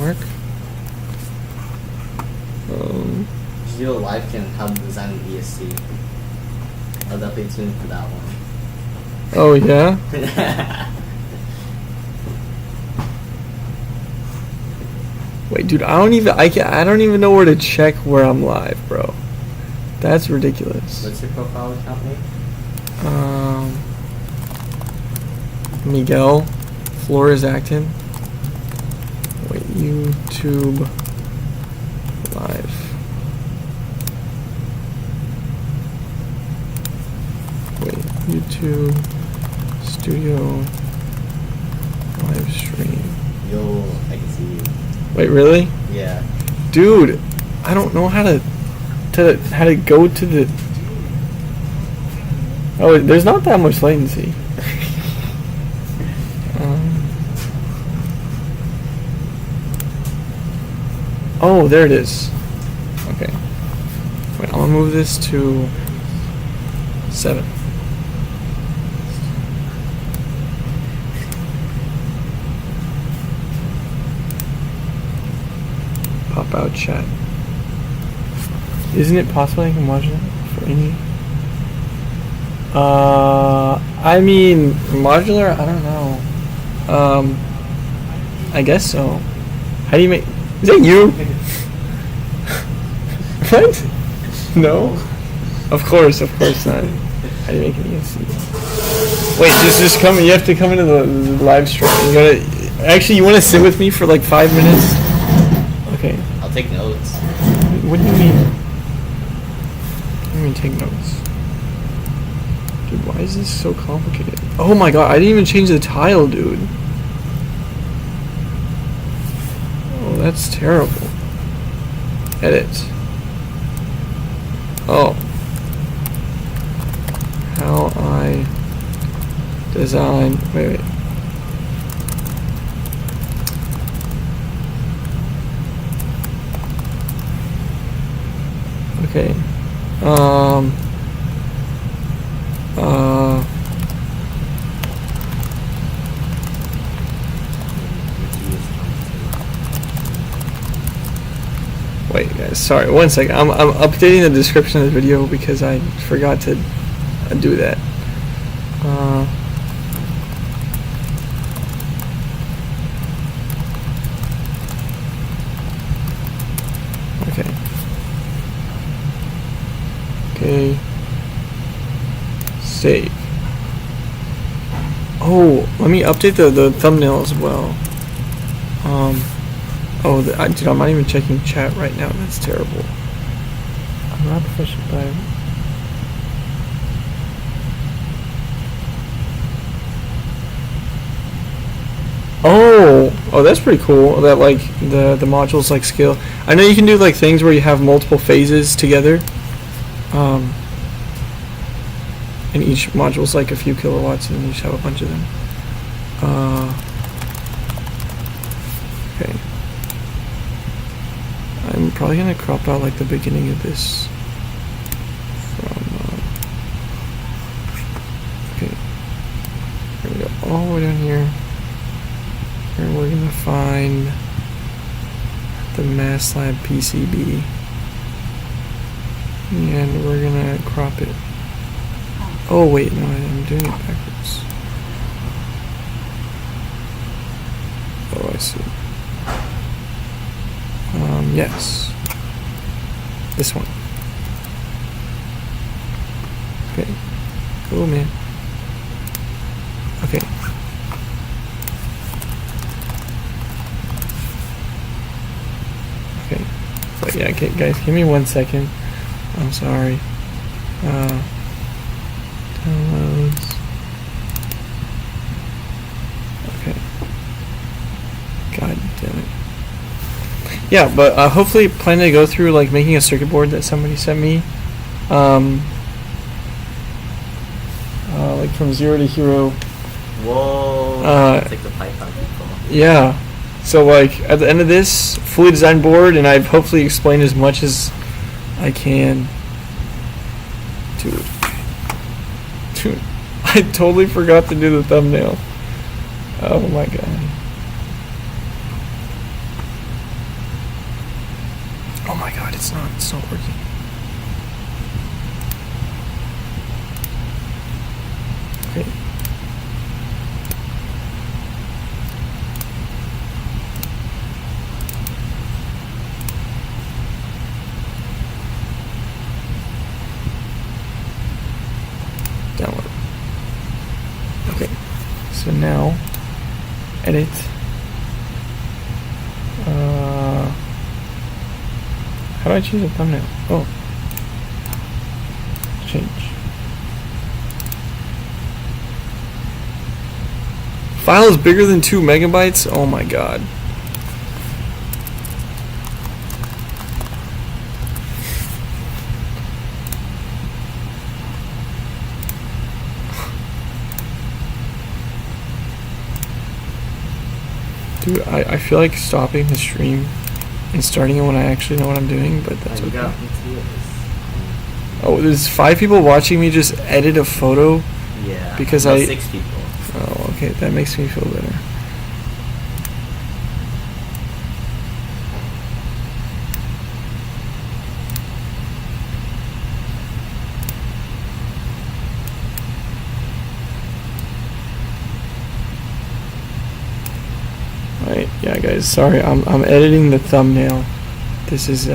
work. Just do a live cam how to design an ESC. I'll definitely tune in for that one. Oh yeah. Wait, dude, I don't even know where to check where I'm live, bro. That's ridiculous. What's your profile account name? Miguel Flores-Acton. Wait, YouTube live. Wait, YouTube studio live stream. Yo, I can see you. Wait, really? Yeah. Dude, I don't know how to go to the. Oh, there's not that much latency. Oh, there it is. Okay. Wait, I'm gonna move this to 7. Pop out chat. Isn't it possible I can watch it for any? I mean, modular, I don't know. I guess so. How do you make... Is that you? What? No? Of course not. How do you make an ESC? Wait, just come, you have to come into the live stream. You gotta... Actually, you wanna sit with me for like 5 minutes? Okay. I'll take notes. What do you mean? What do you mean take notes? Dude, why is this so complicated? Oh my god, I didn't even change the tile, dude. Oh, that's terrible. Edit. Oh. How I design... Wait. Okay. Wait, guys, sorry, 1 second. I'm updating the description of the video because I forgot to do that. Okay. Save. Oh, let me update the thumbnail as well. Dude, I'm not even checking chat right now. That's terrible. I'm not professional, but Oh, that's pretty cool. That like the modules like scale. I know you can do like things where you have multiple phases together. And each module is like a few kilowatts, and you just have a bunch of them. Okay. I'm probably gonna crop out like the beginning of this. Okay. We're gonna go all the way down here. And we're gonna find the MATLAB PCB. And we're gonna crop it. Oh wait, no, I'm doing it backwards. Oh, I see. Yes. This one. Okay. Cool, man. Okay. Okay. But yeah, okay, guys, give me 1 second. I'm sorry. Downloads. Okay. God damn it. Yeah, but hopefully plan to go through like making a circuit board that somebody sent me. Like from 0 to hero. Whoa. It's like the Python people. Yeah. So like at the end of this, fully designed board, and I've hopefully explained as much as I can. Dude, I totally forgot to do the thumbnail. Oh my god. Oh my god, it's not working. Okay. Download. Okay. So now, edit. How do I change the thumbnail? Oh. Change. File is bigger than 2 megabytes? Oh my god. Dude, I feel like stopping the stream and starting it when I actually know what I'm doing, but that's okay. Oh, there's 5 people watching me just edit a photo? Yeah. Because no, 6 people. Oh, okay, that makes me feel better. Alright, yeah guys, sorry, I'm editing the thumbnail. This was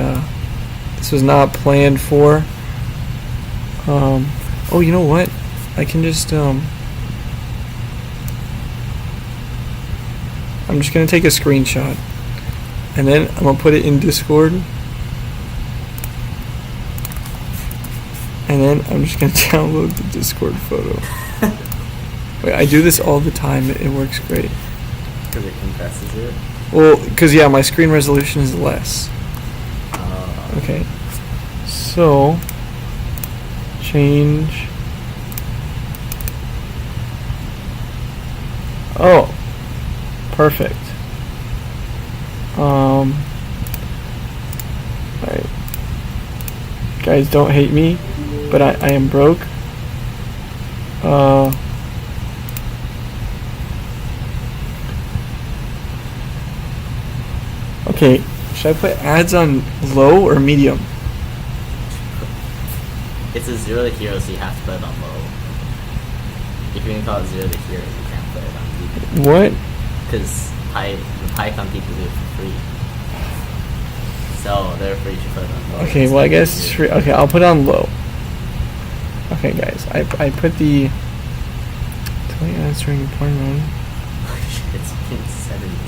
not planned for. Oh, you know what? I can just I'm just gonna take a screenshot and then I'm gonna put it in Discord, and then I'm just gonna download the Discord photo. Wait, I do this all the time. It works great. Because it compresses it? Well, because yeah, my screen resolution is less. Okay, so change. Oh, perfect. Alright. Guys, don't hate me, but I am broke. Okay, should I put ads on low or medium? It's a 0 to hero, so you have to put it on low. If you're gonna call it 0 to hero, you can't put it on medium. What? Because the Python people do it for free. So therefore you should put it on low. Okay, well I guess okay, I'll put it on low. Okay guys, I put the telling ads during porn mode. It's been 7 minutes.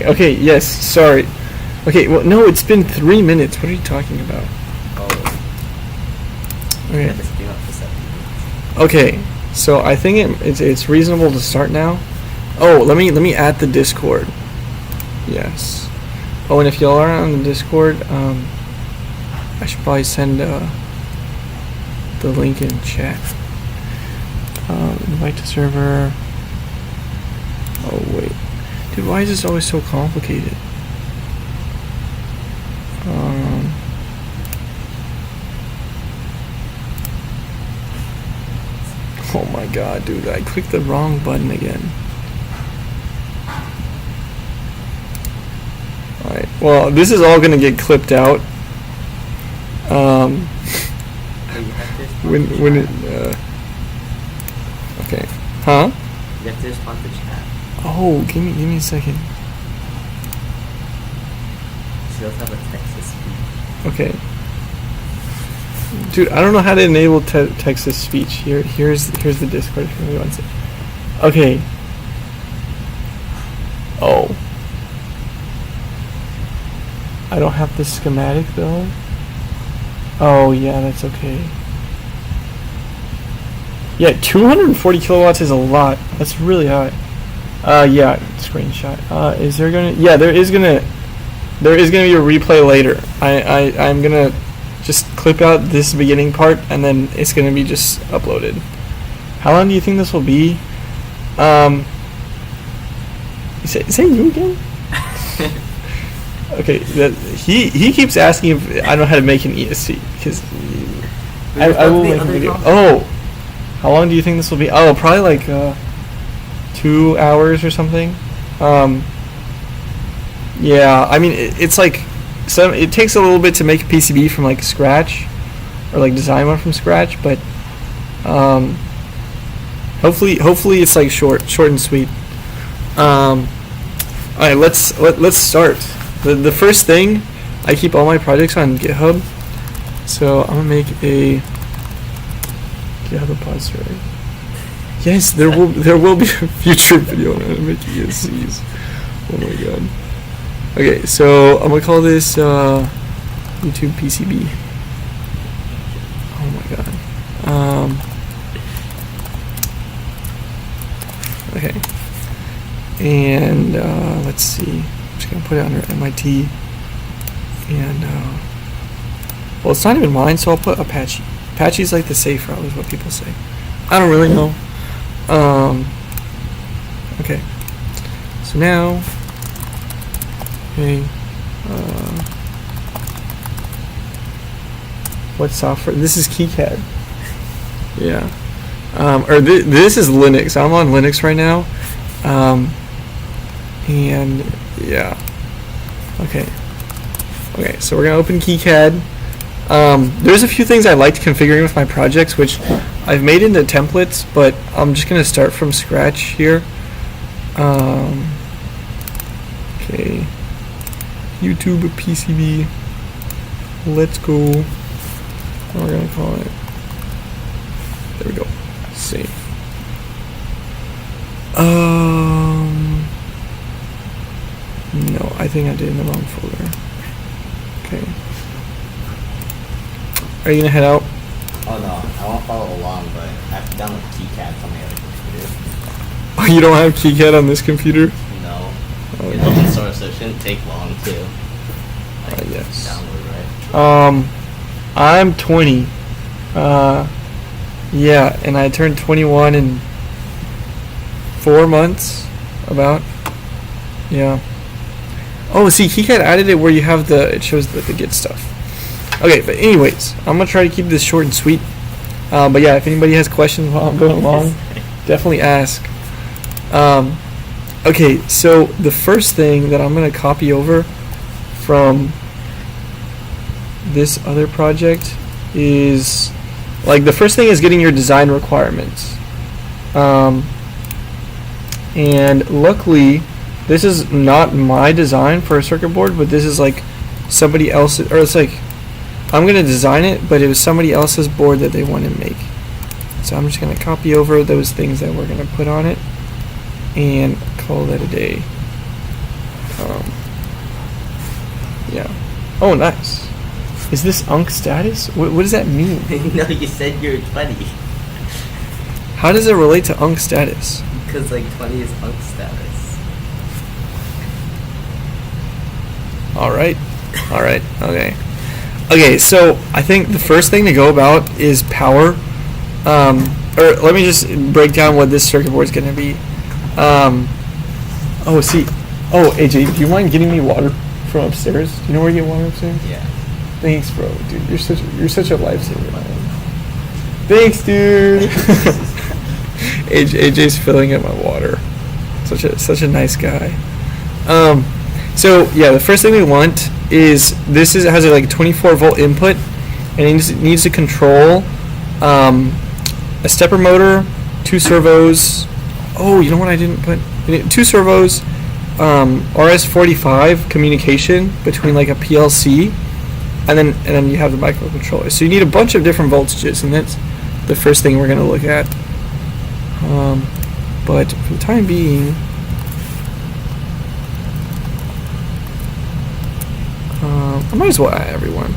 Okay, yes, sorry. Okay, well no, it's been 3 minutes. What are you talking about? Oh. Okay. Yeah, this came up for 7 minutes. Okay, so I think it's reasonable to start now. Oh, let me add the Discord. Yes. Oh, and if y'all are on the Discord, I should probably send the link in chat. Invite to server. Oh wait, dude, why is this always so complicated? Oh my god, dude, I clicked the wrong button again. Alright, well, this is all gonna get clipped out. When it, okay. Huh? You have to respond to chat. Oh, give me a second. She does have a text-to-speech. Okay. Dude, I don't know how to enable text-to-speech. Here's the Discord if anybody wants it. Okay. Oh. I don't have the schematic though. Oh yeah, that's okay. Yeah, 240 kilowatts is a lot. That's really high. Yeah, screenshot. Is there gonna? Yeah, there is gonna be a replay later. I'm gonna just clip out this beginning part and then it's gonna be just uploaded. How long do you think this will be? Is that you again? Okay, he keeps asking if I know how to make an ESC because I will make a video. Oh, how long do you think this will be? Oh, probably like 2 hours or something. Yeah, I mean it's like it takes a little bit to make a PCB from like scratch, or like design one from scratch, but hopefully it's like short and sweet. All right, let's start. The first thing, I keep all my projects on GitHub, so I'm gonna make a GitHub repository. Yes, there will be a future video on how to make ESCs. Oh my god. Okay, so I'm gonna call this YouTube PCB. Oh my god. Okay. And let's see. I'm just gonna put it under MIT. And well, it's not even mine, so I'll put Apache. Apache's like the safe route, is what people say. I don't really know. Okay. So now, okay. What software? This is KeyCAD. Yeah. Or this is Linux. I'm on Linux right now. And yeah. Okay. Okay, so we're gonna open KeyCAD. There's a few things I liked configuring with my projects, which I've made into templates, but I'm just gonna start from scratch here. Okay. YouTube PCB. Let's go. What we're gonna call it? There we go. Save. No, I think I did in the wrong folder. Okay. Are you gonna head out? Oh no, I won't follow along, but I have to download KiCAD from my other computer. Oh, you don't have KiCAD on this computer? No. Oh, It's open source, so it shouldn't take long to yes. download, right? I'm 20. Yeah, and I turned 21 in 4 months, about. Yeah. Oh, see, KiCAD added it where you have it shows the Git stuff. Okay, but anyways, I'm gonna try to keep this short and sweet. But yeah, if anybody has questions while I'm going along, definitely ask. Okay, so the first thing that I'm gonna copy over from this other project is, like, the first thing is getting your design requirements. And luckily, this is not my design for a circuit board, but this is like somebody else's, or it's like, I'm gonna design it, but it was somebody else's board that they want to make. So I'm just gonna copy over those things that we're gonna put on it and call that a day. Yeah. Oh, nice. Is this UNC status? What does that mean? No, you said you're 20. How does it relate to UNC status? Because like 20 is UNC status. Alright. Alright. Okay. Okay, so I think the first thing to go about is power. Or let me just break down what this circuit board is going to be. Oh, see. Oh, AJ, do you mind getting me water from upstairs? Do you know where you get water upstairs? Yeah. Thanks, bro. Dude, you're such a lifesaver, man. Thanks, dude. AJ's filling up my water. Such a nice guy. So yeah, the first thing we want is it has a like 24-volt input, and it needs to control a stepper motor, 2 servos. Oh, you know what I didn't put? 2 servos, RS-45 communication between like a PLC, and then you have the microcontroller. So you need a bunch of different voltages, and that's the first thing we're going to look at. But for the time being, I might as well add everyone.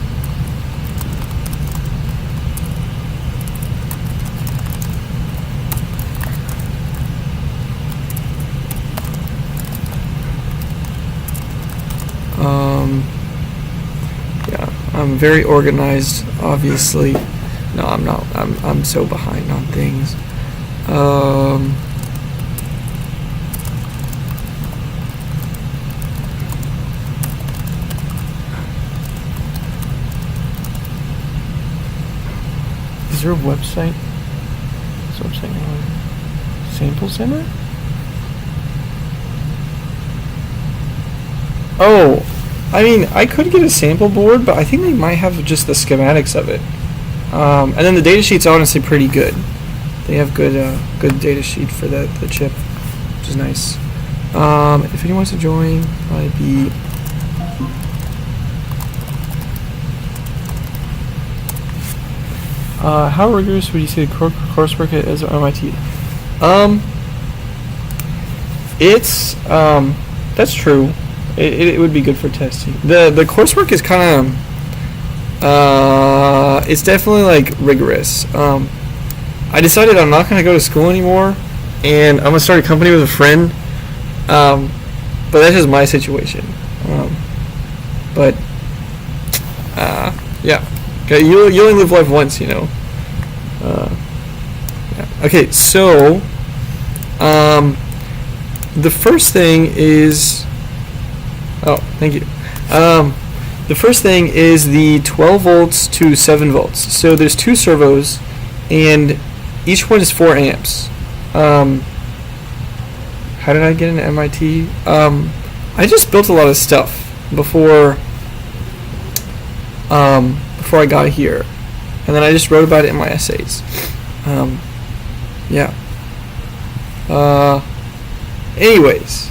Yeah, I'm very organized, obviously. No, I'm not. I'm so behind on things. Is there a website? Is there a website now? Sample Center? Oh, I mean, I could get a sample board, but I think they might have just the schematics of it. And then the datasheet's honestly pretty good. They have good datasheet for the chip, which is nice. If anyone wants to join, I'd be... how rigorous would you say the coursework is at MIT? It's that's true. It would be good for testing. The coursework is kind of it's definitely like rigorous. I decided I'm not gonna go to school anymore, and I'm gonna start a company with a friend. But that's just my situation. Yeah. Okay, you only live life once, you know. Yeah. Okay, so the first thing is. Oh, thank you. The first thing is the 12 volts to 7 volts. So there's 2 servos, and each one is 4 amps. How did I get into MIT? I just built a lot of stuff before I got here, and then I just wrote about it in my essays. Yeah. Anyways,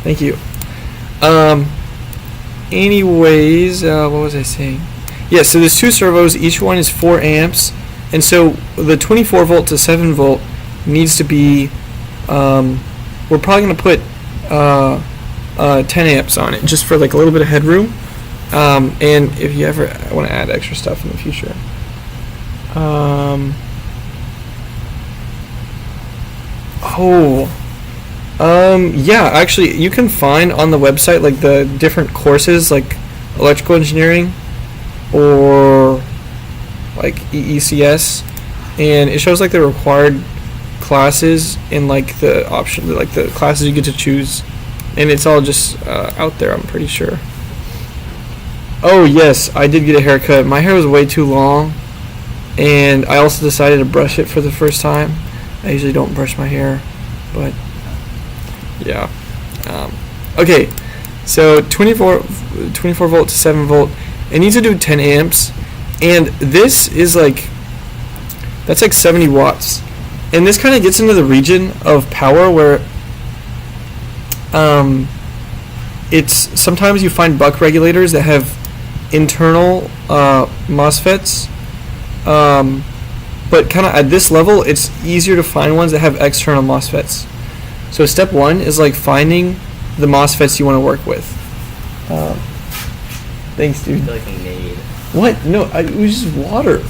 thank you. Anyways, what was I saying? Yeah, so there's 2 servos, each one is 4 amps, and so the 24 volt to 7 volt needs to be, we're probably going to put 10 amps on it, just for like a little bit of headroom, and if you ever want to add extra stuff in the future. Yeah, actually, you can find on the website like the different courses, like electrical engineering or like EECS, and it shows like the required classes and like the option, like the classes you get to choose, and it's all just out there, I'm pretty sure. Oh yes, I did get a haircut. My hair was way too long, and I also decided to brush it for the first time. I usually don't brush my hair, but yeah. Okay, so 24 volt to 7 volt. It needs to do 10 amps, and this is like, that's like 70 watts. And this kind of gets into the region of power where it's sometimes you find buck regulators that have internal MOSFETs, but kind of at this level it's easier to find ones that have external MOSFETs. So step 1 is like finding the MOSFETs you want to work with. Thanks, dude. I feel like a maid. What? No, it was just water.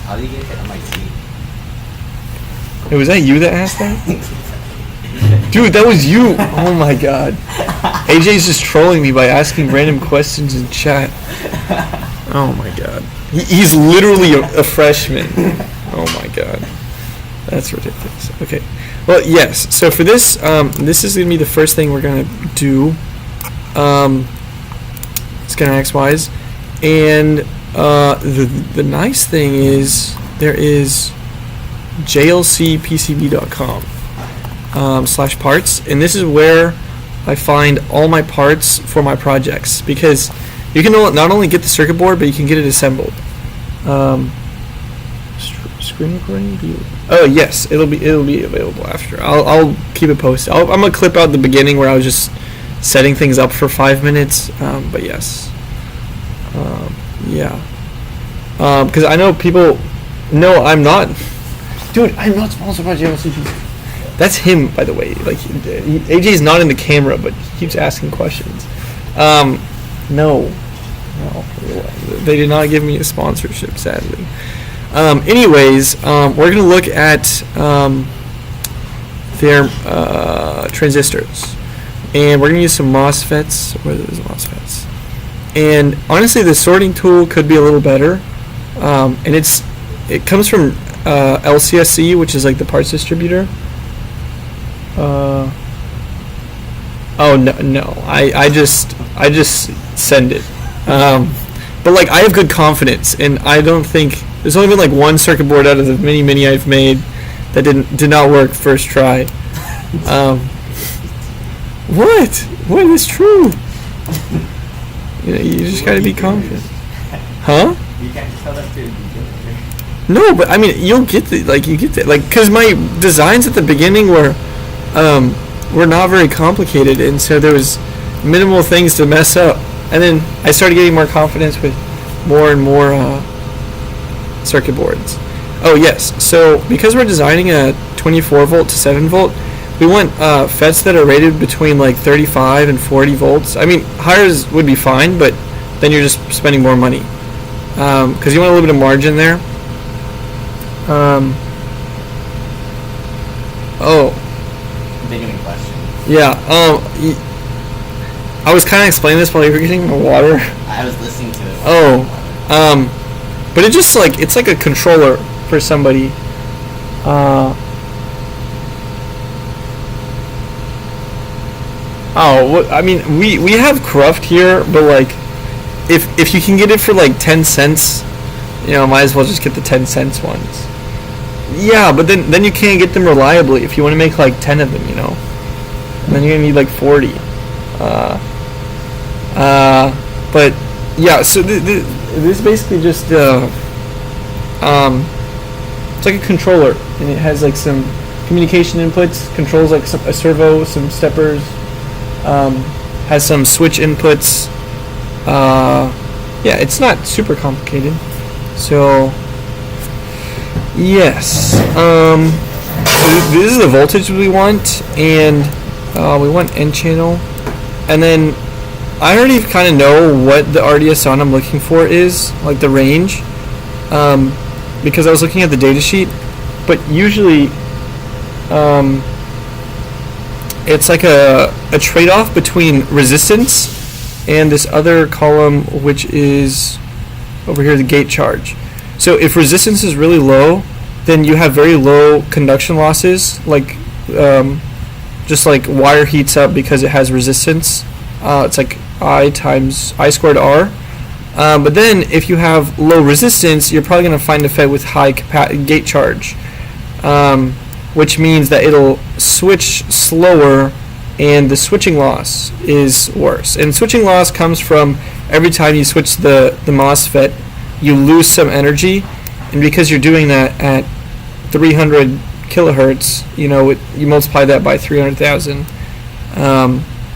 How do you get to MIT? Hey, was that you that asked that? Dude, that was you. Oh my god. AJ's just trolling me by asking random questions in chat. Oh my god. He's literally a freshman. Oh my god. That's ridiculous. Okay. Well, yes. So for this, this is going to be the first thing we're going to do. Schematics-wise. And the nice thing is there is JLCPCB.com /parts, and this is where I find all my parts for my projects, because you can not only get the circuit board, but you can get it assembled. Screen recording view. Oh yes, it'll be available after. I'll keep it posted. I'm gonna clip out the beginning where I was just setting things up for 5 minutes. But yes, yeah. Because I know people. No, I'm not. Dude, I'm not sponsored by JLCP. That's him, by the way. Like AJ's not in the camera, but he keeps asking questions. No, they did not give me a sponsorship, sadly. Anyways, we're going to look at their transistors, and we're going to use some MOSFETs. Where are those MOSFETs? And honestly, the sorting tool could be a little better, and it comes from LCSC, which is like the parts distributor. Oh no, I just send it. But like I have good confidence, and I don't think there's only been like one circuit board out of the many I've made that did not work first try. What? What is true? You just gotta be confident. Huh? You can't tell that to a beginner. No, but I mean, you'll get the, you get the, cause my designs at the beginning were not very complicated, and so there was minimal things to mess up. And then I started getting more confidence with more and more circuit boards. Oh yes, so because we're designing a 24 volt to 7 volt, we want FETs that are rated between 35 and 40 volts. I mean, higher would be fine, but then you're just spending more money. Because you want a little bit of margin there. Beginning question. Yeah. I was kind of explaining this while you were getting the water. I was listening to it. But it just it's like a controller for somebody. I mean, we have Cruft here, but if you can get it for 10 cents, might as well just get the 10 cents ones. Yeah, but then you can't get them reliably if you want to make 10 of them, And then you're gonna need 40. But yeah, so this is basically just it's like a controller, and it has some communication inputs, controls a servo, some steppers, has some switch inputs. Yeah, it's not super complicated. So yes, so this is the voltage we want, and we want N channel, and then I already kind of know what the RDS on I'm looking for is, the range, because I was looking at the datasheet, but usually it's a trade-off between resistance and this other column, which is over here, the gate charge. So if resistance is really low, then you have very low conduction losses, just wire heats up because it has resistance. It's I times I squared R. But then if you have low resistance, you're probably going to find a FET with high gate charge, which means that it'll switch slower, and the switching loss is worse. And switching loss comes from every time you switch the MOSFET, you lose some energy, and because you're doing that at 300 kilohertz, you multiply that by 300,000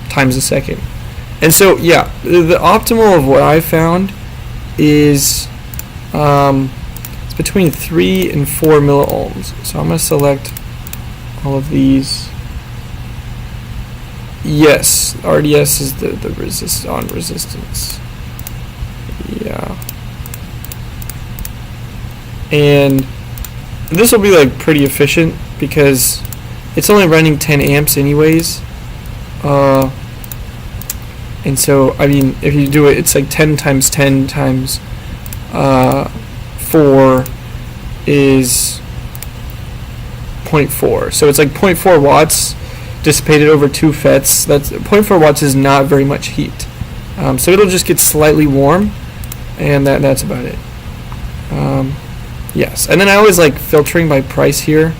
times a second. And so, yeah, the optimal of what I found is it's between 3 and 4 milliohms. So I'm going to select all of these. Yes, RDS is the resistance. Yeah. And this will be pretty efficient because it's only running 10 amps anyways. And so, I mean, if you do it, it's 10 times 10 times 4 is 0.4. So it's 0.4 watts dissipated over 2 FETs. That's 0.4 watts is not very much heat. So it'll just get slightly warm, and that's about it. Yes, and then I always filtering by price here,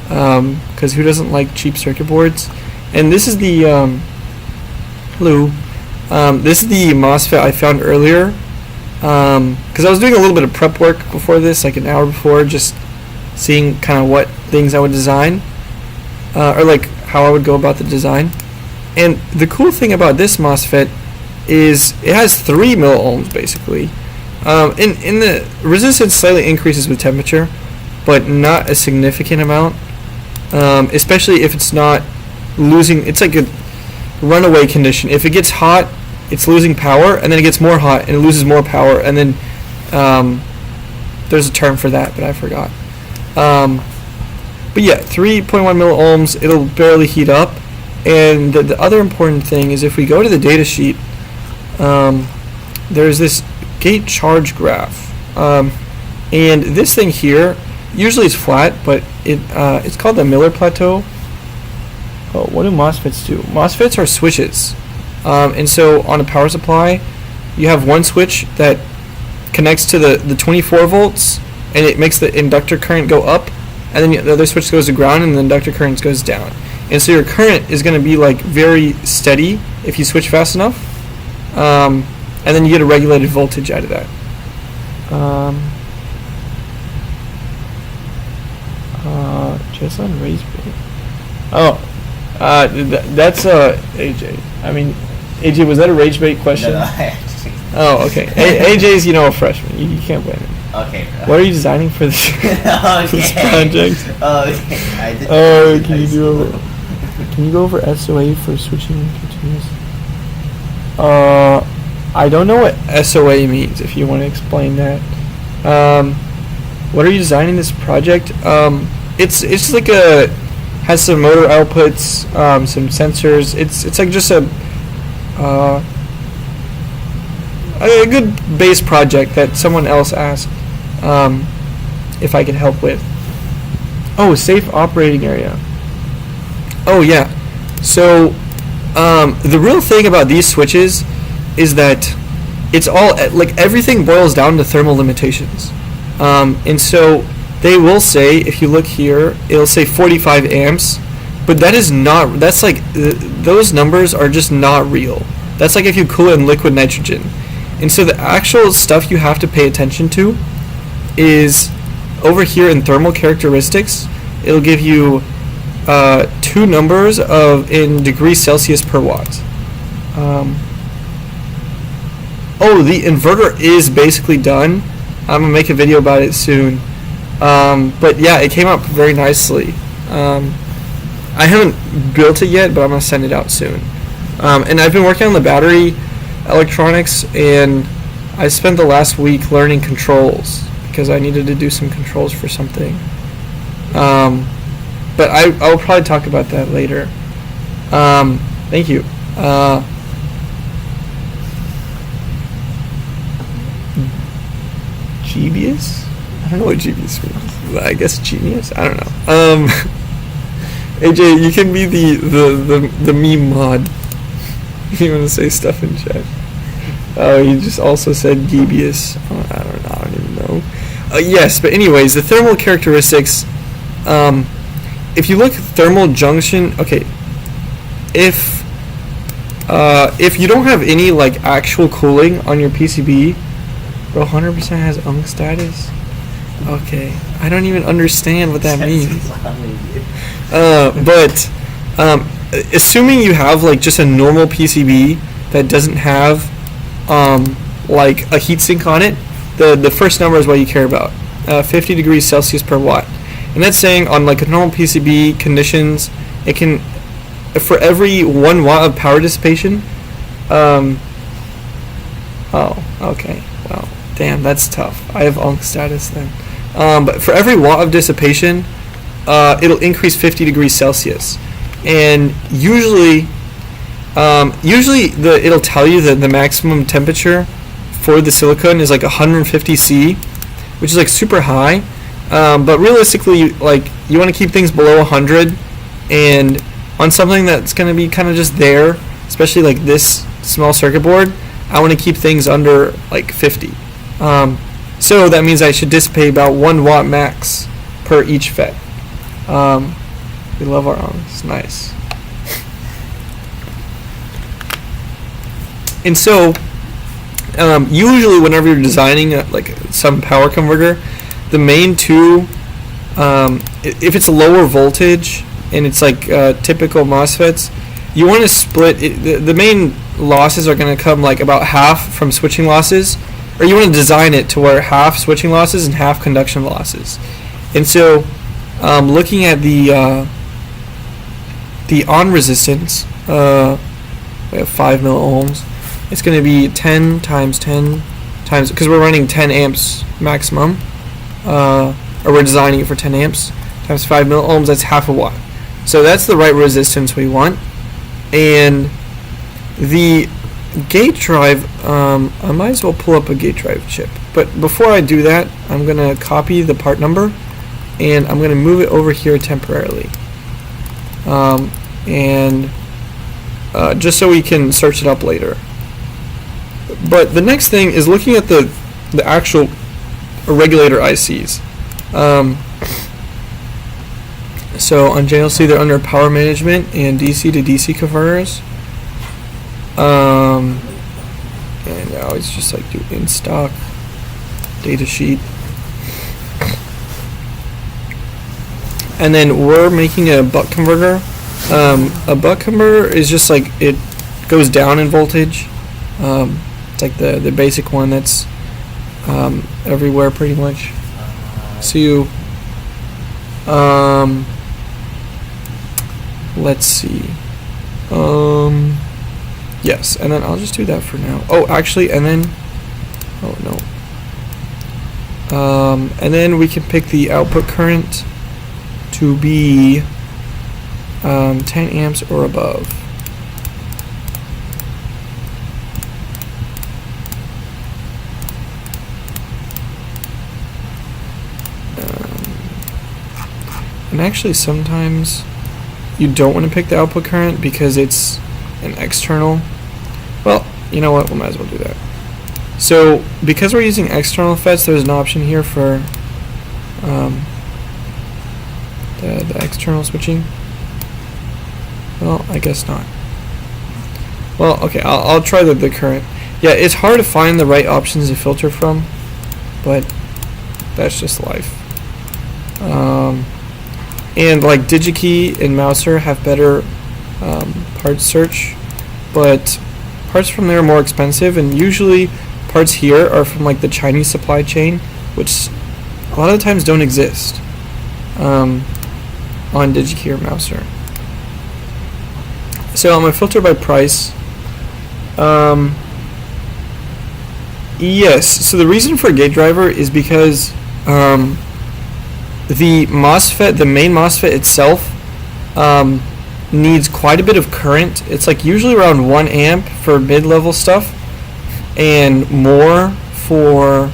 because who doesn't like cheap circuit boards? And this is the this is the MOSFET I found earlier, because I was doing a little bit of prep work before this, an hour before, just seeing kind of what things I would design, or how I would go about the design. And the cool thing about this MOSFET is it has 3 milliohms basically. In the resistance slightly increases with temperature, but not a significant amount, especially if it's not losing. It's like a runaway condition. If it gets hot, it's losing power, and then it gets more hot and it loses more power, and then there's a term for that, but I forgot. But yeah, 3.1 milliohms, it'll barely heat up. And the other important thing is if we go to the data sheet, there's this gate charge graph, and this thing here usually it's flat, but it's called the Miller plateau. Oh, what do MOSFETs do? MOSFETs are switches, and so on a power supply you have one switch that connects to the 24 volts, and it makes the inductor current go up, and then the other switch goes to ground and the inductor current goes down. and so your current is going to be like very steady if you switch fast enough, and then you get a regulated voltage out of that. Just on raise rate. Oh, that's AJ. I mean, AJ, was that a rage bait question? No, I actually. Oh, okay. AJ's, a freshman. You can't blame him. Okay. What are you designing for this, this project? Okay. I did. Oh, can you go over SOA for switching continuous? I don't know what SOA means. If you want to explain that. What are you designing this project? It's like has some motor outputs, some sensors. It's like just a good base project that someone else asked if I could help with. Oh, safe operating area. Oh yeah. So the real thing about these switches is that it's all like everything boils down to thermal limitations, and so they will say, if you look here, it'll say 45 amps, but that is not, that's like, those numbers are just not real. That's like if you cool it in liquid nitrogen. And so the actual stuff you have to pay attention to is over here in thermal characteristics. It'll give you two numbers in degrees Celsius per watt. Oh, the inverter is basically done. I'm going to make a video about it soon. But yeah, it came out very nicely. I haven't built it yet, but I'm going to send it out soon. And I've been working on the battery electronics, and I spent the last week learning controls because I needed to do some controls for something. But I will probably talk about that later. Thank you. Genius? I don't know what genius means. I guess genius? I don't know. AJ, you can be the meme mod. You want to say stuff in chat? Oh, he just also said Gebius. Oh, I don't even know. Yes, but anyways, the thermal characteristics. If you look at thermal junction, okay. If you don't have any like actual cooling on your PCB, bro, 100% has UNC status. Okay, I don't even understand what that means. But assuming you have like just a normal PCB that doesn't have like a heatsink on it, the first number is what you care about. 50 degrees Celsius per watt, and that's saying on like a normal PCB conditions, it can, for every 1 watt of power dissipation. Oh, okay. Well, damn, that's tough. I have UNC status then. But for every watt of dissipation, it'll increase 50 degrees Celsius, and usually it'll tell you that the maximum temperature for the silicon is like 150 C, which is like super high. But realistically, like you want to keep things below 100, and on something that's going to be kind of just there, especially like this small circuit board, I want to keep things under like 50. So that means I should dissipate about 1 watt max per each FET. We love our own. It's nice. And so, usually whenever you're designing like some power converter, the main two, if it's a lower voltage and it's like typical MOSFETs, you want to split it. The main losses are going to come like about half from switching losses, or you want to design it to where half switching losses and half conduction losses. And so, looking at the on resistance, we have 5 milliohms. It's going to be 10 times 10 times, because we're running 10 amps maximum, or we're designing it for 10 amps times 5 milliohms. That's half a watt. So that's the right resistance we want. And the gate drive, I might as well pull up a gate drive chip. But before I do that, I'm going to copy the part number, and I'm going to move it over here temporarily. Just so we can search it up later. But the next thing is looking at the actual So on JLC, they're under power management and DC to DC converters. And I always just like do in stock data sheet. And then we're making a buck converter. A buck converter is just like it goes down in voltage. It's like the basic one that's everywhere pretty much. So you let's see. Yes, and then I'll just do that for now. Oh, actually, and then oh no. And then we can pick the output current to be 10 amps or above. And actually sometimes you don't want to pick the output current because it's an external. Well, you know what, we might as well do that. So because we're using external FETs, there's an option here for the external switching. Well, I guess not. Well, okay, I'll try the current. Yeah, it's hard to find the right options to filter from, but that's just life. And like DigiKey and Mouser have better parts search, but parts from there are more expensive, and usually parts here are from like the Chinese supply chain, which a lot of the times don't exist on DigiKey or Mouser. So I'm going to filter by price. Yes, so the reason for gate driver is because the MOSFET, the main MOSFET itself, needs quite a bit of current. It's like usually around 1 amp for mid-level stuff, and more for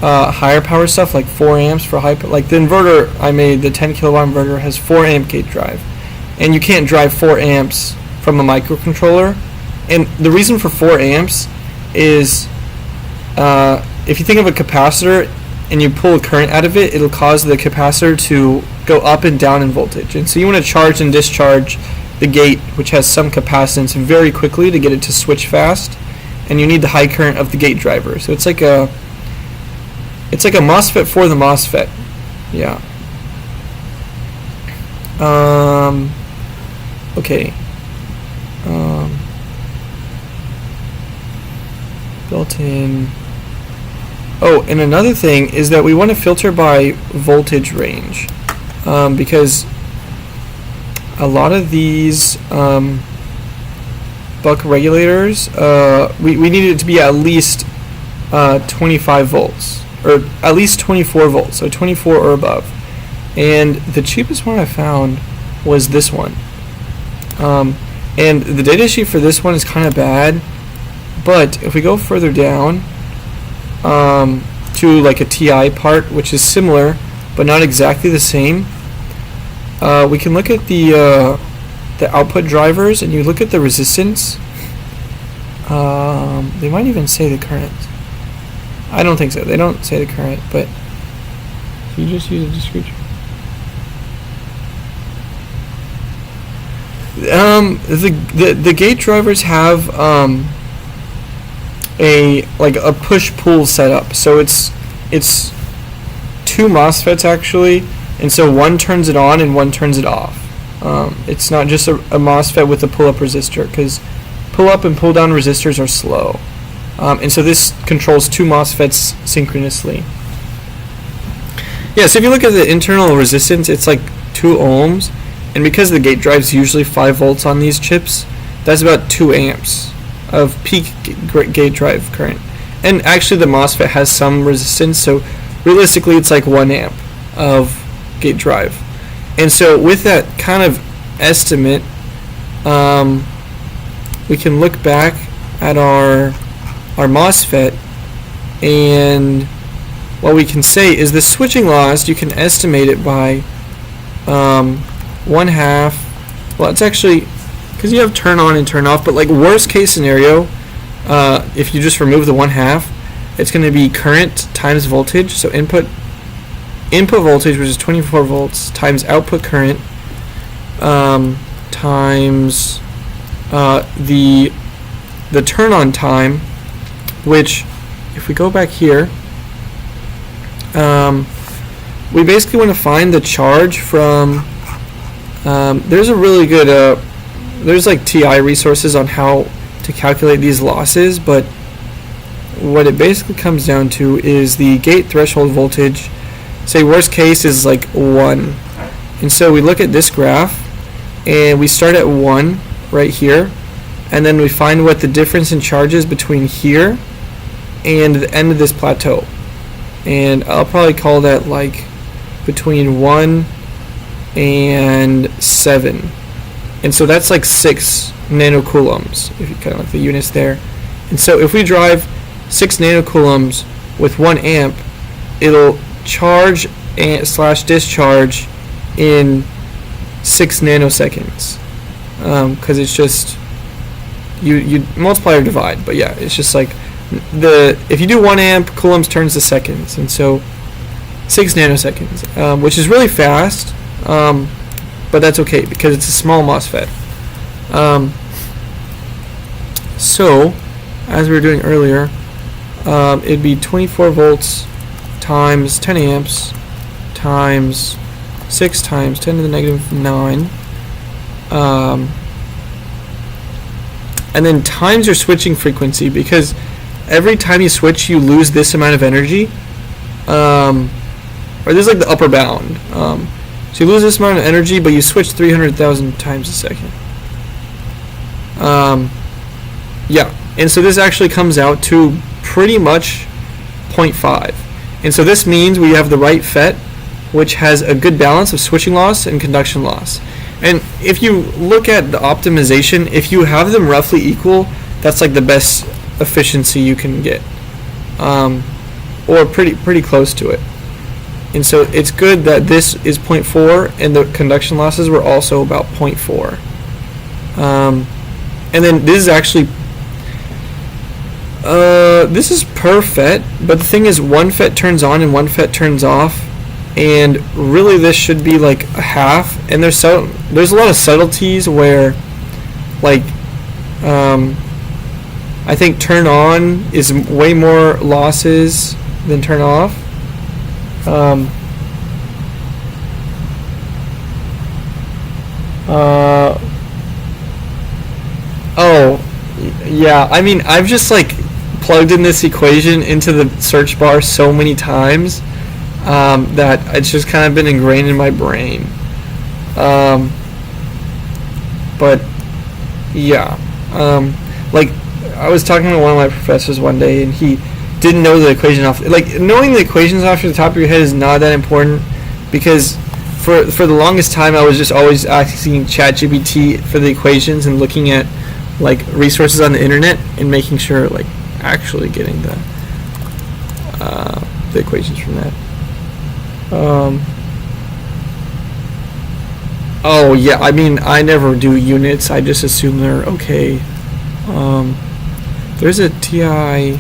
higher power stuff, like 4 amps for high. Like the inverter I made, the 10 kilowatt inverter, has 4 amp gate drive, and you can't drive 4 amps from a microcontroller. And the reason for 4 amps is if you think of a capacitor and you pull a current out of it, it'll cause the capacitor to go up and down in voltage. And so you want to charge and discharge the gate, which has some capacitance, very quickly to get it to switch fast. And you need the high current of the gate driver. So it's like a MOSFET for the MOSFET. Yeah. Okay. Built-in. Oh, and another thing is that we want to filter by voltage range, because a lot of these buck regulators, we need it to be at least 25 volts, or at least 24 volts, so 24 or above. And the cheapest one I found was this one. And the datasheet for this one is kind of bad, but if we go further down to like a TI part, which is similar but not exactly the same, we can look at the output drivers, and you look at the resistance. They might even say the current. I don't think so. They don't say the current, but you just use a discrete. The gate drivers have a push-pull setup. So it's 2 MOSFETs actually, and so one turns it on and one turns it off. It's not just a MOSFET with a pull-up resistor, because pull-up and pull-down resistors are slow. And so this controls 2 MOSFETs synchronously. Yeah, so if you look at the internal resistance, it's like 2 ohms, and because the gate drive's usually 5 volts on these chips, that's about 2 amps of peak gate drive current. And actually the MOSFET has some resistance, so realistically it's like 1 amp of gate drive. And so with that kind of estimate, we can look back at our MOSFET, and what we can say is the switching loss, you can estimate it by 1/2. Well, it's actually, because you have turn on and turn off, but like worst case scenario, if you just remove the 1/2, it's going to be current times voltage, so input input voltage, which is 24 volts, times output current, times the turn on time, which if we go back here, we basically want to find the charge from, there's a really good, there's like TI resources on how to calculate these losses, but what it basically comes down to is the gate threshold voltage. Say worst case is like 1, and so we look at this graph and we start at 1 right here, and then we find what the difference in charge is between here and the end of this plateau, and I'll probably call that like between 1 and 7, and so that's like 6 nanocoulombs if you kind of like the units there. And so if we drive 6 nanocoulombs with 1 amp, it'll charge / discharge in 6 nanoseconds, because it's just you multiply or divide, but yeah, it's just like if you do 1 amp, coulombs turns to seconds, and so 6 nanoseconds, which is really fast, but that's okay because it's a small MOSFET. So as we were doing earlier, it'd be 24 volts times 10 amps times 6 times 10 to the negative 9, and then times your switching frequency, because every time you switch you lose this amount of energy, or this is like the upper bound, so you lose this amount of energy but you switch 300,000 times a second. Yeah, and so this actually comes out to pretty much 0.5, and so this means we have the right FET which has a good balance of switching loss and conduction loss. And if you look at the optimization, if you have them roughly equal, that's like the best efficiency you can get, or pretty close to it. And so it's good that this is 0.4 and the conduction losses were also about 0.4. And then this is actually this is per FET, but the thing is 1 FET turns on and 1 FET turns off, and really this should be like a half. And there's a lot of subtleties where, like, I think turn on is way more losses than turn off. Oh, yeah, I mean, I've just like plugged in this equation into the search bar so many times that it's just kind of been ingrained in my brain. But yeah, like I was talking to one of my professors one day, and he didn't know the equation off. Like, knowing the equations off the top of your head is not that important, because for the longest time I was just always asking ChatGPT for the equations and looking at like resources on the internet and making sure like actually getting the equations from that. Oh yeah, I mean, I never do units, I just assume they're okay. There's a TI.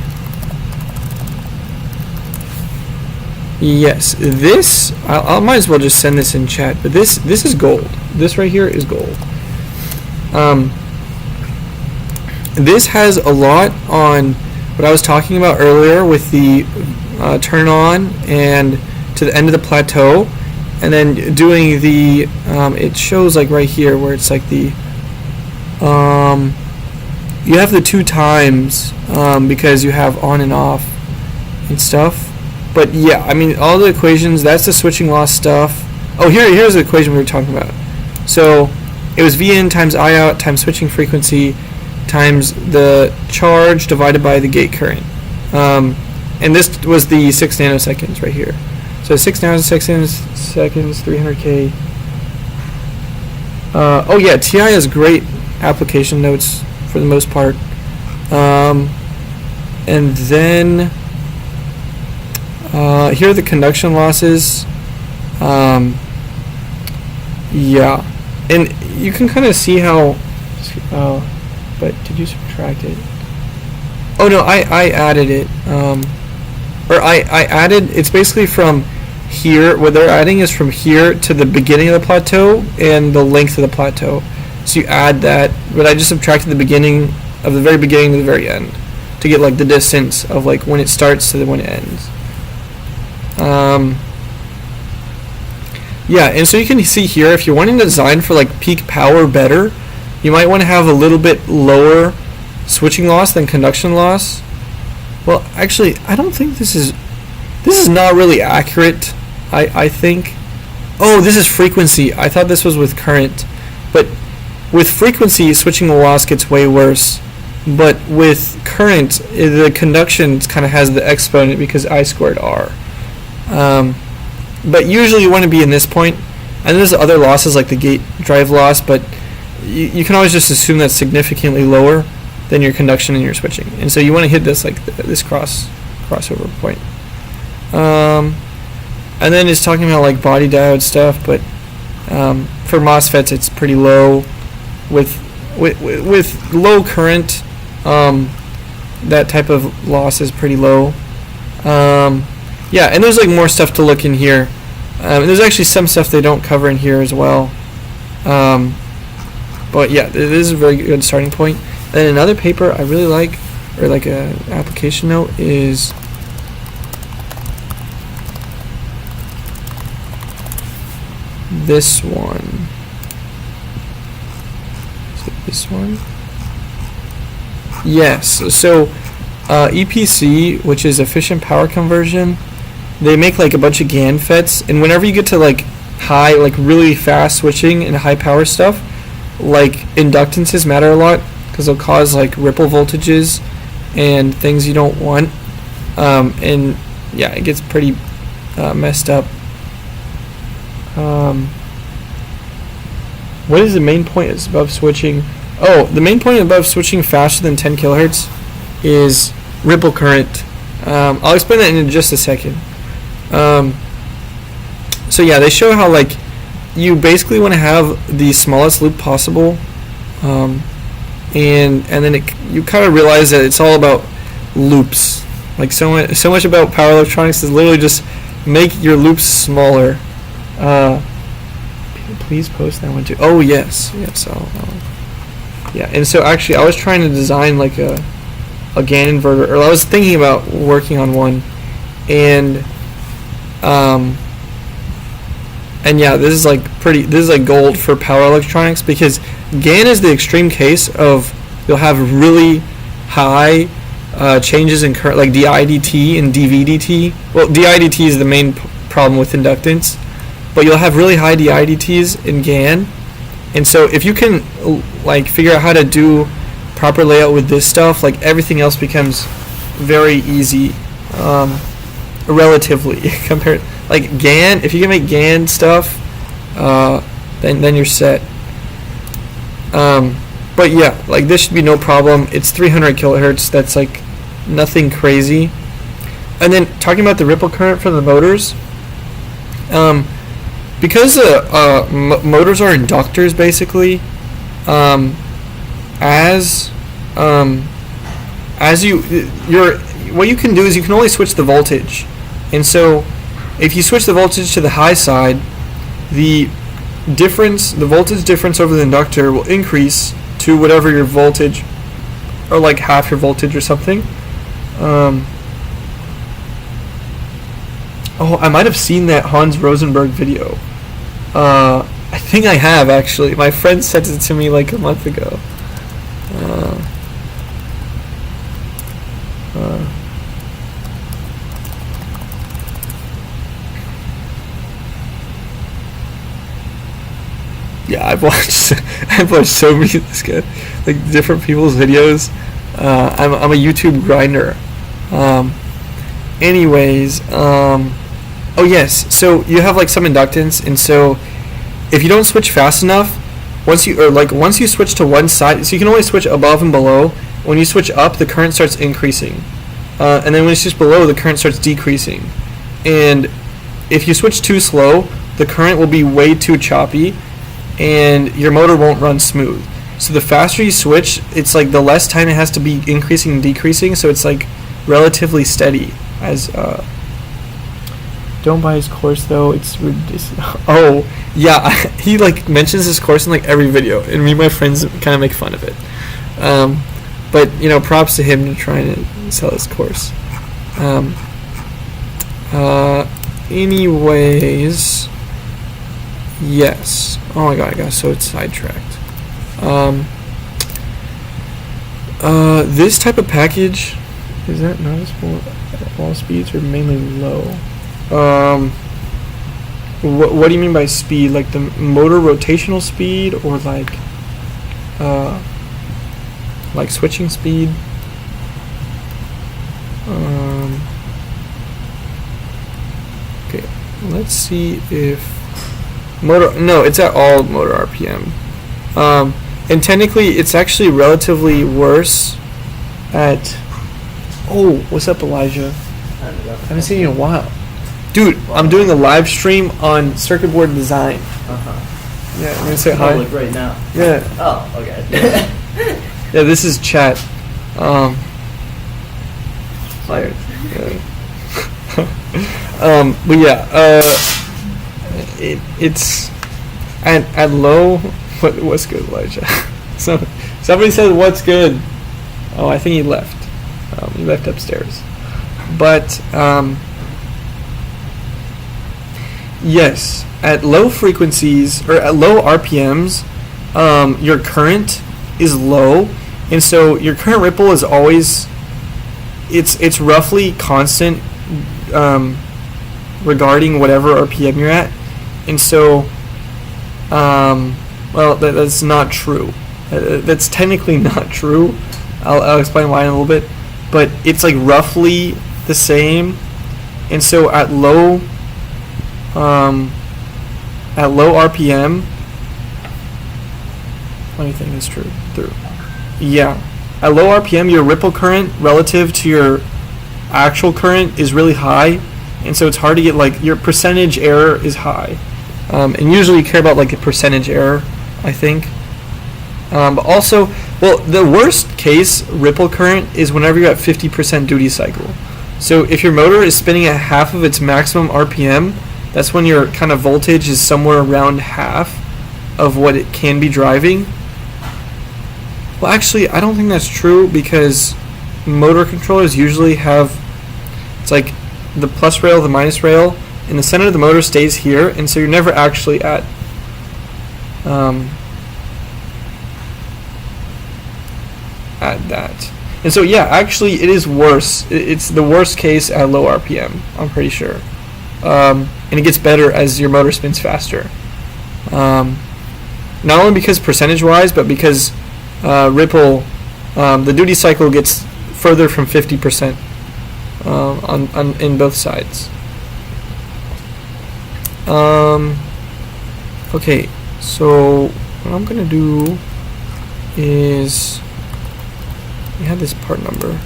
Yes, this I might as well just send this in chat, but this is gold. This right here is gold. This has a lot on what I was talking about earlier with the turn on and to the end of the plateau, and then doing the it shows like right here where it's like the you have the 2 times because you have on and off and stuff. But yeah, I mean, all the equations, that's the switching loss stuff. Oh, here's the equation we were talking about. So it was Vin times I out times switching frequency times the charge divided by the gate current. And this was the 6 nanoseconds right here. So 6 nanoseconds, 300K. Oh yeah, TI has great application notes for the most part. And then here are the conduction losses. Yeah, and you can kind of see how. But did you subtract it? Oh no, I added it. Or I added. It's basically from here, what they're adding is from here to the beginning of the plateau and the length of the plateau. So you add that, but I just subtracted the beginning of the very beginning to the very end to get like the distance of like when it starts to when it ends. Yeah, and so you can see here, if you're wanting to design for like peak power better, you might want to have a little bit lower switching loss than conduction loss. Well, actually, I don't think this is not really accurate. I think. Oh, this is frequency. I thought this was with current, but with frequency, switching loss gets way worse. But with current, the conduction kind of has the exponent because I squared R. But usually you want to be in this point, and there's other losses like the gate drive loss, but you can always just assume that's significantly lower than your conduction and your switching, and so you want to hit this like this crossover point. And then it's talking about like body diode stuff, but for MOSFETs it's pretty low. With low current, that type of loss is pretty low. Yeah, and there's like more stuff to look in here. And there's actually some stuff they don't cover in here as well. But yeah, this is a very good starting point. And another paper I really like, or like a application note, is this one. Is it this one? Yes. So EPC, which is efficient power conversion, they make like a bunch of GAN FETs, and whenever you get to like high, like really fast switching and high power stuff, like inductances matter a lot because they'll cause like ripple voltages and things you don't want. And yeah, it gets pretty messed up. What is the main point is above switching? Oh, the main point above switching faster than 10 kilohertz is ripple current. I'll explain that in just a second. So yeah, they show how like you basically want to have the smallest loop possible, and then you kind of realize that it's all about loops. Like so much about power electronics is literally just make your loops smaller. Please post that one too. Oh yes. Yeah, and so actually I was trying to design like a GAN inverter, or I was thinking about working on one, and yeah, this is like gold for power electronics, because GAN is the extreme case of you'll have really high changes in current, like dIdt and dVdt. Well, dIdt is the main problem with inductance, but you'll have really high dIdts in GAN, and so if you can like figure out how to do proper layout with this stuff, like everything else becomes very easy, relatively compared. Like GAN, if you can make GAN stuff, then you're set. But yeah, like this should be no problem. It's 300 kilohertz. That's like nothing crazy. And then talking about the ripple current from the motors, because motors are inductors basically, what you can do is you can only switch the voltage, and so if you switch the voltage to the high side, the voltage difference over the inductor will increase to whatever your voltage, or like half your voltage or something. Oh, I might have seen that Hans Rosenberg video. I think I have actually. My friend sent it to me like a month ago. Yeah, I've watched so many of this guy, like different people's videos. I'm a YouTube grinder. Anyways, oh yes, so you have like some inductance, and so if you don't switch fast enough, once you switch to one side, so you can only switch above and below. When you switch up, the current starts increasing, and then when you switch below, the current starts decreasing. And if you switch too slow, the current will be way too choppy, and your motor won't run smooth. So the faster you switch, it's like the less time it has to be increasing and decreasing, so it's like relatively steady as Don't buy his course though. It's oh yeah, he like mentions his course in like every video, and me and my friends kind of make fun of it. But you know, props to him to trying to sell his course. Anyways, yes. Oh my god, I got so sidetracked. This type of package, is that noticeable at all speeds or mainly low? What do you mean by speed? Like the motor rotational speed, or like switching speed? Okay, let's see if motor. No, it's at all motor RPM. And technically, it's actually relatively worse at. Oh, what's up, Elijah? I haven't seen you in a while. Dude, I'm doing a live stream on circuit board design. Yeah, I'm gonna say hi. Like right now. Yeah. Oh, okay. Yeah, this is chat. Fired. But yeah, it's at low. What's good, Elijah? So somebody said what's good. Oh, I think he left. He left upstairs. But yes, at low frequencies or at low RPMs, your current is low, and so your current ripple is always it's roughly constant regarding whatever RPM you're at, and so well, that's not true. That's technically not true. I'll explain why in a little bit, but it's like roughly the same, and so at low RPM, anything is true. Yeah, at low RPM, your ripple current relative to your actual current is really high, and so it's hard to get like your percentage error is high, and usually you care about like a percentage error, I think. But also, well, the worst case ripple current is whenever you're at 50% duty cycle. So if your motor is spinning at half of its maximum RPM, that's when your kind of voltage is somewhere around half of what it can be driving. Well, actually, I don't think that's true, because motor controllers usually have, it's like the plus rail, the minus rail, and the center of the motor stays here, and so you're never actually at that. And so yeah, actually it is worse. It's the worst case at low RPM, I'm pretty sure. And it gets better as your motor spins faster. Not only because percentage wise, but because ripple, the duty cycle gets further from 50% in both sides. Okay, so what I'm gonna do is we have this part number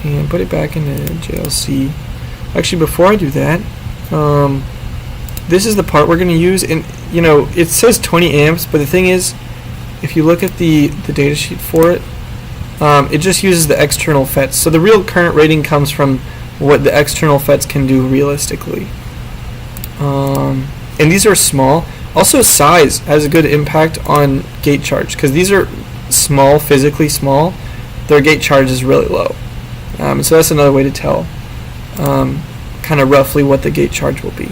and put it back into JLC. Actually, before I do that, this is the part we're going to use, and you know, it says 20 amps, but the thing is, if you look at the data sheet for it, it just uses the external FETs. So the real current rating comes from what the external FETs can do realistically. And these are small. Also, size has a good impact on gate charge, because these are small, physically small. Their gate charge is really low. So that's another way to tell kind of roughly what the gate charge will be.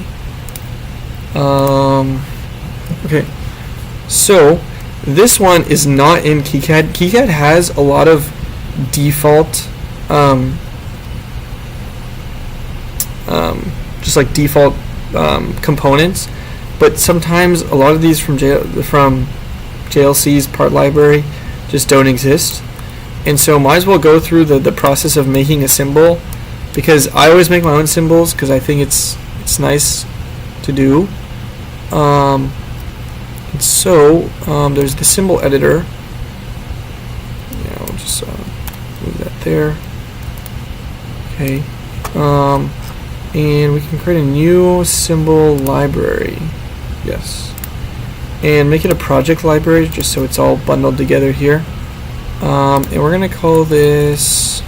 Okay, so this one is not in KiCAD. KiCAD has a lot of default just like default components, but sometimes a lot of these from JLC's part library just don't exist, and so might as well go through the process of making a symbol, because I always make my own symbols because I think it's nice to do. And so there's the symbol editor. Yeah, I'll just move that there. Okay, and we can create a new symbol library. Yes. And make it a project library, just so it's all bundled together here. And we're going to call this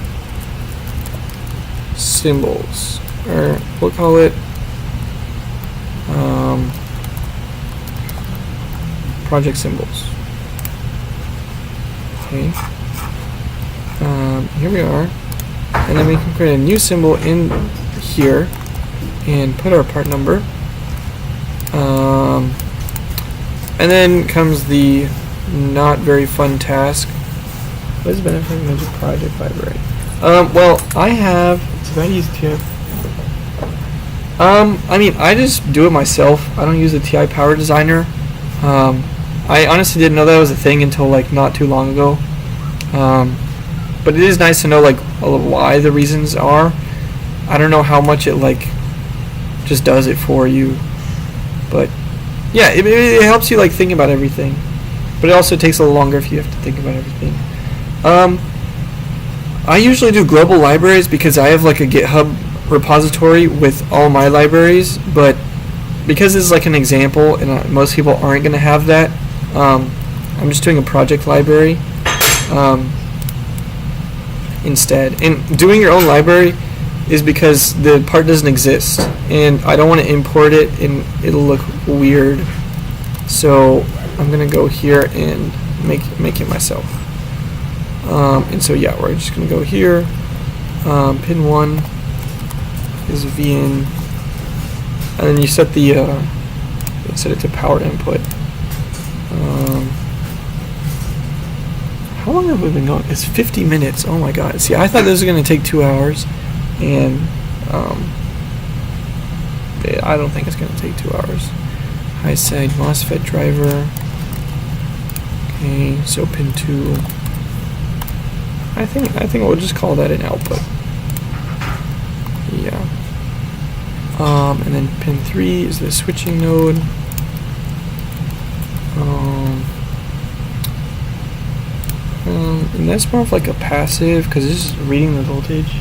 symbols. or we'll call it project symbols. Okay. Here we are, and then we can create a new symbol in here and put our part number. And then comes the not very fun task. What is the benefit of a project library? Well, I have. It's about easy to. I mean, I just do it myself. I don't use the TI Power Designer. I honestly didn't know that was a thing until like not too long ago. But it is nice to know like why the reasons are. I don't know how much it like just does it for you, but yeah, it helps you like think about everything. But it also takes a little longer if you have to think about everything. I usually do global libraries because I have like a GitHub repository with all my libraries, but because this is like an example and most people aren't going to have that, I'm just doing a project library instead. And doing your own library is because the part doesn't exist and I don't want to import it and it'll look weird, so I'm going to go here and make it myself. And so yeah, we're just going to go here. Pin 1 is VN, and then you set the set it to power input. How long have we been going? It's 50 minutes. Oh my god. See, I thought this was going to take 2 hours, and I don't think it's going to take 2 hours. High side MOSFET driver. Okay, so pin 2. I think we'll just call that an output. Yeah. And then pin 3 is the switching node. And that's more of like a passive because it's just reading the voltage.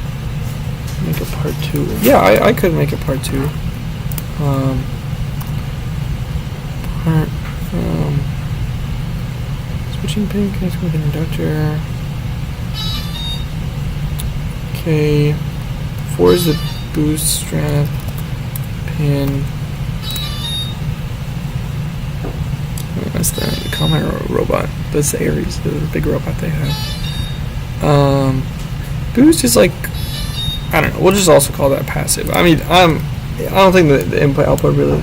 Make a part 2. Yeah, I could make a part 2. Switching pin connects with an inductor. Okay. 4 is the boost strap pin. That's the Common robot. That's the Ares, the big robot they have. Boost is like, I don't know. We'll just also call that passive. I mean, I don't think the input output really.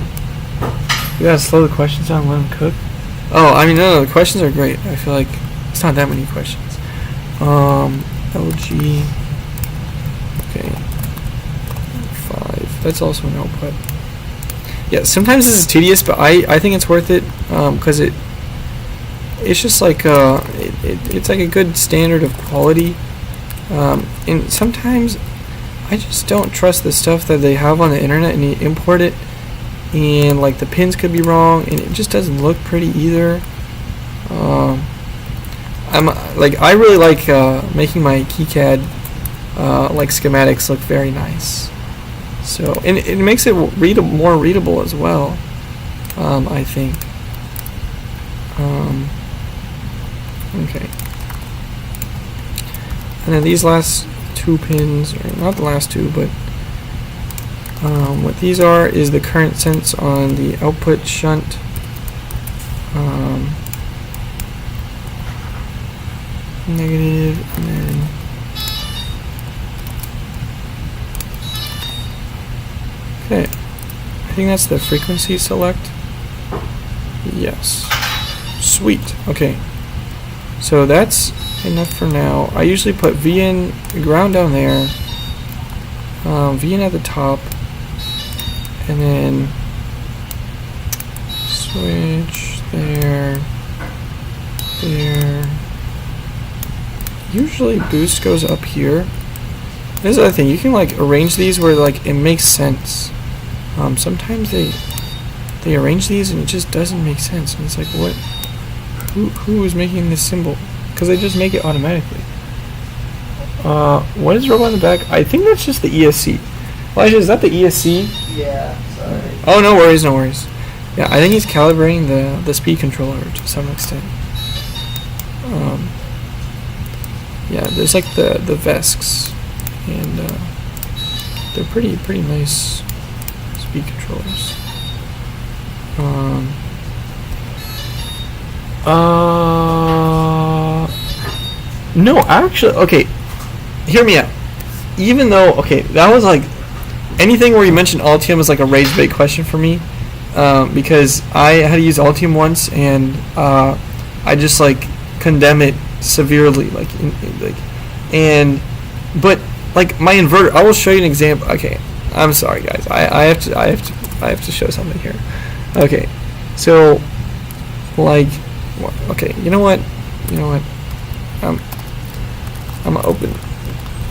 You gotta slow the questions down and let them cook. Oh, I mean, no, the questions are great. I feel like it's not that many questions. LG. Okay. 5. That's also an output. Yeah, sometimes this is tedious, but I think it's worth it because it's just like it's like a good standard of quality. And sometimes I just don't trust the stuff that they have on the internet, and you import it, and like the pins could be wrong, and it just doesn't look pretty either. I really like making my Keycad like schematics look very nice. So, and it makes it more readable as well, I think. Okay. And then these last 2 pins, or not the last 2, but what these are is the current sense on the output shunt. Negative, and then okay, I think that's the frequency select. Yes. Sweet. Okay. So that's enough for now. I usually put VN ground down there, VN at the top, and then switch there, there. Usually boost goes up here. There's the other thing, you can like arrange these where like it makes sense. Sometimes they arrange these and it just doesn't make sense, and it's like, what? Who is making this symbol? Because they just make it automatically. What is robot in the back? I think that's just the ESC. Elijah, is that the ESC? Yeah, sorry. Oh, no worries, no worries. Yeah, I think he's calibrating the speed controller to some extent. Yeah, there's like the VESCs and they're pretty nice speed controllers. No, actually, okay, hear me out. Even though, okay, that was like, anything where you mentioned Altium was like a rage bait question for me, because I had to use Altium once, and I just like condemn it severely, like, but like my inverter, I will show you an example. Okay, I'm sorry guys, I have to show something here. Okay, so like, okay, you know what, I'm gonna open.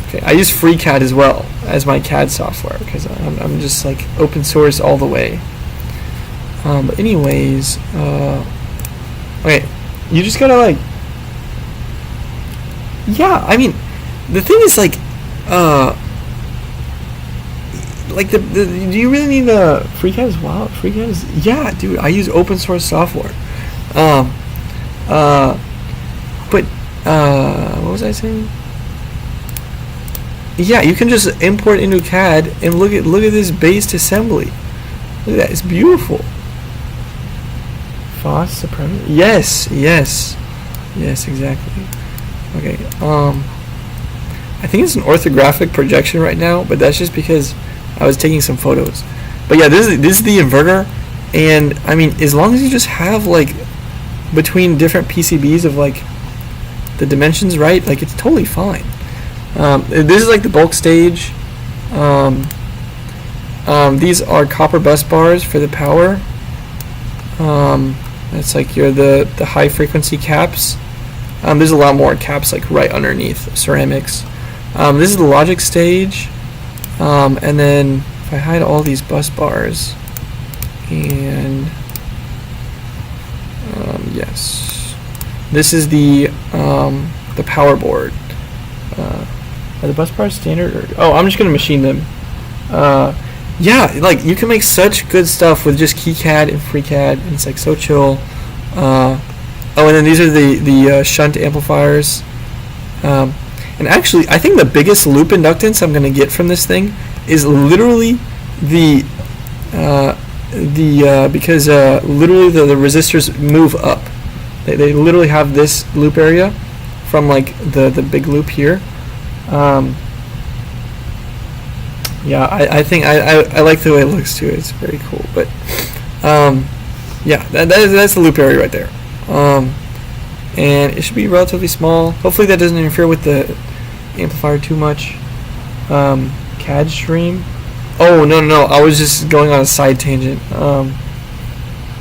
Okay, I use FreeCAD as well as my CAD software because I'm just like open source all the way. But anyways, okay, you just gotta like, yeah, I mean, the thing is like do you really need FreeCAD as well? FreeCAD is, yeah, dude, I use open source software. But what was I saying? Yeah, you can just import into CAD and look at this based assembly. Look at that, it's beautiful. Foss supremacy. Yes, exactly. Okay. I think it's an orthographic projection right now, but that's just because I was taking some photos. But yeah, this is the inverter, and I mean, as long as you just have like between different PCBs of like the dimensions right, like it's totally fine. This is like the bulk stage. These are copper bus bars for the power. That's like the high frequency caps. There's a lot more caps like right underneath ceramics. This is the logic stage. And then if I hide all these bus bars, and yes, this is the power board. Are the bus bars standard? Or, oh, I'm just gonna machine them. Yeah, like you can make such good stuff with just KiCAD and FreeCAD, and it's like so chill. Oh, and then these are the shunt amplifiers. And actually, I think the biggest loop inductance I'm gonna get from this thing is literally because literally the resistors move up. They literally have this loop area from like the big loop here. Yeah, I think I like the way it looks too. It's very cool. But yeah, that's the loop area right there. And it should be relatively small. Hopefully that doesn't interfere with the amplifier too much. CAD stream. Oh no! I was just going on a side tangent.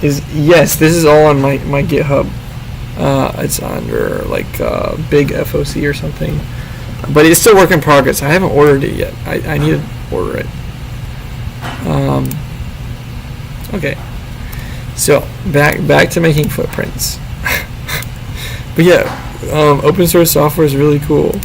Yes, this is all on my GitHub. It's under like big FOC or something. But it's still work in progress. I haven't ordered it yet. I need to order it. Okay. So back to making footprints. But yeah, open source software is really cool.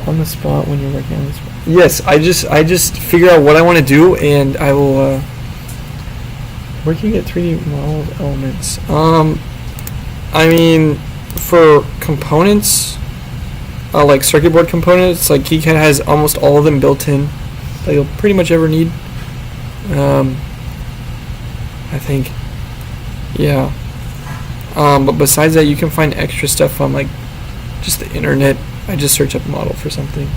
On the spot when you're working on this. Yes, I just figure out what I want to do, and I will. Working at 3D model elements. I mean, for components, like circuit board components, like KiCAD has almost all of them built in that you'll pretty much ever need. I think, yeah. But besides that, you can find extra stuff on like just the internet. I just search up a model for something.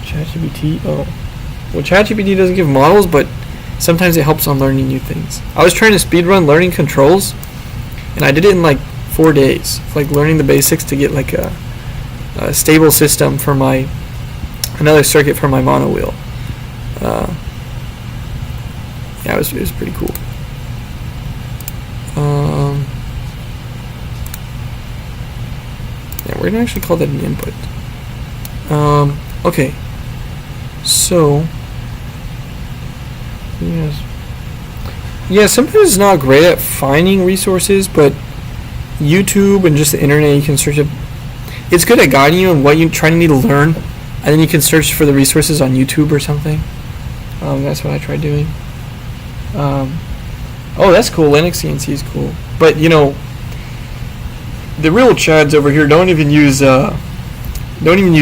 ChatGPT. Oh, well, ChatGPT doesn't give models, but sometimes it helps on learning new things. I was trying to speedrun learning controls, and I did it in like 4 days, like learning the basics to get like a stable system for another circuit for my mono wheel. Yeah, it was pretty cool. Yeah, we're gonna actually call that an input. Okay, so yes. Yeah, sometimes it's not great at finding resources, but YouTube and just the internet, you can search up. It's good at guiding you on what you trying to need to learn, and then you can search for the resources on YouTube or something. That's what I tried doing. Oh, that's cool. Linux CNC is cool, but you know, the real chads over here don't even use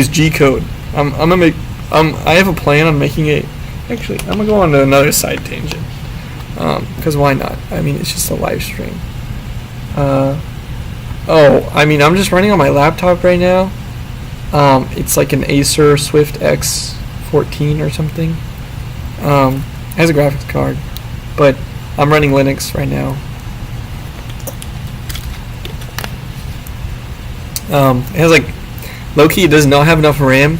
G code. I'm gonna make I have a plan on making a. Actually, I'm gonna go on to another side tangent. Because why not? I mean, it's just a live stream. Oh, I mean, I'm just running on my laptop right now. It's like an Acer Swift X14 or something. It has a graphics card, but I'm running Linux right now. It has like, low-key, it does not have enough RAM,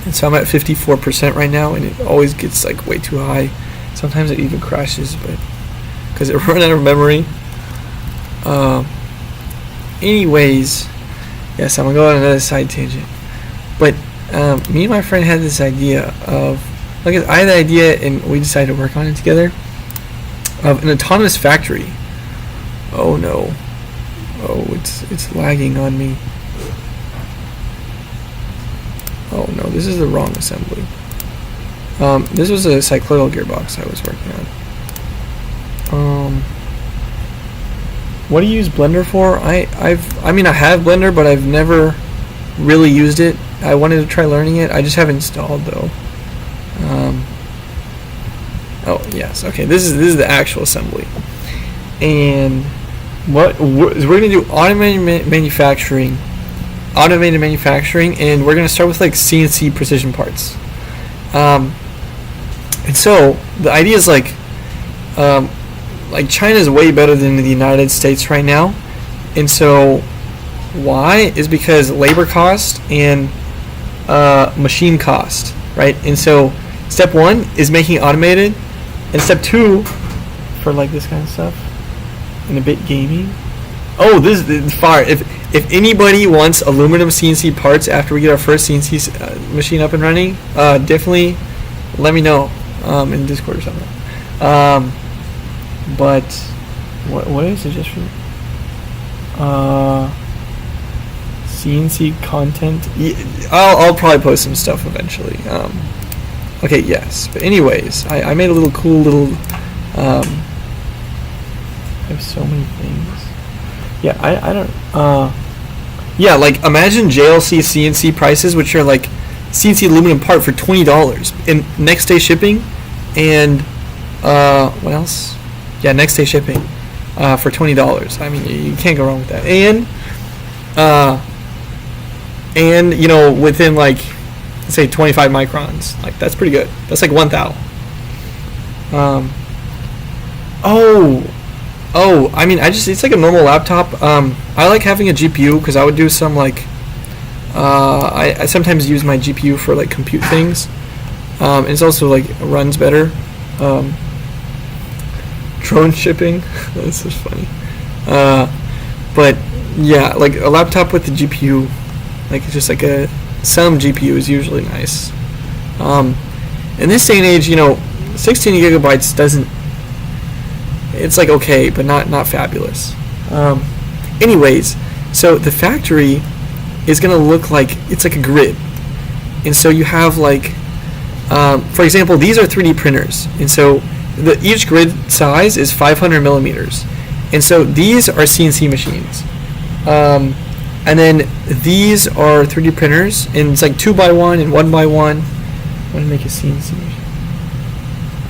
and so I'm at 54% right now, and it always gets like way too high. Sometimes it even crashes, but because it ran out of memory. Anyways, yes, I'm gonna go on another side tangent. But me and my friend had this idea of, like, I had the idea, and we decided to work on it together, of an autonomous factory. Oh no. Oh, it's lagging on me. Oh no, this is the wrong assembly. This was a cycloidal gearbox I was working on. What do you use Blender for? I mean I have Blender, but I've never really used it. I wanted to try learning it. I just haven't installed though. Oh yes, okay. This is the actual assembly, and what we're gonna do automated manufacturing, and we're gonna start with like CNC precision parts. And so the idea is like China is way better than the United States right now, and so why is because labor cost and machine cost, right? And so step one is making it automated, and step two for like this kind of stuff and a bit gaming. Oh, this is fire! If anybody wants aluminum CNC parts after we get our first CNC machine up and running, definitely let me know in Discord or something. But what is it just for? CNC content. I'll probably post some stuff eventually. Okay, yes. But anyways, I made a little cool little. I have so many things. Yeah, I don't. Yeah, like imagine JLC CNC prices, which are like CNC aluminum part for $20 and next day shipping, and what else? Yeah, next day shipping for $20. I mean, you can't go wrong with that. And you know, within like, let's say 25 microns, like that's pretty good. That's like 1 thou. Oh, I mean, it's like a normal laptop. I like having a GPU because I would do some like, I sometimes use my GPU for like compute things. And it's also like runs better. Drone shipping, that's just funny. But yeah, like a laptop with the GPU, like just like some GPU is usually nice. In this day and age, you know, 16 gigabytes doesn't. It's like okay, but not fabulous. Anyways, so the factory is gonna look like it's like a grid, and so you have like, for example, these are 3D printers, and so each grid size is 500 millimeters, and so these are CNC machines, and then these are 3D printers, and it's like 2x1 and 1x1. I want to make a CNC machine.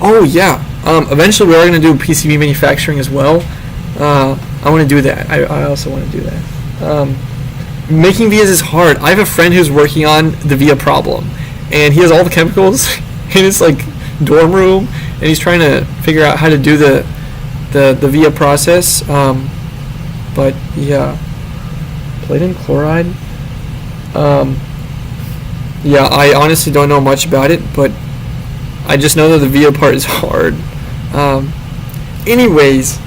Oh yeah. Eventually we are going to do PCB manufacturing as well. I want to do that. I also want to do that. Making vias is hard. I have a friend who's working on the via problem, and he has all the chemicals in his like dorm room, and he's trying to figure out how to do the via process. But yeah, palladium chloride. Yeah, I honestly don't know much about it, but I just know that the via part is hard. Anyways,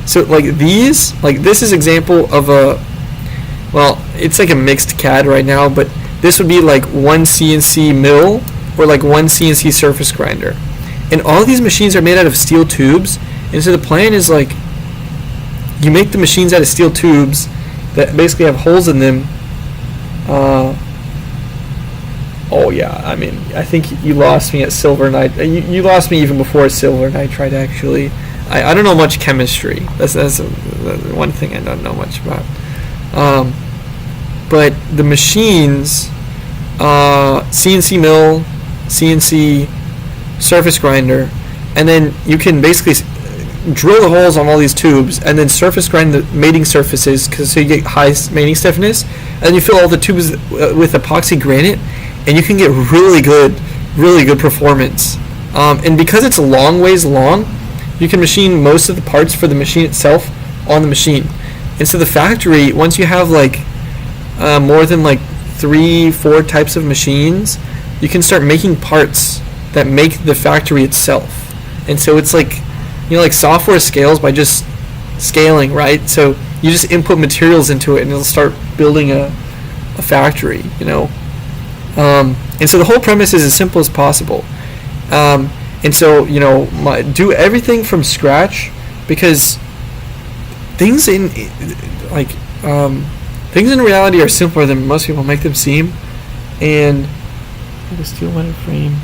so like these, like this is example of a, well, it's like a mixed CAD right now, but this would be like one CNC mill or like one CNC surface grinder, and all of these machines are made out of steel tubes, and so the plan is like you make the machines out of steel tubes that basically have holes in them. Oh yeah, I mean, I think you lost me at silver nitride. You lost me even before silver nitride. Actually, I don't know much chemistry. That's the one thing I don't know much about. But the machines, CNC mill, CNC, surface grinder, and then you can basically drill the holes on all these tubes and then surface grind the mating surfaces so you get high mating stiffness, and then you fill all the tubes with epoxy granite, and you can get really good performance. And because it's a long ways long, you can machine most of the parts for the machine itself on the machine. And so the factory, once you have like more than like 3-4 types of machines, you can start making parts that make the factory itself. And so it's like, you know, like software scales by just scaling, right? So you just input materials into it and it'll start building a factory, you know. And so the whole premise is as simple as possible. And so, you know, do everything from scratch, because things in reality are simpler than most people make them seem. And the steel welded frame.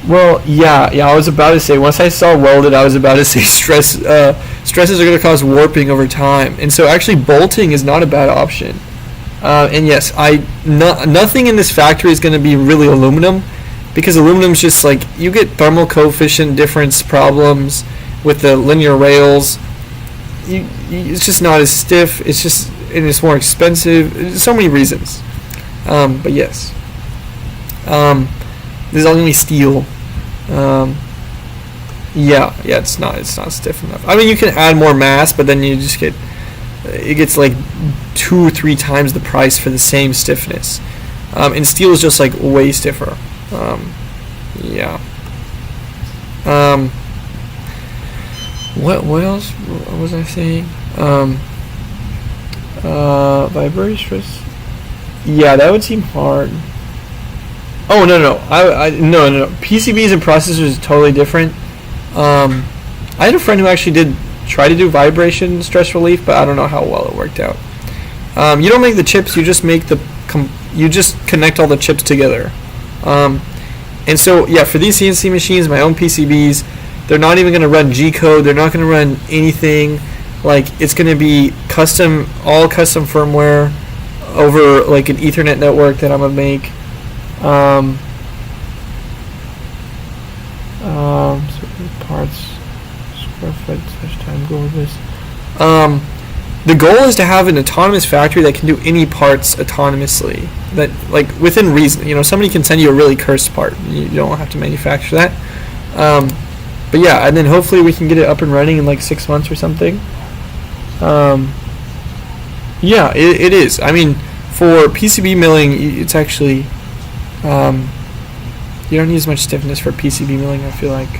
Well, yeah, I was about to say, once I saw welded, I was about to say stresses are going to cause warping over time. And so actually bolting is not a bad option. And yes, nothing in this factory is going to be really aluminum, because aluminum's just like, you get thermal coefficient difference problems with the linear rails. It's just not as stiff. And it's more expensive. There's so many reasons. But yes. There's only steel. Yeah, it's not stiff enough. I mean, you can add more mass, but then you just it gets like 2 or 3 times the price for the same stiffness. And steel is just like way stiffer. Yeah. What else was I saying? Vibratory stress. Yeah, that would seem hard. Oh no! No. PCBs and processors is totally different. I had a friend who actually try to do vibration stress relief, but I don't know how well it worked out. You don't make the chips; you just make you just connect all the chips together. And so yeah, for these CNC machines, my own PCBs, they're not even going to run G-code. They're not going to run anything. Like, it's going to be all custom firmware over like an Ethernet network that I'm gonna make. Parts, square foot, time go with this. The goal is to have an autonomous factory that can do any parts autonomously, that, like, within reason. You know, somebody can send you a really cursed part. You don't have to manufacture that. But yeah, and then hopefully we can get it up and running in like 6 months or something. Yeah, it is. I mean, for PCB milling, it's actually you don't need as much stiffness for PCB milling, I feel like.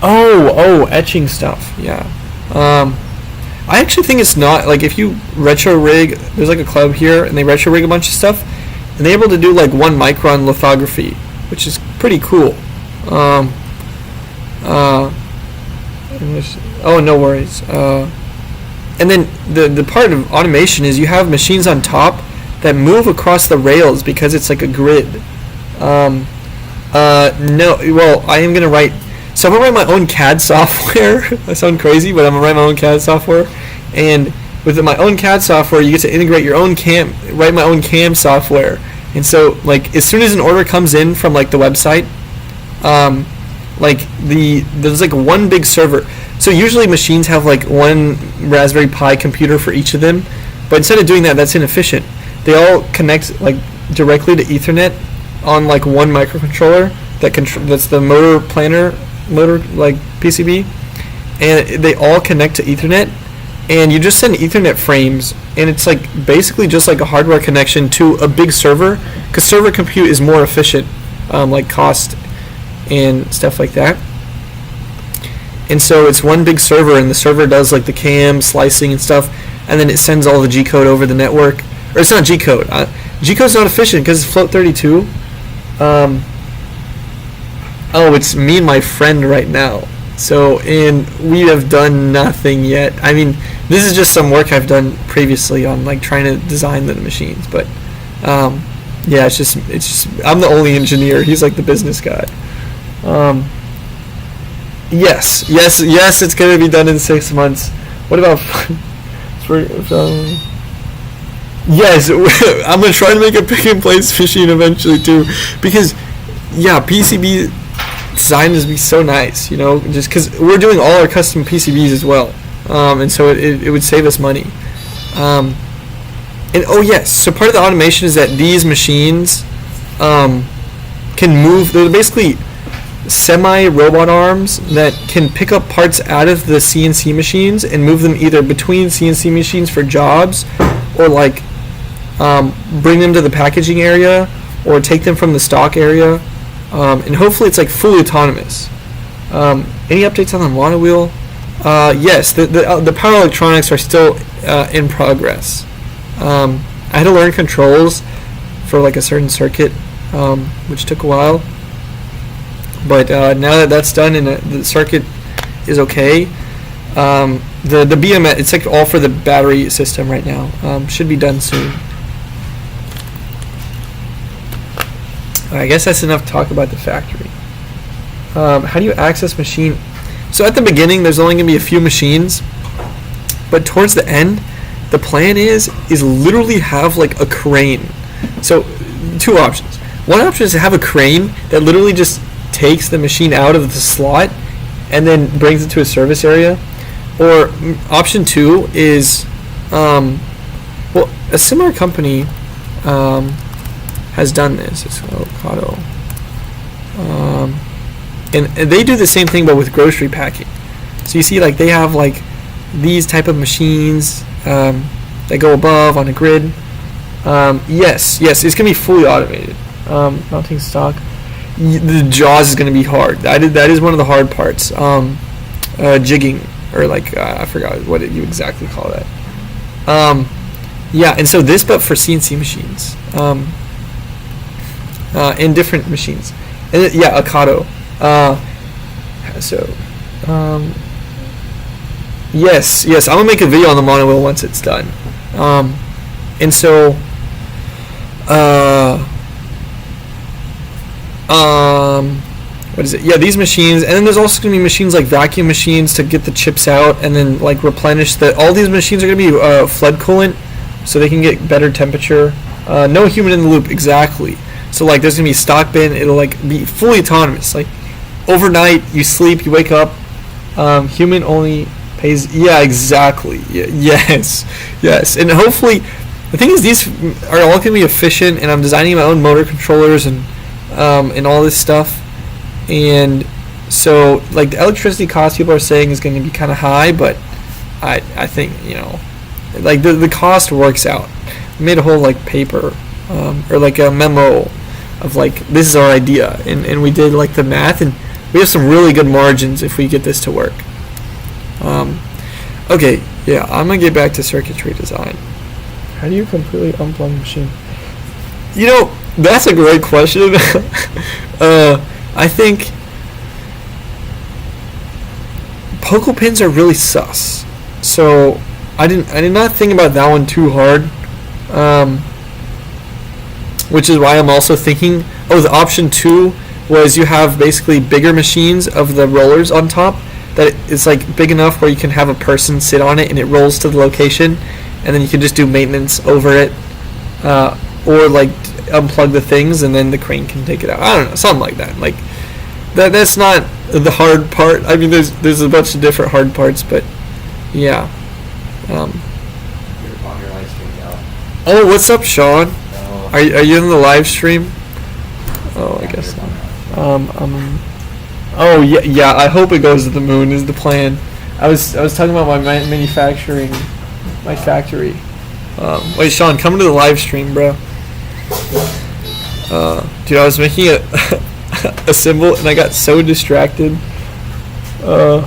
Oh, etching stuff. Yeah. I actually think it's not, like, if you retro rig, there's like a club here, and they retro rig a bunch of stuff, and they're able to do like 1 micron lithography, which is pretty cool. Oh, no worries. And then the part of automation is you have machines on top that move across the rails because it's like a grid. No, well, I am gonna write. So I'm gonna write my own CAD software. I sound crazy, but I'm gonna write my own CAD software. And with my own CAD software, you get to integrate your own write my own CAM software. And so, like, as soon as an order comes in from like the website, like there's like one big server. So usually machines have like 1 Raspberry Pi computer for each of them, but instead of doing that, that's inefficient. They all connect like directly to Ethernet on like 1 microcontroller that's the motor like PCB, and they all connect to Ethernet, and you just send Ethernet frames, and it's like basically just like a hardware connection to a big server, because server compute is more efficient, like cost and stuff like that. And so it's 1 big server, and the server does like the CAM slicing and stuff, and then it sends all the G-code over the network. Or it's not G-code. G-code's not efficient because it's float 32. Oh, it's me and my friend right now. So, and we have done nothing yet. I mean, this is just some work I've done previously on like trying to design the machines, but yeah, it's just I'm the only engineer. He's like the business guy. Yes, it's going to be done in 6 months. What about yes, I'm going to try to make a pick and place machine eventually too, because PCB design is be so nice, just because we're doing all our custom PCBs as well, and so it would save us money. And oh yes, so part of the automation is that these machines can move. They're basically semi-robot arms that can pick up parts out of the CNC machines and move them either between CNC machines for jobs, or like bring them to the packaging area, or take them from the stock area, and hopefully it's like fully autonomous. Any updates on the monowheel? Yes, the power electronics are still in progress. I had to learn controls for like a certain circuit, which took a while. But now that that's done and the circuit is okay, the BMS, it's like all for the battery system right now. Should be done soon. I guess that's enough talk about the factory. How do you access machine? So at the beginning, there's only going to be a few machines, but towards the end, the plan is literally have like a crane. So 2 options. One option is to have a crane that literally just takes the machine out of the slot and then brings it to a service area. Or option 2 is, a similar company has done this. It's Avocado. And they do the same thing but with grocery packing. So you see, like, they have like these type of machines that go above on a grid. Yes, it's gonna be fully automated. Mounting stock. The jaws is gonna be hard. That is one of the hard parts. Jigging, or like I forgot what you exactly call that. And so this, but for CNC machines, and different machines, and Avocado. Yes, I'm gonna make a video on the monowheel once it's done. And so, what is it? Yeah, these machines, and then there's also gonna be machines like vacuum machines to get the chips out and then like replenish the. All these machines are gonna be flood coolant, so they can get better temperature. No human in the loop, exactly. So like, there's gonna be a stock bin. It'll like be fully autonomous. Like overnight, you sleep, you wake up. Human only pays. Yeah, exactly. Yes. And hopefully, the thing is, these are all gonna be efficient. And I'm designing my own motor controllers and all this stuff. And so, like, the electricity cost people are saying is going to be kind of high, but I think, like the cost works out. We made a whole like paper or like a memo of like, this is our idea, and we did like the math, and we have some really good margins if we get this to work. Okay, I'm gonna get back to circuitry design. How do you completely unplug the machine? That's a great question. I think pokel pins are really sus. So I did not think about that one too hard. Which is why I'm also thinking, the option 2 was you have basically bigger machines of the rollers on top that it's like big enough where you can have a person sit on it and it rolls to the location, and then you can just do maintenance over it, or like unplug the things and then the crane can take it out. I don't know, something like that. Like that's not the hard part. I mean, there's a bunch of different hard parts, but yeah. You're on your live stream now. Oh, what's up, Sean? No. Are you in the live stream? Oh, I guess not. Oh yeah. I hope it goes to the moon is the plan. I was talking about my manufacturing, my factory. Wait, Sean, come to the live stream, bro. Dude, I was making a symbol and I got so distracted. Yeah.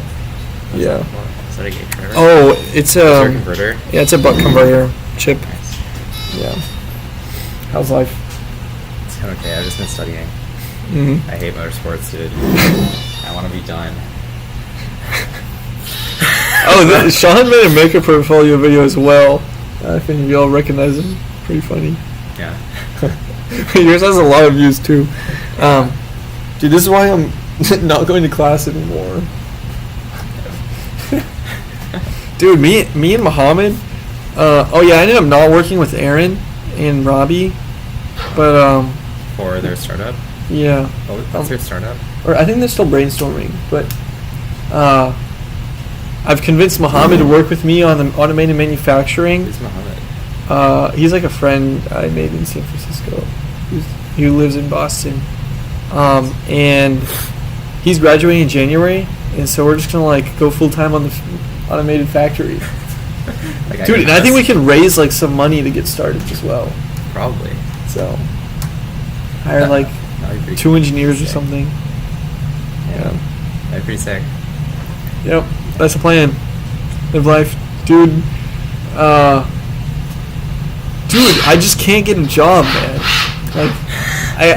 Is that a gate driver? Oh, it's a converter. Yeah, it's a buck converter chip. Nice. Yeah. How's life? It's okay. I've just been studying. Mm-hmm. I hate motorsports, dude. I want to be done. Sean made a makeup portfolio video as well. I think you all recognize him. Pretty funny. Yeah. Yours has a lot of views too. Dude, this is why I'm not going to class anymore. Dude, me and Muhammad. Oh yeah, I ended up not working with Aaron and Robbie, but For their startup? yeah. Oh, what's their startup? Or I think they're still brainstorming, but I've convinced Muhammad to work with me on the automated manufacturing. Who's Mohammed? He's like a friend I made in San Francisco, who lives in Boston, and he's graduating in January, and so we're just gonna like go full time on the automated factory. Like, Dude, and I think we can raise like some money to get started as well. Probably. So hire like That'd be pretty 2 engineers or sick. something. Yeah. That'd be pretty sick. Yep, that's the plan. Live life, dude. Dude, I just can't get a job, man. Like,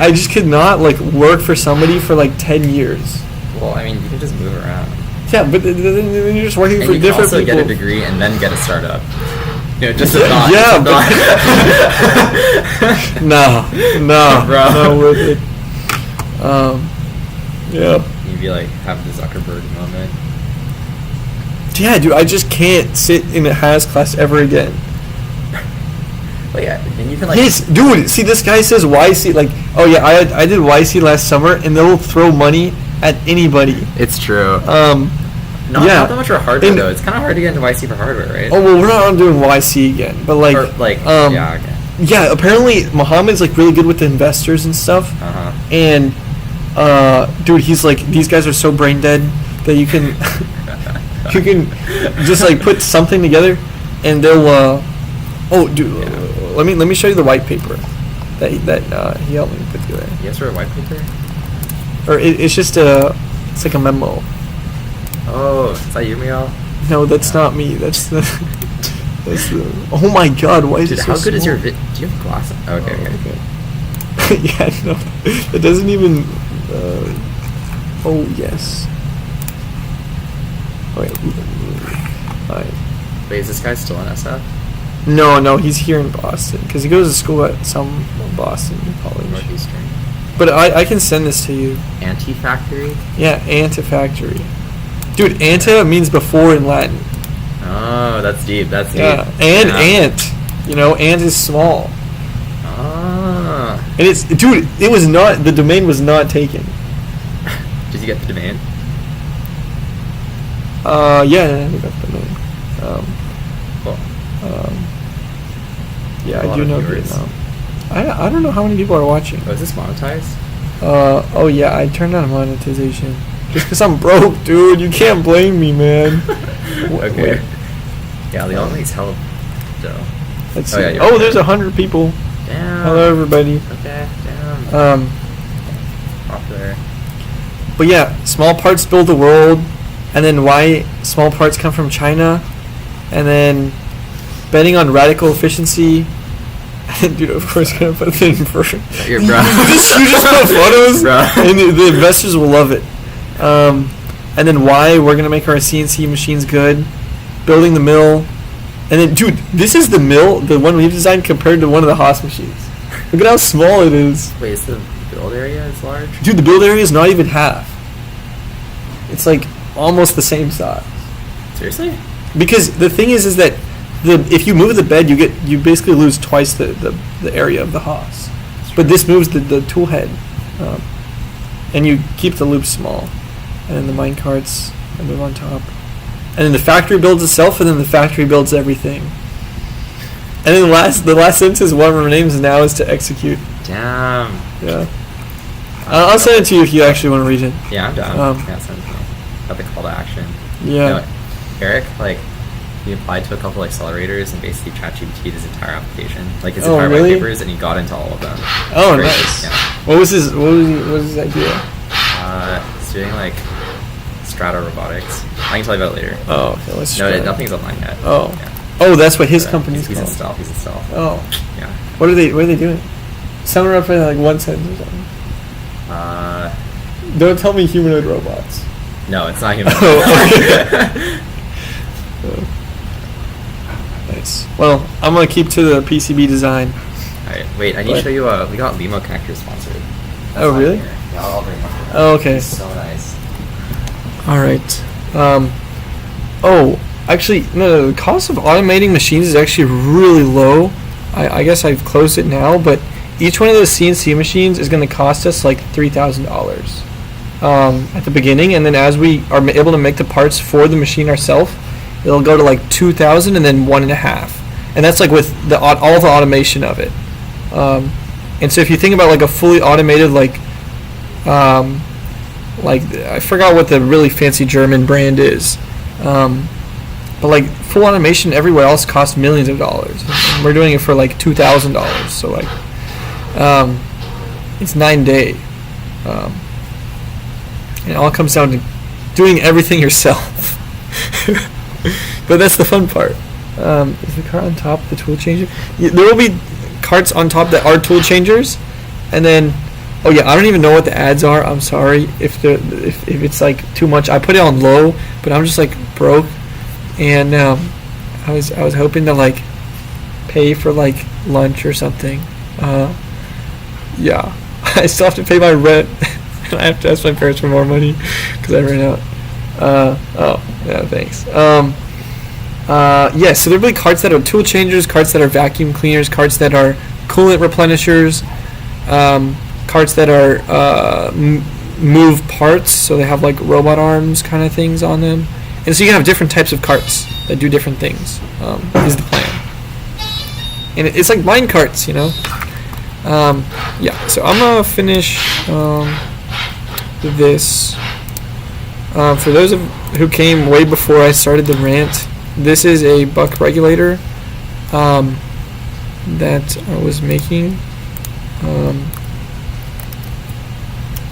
I just could not like work for somebody for like 10 years. Well, I mean, you can just move around. Yeah, but then you're just working And for you can different also people. get a degree and then get a startup. You know, just a Yeah, thought. yeah, just a No, thought. no, Bro. not worth it. Yeah. You'd be like, have the Zuckerberg moment. Yeah, dude, I just can't sit in a HAS class ever again. But yeah, and you can like. Yes, dude. See, this guy says YC. Like, oh yeah, I did YC last summer, and they'll throw money at anybody. It's true. Yeah. Not that much for hardware And- though. It's kind of hard to get into YC for hardware, right? Oh well, we're not doing YC again, but like, Or, like, yeah, okay. yeah. Apparently, Muhammad's like really good with the investors and stuff, and dude, he's like, these guys are so brain dead that you can you can just like put something together, and they'll. Oh, dude, let me show you the white paper that he helped me put together. You guys wrote a white paper? Or it's just it's like a memo. Oh, is that you, Miguel? No, that's not me. That's the. Oh my God! Why is Dude, it so how good is small? your vid? Do you have glasses? Okay, okay. Yeah, no, it doesn't even. Oh yes. Wait. Wait, is this guy still in SF? No, he's here in Boston because he goes to school at some Boston college. Northeastern. But I can send this to you. Anti-factory? Yeah, antefactory. Dude, ante means before in Latin. Oh, that's deep. That's deep. Yeah, and Yeah. ant. You know, ant is small. Ah. And it's, dude, it was not, the domain was not taken. Did you get the domain? Yeah, I got the domain. Cool. Yeah, A I lot do of know viewers. Vietnam. I don't know how many people are watching. Oh, is this monetized? Oh yeah, I turned on monetization. Just because I'm broke, dude. You can't blame me, man. Okay. Wait, Yeah, Leon makes hell dough. let's Oh, see. yeah, you're Oh, right. there's 100 people. Damn. Hello, everybody. Okay, damn. Popular. But yeah, small parts build the world, and then why small parts come from China, and then betting on radical efficiency. Dude, of course, gonna put the inverter. You're bro. you just put photos, Bro. and the investors will love it. And then why we're gonna make our CNC machines good, building the mill, and then dude, this is the mill, the one we've designed compared to one of the Haas machines. Look at how small it is. Wait, is the build area is large? Dude, the build area is not even half. It's like almost the same size. Seriously? Because the thing is that if you move the bed, you basically lose twice the area of the Haas. But this moves the tool head, and you keep the loops small, and then the mine carts I move on top, and then the factory builds itself, and then the factory builds everything. And then the last sentence is one of our names now is to execute. Damn. Yeah. I'll send it to you if you actually want to read it. Yeah, I'm down. Yeah, send it to me. Got the call to action. Yeah. You know, Eric, like, he applied to a couple accelerators and basically ChatGPT'd his entire application, like his Oh, entire really? white papers, and he got into all of them. Oh, Crazy. nice. Yeah. What was his idea? He's doing like Strata Robotics. I can tell you about it later. Oh, okay. Let's No, try. nothing's online yet. Oh. Yeah. Oh, that's what his But, company's he's in called. stealth. He's in stealth. Oh. Yeah. What are they doing? Sum it up in like one sentence or something. Don't tell me humanoid robots. No, it's not human. Nice. Well, I'm gonna keep to the PCB design. Alright, wait, I need to show you we got Limo Connector sponsored. That's Oh, not really? here. Yeah, I'll bring one. Oh, okay. It's so nice. All right. Oh, Actually, no, the cost of automating machines is actually really low. I guess I've closed it now, but each one of those CNC machines is going to cost us like $3,000 at the beginning, and then as we are able to make the parts for the machine ourselves, it'll go to like 2,000 and then 1.5, and that's like with all the automation of it. And so if you think about like a fully automated like I forgot what the really fancy German brand is. But like full automation everywhere else costs millions of dollars. And we're doing it for like $2,000. So like, it's 9 day. And it all comes down to doing everything yourself. But that's the fun part. Is the cart on top the tool changer? There will be carts on top that are tool changers, and then oh yeah, I don't even know what the ads are. I'm sorry if it's like too much. I put it on low, but I'm just like broke. And I was hoping to like pay for like lunch or something. Yeah, I still have to pay my rent, and I have to ask my parents for more money because I ran out. Oh yeah, thanks. Yeah, so there'll be carts that are tool changers, carts that are vacuum cleaners, carts that are coolant replenishers, carts that are move parts, so they have like robot arms kind of things on them. And so you can have different types of carts that do different things, is the plan. And it's like mine carts, you know? Yeah, so I'm going to finish this. For those who came way before I started the rant, this is a buck regulator that I was making.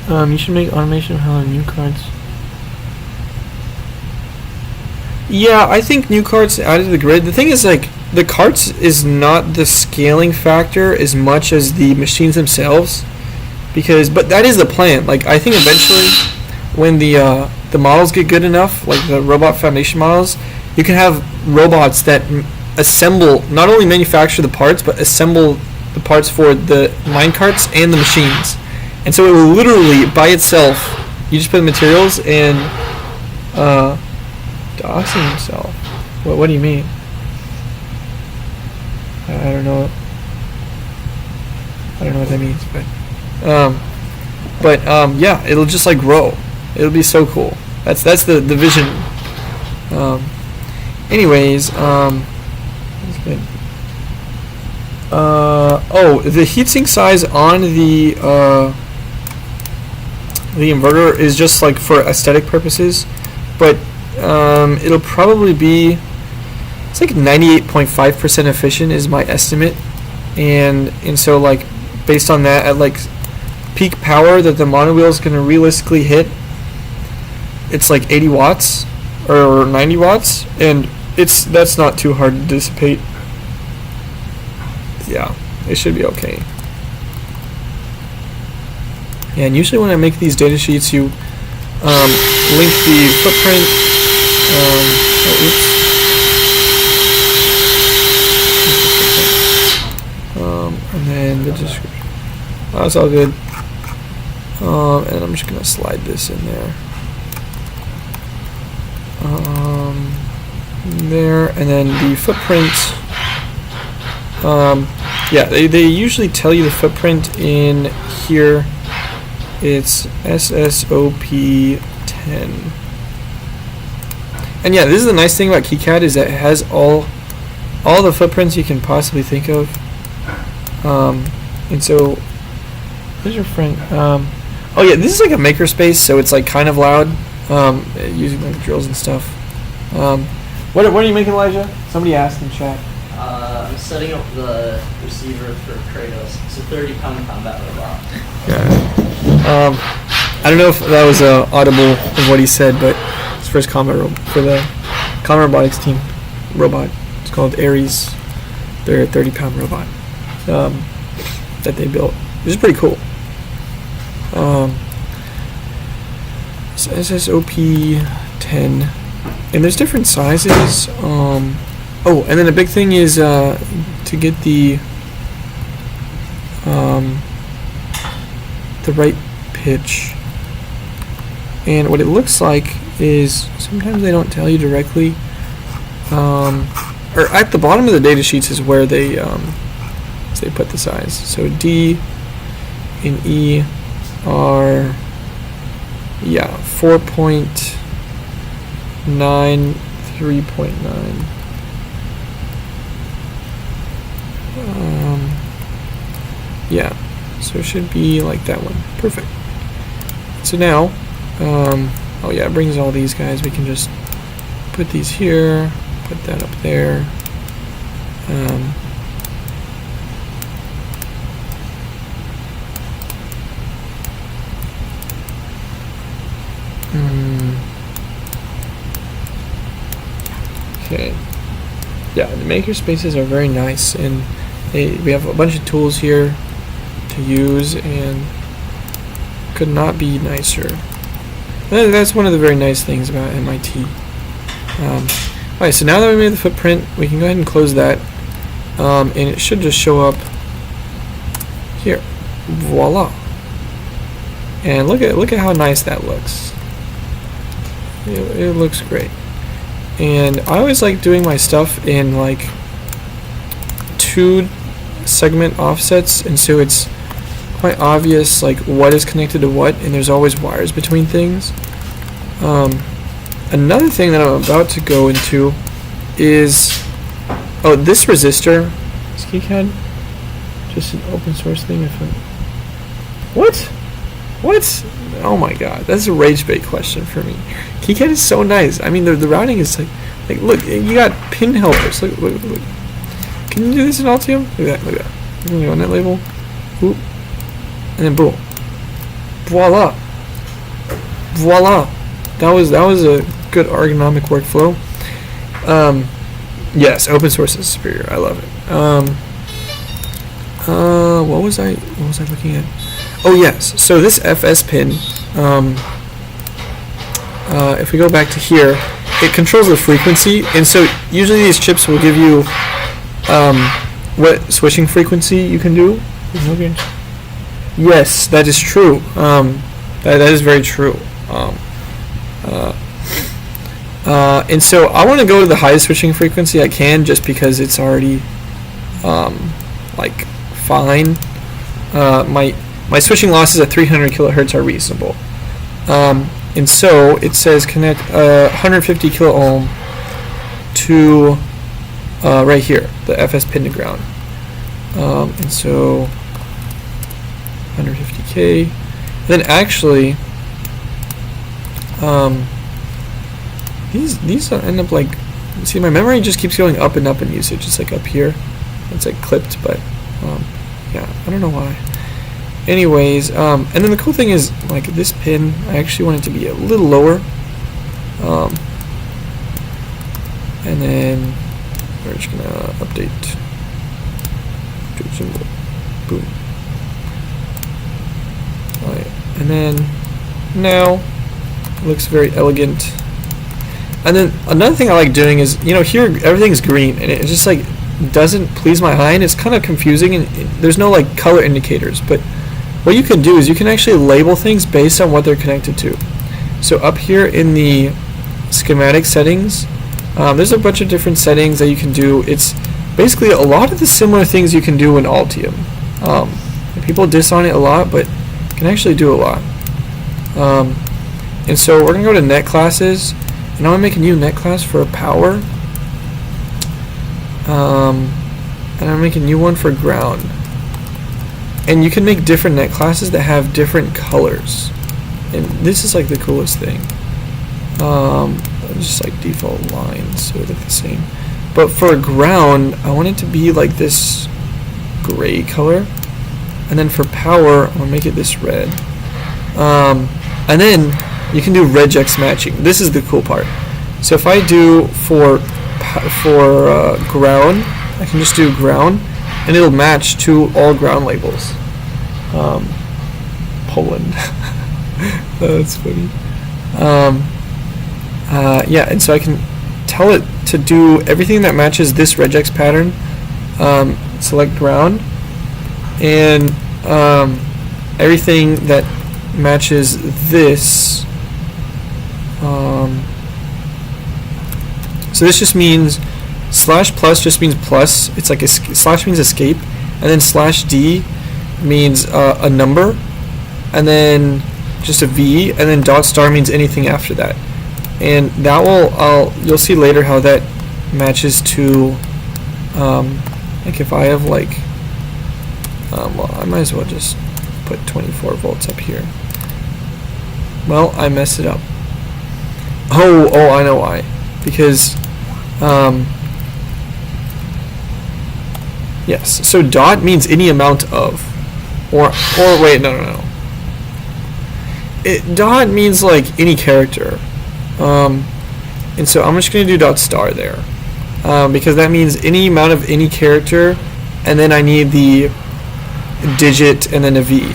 You should make automation of how new cards. Yeah, I think new carts added to the grid. The thing is, like, the carts is not the scaling factor as much as the machines themselves, but that is the plan. Like, I think eventually, when the models get good enough, like the robot foundation models, you can have robots that assemble, not only manufacture the parts, but assemble the parts for the mine carts and the machines. And so it will literally, by itself, you just put the materials and doxing himself. What do you mean? I don't know. I don't know what that means, but yeah, it'll just like grow. It'll be so cool. That's the vision. Anyways, that's good. Oh, the heatsink size on the inverter is just like for aesthetic purposes, but it'll probably be, it's like 98.5% efficient is my estimate, and so like based on that, at like peak power that the monowheel is going to realistically hit, it's like 80 watts or 90 watts, and that's not too hard to dissipate. Yeah, it should be okay. Yeah, and usually when I make these data sheets, you link the footprint. And then the description. Oh, that's all good. And I'm just gonna slide this in there. There, and then the footprint. Yeah, they usually tell you the footprint in here. It's SSOP 10. And yeah, this is the nice thing about Keycad, is that it has all the footprints you can possibly think of. And so, here's your friend. Oh yeah, this is like a makerspace, so it's like kind of loud, using like drills and stuff. What are you making, Elijah? Somebody asked in chat. I'm setting up the receiver for Kratos. It's a 30-pound combat robot. Yeah. I don't know if that was audible of what he said, but it's for his combat for the combat robotics team robot. It's called Ares. They're a 30-pound robot that they built, which is pretty cool. So SSOP 10, and there's different sizes. Oh, and then a big thing is to get the right pitch. And what it looks like is, sometimes they don't tell you directly, or at the bottom of the data sheets is where they put the size. So D and E are 4.9, 3.9. Yeah, so it should be like that one. Perfect. So now, oh yeah, it brings all these guys. We can just put these here, put that up there. Okay. Yeah, the maker spaces are very nice, and we have a bunch of tools here to use, and could not be nicer. That's one of the very nice things about MIT. Alright, so now that we made the footprint, we can go ahead and close that, and it should just show up here. Voila! And look at how nice that looks. It looks great. And I always like doing my stuff in like 2 segment offsets, and so it's quite obvious like what is connected to what, and there's always wires between things. Another thing that I'm about to go into is this resistor. Is Keycad just an open source thing? What? Oh my god, that's a rage bait question for me. Keycad is so nice. I mean, the routing is like look, you got pin helpers. Look. Can you do this in Altium? Look at that. You can go on that label. Oop. And then boom. Voila. That was a good ergonomic workflow. Yes, open source is superior. I love it. What was I looking at? Oh yes. So this FS pin, if we go back to here, it controls the frequency, and so usually these chips will give you what switching frequency you can do. Yes, that is true. That is very true. And so I want to go to the highest switching frequency I can, just because it's already like fine. My switching losses at 300 kilohertz are reasonable. And so it says connect 150 kilo ohm to right here, the FS pin to ground. And so 150K. Then actually, these end up like, see, my memory just keeps going up and up in usage. It's like up here, it's like clipped, but yeah, I don't know why. Anyways, and then the cool thing is, like this pin, I actually want it to be a little lower. And then we're just gonna update to symbol. Boom. Alright, and then now it looks very elegant. And then another thing I like doing is, you know, here everything's green, and it just like doesn't please my eye, and it's kind of confusing, and there's no like color indicators. But what you can do is you can actually label things based on what they're connected to. So up here in the schematic settings, there's a bunch of different settings that you can do. It's basically a lot of the similar things you can do in Altium. People diss on it a lot, but you can actually do a lot. And so we're going to go to net classes, and I want to make a new net class for power. And I'm making a new one for ground. And you can make different net classes that have different colors. And this is like the coolest thing. Just like default lines, so they look the same. But for ground, I want it to be like this gray color. And then for power, I'm gonna make it this red. And then you can do regex matching. This is the cool part. So if I do for ground, I can just do ground, and it'll match to all ground labels. Poland. That's funny. Yeah, and so I can tell it to do everything that matches this regex pattern. Select ground, and everything that matches this. So this just means slash plus just means plus. It's like slash means escape, and then slash D means a number, and then just a V, and then dot star means anything after that. And that will, you'll see later how that matches to, like if I have like, well, I might as well just put 24 volts up here. Well, I messed it up. Oh, I know why. Because, yes, so dot means any amount of, or wait, no. Dot means like any character. And so I'm just going to do dot star there. Because that means any amount of any character, and then I need the digit and then a V.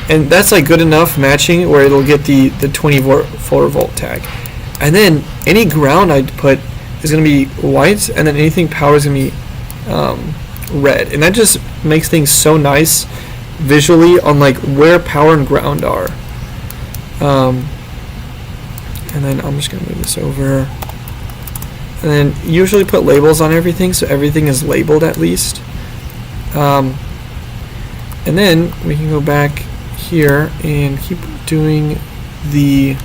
And that's like good enough matching where it'll get the 24 volt tag. And then any ground I put is going to be white, and then anything power is going to be red. And that just makes things so nice visually on like where power and ground are. And then I'm just going to move this over. And then usually put labels on everything, so everything is labeled at least. And then we can go back here and keep doing the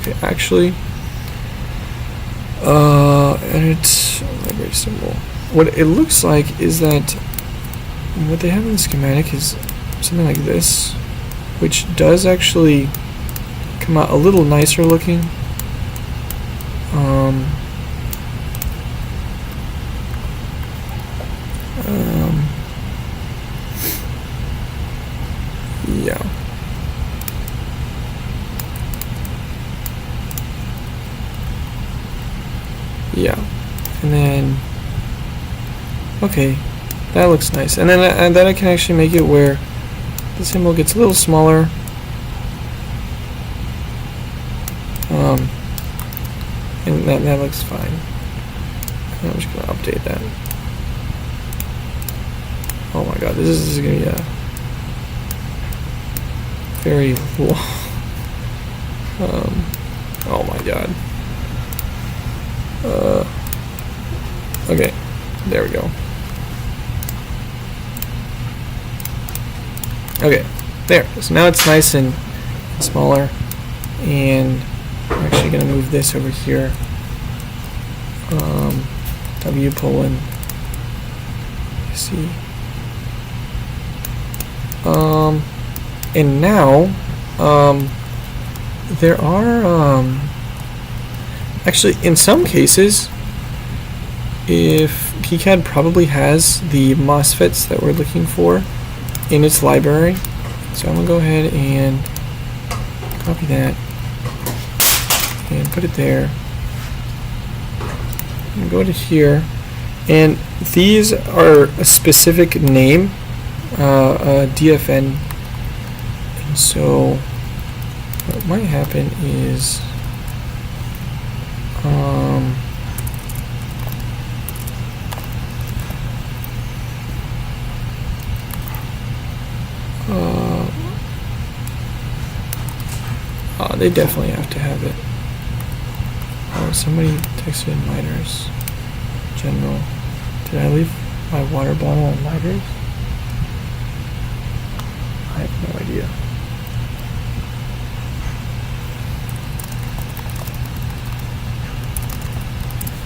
okay, actually edit library symbol. What it looks like is that what they have in the schematic is something like this, which does actually come out a little nicer looking. Yeah, and then okay, that looks nice. And then I can actually make it where the symbol gets a little smaller. And that looks fine. And I'm just gonna update that. Oh my god, this is gonna be a very long. Oh my god. Okay, there we go. Okay, there. So now it's nice and smaller, and I'm actually going to move this over here. W colon. See. And now, there are actually in some cases, if KiCAD probably has the MOSFETs that we're looking for in its library. So I'm going to go ahead and copy that and put it there. And go to here. And these are a specific name, DFN. And so what might happen is they definitely have to have it. Oh, somebody texted in lighters. General. Did I leave my water bottle on lighters? I have no idea.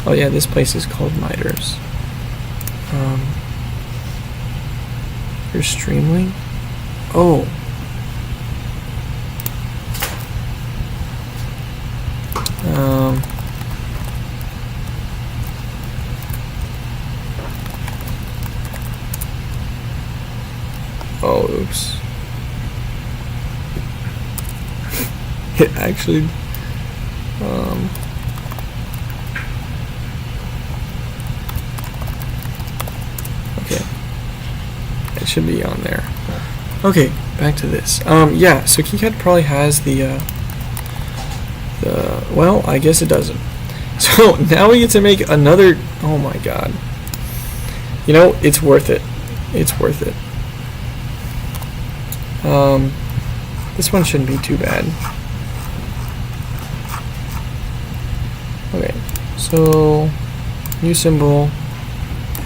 Oh yeah, this place is called Miters. Here's Streamlink. Oh. Oh, oops. It actually, okay. It should be on there. Okay, back to this. Yeah, so KiCAD probably has the, well, I guess it doesn't. So now we get to make another, oh my god. You know, it's worth it. It's worth it. This one shouldn't be too bad. Okay, so new symbol,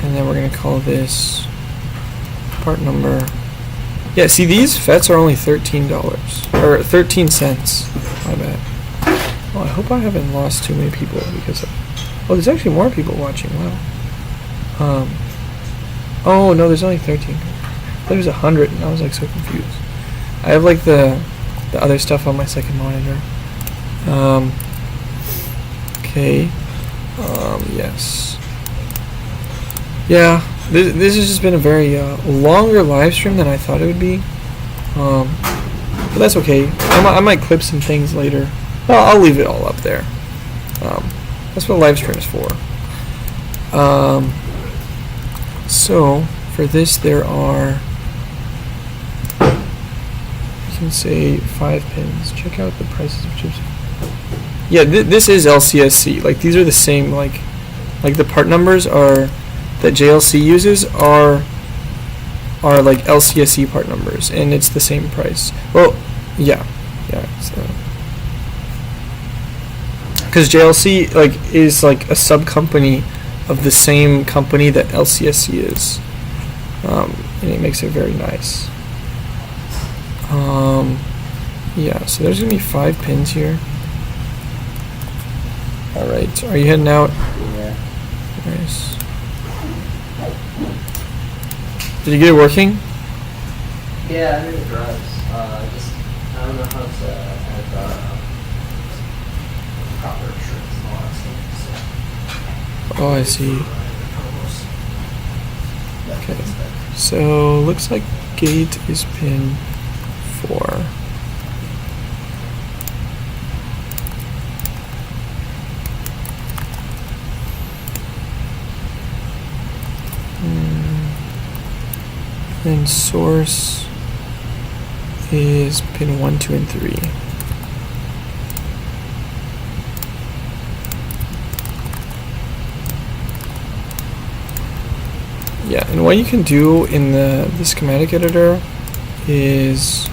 and then we're gonna call this part number. Yeah, see, these FETs are only $13 or 13 cents. My bad. Well, I hope I haven't lost too many people because oh, there's actually more people watching. Wow. Oh no, there's only 13. There's 100, and I was like so confused. I have like the other stuff on my second monitor. Okay. Yes. Yeah. This has just been a very longer live stream than I thought it would be. But that's okay. I might clip some things later. I'll leave it all up there. That's what live stream is for. So for this, there are, you can say 5 pins. Check out the prices of chips. Yeah, this is LCSC. Like these are the same. Like the part numbers are that JLC uses are like LCSC part numbers, and it's the same price. Well, yeah. Because JLC is like a sub company of the same company that LCSC is, and it makes it very nice. Yeah, so there's gonna be 5 pins here. All right, are you heading out? Yeah. Nice. Did you get it working? Yeah, I think it drives. I don't know how to add proper shirts and all that stuff. Oh, I see. Okay. So looks like gate is pin 4. Then source is pin 1, 2, and 3. Yeah, and what you can do in the schematic editor is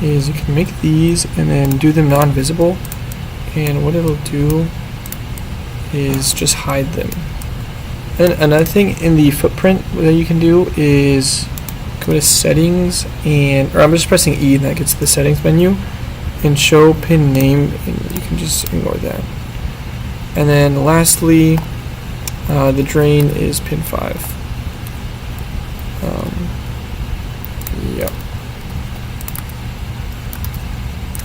you can make these and then do them non-visible, and what it'll do is just hide them. And another thing in the footprint that you can do is go to settings, or I'm just pressing E and that gets the settings menu, and show pin name, and you can just ignore that. And then lastly, the drain is pin 5. Yep.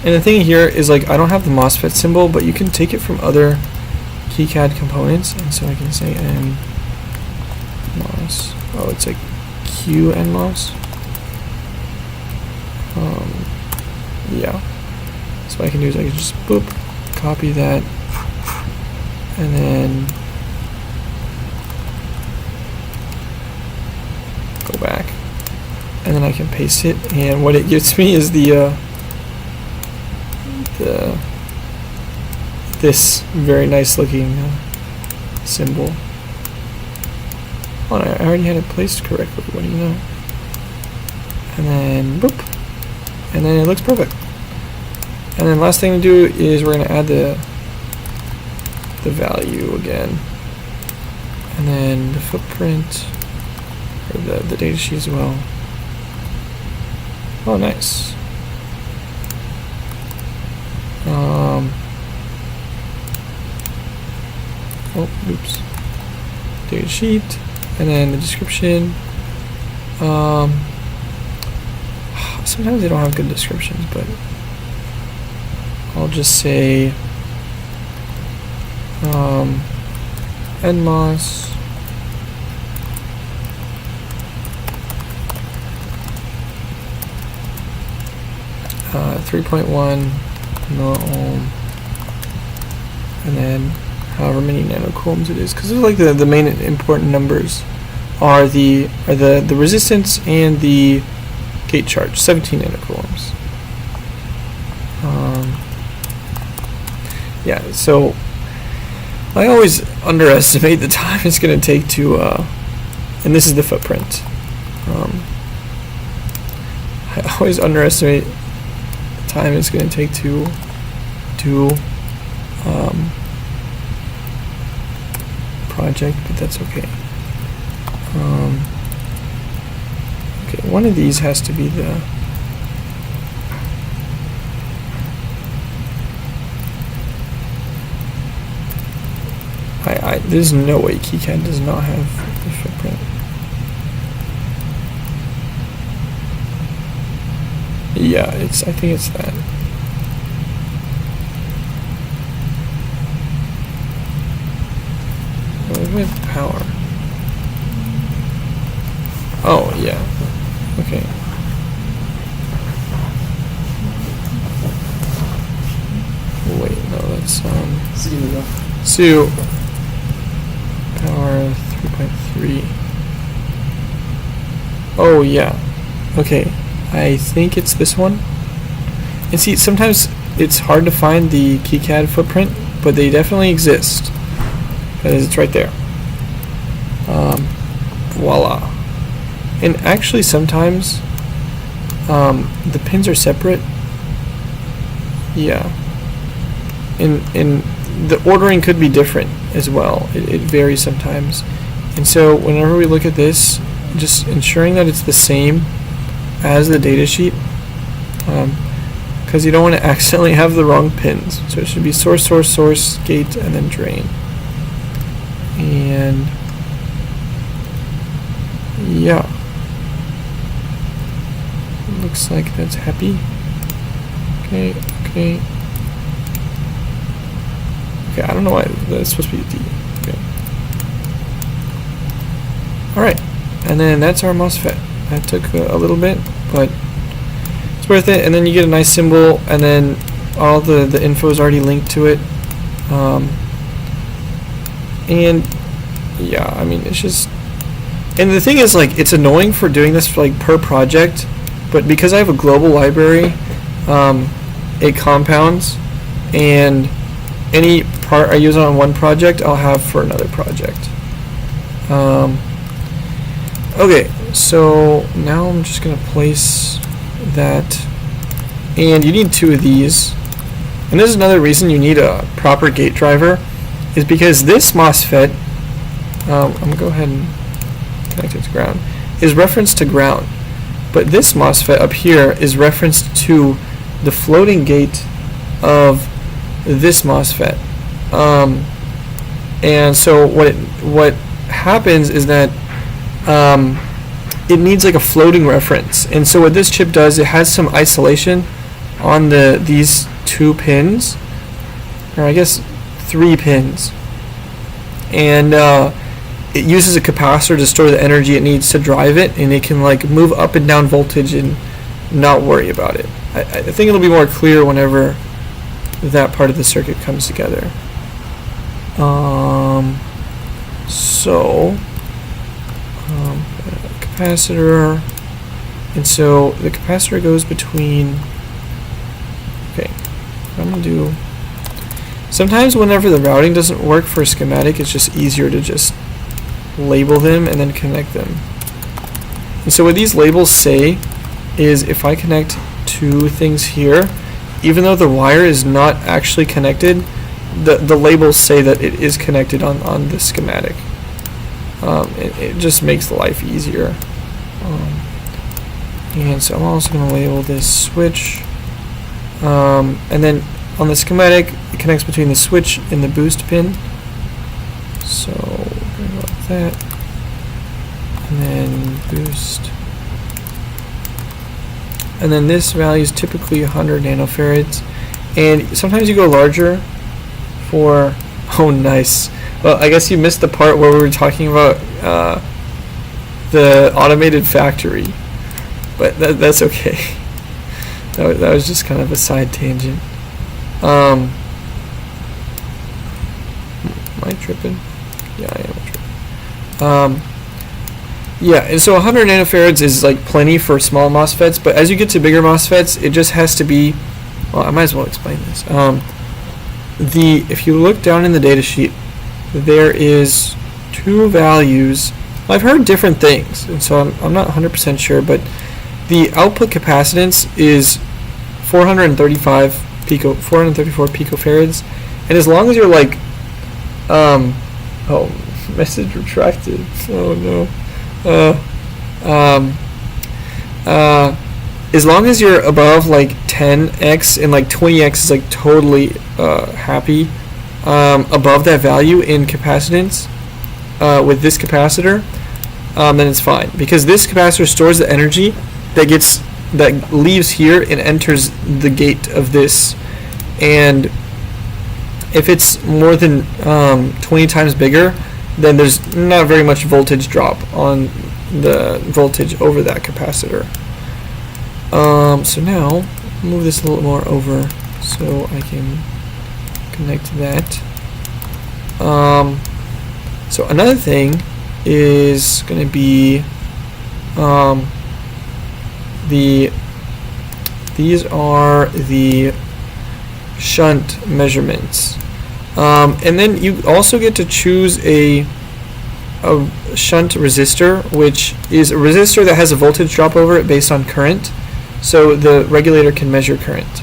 And the thing here is I don't have the MOSFET symbol, but you can take it from other KiCAD components, and so I can say NMOS. Oh, it's like Q NMOS. Yeah. So what I can do is I can just boop, copy that, and then go back, and then I can paste it, and what it gives me is this very nice looking symbol. Oh, I already had it placed correctly. What do you know? And then boop, and then it looks perfect. And then last thing to do is we're going to add the value again, and then the footprint, or the data sheet as well. Oh, nice. Oh, oops. Data sheet, and then the description. Sometimes they don't have good descriptions, but I'll just say NMOS 3.1 milliohm, and then however many nanocoulombs it is, because it's like the main important numbers are the resistance and the gate charge, 17 nanocoulombs. Yeah, so I always underestimate the time it's going to take to, and this is the footprint. I always underestimate the time it's going to take to do project, but that's okay. Okay, one of these has to be the there's no way KiCAD does not have the footprint. Yeah, I think it's that. With power. Oh, yeah. Okay. Wait, no, that's so power 3.3. Oh, yeah. Okay. I think it's this one. And see, sometimes it's hard to find the KiCAD footprint, but they definitely exist. Because it's right there. Voila. And actually sometimes the pins are separate. Yeah. And the ordering could be different as well. It varies sometimes. And so whenever we look at this, just ensuring that it's the same as the datasheet, because you don't want to accidentally have the wrong pins. So it should be source, source, source, gate, and then drain. And yeah, looks like that's happy. Okay, okay. Okay, I don't know why that's supposed to be a D. Okay. Alright, and then that's our MOSFET. That took a little bit, but it's worth it. And then you get a nice symbol, and then all the info is already linked to it. And yeah, I mean, it's just, and the thing is, like, it's annoying for doing this like per project, but because I have a global library, it compounds, and any part I use on one project I'll have for another project. Okay, so now I'm just gonna place that, and you need 2 of these. And this is another reason you need a proper gate driver, is because this MOSFET, I'm gonna go ahead and connect it to ground, is referenced to ground, but this MOSFET up here is referenced to the floating gate of this MOSFET. And so what happens is that it needs like a floating reference, and so what this chip does, it has some isolation on these 2 pins, or I guess 3 pins, and it uses a capacitor to store the energy it needs to drive it, and it can like move up and down voltage and not worry about it. I think it'll be more clear whenever that part of the circuit comes together. Capacitor, and so the capacitor goes between, okay, I'm gonna do, sometimes whenever the routing doesn't work for a schematic, it's just easier to just label them and then connect them. And so what these labels say is, if I connect 2 things here, even though the wire is not actually connected, the labels say that it is connected on the schematic. It just makes the life easier. And so I'm also going to label this switch. And then on the schematic, it connects between the switch and the boost pin. So we're going to go like that. And then boost. And then this value is typically 100 nanofarads. And sometimes you go larger for, oh nice. Well, I guess you missed the part where we were talking about the automated factory, but that's okay. That was just kind of a side tangent. Am I tripping? Yeah, I am tripping. Yeah, and so 100 nanofarads is like plenty for small MOSFETs, but as you get to bigger MOSFETs, it just has to be, well, I might as well explain this. If you look down in the datasheet, there is 2 values. I've heard different things, and so I'm not 100% sure, but the output capacitance is 434 picofarads, and as long as you're like, oh, message retracted. Oh no. As long as you're above like 10x and like 20x is like totally happy above that value in capacitance with this capacitor, then it's fine, because this capacitor stores the energy that leaves here and enters the gate of this, and if it's more than 20 times bigger, then there's not very much voltage drop on the voltage over that capacitor. So now move this a little more over so I can connect to that. So another thing is going to be these are the shunt measurements, and then you also get to choose a shunt resistor, which is a resistor that has a voltage drop over it based on current, so the regulator can measure current.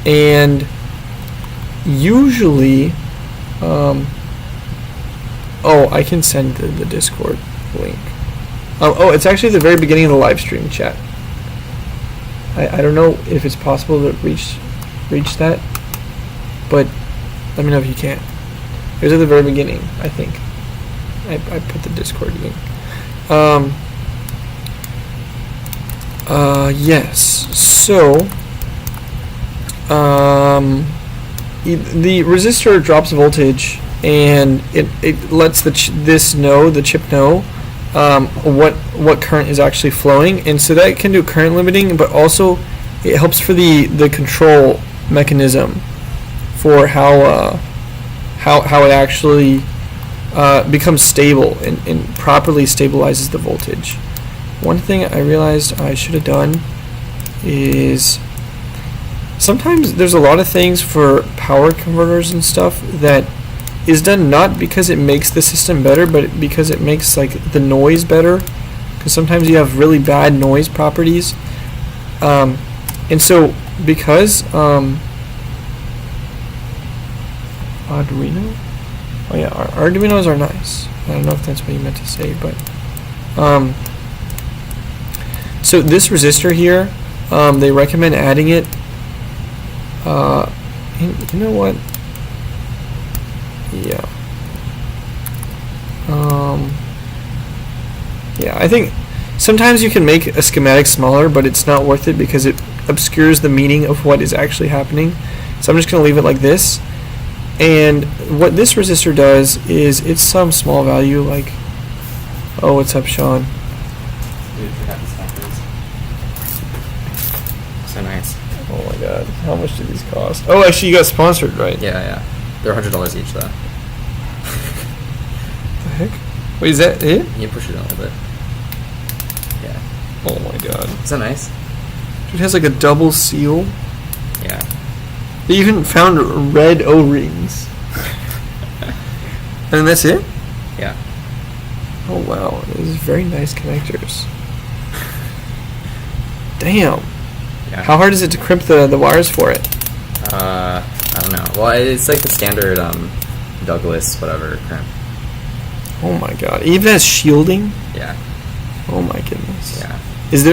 And usually, oh, I can send the Discord link. Oh, it's actually at the very beginning of the live stream chat. I don't know if it's possible to reach that, but let me know if you can. It was at the very beginning, I think. I put the Discord link. Yes. So, the resistor drops voltage, and it lets the chip know what current is actually flowing, and so that can do current limiting, but also it helps for the control mechanism for how it actually becomes stable and properly stabilizes the voltage. One thing I realized I should have done is sometimes there's a lot of things for power converters and stuff that is done not because it makes the system better, but because it makes like the noise better, because sometimes you have really bad noise properties, and so because Arduino, oh yeah, Arduinos are nice. I don't know if that's what you meant to say, but so this resistor here, they recommend adding it. You know what? Yeah. Yeah, I think sometimes you can make a schematic smaller, but it's not worth it because it obscures the meaning of what is actually happening. So I'm just going to leave it like this. And what this resistor does is it's some small value, like, oh, what's up, Sean? Dude, forgot the snappers. So nice. Oh my god, how much do these cost? Oh, actually, you got sponsored, right? Yeah. They're $100 each, though. The heck? Wait, is that it? You push it a little bit. Yeah. Oh my god. Is that nice? It has like a double seal. Yeah. They even found red O-rings. And that's it? Yeah. Oh wow, these are very nice connectors. Damn. Yeah. How hard is it to crimp the wires for it? I don't know. Well, it's like the standard Douglas whatever crimp. Oh my god. It even has shielding? Yeah. Oh my goodness. Yeah.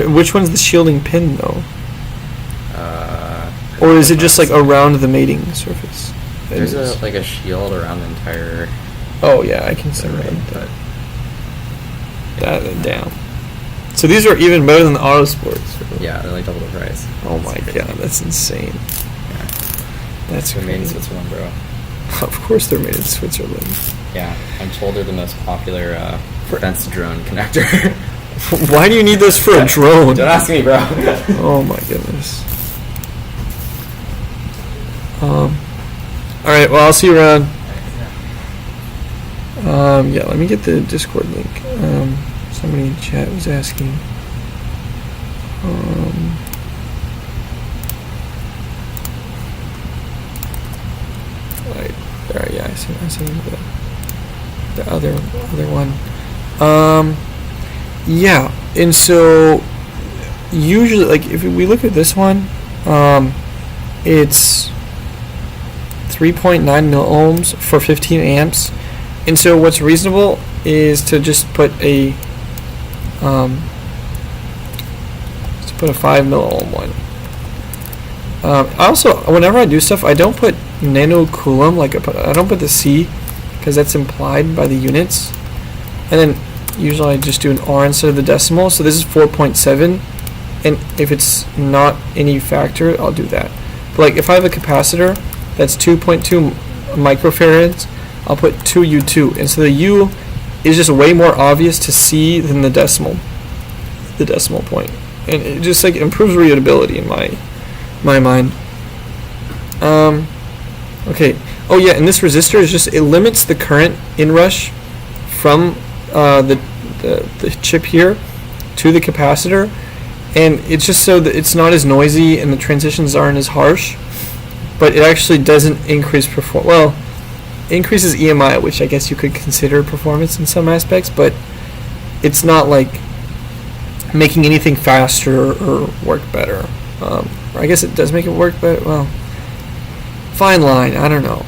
Which one's the shielding pin though? Or is it just like around the mating surface? There's like a shield around the entire. Oh yeah, I can see ring, that. That down. So these are even better than the Auto Sports. Yeah, they're like double the price. Oh my god, that's insane. Yeah. That's They're made in crazy. Switzerland, bro. Of course they're made in Switzerland. Yeah, I'm told they're the most popular defense drone connector. Why do you need this for a drone? Don't ask me, bro. Oh my goodness. Alright, well I'll see you around. Yeah, let me get the Discord link. Somebody in chat was asking. Right there, yeah, I see the other one. Yeah, and so usually, like if we look at this one, It's 3.9 milliohms for 15 amps. And so what's reasonable is to just put a 5 milliohm one. Also, whenever I do stuff, I don't put nanocoulomb, like I don't put the C, because that's implied by the units. And then usually I just do an R instead of the decimal. So this is 4.7, and if it's not any factor, I'll do that. But like if I have a capacitor that's 2.2 microfarads, I'll put 2U2, and so the U is just way more obvious to see than the decimal point, and it just like improves readability in my mind. Okay. Oh yeah, and this resistor is just, it limits the current inrush from the chip here to the capacitor, and it's just so that it's not as noisy and the transitions aren't as harsh, but it actually doesn't increase increases EMI, which I guess you could consider performance in some aspects, but it's not like making anything faster or work better. Or I guess it does make it work better. Well, fine line. I don't know.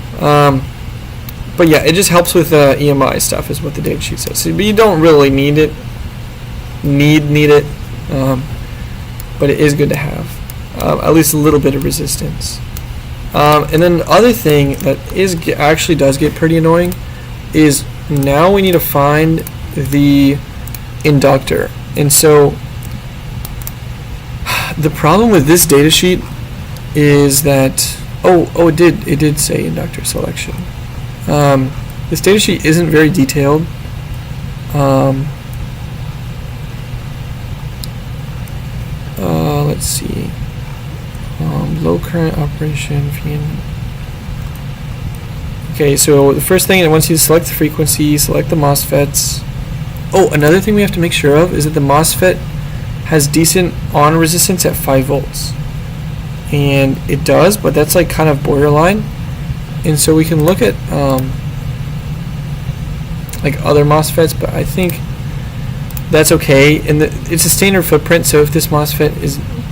But yeah, it just helps with EMI stuff, is what the datasheet says. So, but you don't really need it. Need it. But it is good to have at least a little bit of resistance. And then the other thing that actually does get pretty annoying is now we need to find the inductor. And so the problem with this datasheet is that it did say inductor selection. This datasheet isn't very detailed. Let's see. Low current operation. Okay, so the first thing it wants you to select the frequency, select the MOSFETs. Oh, another thing we have to make sure of is that the MOSFET has decent on resistance at 5 volts. And it does, but that's like kind of borderline. And so we can look at like other MOSFETs, but I think that's okay. And it's a standard footprint, so if this MOSFET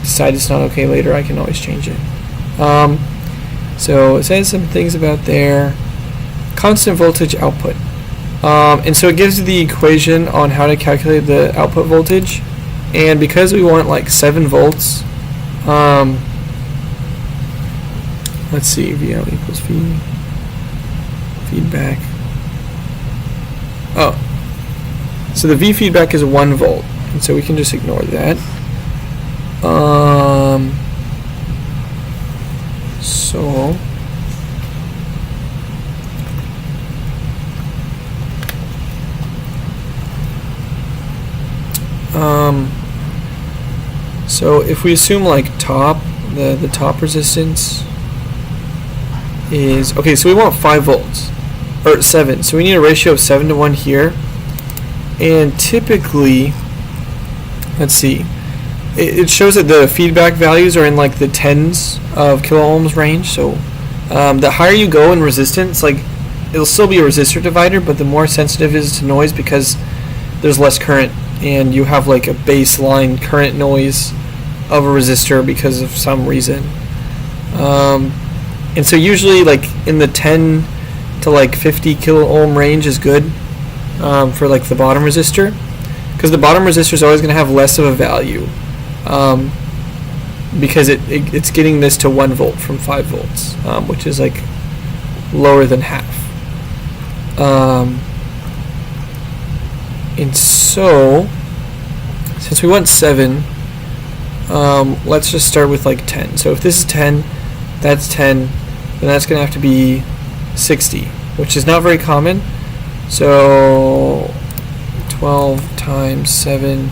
decide it's not okay later, I can always change it. So it says some things about their constant voltage output. And so it gives you the equation on how to calculate the output voltage. And because we want like 7 volts, let's see, VL equals feedback. Oh, so the V feedback is 1 volt, and so we can just ignore that. So if we assume like the top resistance is, okay, so we want 5 volts, or 7, so we need a ratio of 7 to 1 here, and typically, let's see, it shows that the feedback values are in like the tens of kilo ohms range. So the higher you go in resistance, like it'll still be a resistor divider, but the more sensitive it is to noise because there's less current, and you have like a baseline current noise of a resistor because of some reason. And so usually like in the 10 to like 50 kilo ohm range is good for like the bottom resistor, because the bottom resistor is always going to have less of a value. Because it's getting this to 1 volt from 5 volts, which is like lower than half. And so, since we want 7, let's just start with like 10. So if this is 10, that's 10, then that's going to have to be 60, which is not very common. So 12 times 7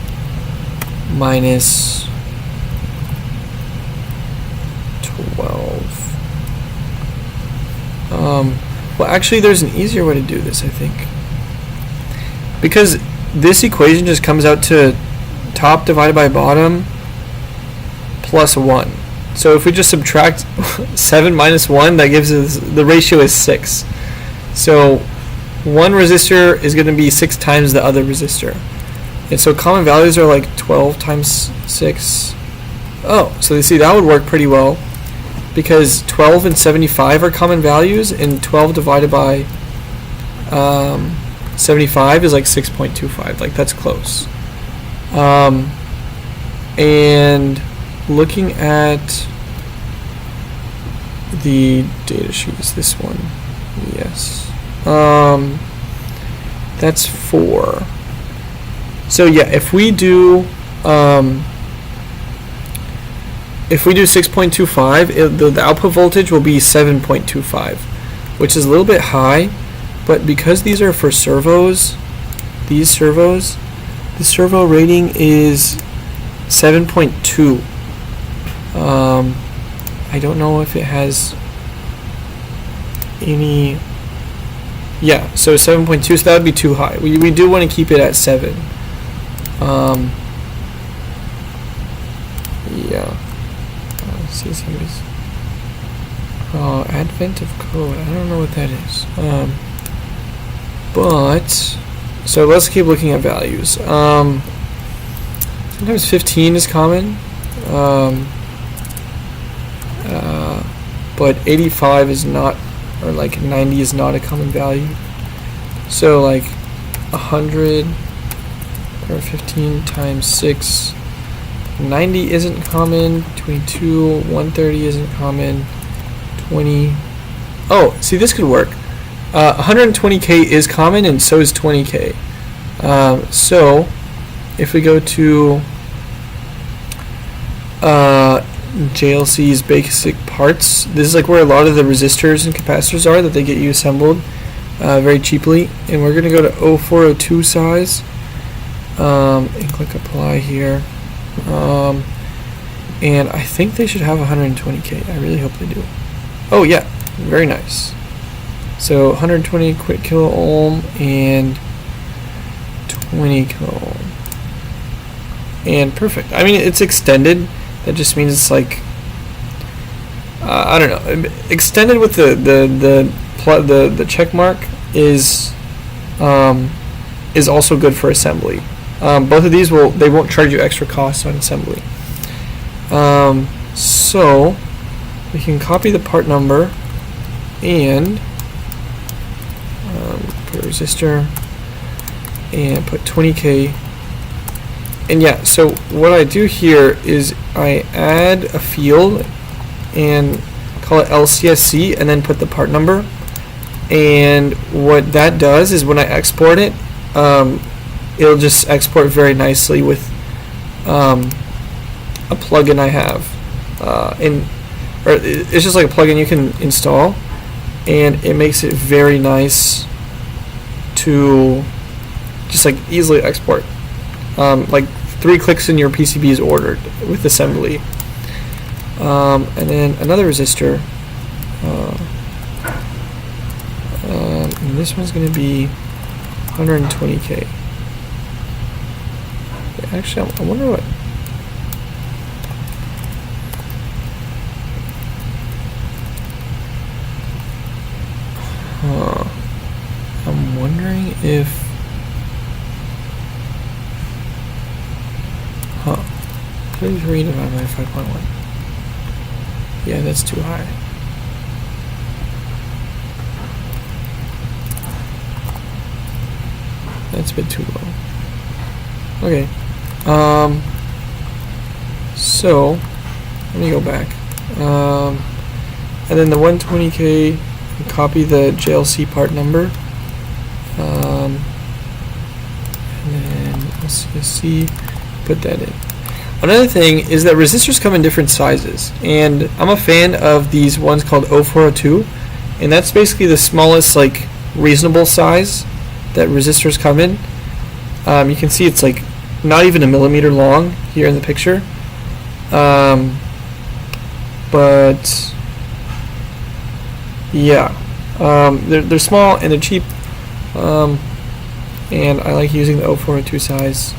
minus 12. Well, actually, there's an easier way to do this, I think. Because this equation just comes out to top divided by bottom plus 1. So if we just subtract 7 minus 1, that gives us, the ratio is 6. So one resistor is going to be 6 times the other resistor. And so common values are like 12 times 6 Oh, so you see that would work pretty well, because 12 and 75 are common values, and 12 divided by 75 is like 6.25. Like, that's close. And looking at the data sheet, is this one? Yes. That's 4. So yeah, if we do 6.25, the output voltage will be 7.25, which is a little bit high, but because these are for servos, the servo rating is 7.2. I don't know if it has any. Yeah, so 7.2, so that would be too high. We do want to keep it at 7. Yeah. Let's see somebody's. Oh, advent of code. I don't know what that is. But so let's keep looking at values. Sometimes 15 is common. But 85 is not, or like 90 is not a common value. So like 100 or 15 times 6, 90 isn't common. 22, 130 isn't common. 20. Oh, see, this could work. 120K is common, and so is 20K. So if we go to JLC's basic parts, this is like where a lot of the resistors and capacitors are that they get you assembled very cheaply, and we're going to go to 0402 size and click apply here, and I think they should have 120K. I really hope they do. Oh yeah, very nice. So 120 quick kilo ohm and 20 kilo ohm, and perfect. I mean, it's extended. That just means it's like I don't know. Extended with the check mark is also good for assembly. Both of these they won't charge you extra costs on assembly. So we can copy the part number and put a resistor and put 20K. And yeah, so what I do here is I add a field and call it LCSC and then put the part number. And what that does is when I export it, it'll just export very nicely with a plugin I have. Or it's just like a plugin you can install, and it makes it very nice to just like easily export. Like 3 clicks and your PCB is ordered with assembly. And then another resistor, and this one's going to be 120K. Actually, I wonder what. I'm wondering if. Please read about my 5.1. Yeah, that's too high. That's a bit too low. Okay. So let me go back. And then the 120K, copy the JLC part number. And then let's see, put that in. Another thing is that resistors come in different sizes, and I'm a fan of these ones called 0402, and that's basically the smallest like reasonable size that resistors come in. You can see it's like not even a millimeter long here in the picture, but yeah, they're small and they're cheap, and I like using the 0402 size.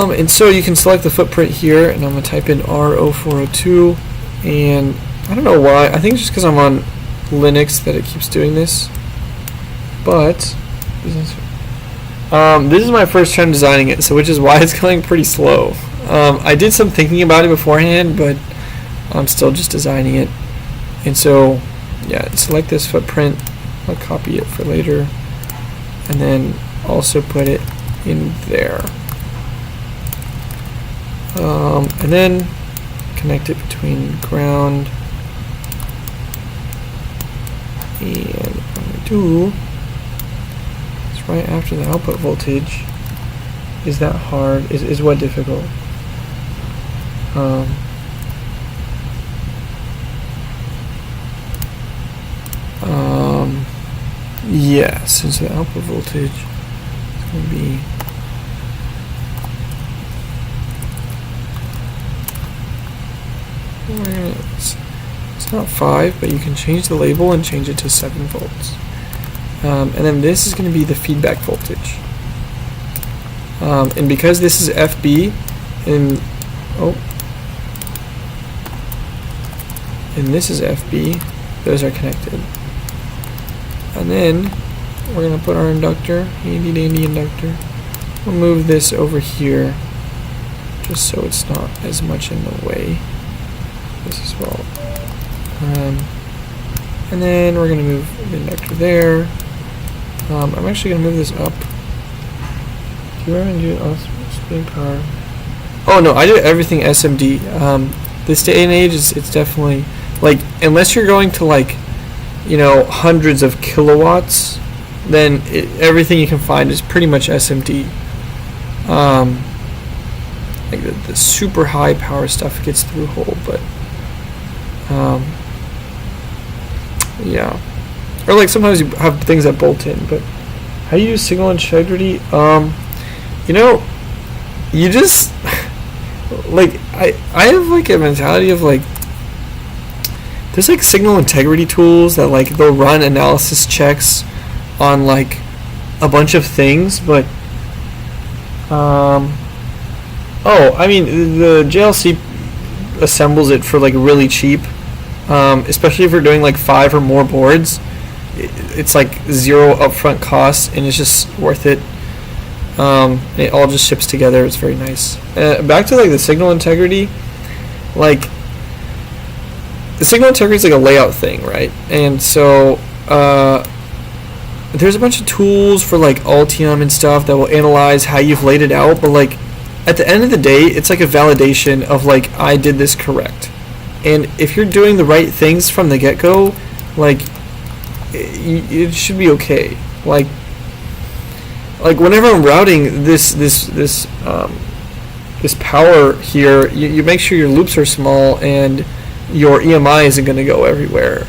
And so you can select the footprint here, and I'm going to type in R0402, and I don't know why, I think it's just because I'm on Linux that it keeps doing this, but this is my first time designing it, so which is why it's going pretty slow. I did some thinking about it beforehand, but I'm still just designing it. And so, yeah, select this footprint. I'll copy it for later. And then also put it in there. And then connect it between ground and what I'm going to do is right after the output voltage. Is that hard? Is what difficult? Yeah, since the output voltage is going to be it's not 5, but you can change the label and change it to 7 volts. And then this is going to be the feedback voltage. And because this is FB, and this is FB, those are connected. And then we're going to put our inductor, handy dandy inductor. We'll move this over here just so it's not as much in the way. This as well. And then we're going to move the inductor there. I'm actually going to move this up. Do you want to do spin power? Oh no, I do everything SMD. This day and age, it's definitely, like, unless you're going to, like, you know, hundreds of kilowatts, then everything you can find is pretty much SMD. Like the super high power stuff gets through whole, but yeah. Or like sometimes you have things that bolt in, but how do you use signal integrity? You know, you just like I have like a mentality of like, there's like signal integrity tools that like they'll run analysis checks on like a bunch of things, but I mean the JLC assembles it for like really cheap, especially if you're doing like 5 or more boards. It's like 0 upfront costs and it's just worth it. It all just ships together. It's very nice. Back to like the signal integrity, like the signal integrity is like a layout thing, right? And so there's a bunch of tools for like Altium and stuff that will analyze how you've laid it out, but like at the end of the day, it's like a validation of like, I did this correct. And if you're doing the right things from the get-go, like it should be okay. Like whenever I'm routing this power here, you make sure your loops are small and your EMI isn't going to go everywhere.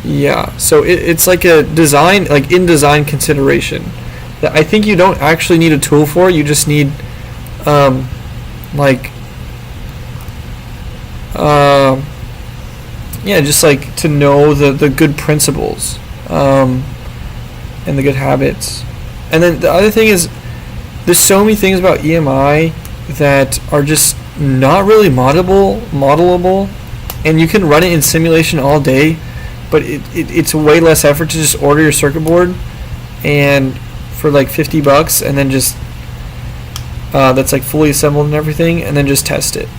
Yeah, so it's like a design, like in design consideration that I think you don't actually need a tool for. You just need yeah, just like to know the good principles and the good habits. And then the other thing is, there's so many things about EMI that are just not really modelable, and you can run it in simulation all day, but it's way less effort to just order your circuit board and for like $50, and then just that's like fully assembled and everything, and then just test it.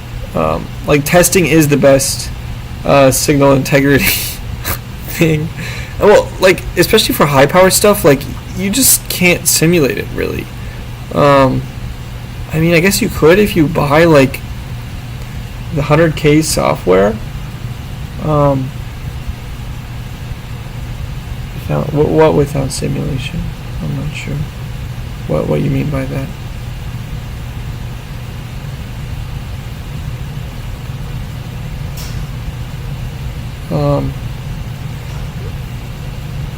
Like testing is the best signal integrity thing. Well, like especially for high power stuff, like you just can't simulate it really. I mean, I guess you could if you buy like the 100K software. What without simulation? I'm not sure what you mean by that.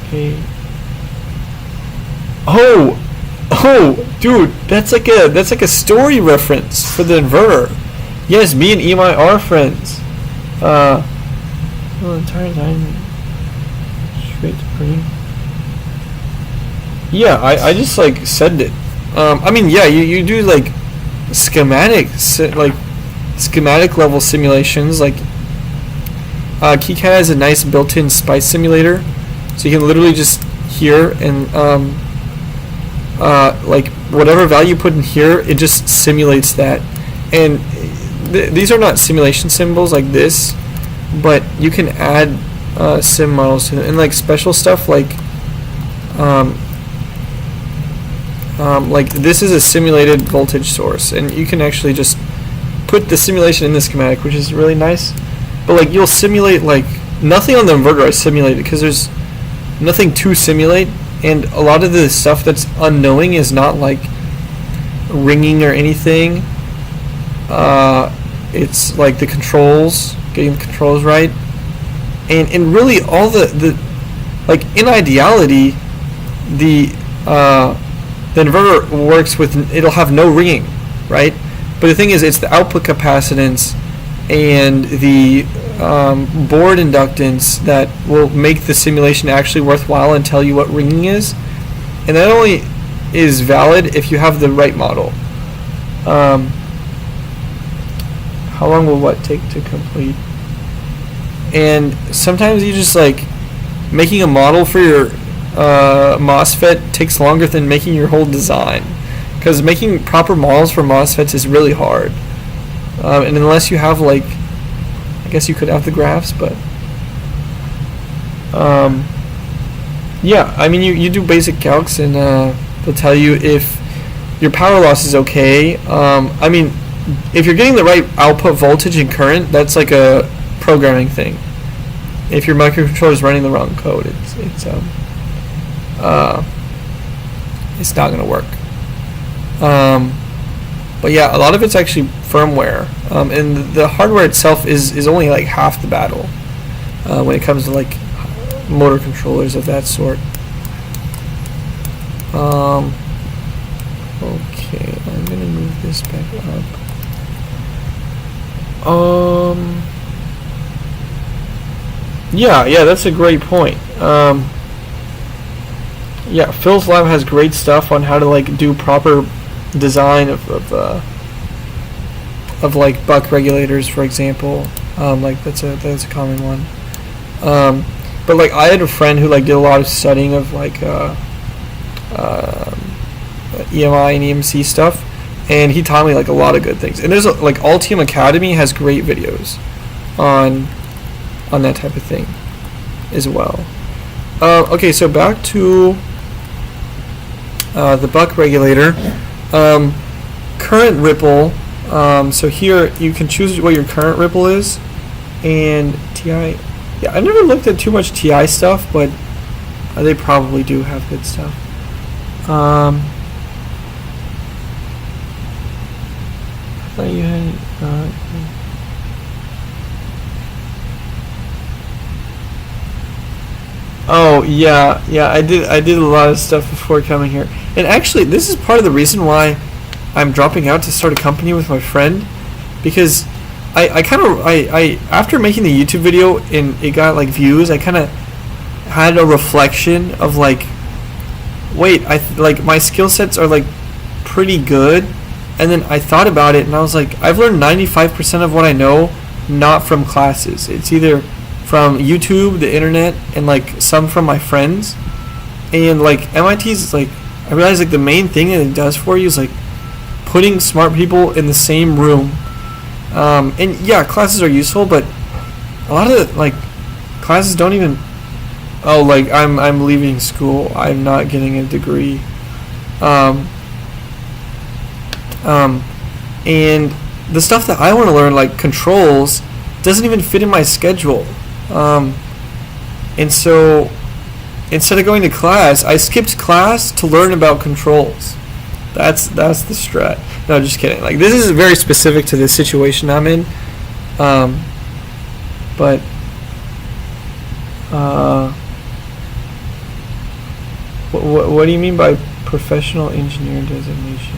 Okay. Oh, dude, that's like a story reference for the inverter. Yes, me and EMI are friends. Well, entire time straight to printing. Yeah, I just like said it. I mean, yeah, you do like schematic level simulations. Like KiCAD has a nice built-in spice simulator, so you can literally just here and like whatever value you put in here, it just simulates that. And these are not simulation symbols like this, but you can add sim models to them, and like special stuff like this is a simulated voltage source, and you can actually just put the simulation in the schematic, which is really nice. But like you'll simulate like nothing on the inverter I simulated because there's nothing to simulate, and a lot of the stuff that's unknowing is not like ringing or anything. It's like the controls, getting the controls right, and really all the like in ideality the inverter works with, it'll have no ringing, right? But the thing is, it's the output capacitance and the board inductance that will make the simulation actually worthwhile and tell you what ringing is. And that only is valid if you have the right model. How long will what take to complete? And sometimes you just like making a model for your MOSFET takes longer than making your whole design, because making proper models for MOSFETs is really hard. And unless you have like, I guess you could have the graphs, but yeah, I mean you do basic calcs and they'll tell you if your power loss is okay. I mean, if you're getting the right output voltage and current, that's like a programming thing. If your microcontroller is running the wrong code, it's not going to work. But yeah, a lot of it's actually firmware, and the hardware itself is only like half the battle when it comes to like motor controllers of that sort. Okay, I'm gonna move this back up. Yeah, that's a great point. Yeah, Phil's lab has great stuff on how to like do proper design of like buck regulators, for example. Like that's a common one. But like I had a friend who like did a lot of studying of like EMI and EMC stuff, and he taught me like a lot of good things. And there's like Altium Academy has great videos on that type of thing as well. Okay, so back to the buck regulator. Current ripple. So here you can choose what your current ripple is, and TI. Yeah, I never looked at too much TI stuff, but they probably do have good stuff. I thought you had. Oh yeah, I did a lot of stuff before coming here, and actually this is part of the reason why I'm dropping out to start a company with my friend, because I after making the YouTube video and it got like views, I kind of had a reflection of like, wait, like my skill sets are like pretty good, and then I thought about it and I was like, I've learned 95% of what I know not from classes. It's either from YouTube, the internet, and like some from my friends. And like MIT's like, I realized like the main thing that it does for you is like putting smart people in the same room. And yeah, classes are useful, but a lot of the, like classes don't even. Oh, like I'm leaving school. I'm not getting a degree. And the stuff that I want to learn, like controls, doesn't even fit in my schedule. And so instead of going to class, I skipped class to learn about controls. That's the strat. No, just kidding. Like this is very specific to the situation I'm in. But what do you mean by professional engineer designation?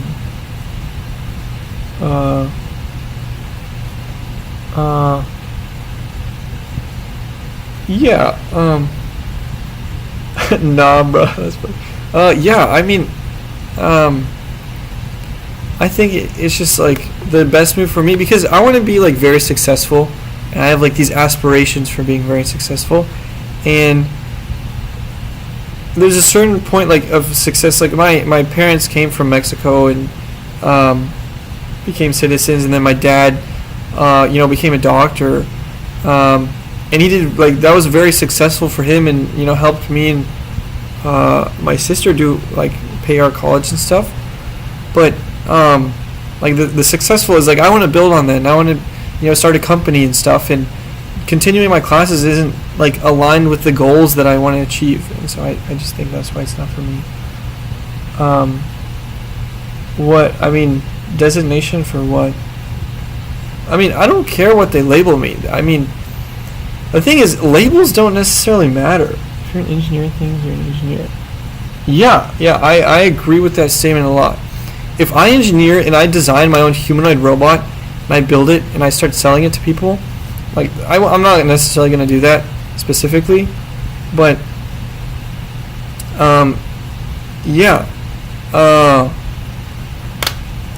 Yeah. Nah, bro. That's funny. Yeah. I mean, I think it's just like the best move for me, because I want to be like very successful, and I have like these aspirations for being very successful, and there's a certain point like of success. Like my parents came from Mexico and became citizens, and then my dad, became a doctor, and he did like that was very successful for him, and helped me and my sister do like pay our college and stuff. But like the successful is like I want to build on that, and I want to start a company and stuff, and continuing my classes isn't like aligned with the goals that I want to achieve, and so I just think that's why it's not for me. Designation for what? I don't care what they label me. The thing is, labels don't necessarily matter. If you're an engineering thing, you're an engineer. Yeah, I agree with that statement a lot. If I engineer and I design my own humanoid robot, and I build it and I start selling it to people, like I'm not necessarily going to do that specifically, but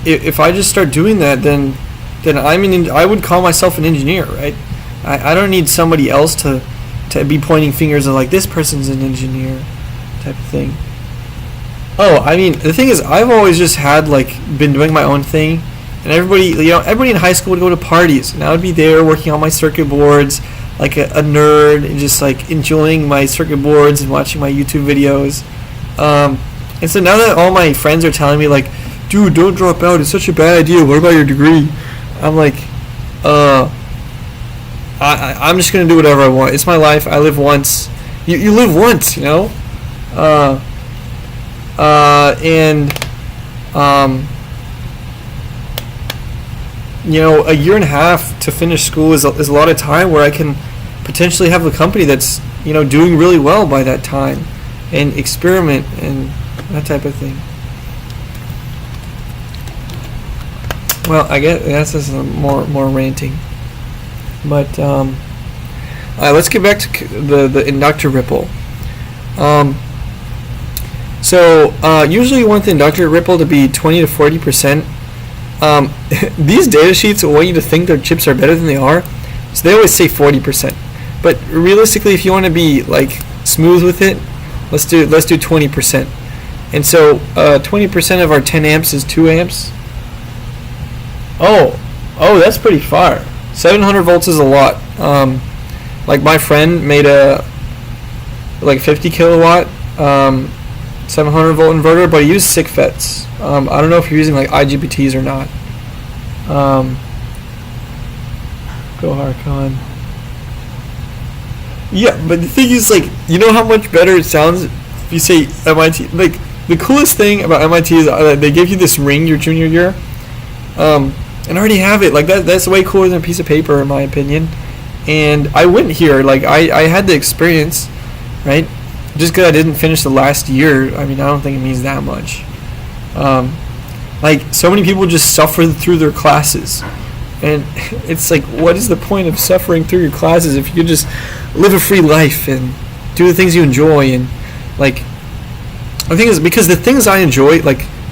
if I just start doing that, then I would call myself an engineer, right? I don't need somebody else to be pointing fingers of like this person's an engineer type of thing. The thing is, I've always just had been doing my own thing, and everybody in high school would go to parties, and I would be there working on my circuit boards like a nerd, and just enjoying my circuit boards and watching my YouTube videos. And so now that all my friends are telling me dude, don't drop out, it's such a bad idea, what about your degree? I'm like, I'm just gonna do whatever I want. It's my life. I live once. You live once, a year and a half to finish school is a lot of time where I can potentially have a company that's doing really well by that time, and experiment and that type of thing. Well, I guess that's just more ranting. But all right, let's get back to the inductor ripple. Usually you want the inductor ripple to be 20 to 40%. These data sheets want you to think their chips are better than they are, so they always say 40%. But realistically, if you want to be smooth with it, let's do 20%. And so 20% of our 10 amps is 2 amps. Oh, that's pretty far. 700 volts is a lot. My friend made a 50 kilowatt 700 volt inverter, but he used SiC FETs. I don't know if you're using IGBTs or not. Go Harcon. Yeah, but the thing is, how much better it sounds if you say MIT. The coolest thing about MIT is they give you this ring your junior year. And I already have it. That's way cooler than a piece of paper, in my opinion. And I went here. I had the experience, right? Just because I didn't finish the last year, I don't think it means that much. So many people just suffer through their classes. And it's what is the point of suffering through your classes if you could just live a free life and do the things you enjoy? And the thing is, because the things I enjoy,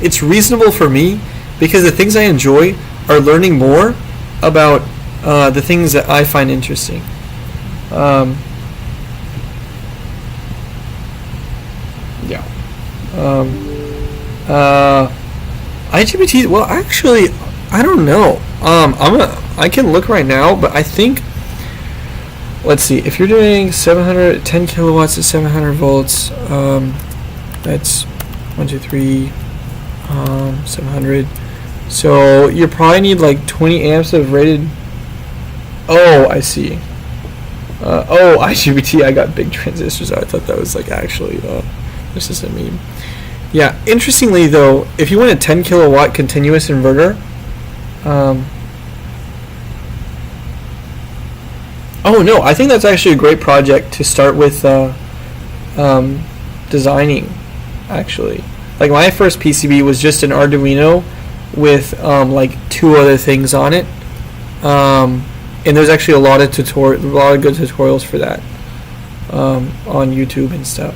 it's reasonable for me, because the things I enjoy are learning more about the things that I find interesting. IGBT. Well, actually, I don't know. I can look right now, but I think. Let's see. If you're doing 710 kilowatts at 700 volts, that's 1, 2, 3, 700. So you probably need 20 amps of rated. Oh, I see. IGBT. I got big transistors. I thought that was actually this is a meme. Yeah. Interestingly, though, if you want a 10 kilowatt continuous inverter, I think that's actually a great project to start with designing. Actually, my first PCB was just an Arduino with 2 other things on it, and there's actually a lot of good tutorials for that on YouTube and stuff.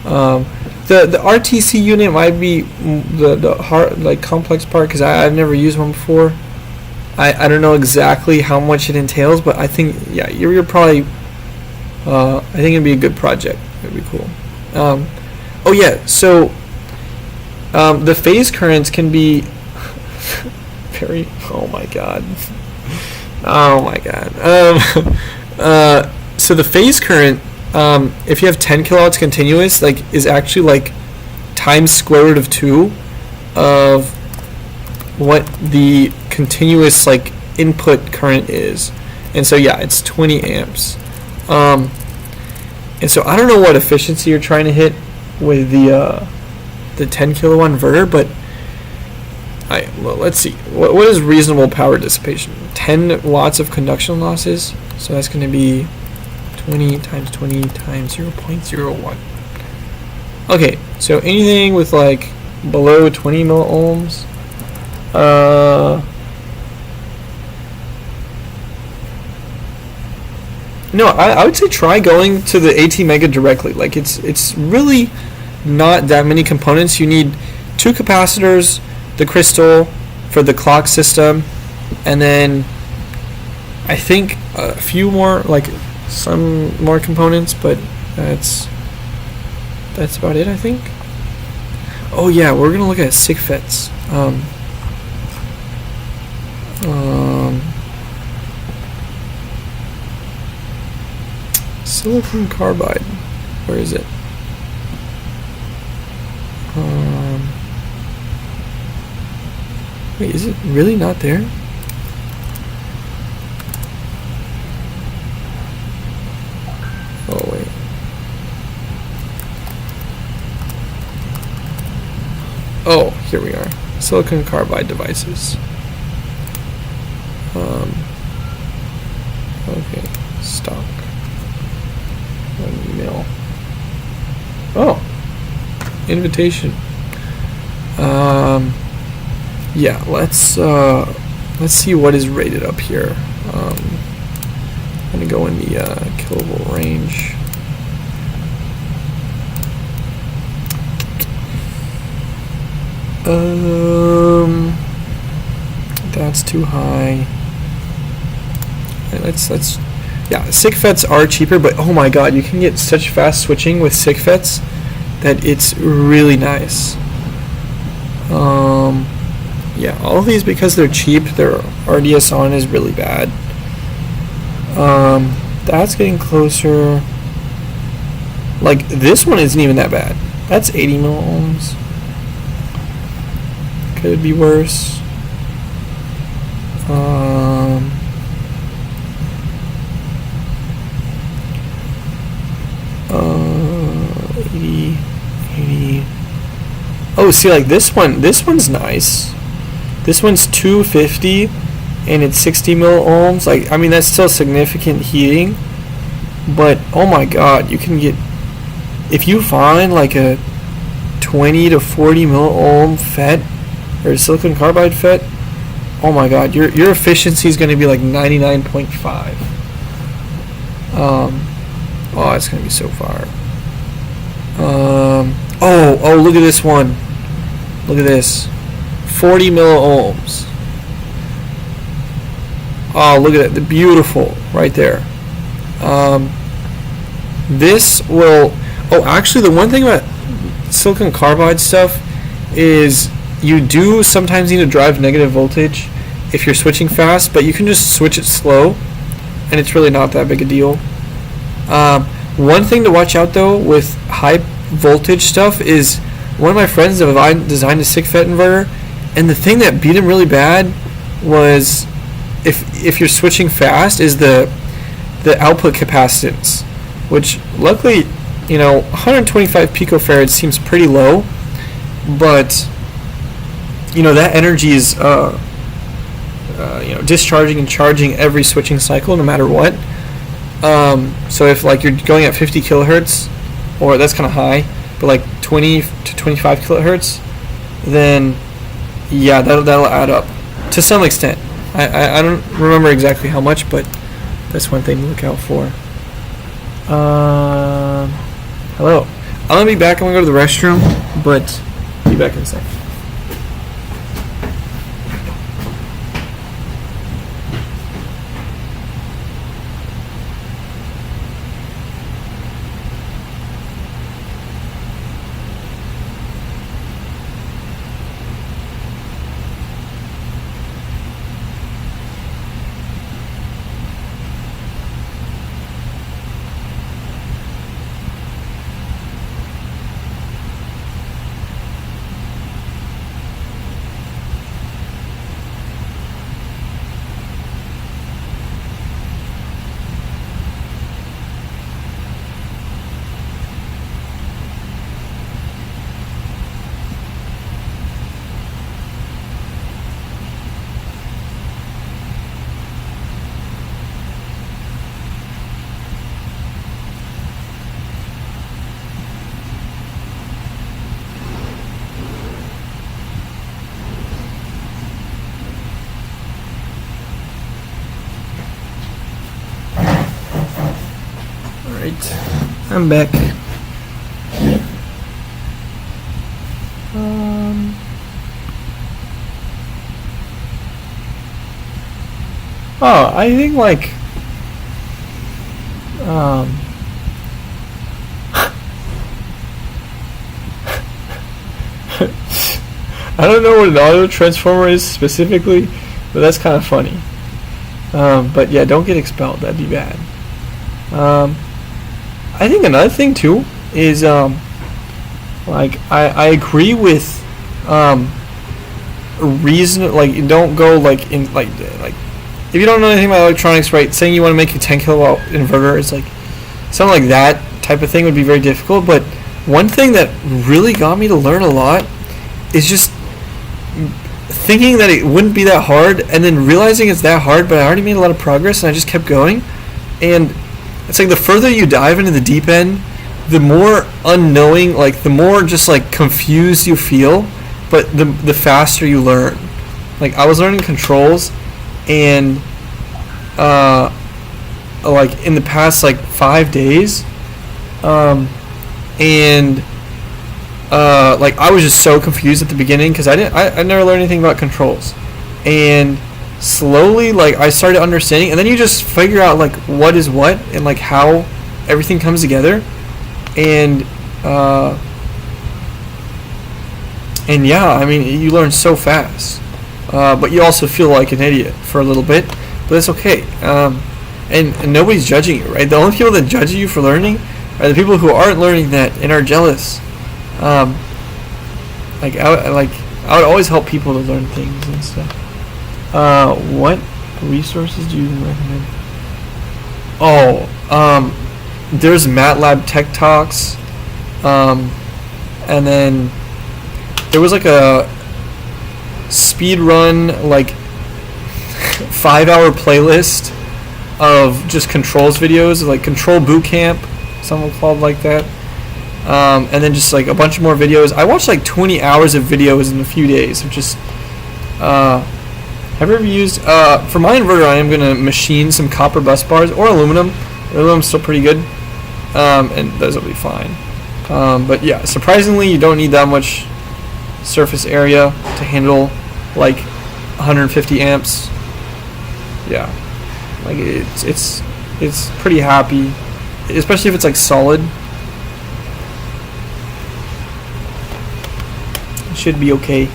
The RTC unit might be the hard complex part, because I've never used one before. I don't know exactly how much it entails, but I think you're probably I think it'd be a good project. It'd be cool. Oh yeah, so the phase currents can be very. Oh my god. Oh my god. So the phase current, if you have 10 kilowatts continuous, like is actually like times square root of 2 of what the continuous like input current is, and so yeah, it's 20 amps. And so I don't know what efficiency you're trying to hit with the 10 kilowatt inverter, but well, let's see. What is reasonable power dissipation? 10 watts of conduction losses. So that's going to be 20 times 20 times 0.01. Okay, so anything with like below 20 milliohms. No, I would say try going to the AT Mega directly. Like it's really not that many components. You need 2 capacitors, the crystal for the clock system, and then I think a few more, like some more components, but that's about it, I think. Oh yeah, we're gonna look at SiC FETs. Silicon carbide. Where is it? Wait, is it really not there? Oh wait. Oh, here we are. Silicon carbide devices. Okay, stock. 1 mil. Oh, invitation. Yeah, let's see what is rated up here. I'm gonna go in the kilovolt range. That's too high. Let's yeah, SiC FETs are cheaper, but oh my god, you can get such fast switching with SiC FETs that it's really nice. Yeah, all of these, because they're cheap, their RDS on is really bad. That's getting closer. Like, this one isn't even that bad. That's 80 milliohms. Could be worse. 80. Oh, see, like this one's nice. This one's 250 and it's 60 milliohms. Like, I mean, that's still significant heating, but oh my god, you can get, if you find like a 20 to 40 milliohm FET or silicon carbide FET, oh my god, your efficiency is going to be like 99.5. Oh, it's going to be so far. Oh, look at this one. Look at this. 40 milliohms. Oh, look at it. The beautiful right there. This will, oh, actually the one thing about silicon carbide stuff is you do sometimes need to drive negative voltage if you're switching fast, but you can just switch it slow and it's really not that big a deal. One thing to watch out though with high voltage stuff is one of my friends designed a SiC FET inverter, and the thing that beat him really bad was if you're switching fast is the output capacitance, which luckily, you know, 125 picofarads seems pretty low, but you know that energy is you know, discharging and charging every switching cycle no matter what. So if like you're going at 50 kilohertz, or that's kind of high, but like 20 to 25 kilohertz, then yeah, that'll add up to some extent. I don't remember exactly how much, but that's one thing to look out for. Hello. I'm gonna be back. I'm gonna go to the restroom, but be back in a sec. I'm back. Oh, I think like I don't know what an auto transformer is specifically, but that's kind of funny. But yeah, don't get expelled. That'd be bad. I think another thing too is like I agree with reason, like don't go like in like if you don't know anything about electronics, right? Saying you want to make a 10 kilowatt inverter is like something like that type of thing would be very difficult. But one thing that really got me to learn a lot is just thinking that it wouldn't be that hard, and then realizing it's that hard, but I already made a lot of progress, and I just kept going. And it's like the further you dive into the deep end, the more unknowing, like the more just like confused you feel, but the faster you learn. Like I was learning controls, and like in the past like 5 days, and like I was just so confused at the beginning because I never learned anything about controls, and slowly like I started understanding, and then you just figure out like what is what and like how everything comes together, and yeah, I mean you learn so fast, but you also feel like an idiot for a little bit, but it's okay, and nobody's judging you, right? The only people that judge you for learning are the people who aren't learning that and are jealous. Like I would always help people to learn things and stuff. What resources do you recommend? Oh, there's MATLAB Tech Talks, and then there was like a speed run like 5-hour playlist of just controls videos, like Control Boot Camp, something called like that. And then just like a bunch of more videos. I watched like 20 hours of videos in a few days of just have you ever used for my inverter I am going to machine some copper bus bars or aluminum. Aluminum's still pretty good, and those will be fine, but yeah, surprisingly you don't need that much surface area to handle like 150 amps. Yeah, like it's pretty happy, especially if it's like solid. Should be okay.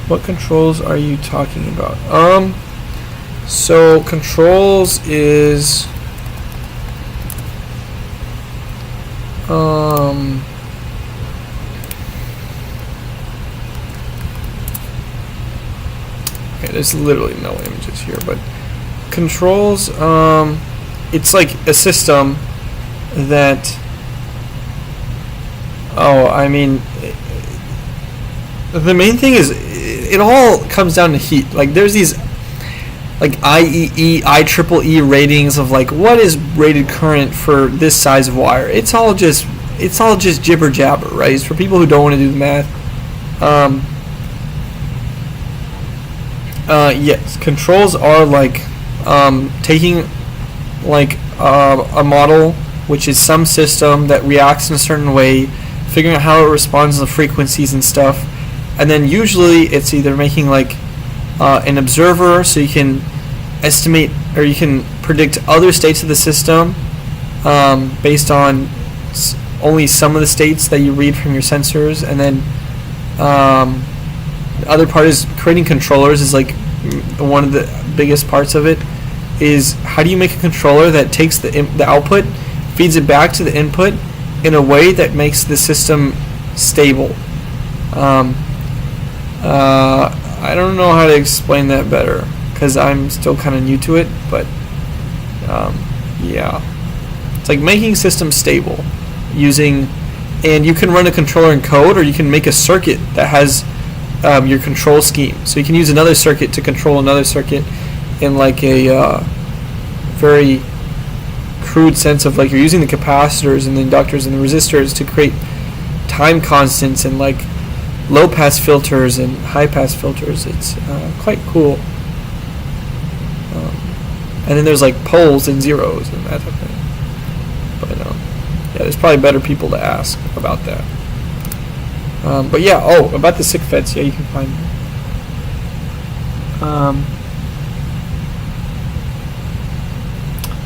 What controls are you talking about? So controls is okay, there's literally no images here, but controls, it's like a system that, I mean, the main thing is it all comes down to heat. Like there's these like IEE, IEEE ratings of like what is rated current for this size of wire. It's all just jibber jabber, right? It's for people who don't want to do the math. Yes, controls are like taking like a model, which is some system that reacts in a certain way, figuring out how it responds to the frequencies and stuff, and then usually it's either making like an observer, so you can estimate or you can predict other states of the system based on only some of the states that you read from your sensors, and then the other part is creating controllers is like one of the biggest parts of it. Is how do you make a controller that takes the output, feeds it back to the input in a way that makes the system stable. I don't know how to explain that better because I'm still kind of new to it, but yeah, it's like making systems stable using, and you can run a controller in code, or you can make a circuit that has your control scheme, so you can use another circuit to control another circuit in like a very crude sense of like you're using the capacitors and the inductors and the resistors to create time constants and like low pass filters and high pass filters. It's quite cool. and then there's like poles and zeros and that type of thing. But yeah, there's probably better people to ask about that. But yeah, about the SIC FETs, yeah, you can find them.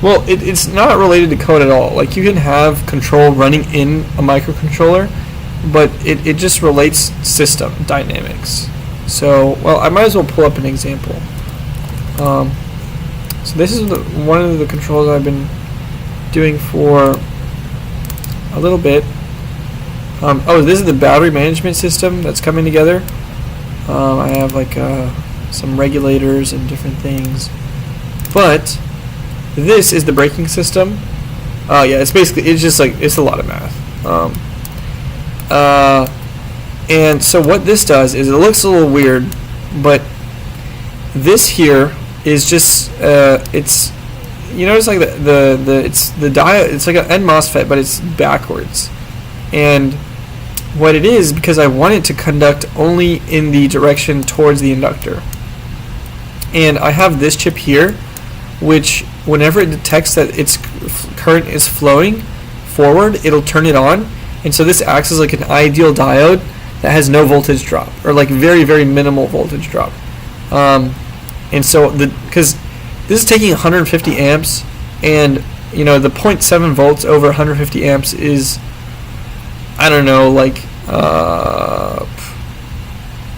Well, it's not related to code at all. Like, you can have control running in a microcontroller, but it just relates system dynamics. So, well, I might as well pull up an example. So this is one of the controls I've been doing for a little bit. This is the battery management system that's coming together. I have like some regulators and different things, but this is the braking system. Yeah, it's just like, it's a lot of math. And so what this does is, it looks a little weird, but this here is just it's, you notice like it's the diode, it's like an N MOSFET, but it's backwards. And what it is, because I want it to conduct only in the direction towards the inductor. And I have this chip here, which whenever it detects that its current is flowing forward, it'll turn it on. And so this acts as like an ideal diode that has no voltage drop, or like very, very minimal voltage drop. And so because this is taking 150 amps, and you know, the 0.7 volts over 150 amps is, I don't know, like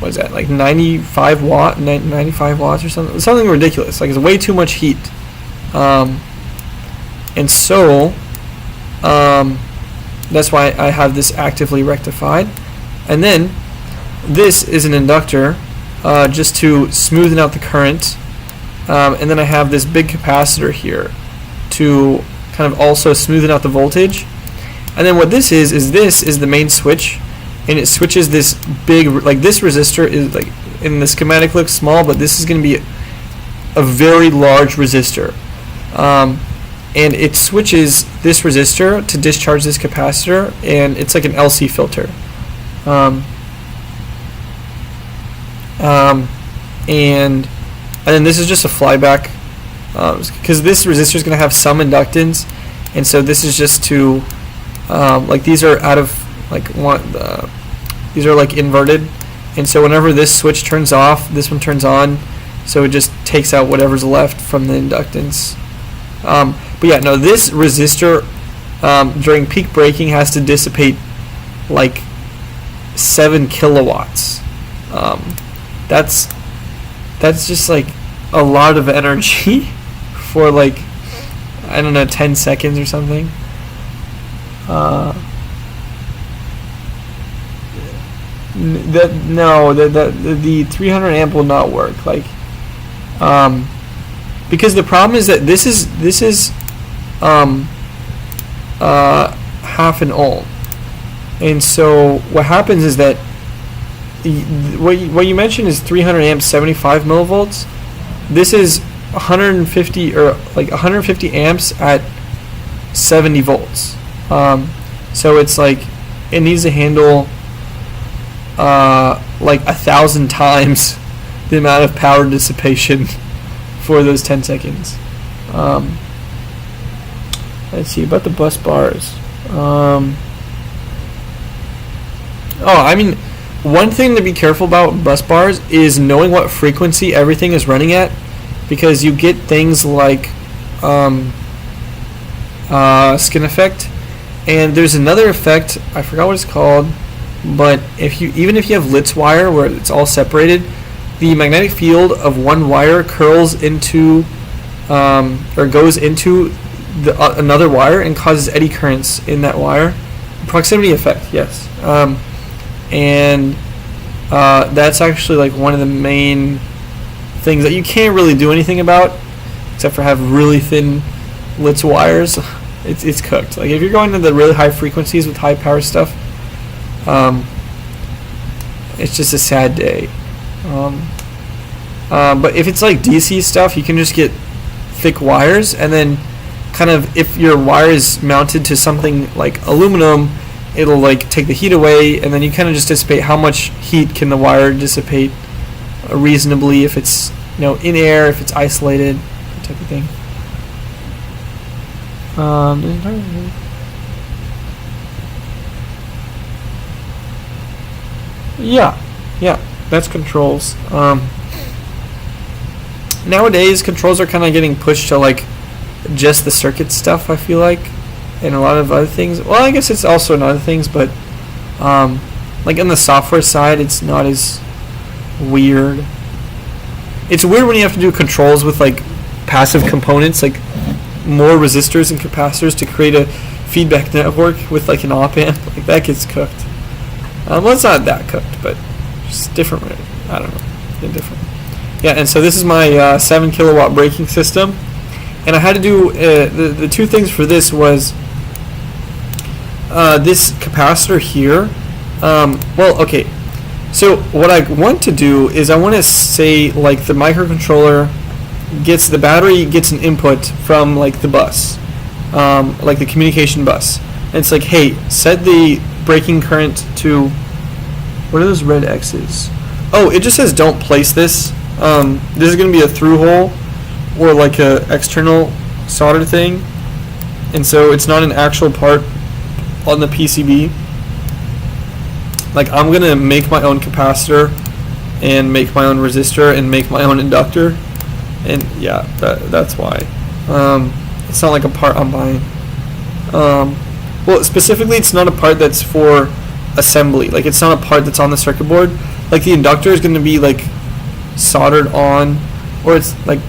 what is that, like 95 watts or something ridiculous. Like, it's way too much heat. And so that's why I have this actively rectified. And then this is an inductor, just to smoothen out the current. And then I have this big capacitor here to kind of also smoothen out the voltage. And then what this is this is the main switch, and it switches this big, like, this resistor is like, in the schematic looks small, but this is going to be a very large resistor. And it switches this resistor to discharge this capacitor, and it's like an LC filter. And then this is just a flyback, because this resistor is going to have some inductance, and so this is just to like, these are out of like these are like inverted, and so whenever this switch turns off, this one turns on, so it just takes out whatever's left from the inductance. But yeah, no, this resistor during peak braking has to dissipate like 7 kilowatts. That's just like a lot of energy for like, I don't know, 10 seconds or something. The 300 amp will not work, like, because the problem is that this is half an ohm, and so what happens is that what you mentioned is 300 amps, 75 millivolts. This is 150, or like 150 amps at 70 volts. So it's like, it needs to handle like 1,000 times the amount of power dissipation for those 10 seconds. Let's see about the bus bars. I mean, one thing to be careful about bus bars is knowing what frequency everything is running at, because you get things like skin effect, and there's another effect, I forgot what it's called, but even if you have Litz wire where it's all separated, the magnetic field of one wire curls into or goes into another wire and causes eddy currents in that wire. Proximity effect, yes. And that's actually like one of the main things that you can't really do anything about, except for have really thin Litz wires. It's cooked. Like, if you're going to the really high frequencies with high power stuff, it's just a sad day. But if it's like DC stuff, you can just get thick wires, and then kind of, if your wire is mounted to something like aluminum, it'll like take the heat away, and then you kind of just dissipate how much heat can the wire dissipate reasonably, if it's, you know, in air, if it's isolated, that type of thing. Yeah, that's controls. Nowadays, controls are kind of getting pushed to like just the circuit stuff, I feel like, and a lot of other things. Well, I guess it's also in other things, but like on the software side, it's not as weird. It's weird when you have to do controls with like passive components, like more resistors and capacitors to create a feedback network with like an op amp. Like that gets cooked. Well, it's not that cooked, but just different. I don't know, different. Yeah, and so this is my 7 kilowatt braking system, and I had to do the two things for this was this capacitor here. Well, okay. So what I want to do is I want to say like the microcontroller gets the battery gets an input from like the bus, like the communication bus. And it's like, hey, set the braking current to, what are those red X's? Oh, it just says don't place this. This is going to be a through hole or like a external solder thing, and so it's not an actual part on the PCB. Like I'm gonna make my own capacitor and make my own resistor and make my own inductor, and yeah, that's why. It's not like a part I'm buying. Well, specifically, it's not a part that's for assembly. Like it's not a part that's on the circuit board. Like the inductor is gonna be like soldered on, or it's like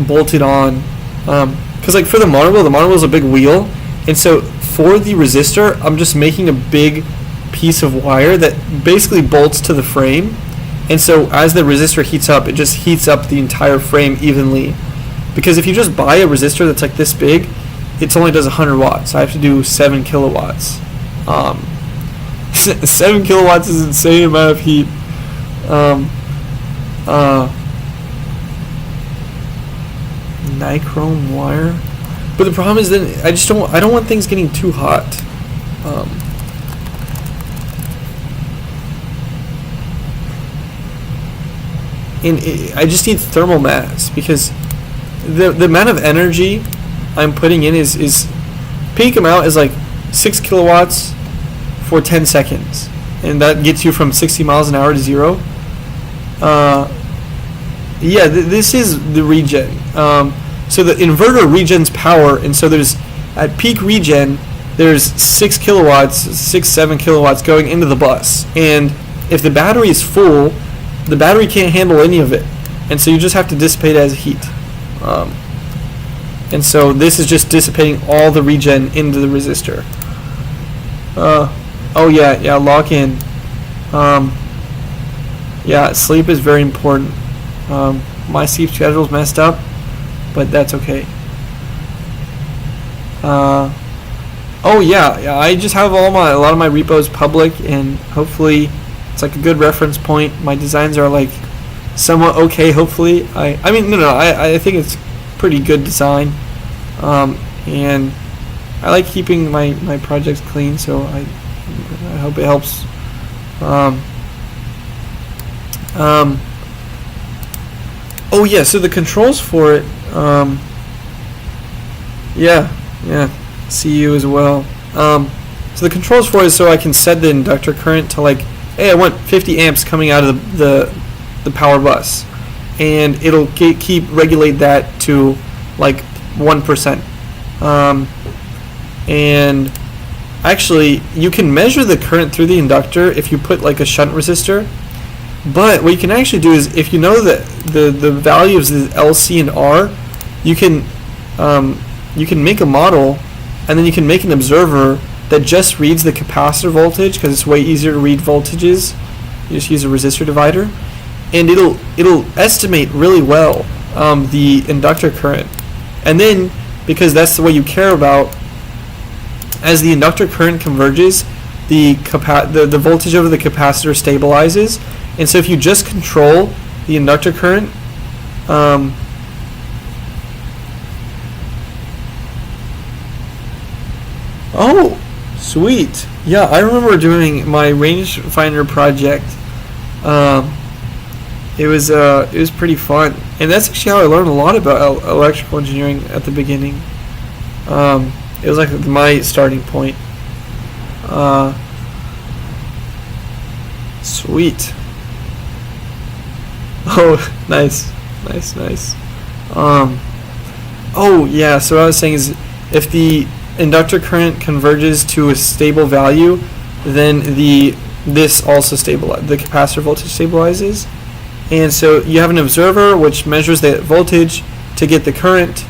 bolted on. Because like for the monorail is a big wheel, and so for the resistor, I'm just making a big piece of wire that basically bolts to the frame, and so as the resistor heats up, it just heats up the entire frame evenly. Because if you just buy a resistor that's like this big, it only does 100 watts. I have to do 7 kilowatts. 7 kilowatts is an insane amount of heat. Nichrome wire, but the problem is that I don't want things getting too hot. And I just need thermal mass, because the amount of energy I'm putting in is peak amount is like 6 kilowatts for 10 seconds, and that gets you from 60 miles an hour to 0. Yeah, this is the regen. So the inverter regens power, and so there's at peak regen there's 6 kilowatts, 7 kilowatts going into the bus, and if the battery is full, the battery can't handle any of it, and so you just have to dissipate it as heat. And so this is just dissipating all the regen into the resistor. Oh yeah, lock in. Yeah, sleep is very important. My sleep schedule's messed up, but that's okay. Oh yeah, I just have a lot of my repos public, and hopefully it's like a good reference point. My designs are like somewhat okay, hopefully. I mean, no, I think it's pretty good design, and I like keeping my projects clean, so I hope it helps. Oh yeah, so the controls for it, yeah, see you as well. So the controls for it is so I can set the inductor current to like, hey, I want 50 amps coming out of the power bus, and it'll keep regulate that to like 1%. And actually, you can measure the current through the inductor if you put like a shunt resistor. But what you can actually do is, if you know that the values of LC and R, you can make a model, and then you can make an observer that just reads the capacitor voltage, because it's way easier to read voltages. You just use a resistor divider, and it'll estimate really well the inductor current. And then, because that's the way you care about, as the inductor current converges, the voltage over the capacitor stabilizes. And so if you just control the inductor current, oh, sweet. Yeah, I remember doing my rangefinder project. It was pretty fun, and that's actually how I learned a lot about electrical engineering at the beginning. It was like my starting point. Sweet. Oh, nice. Oh yeah, so what I was saying is if the inductor current converges to a stable value, then this also stabilizes, the capacitor voltage stabilizes. And so you have an observer which measures the voltage to get the current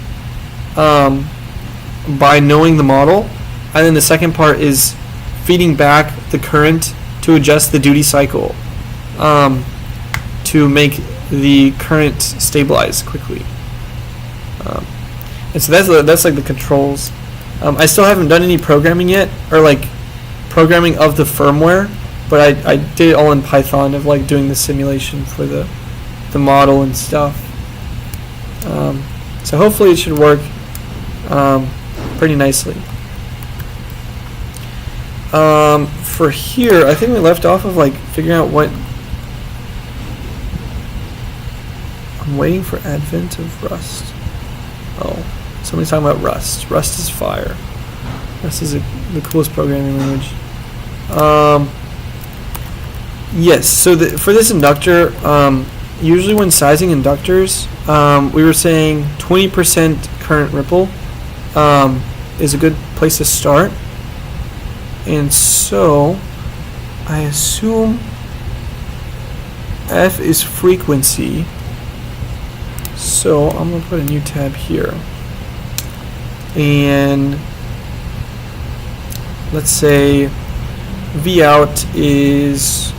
by knowing the model, and then the second part is feeding back the current to adjust the duty cycle to make the current stabilize quickly. And so that's like the controls. I still haven't done any programming yet, or like programming of the firmware, but I did it all in Python of like doing the simulation for the model and stuff. So hopefully it should work pretty nicely. For here, I think we left off of like figuring out what. I'm waiting for advent of Rust. Oh, somebody's talking about Rust. Rust is fire. Rust is the coolest programming language. Yes, so for this inductor, usually when sizing inductors, we were saying 20% current ripple is a good place to start. And so, I assume F is frequency. So I'm going to put a new tab here. And let's say V out is,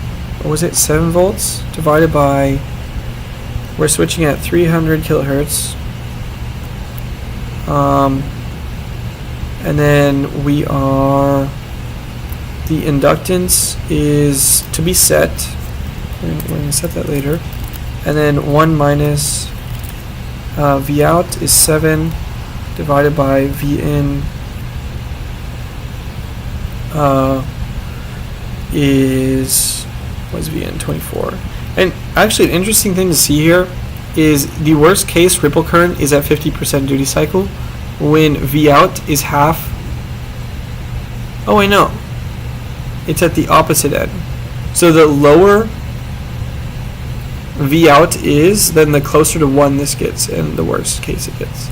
what was it, 7 volts divided by, we're switching at 300 kilohertz. And then we are, the inductance is to be set. We're going to set that later. And then 1 minus V out is 7 divided by V in is, what's V in? 24. And actually an interesting thing to see here is the worst case ripple current is at 50% duty cycle when V out is half. Oh wait, no. It's at the opposite end. So the lower V out is, then the closer to 1 this gets, and the worst case it gets.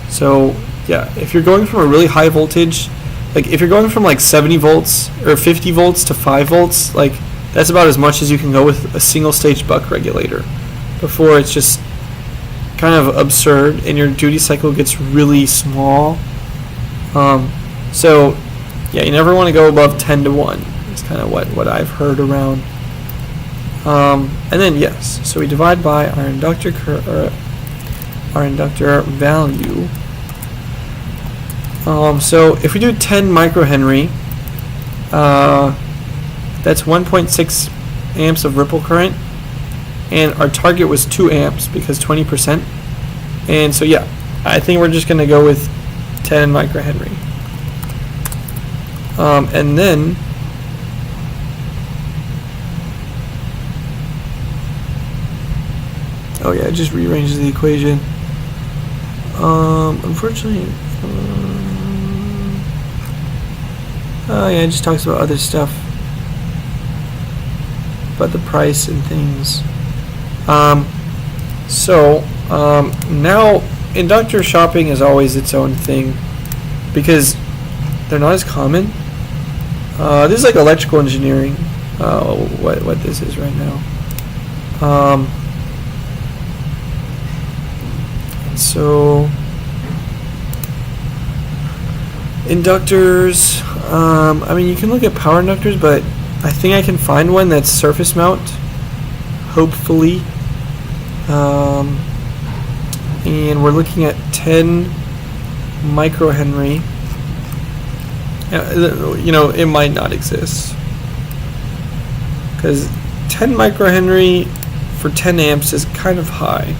So yeah, if you're going from a really high voltage, like if you're going from like 70 volts or 50 volts to 5 volts, like that's about as much as you can go with a single stage buck regulator before it's just kind of absurd and your duty cycle gets really small. So yeah, you never want to go above 10 to 1. It's kind of what I've heard around. And then yes, so we divide by our inductor value. So if we do 10 microhenry, that's 1.6 amps of ripple current, and our target was 2 amps because 20%. And so yeah, I think we're just going to go with 10 microhenry. And then oh yeah, it just rearranges the equation. Unfortunately, oh yeah, it just talks about other stuff, about the price and things. Now inductor shopping is always its own thing because they're not as common. This is like electrical engineering. What this is right now. So inductors, I mean you can look at power inductors, but I think I can find one that's surface mount, hopefully. And we're looking at 10 microhenry. You know, it might not exist because 10 microhenry for 10 amps is kind of high.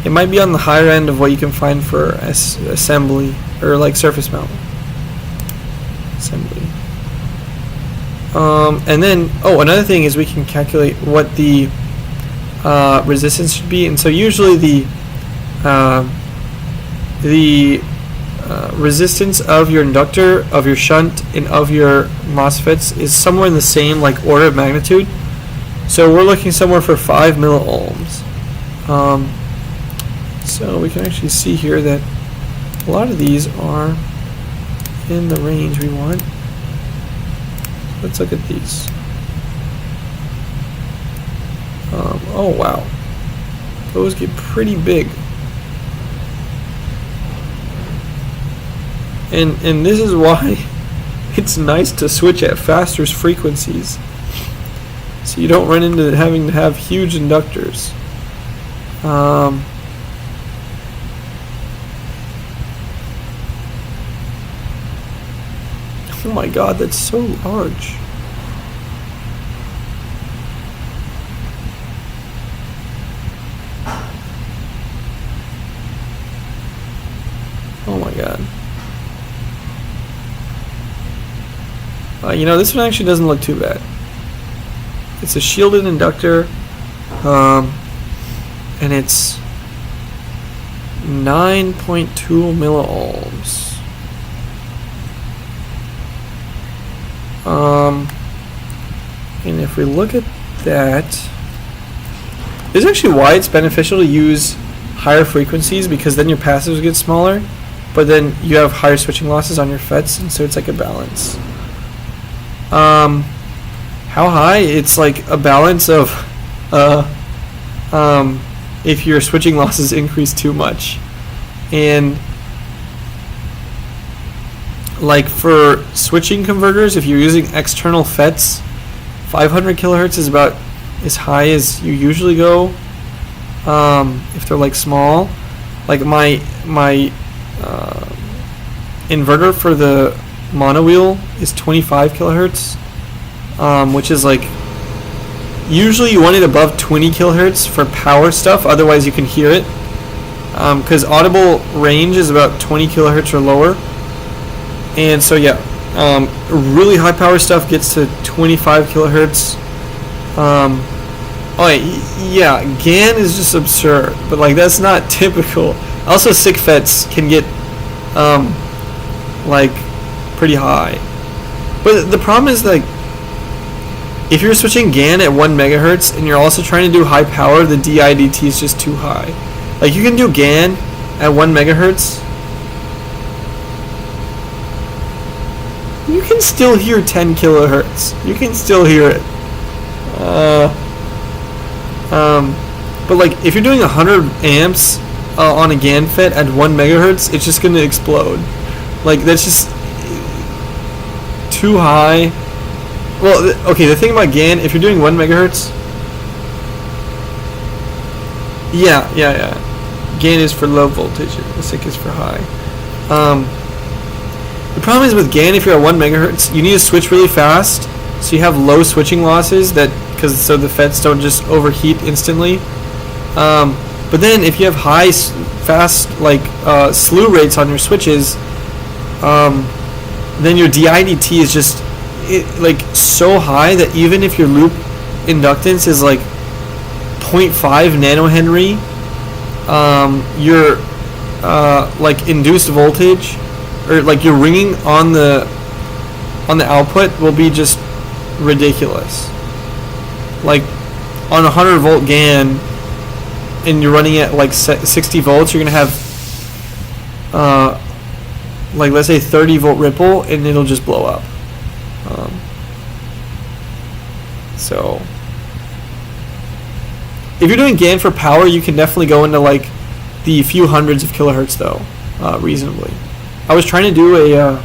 It might be on the higher end of what you can find for assembly or like surface mount assembly. And then, oh, another thing is we can calculate what the resistance should be, and so usually the resistance of your inductor, of your shunt, and of your MOSFETs is somewhere in the same like order of magnitude. So we're looking somewhere for 5 milliohms. So we can actually see here that a lot of these are in the range we want. Let's look at these. Oh wow, those get pretty big. And this is why it's nice to switch at faster frequencies, so you don't run into having to have huge inductors. Oh my god, that's so large. Oh my god. You know, this one actually doesn't look too bad. It's a shielded inductor, and it's 9.2 milliohms. And if we look at that, this is actually why it's beneficial to use higher frequencies, because then your passives get smaller, but then you have higher switching losses on your FETs, and so it's like a balance. How high? It's like a balance of if your switching losses increase too much. And like for switching converters, if you're using external FETs, 500 kilohertz is about as high as you usually go. If they're like small, like my inverter for the mono wheel is 25 kilohertz, which is like, usually you want it above 20 kilohertz for power stuff, otherwise you can hear it, because audible range is about 20 kilohertz or lower. And so yeah, really high power stuff gets to 25 kilohertz. Oh yeah, GAN is just absurd, but like that's not typical. Also, SiC FETs can get like pretty high. But the problem is, like, if you're switching GAN at 1 megahertz and you're also trying to do high power, the DIDT is just too high. Like, you can do GAN at 1 megahertz, you can still hear 10 kilohertz. You can still hear it. But like, if you're doing 100 amps on a GAN FET at 1 megahertz, it's just gonna explode. Like, that's just too high. Well, okay, the thing about GAN, if you're doing 1 megahertz, yeah. GAN is for low voltage, the SiC is for high. The problem is with GAN, if you're at 1 megahertz, you need to switch really fast, so you have low switching losses, so the FETs don't just overheat instantly. But then if you have high, fast, like slew rates on your switches, then your DIDT is just like so high that even if your loop inductance is like 0.5 nanohenry, your like induced voltage, or like your ringing on the output will be just ridiculous. Like on 100 volt GAN, and you're running at like 60 volts, you're gonna have like, let's say 30 volt ripple, and it'll just blow up. So if you're doing GAN for power, you can definitely go into like the few hundreds of kilohertz though, reasonably. I was trying to do a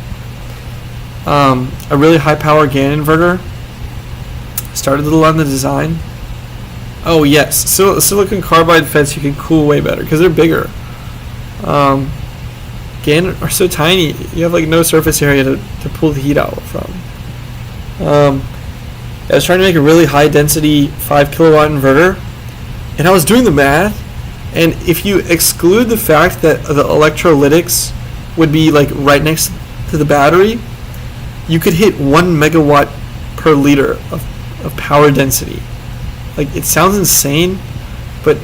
really high power GAN inverter. Started a little on the design. Oh yes, silicon carbide FETs you can cool way better because they're bigger. GAN are so tiny, you have like no surface area to pull the heat out from. I was trying to make a really high density 5 kilowatt inverter, and I was doing the math, and if you exclude the fact that the electrolytics would be like right next to the battery, you could hit 1 megawatt per liter of power density. Like, it sounds insane, but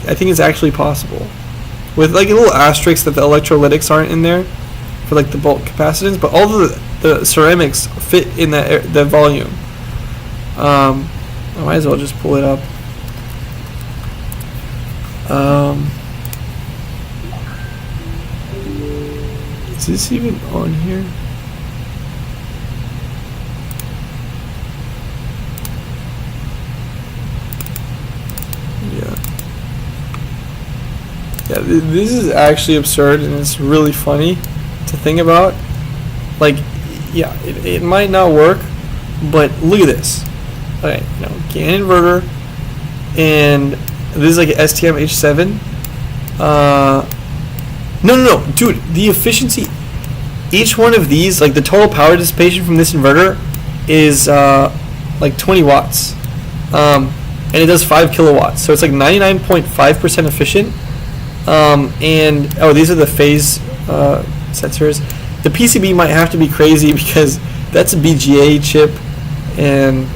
I think it's actually possible. With like a little asterisk that the electrolytics aren't in there, for like the bulk capacitance, but all the ceramics fit in the volume. I might as well just pull it up. Is this even on here? Yeah, this is actually absurd, and it's really funny to think about. Like, yeah, it might not work, but look at this. Okay, GAN inverter, and this is like an STM H7. No, dude, the efficiency, each one of these, like the total power dissipation from this inverter is like 20 watts, and it does 5 kilowatts, so it's like 99.5% efficient. And these are the phase sensors. The PCB might have to be crazy because that's a BGA chip and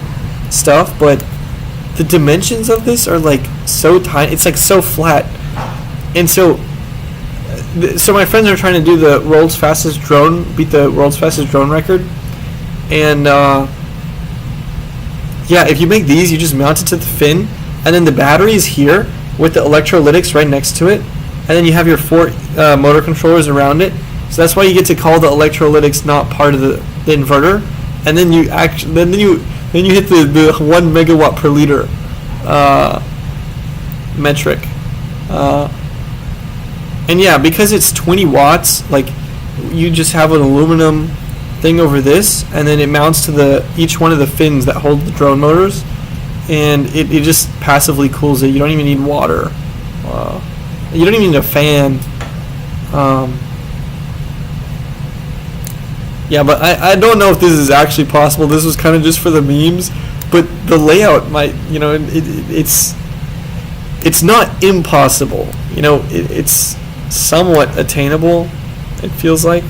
stuff, but the dimensions of this are like so tiny. It's like so flat, and so my friends are trying to do the world's fastest drone, beat the world's fastest drone record, and yeah, if you make these, you just mount it to the fin, and then the battery is here with the electrolytics right next to it, and then you have your 4 motor controllers around it. So that's why you get to call the electrolytics not part of the inverter, and then you then you hit the 1 megawatt per liter metric. And yeah, because it's 20 watts, like you just have an aluminum thing over this, and then it mounts to each one of the fins that hold the drone motors, and it just passively cools it. You don't even need water. You don't even need a fan. Yeah, but I don't know if this is actually possible. This was kind of just for the memes, but the layout might, it's not impossible. It's somewhat attainable, it feels like.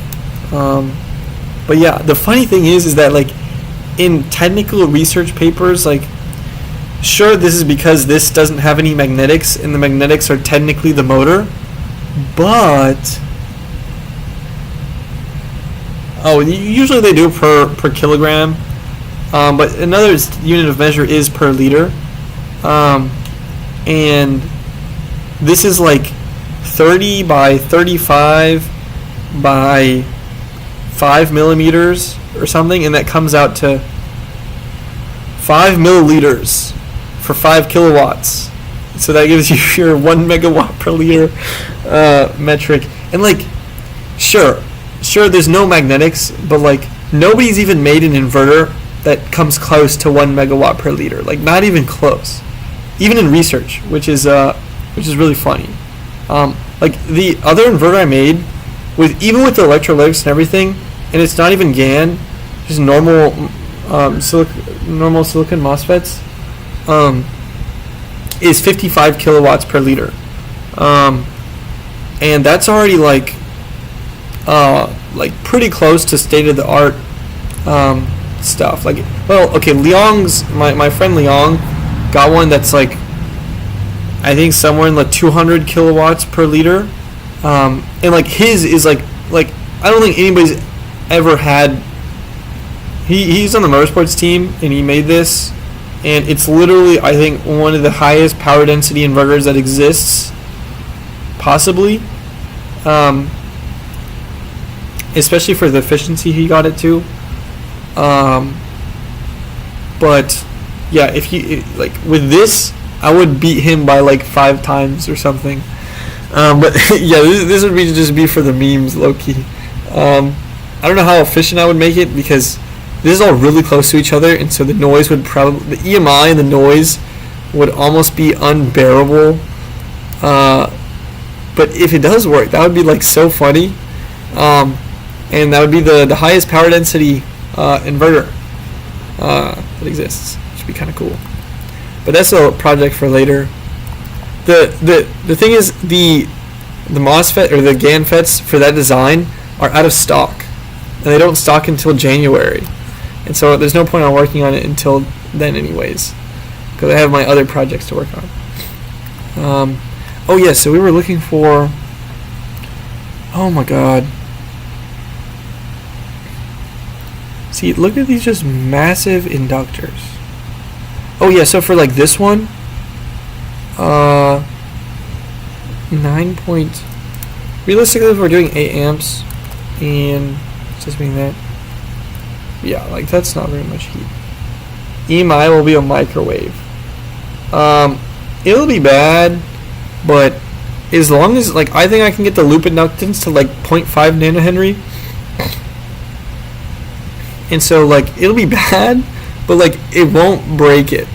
But yeah, the funny thing is that like in technical research papers, like sure, this is because this doesn't have any magnetics, and the magnetics are technically the motor, but usually they do per kilogram, but another unit of measure is per liter, and this is like 30 by 35 by 5 millimeters or something, and that comes out to 5 milliliters for 5 kilowatts. So that gives you your 1 megawatt per liter metric. And like, sure, there's no magnetics, but like nobody's even made an inverter that comes close to 1 megawatt per liter. Like not even close, even in research, which is really funny. Like the other inverter I made, even with the electrolytics and everything, and it's not even GAN, just normal silicon MOSFETs, is 55 kilowatts per liter, and that's already like pretty close to state of the art stuff. Like, well, okay, Liang's my friend Liang got one that's like, I think somewhere in like 200 kilowatts per liter, and like his is like I don't think anybody's ever had. He's on the motorsports team, and he made this, and it's literally, I think, one of the highest power density inverters that exists, possibly, especially for the efficiency he got it to. But yeah, if like with this, I would beat him by like 5 times or something. But yeah, this would just be for the memes, low key. I don't know how efficient I would make it, because this is all really close to each other, and so the noise would probably, the EMI and the noise would almost be unbearable. But if it does work, that would be like so funny, and that would be the highest power density inverter that exists, which would be kind of cool. But that's a project for later. The thing is, the MOSFET or the GAN FETs for that design are out of stock, and they don't stock until January, and so there's no point on working on it until then anyways, because I have my other projects to work on. Oh yeah, so we were looking for, oh my god, See, look at these just massive inductors. Oh yeah, so for like this one, 9 point. Realistically, if we're doing 8 amps, and just being that, yeah, like that's not very much heat. EMI will be a microwave. It'll be bad, but as long as, like, I think I can get the loop inductance to like 0.5 nanohenry, and so like it'll be bad, but like it won't break it.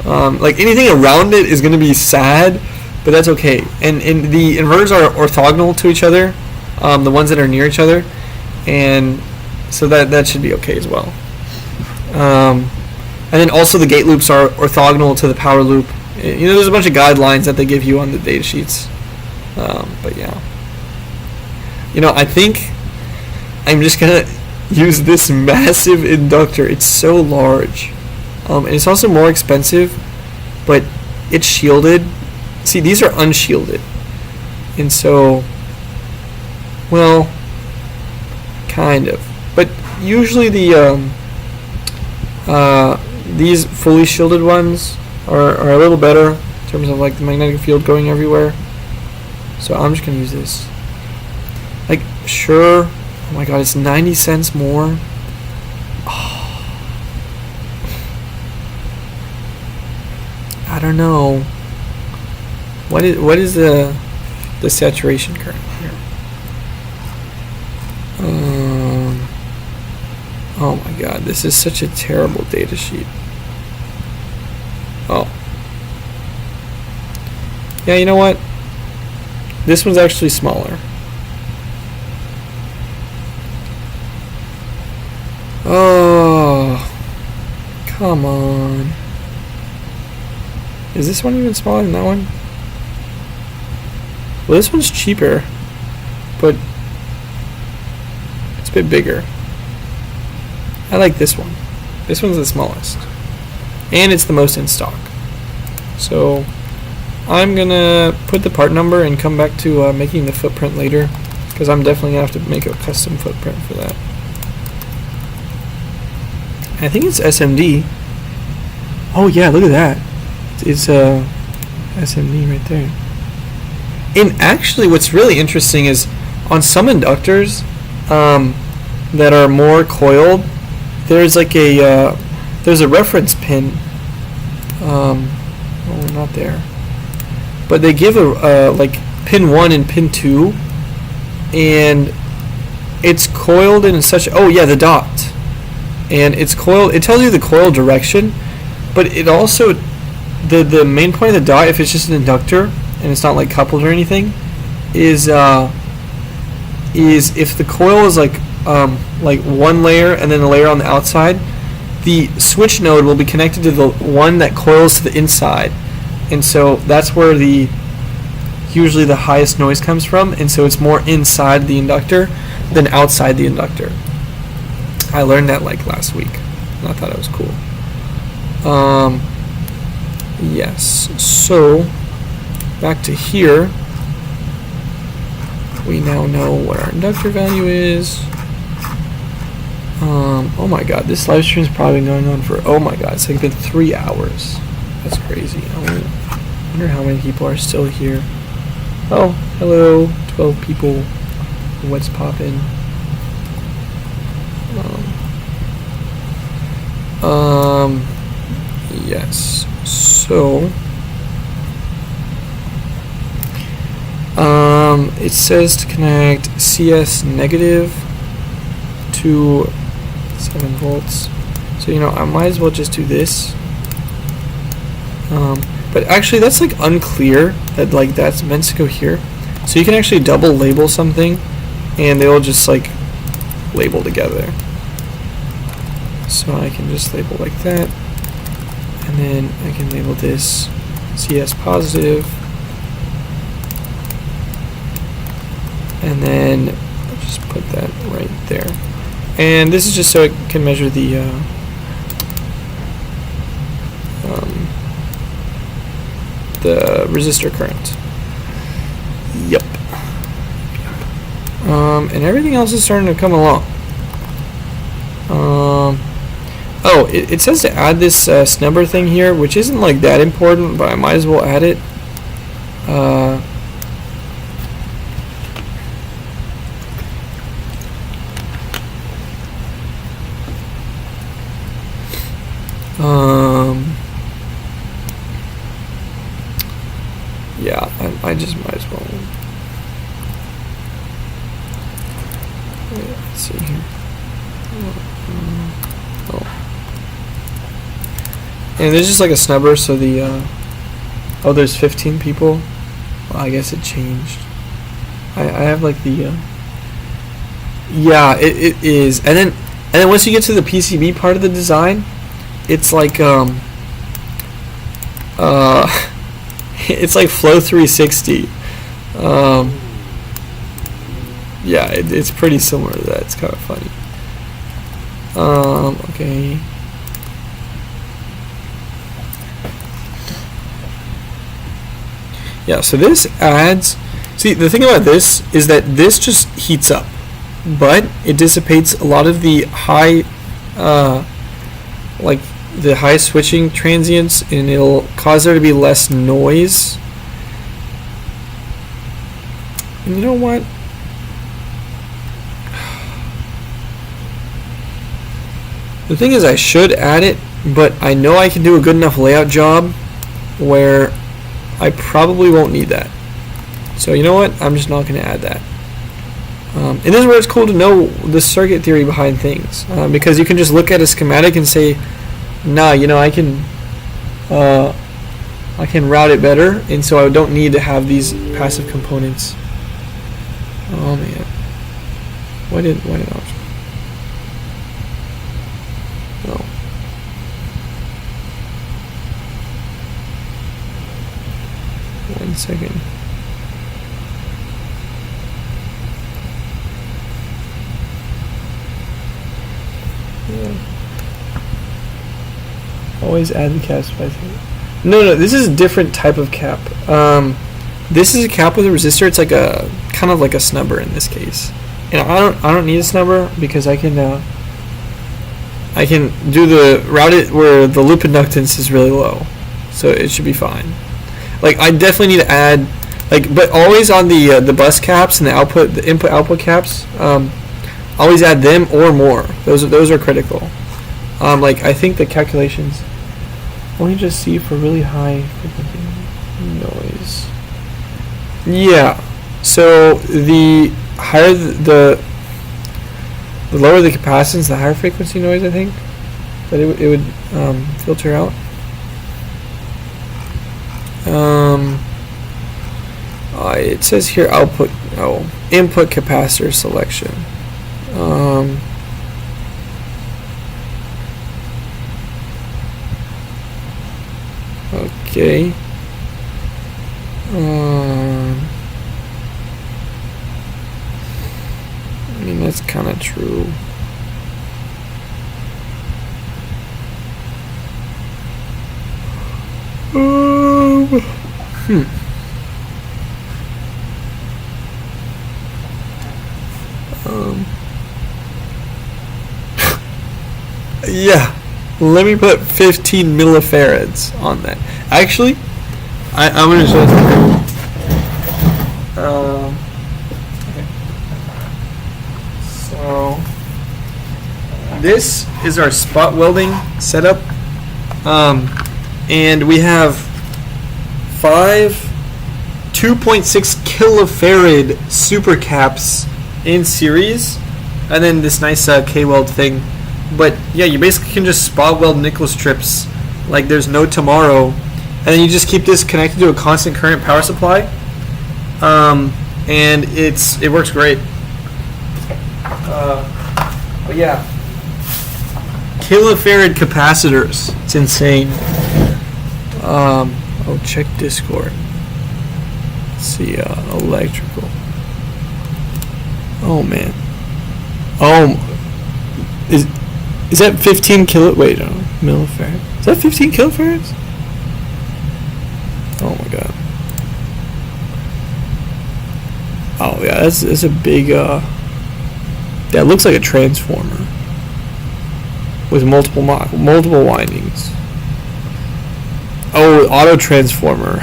Like anything around it is going to be sad, but that's okay. And the inverters are orthogonal to each other, the ones that are near each other, and so that should be okay as well. And then also the gate loops are orthogonal to the power loop. You know, there's a bunch of guidelines that they give you on the data sheets. But yeah, you know, I think I'm just gonna use this massive inductor. It's so large, and it's also more expensive, but it's shielded. See, these are unshielded, and so, well, kind of, but usually the these fully shielded ones are a little better in terms of like the magnetic field going everywhere. So I'm just gonna use this. Like, sure. Oh my god, it's 90 cents more. Oh. I don't know. What is the saturation current here? Oh my god, this is such a terrible data sheet. Oh. Yeah, you know what? This one's actually smaller. Oh, come on. Is this one even smaller than that one? Well, this one's cheaper, but it's a bit bigger. I like this one. This one's the smallest. And it's the most in stock. So I'm gonna put the part number and come back to making the footprint later, because I'm definitely gonna have to make a custom footprint for that. I think it's SMD. Oh yeah, look at that. It's SMD right there. And actually, what's really interesting is on some inductors that are more coiled, there's like a there's a reference pin. Oh, not there. But they give a like pin 1 and pin 2, and it's coiled in such. Oh yeah, the dot. And it's coiled. It tells you the coil direction, but it also the main point of the dot, if it's just an inductor and it's not like coupled or anything, is if the coil is like one layer and then a layer on the outside, the switch node will be connected to the one that coils to the inside, and so that's where usually the highest noise comes from, and so it's more inside the inductor than outside the inductor. I learned that like last week, and I thought it was cool. Yes, so back to here. We now know what our inductor value is. Oh my god, this live stream is probably going on for, oh my god, it's like been 3 hours. That's crazy. I wonder how many people are still here. Oh, hello, 12 people. What's poppin'? Yes, so it says to connect CS negative to 7 volts. So, you know, I might as well just do this. But actually that's like unclear that like that's meant to go here. So you can actually double label something and they will just like label together. So I can just label like that, and then I can label this CS positive, and then I'll just put that right there. And this is just so it can measure the resistor current. Yep. And everything else is starting to come along. Oh, it says to add this snubber thing here, which isn't like that important, but I might as well add it. Yeah, I just might as well. Wait, let's see here. Oh. And there's just like a snubber, so the oh, there's 15 people. Well, I guess it changed. I have like the yeah, it is. And then once you get to the PCB part of the design, it's like it's like flow 360. Yeah, it's pretty similar to that. It's kind of funny. Okay. Yeah, so this adds, see, the thing about this is that this just heats up, but it dissipates a lot of the high, like the high switching transients, and it'll cause there to be less noise. And you know what? The thing is, I should add it, but I know I can do a good enough layout job where I probably won't need that. So you know what? I'm just not going to add that. And this is where it's cool to know the circuit theory behind things, because you can just look at a schematic and say, nah, you know, I can route it better, and so I don't need to have these passive components. Oh man, why did I? No. One second. Yeah. Always add the cap spice. No, this is a different type of cap. This is a cap with a resistor. It's like a kind of like a snubber in this case. And I don't need a snubber because I can do the route it where the loop inductance is really low, so it should be fine. Like I definitely need to add, like, but always on the bus caps and the input output caps. Always add them or more. Those are critical. Like I think the calculations. Let me just see for really high frequency noise. Yeah. So the higher the lower the capacitance, the higher frequency noise, I think, that it would filter out. It says here input capacitor selection. Okay. I mean, that's kind of true. Yeah, let me put 15 millifarads on that. Actually, I'm gonna show you. Okay. So this is our spot welding setup, and we have 5 2.6 kilofarad super caps in series, and then this nice K-weld thing. But yeah, you basically can just spot weld nickel strips like there's no tomorrow, and then you just keep this connected to a constant current power supply, and it works great. But yeah, kilofarad capacitors, it's insane. Oh, check Discord. Let's see, electrical. Oh man. Is that 15 millifarad? Is that 15 kilofarads? Oh my god. Oh yeah, that's a big that looks like a transformer. with multiple windings. Oh, auto transformer.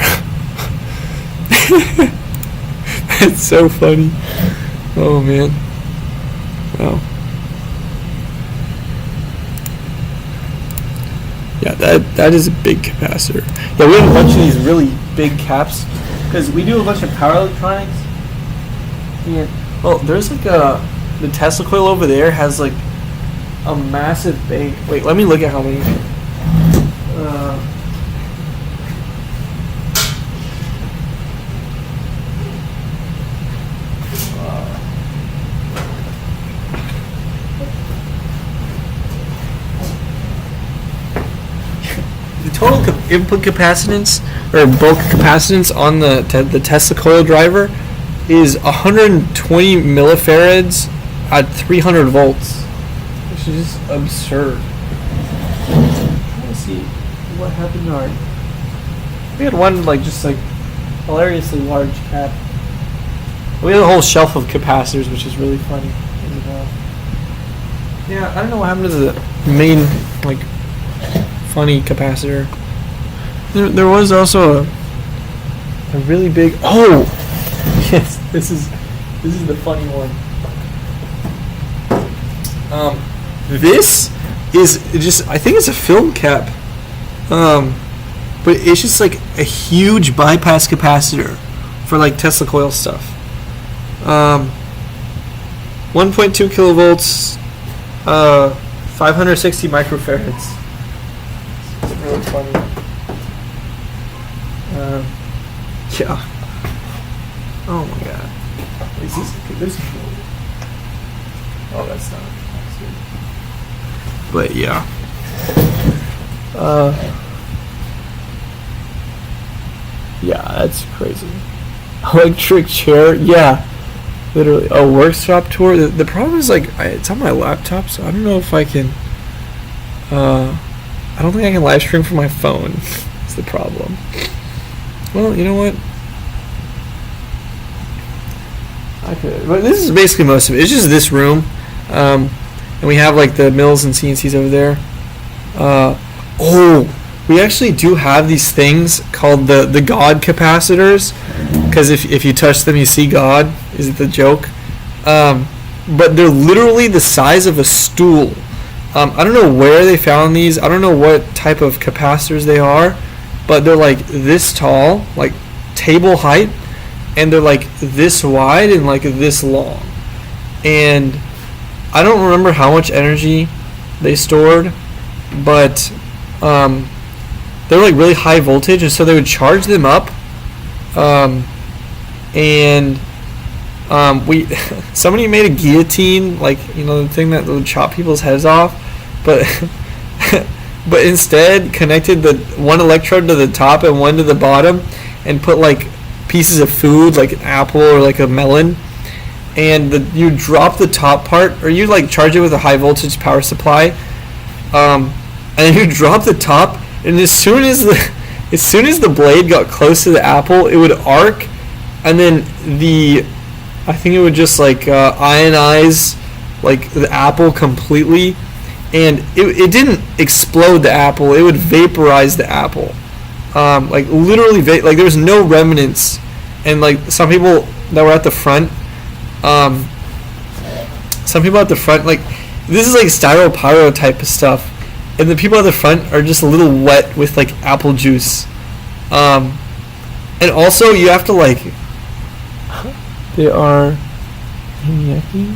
That's so funny. Oh man. Wow. Yeah, that is a big capacitor. Yeah, we have a bunch of these really big caps because we do a bunch of power electronics. Yeah. Well, there's like the Tesla coil over there has like a massive bank. Wait, let me look at how many. The total input capacitance or bulk capacitance on the Tesla coil driver is 120 millifarads at 300 volts, which is just absurd. Let's see what happened to our. We had one just hilariously large cap. We had a whole shelf of capacitors, which is really funny. Yeah, I don't know what happened to the main funny capacitor. There was also a really big. Oh, yes, this is the funny one. This is just, I think it's a film cap, but it's just like a huge bypass capacitor for Tesla coil stuff. 1.2 kilovolts, 560 microfarads. It's really funny. Yeah. Oh my god. Is this oh, that's not. But yeah. Yeah, that's crazy. Electric chair, yeah. Literally. A workshop tour. The problem is it's on my laptop, so I don't know if I can. I don't think I can live stream from my phone. That's the problem. Well, you know what? I could. But this is basically most of it. It's just this room, and we have the mills and CNCs over there. Oh, we actually do have these things called the God capacitors, because if you touch them, you see God. Is it the joke? But they're literally the size of a stool. I don't know where they found these. I don't know what type of capacitors they are, but they're this tall, table height, and they're this wide and this long. And I don't remember how much energy they stored, but they're really high voltage, and so they would charge them up. We somebody made a guillotine, the thing that would chop people's heads off, but but instead connected the one electrode to the top and one to the bottom, and put pieces of food like an apple or a melon, and you drop the top part, or you charge it with a high voltage power supply, and then you drop the top, and as soon as the blade got close to the apple, it would arc, and then I think it would just ionize the apple completely, and it didn't explode the apple, it would vaporize the apple. Literally there was no remnants, and some people that were at the front, this is styro pyro type of stuff, and the people at the front are just a little wet with apple juice, and also you have to they are Yaki?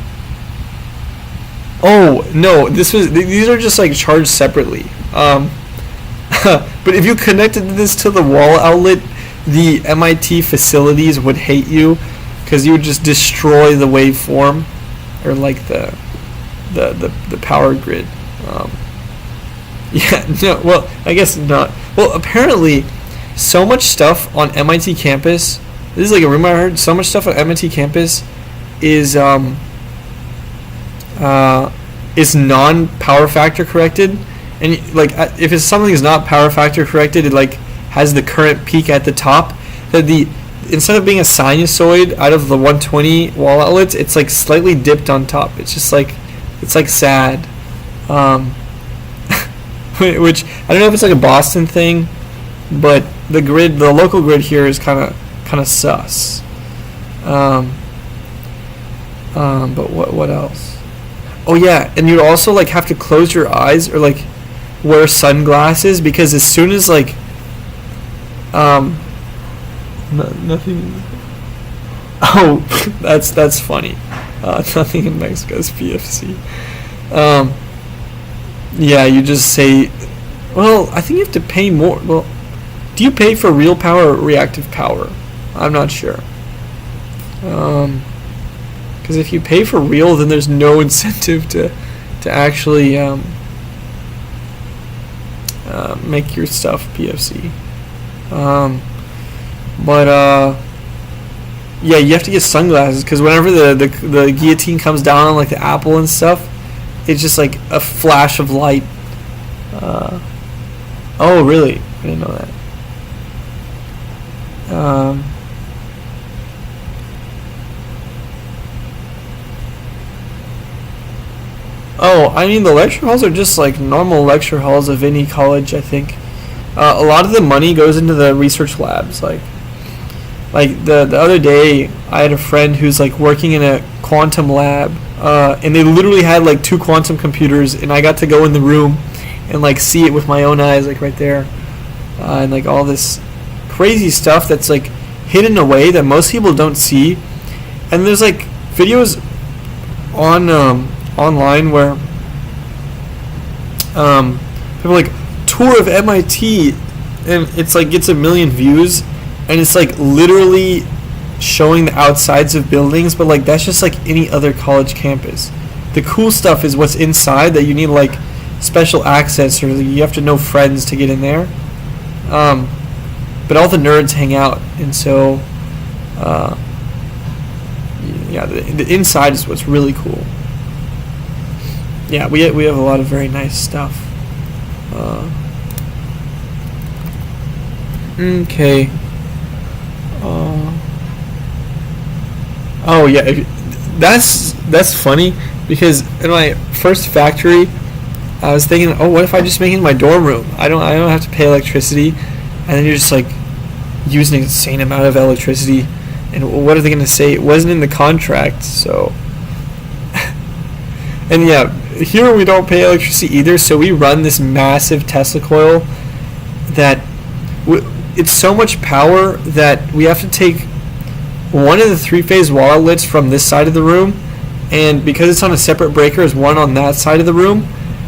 Oh no, these are just charged separately. But if you connected this to the wall outlet, the MIT facilities would hate you, because you would just destroy the waveform, or the power grid. Yeah, no, well, I guess not. Well, apparently, so much stuff on MIT campus. This is a rumor I heard. So much stuff on MIT campus is non-power factor corrected. And if it's something is not power factor corrected, it has the current peak at the top. That instead of being a sinusoid out of the 120 wall outlets, it's slightly dipped on top. It's just it's sad. which I don't know if it's like a Boston thing, but the local grid here is kind of sus. But what else? Oh yeah, and you'd also like have to close your eyes or like wear sunglasses, because as soon as like nothing. Oh, that's funny. Nothing in Mexico is PFC. Yeah, you just say, well, I think you have to pay more. Well, do you pay for real power or reactive power? I'm not sure. Because if you pay for real, then there's no incentive to actually make your stuff PFC. Yeah, you have to get sunglasses, because whenever the guillotine comes down on like the apple and stuff, it's just like a flash of light. Oh, really? I didn't know that. Oh, I mean, the lecture halls are just like normal lecture halls of any college, I think. A lot of the money goes into the research labs. Like the other day, I had a friend who's like working in a quantum lab, and they literally had like 2 quantum computers, and I got to go in the room and like see it with my own eyes, like right there, and like all this crazy stuff that's like hidden away that most people don't see. And there's like videos on online where people like tour of MIT, and it's like gets 1 million views, and it's like literally showing the outsides of buildings, but like that's just like any other college campus. The cool stuff is what's inside that you need like special access, or you have to know friends to get in there. But all the nerds hang out, and so yeah, the inside is what's really cool. Yeah, we have a lot of very nice stuff. Okay. Oh yeah, that's funny, because in my first factory, I was thinking, oh, what if I just make it in my dorm room? I don't have to pay electricity, and then you're just like using an insane amount of electricity, and what are they going to say? It wasn't in the contract, so. And yeah, here we don't pay electricity either, so we run this massive Tesla coil that it's so much power that we have to take one of the 3-phase wall outlets from this side of the room, and because it's on a separate breaker as one on that side of the room,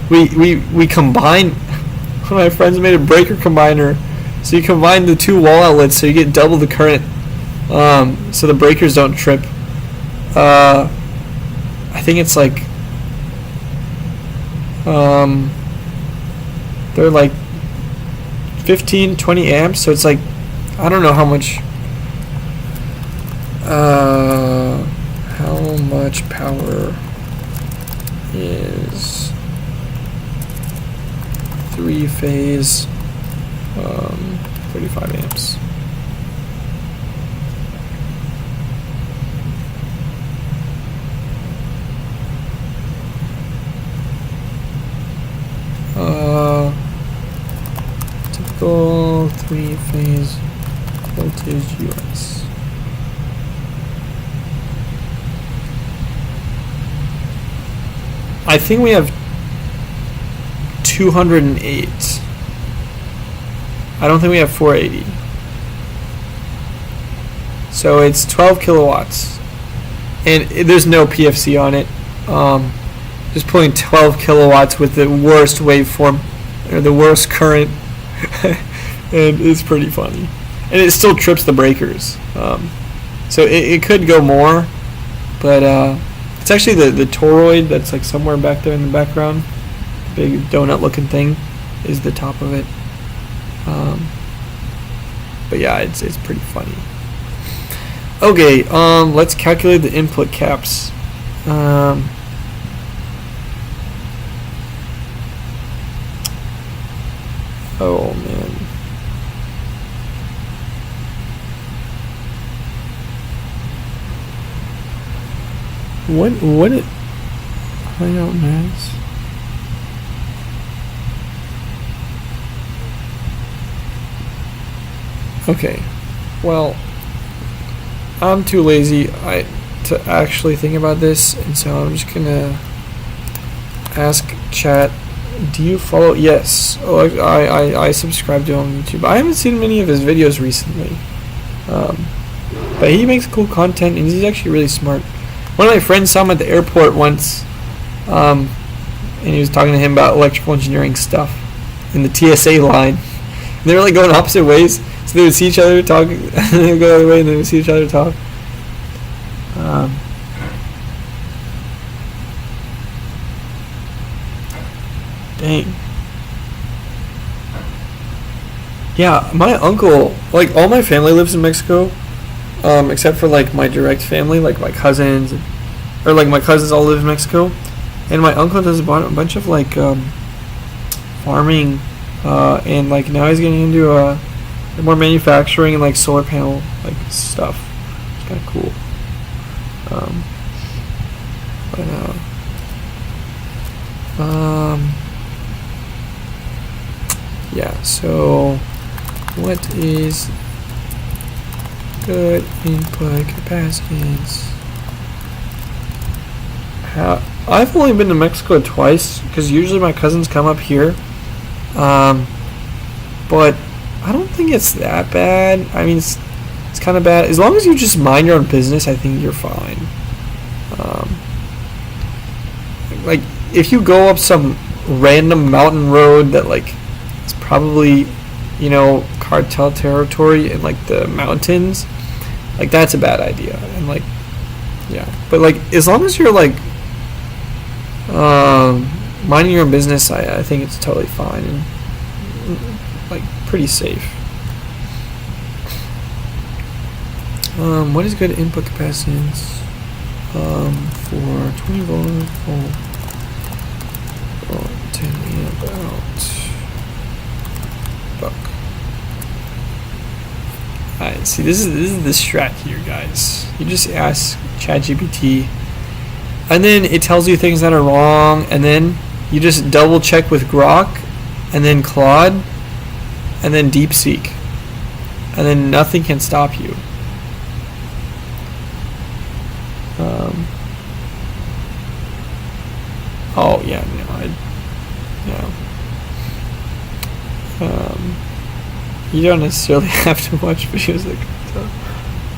we combine. One of my friends made a breaker combiner, so you combine the 2 wall outlets so you get double the current, so the breakers don't trip. I think it's like they're like 15-20 amps, so it's like, I don't know how much power is 3-phase 35 amps. Typical 3-phase voltage US. I think we have 208. I don't think we have 480. So it's 12 kilowatts. And there's no PFC on it. Just pulling 12 kilowatts with the worst waveform, or the worst current. And it's pretty funny. And it still trips the breakers. So it could go more, but it's actually the toroid that's like somewhere back there in the background. Big donut looking thing is the top of it. But yeah, it's pretty funny. Okay, let's calculate the input caps. Oh man. What it I don't know. Okay. Well, I'm too lazy to actually think about this, and so I'm just gonna ask chat. Do you follow? Yes. Oh, I subscribe to him on YouTube. I haven't seen many of his videos recently, but he makes cool content, and he's actually really smart. One of my friends saw him at the airport once, and he was talking to him about electrical engineering stuff in the TSA line. And they were like going opposite ways, so they would see each other talk, and they would go the other way, and they would see each other talk. Dang. Yeah, my uncle, like all my family lives in Mexico, except for like my direct family, like my cousins, or like my cousins all live in Mexico, and my uncle does a bunch of like farming, and like now he's getting into more manufacturing and like solar panel like stuff. It's kind of cool. Yeah, so what is good input capacitance? I've only been to Mexico twice because usually my cousins come up here, but I don't think it's that bad. I mean, it's kind of bad. As long as you just mind your own business, I think you're fine. Like, if you go up some random mountain road that, like, it's probably, you know, cartel territory in, like, the mountains, like, that's a bad idea. And, like, yeah. But, like, as long as you're, like, minding your own business, I think it's totally fine and, like, pretty safe. What is good input capacitance for 20 volt 10 amp out buck? Alright, see, this is the strat here, guys. You just ask ChatGPT, and then it tells you things that are wrong, and then you just double check with Grok, and then Claude, and then DeepSeek, and then nothing can stop you. Oh yeah, no, you don't necessarily have to watch videos like that.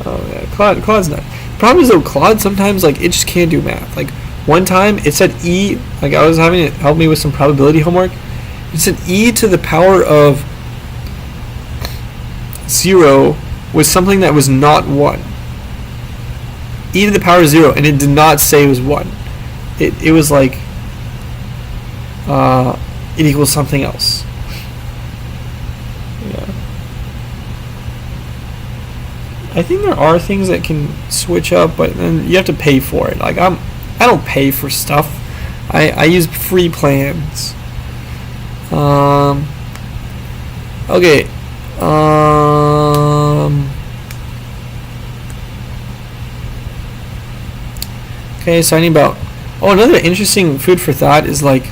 Oh yeah, Claude's not. The problem is though, Claude sometimes like it just can't do math. Like one time it said e, like I was having it help me with some probability homework. It said e to the power of 0 was something that was not 1. E to the power of 0, and it did not say it was 1. It was like it equals something else. Yeah. I think there are things that can switch up, but then you have to pay for it. Like I don't pay for stuff. I use free plans. Okay. Okay, so I need about. Oh, another interesting food for thought is like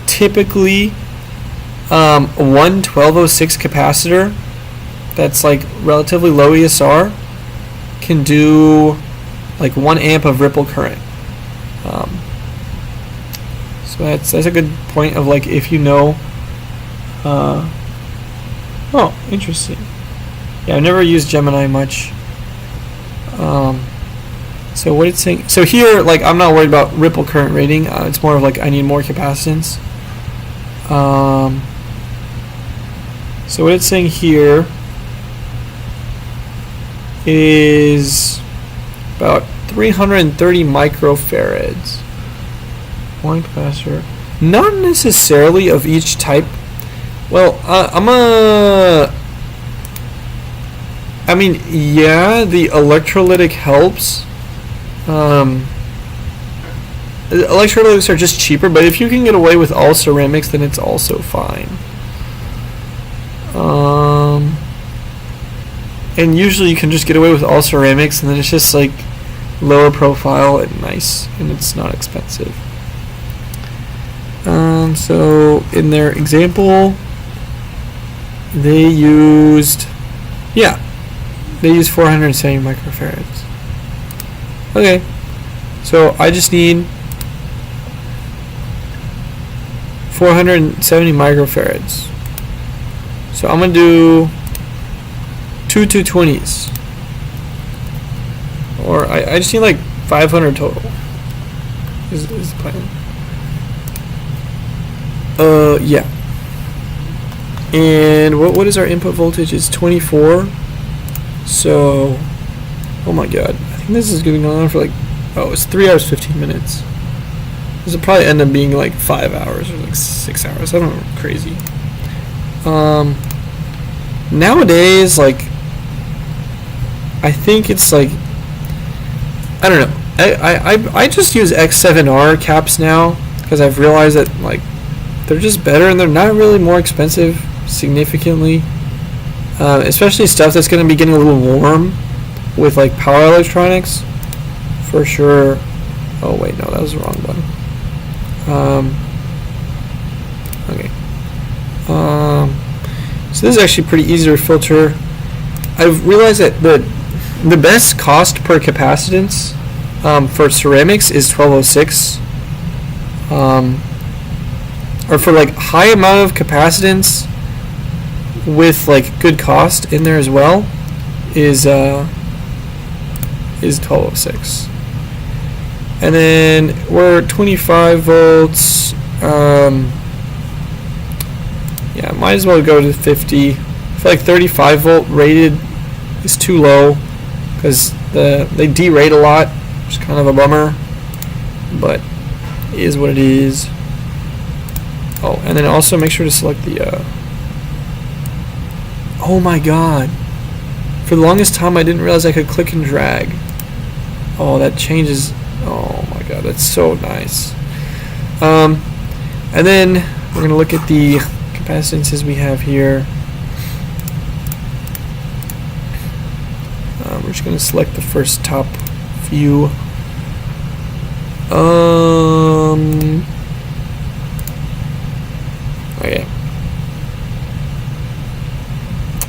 typically one 1206 capacitor that's like relatively low ESR can do like 1 amp of ripple current. So that's a good point of like if you know. Oh, interesting. Yeah, I've never used Gemini much. So what it's saying, so here, like, I'm not worried about ripple current rating. It's more of like I need more capacitance. So what it's saying here is about 330 microfarads. One capacitor, not necessarily of each type. Well, I mean, yeah, the electrolytic helps. Electrolytics are just cheaper, but if you can get away with all ceramics, then it's also fine. And usually you can just get away with all ceramics, and then it's just like lower profile and nice, and it's not expensive. So in their example, they used Yeah, they use 470 microfarads. Okay, so I just need 470 microfarads. So I'm gonna do two 220s, or I just need like 500 total. Is the plan? Yeah. And what is our input voltage? It's 24. So, oh my god, I think this is going on for like, oh, it's 3 hours 15 minutes. This will probably end up being like 5 hours or like 6 hours. I don't know, crazy. Nowadays, like, I think it's like, I don't know. I just use X7R caps now because I've realized that like they're just better and they're not really more expensive significantly. Especially stuff that's going to be getting a little warm with like power electronics, for sure. Oh wait, no, that was the wrong one. Okay. So this is actually pretty easy to filter. I've realized that the best cost per capacitance for ceramics is 1206. Or for like high amount of capacitance with like good cost in there as well is 1206. And then we're 25 volts. Yeah, might as well go to 50. I feel like 35 volt rated is too low because they derate a lot, which is kind of a bummer, but it is what it is. Oh, and then also make sure to select the oh my god, for the longest time I didn't realize I could click and drag. Oh, that changes. Oh my god, that's so nice. And then we're gonna look at the capacitances we have here. We're just gonna select the first top few. Okay.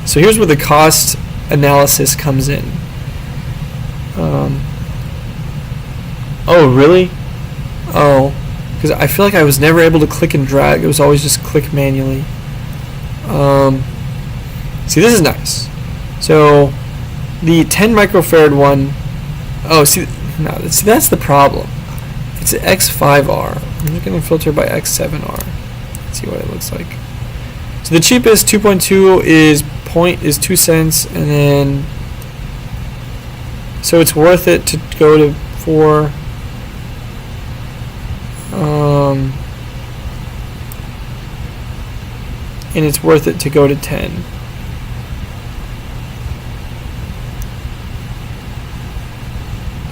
So here's where the cost analysis comes in. Oh, really? Oh, because I feel like I was never able to click and drag. It was always just click manually. See, this is nice. So the 10 microfarad one, oh, see, no, that's the problem. It's an X5R. I'm just going to filter by X7R. Let's see what it looks like. So the cheapest 2.2 is 2 cents, and then so it's worth it to go to 4. And it's worth it to go to 10.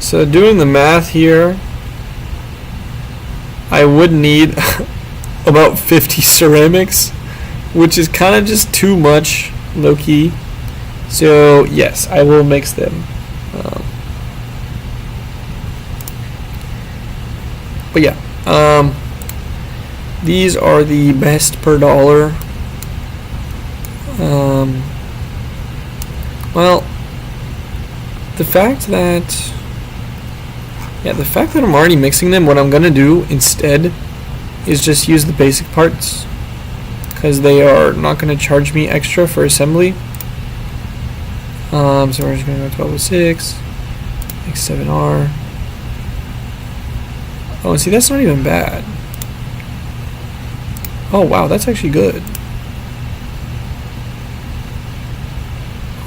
So doing the math here, I would need about 50 ceramics, which is kind of just too much, low-key. So yes, I will mix them. But yeah, these are the best per dollar. Well, the fact that I'm already mixing them, what I'm gonna do instead is just use the basic parts, because they are not gonna charge me extra for assembly. So we're just gonna go 1206, X7R. Oh, see, that's not even bad. Oh wow, that's actually good.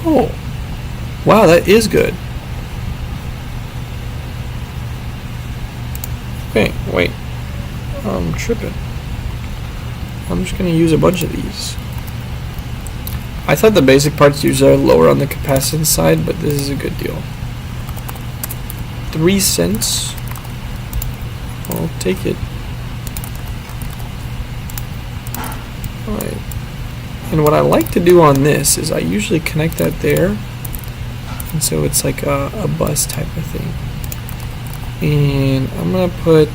Oh, wow, that is good. Okay, wait. I'm tripping. I'm just gonna use a bunch of these. I thought the basic parts usually are lower on the capacitance side, but this is a good deal. 3 cents. I'll take it. Alright. And what I like to do on this is I usually connect that there. And so it's like a bus type of thing. And I'm going to put,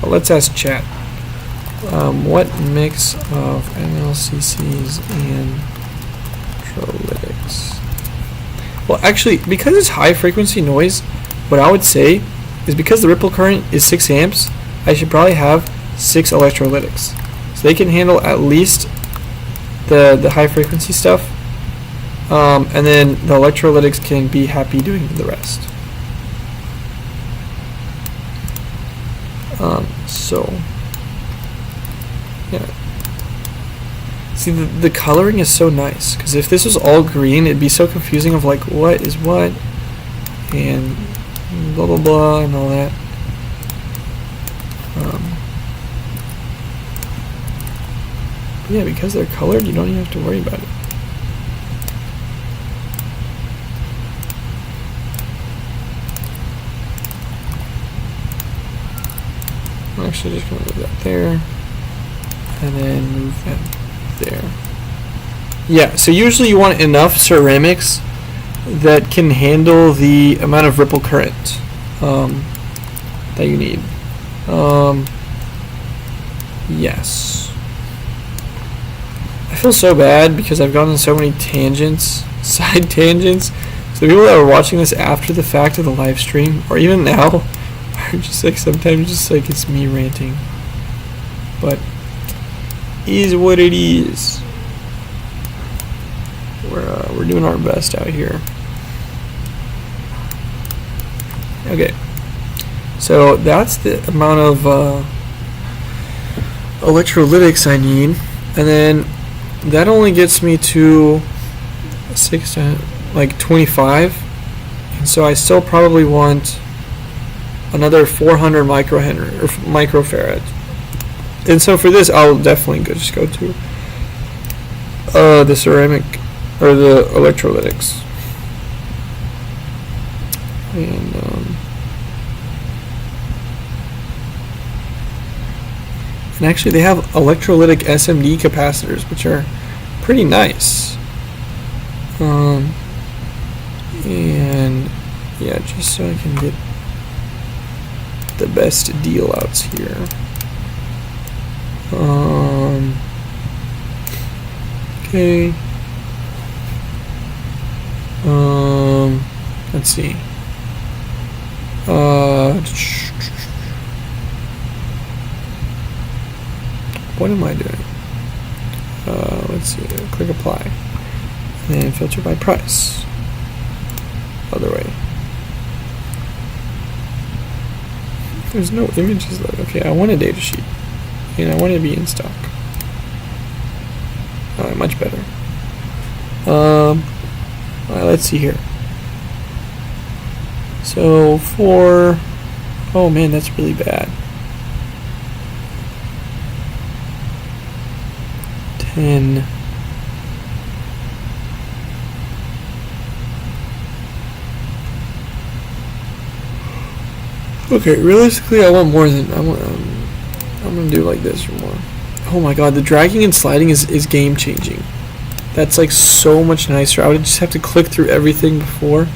well, let's ask chat. What mix of MLCCs and electrolytics. Well, actually, because it's high frequency noise, what I would say is because the ripple current is 6 amps, I should probably have 6 electrolytics. So they can handle at least the high frequency stuff. And then the electrolytics can be happy doing the rest. So, yeah. See, the coloring is so nice, because if this was all green, it'd be so confusing of like, what is what, and blah blah blah, and all that. Yeah, because they're colored, you don't even have to worry about it. I'm actually just going to move that there, and then move that there. Yeah, so usually you want enough ceramics that can handle the amount of ripple current that you need. Yes. I feel so bad because I've gone on so many tangents, side tangents. So people that are watching this after the fact of the live stream, or even now, are just like sometimes just like it's me ranting. But is what it is. We're doing our best out here. Okay, so that's the amount of electrolytics I need, and then that only gets me to 6 to like 25, and so I still probably want another 400 microfarad. And so for this, I'll definitely just go to the ceramic or the electrolytics. And actually they have electrolytic SMD capacitors, which are pretty nice. And yeah, just so I can get the best deal outs here. Okay. Let's see. What am I doing? Let's see. Click apply. And filter by price. Other way. There's no images though. Okay, I want a datasheet. And I want it to be in stock. Much better. Let's see here. So for, oh man, that's really bad. 10. Okay, realistically, I want more than I'm gonna do like this or more. Oh my god, the dragging and sliding is game changing. That's like so much nicer. I would just have to click through everything before.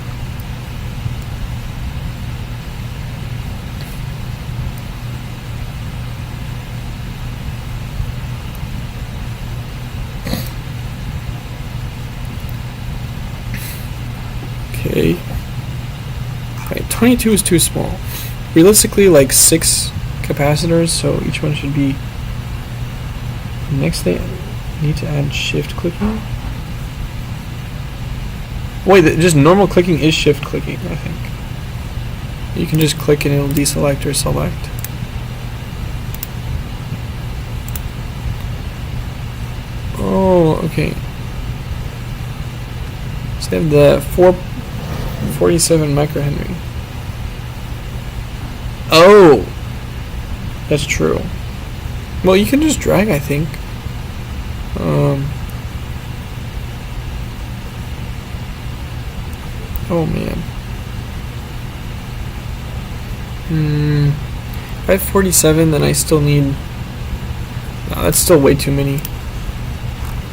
Okay. Alright, 22 is too small. Realistically, like 6 capacitors, so each one should be. Next thing, I need to add shift clicking. Wait, just normal clicking is shift clicking, I think. You can just click and it'll deselect or select. Oh, okay. So they have the 447 microhenry. Oh, that's true. Well, you can just drag, I think. Oh man. If I have 47, then I still need. No, that's still way too many.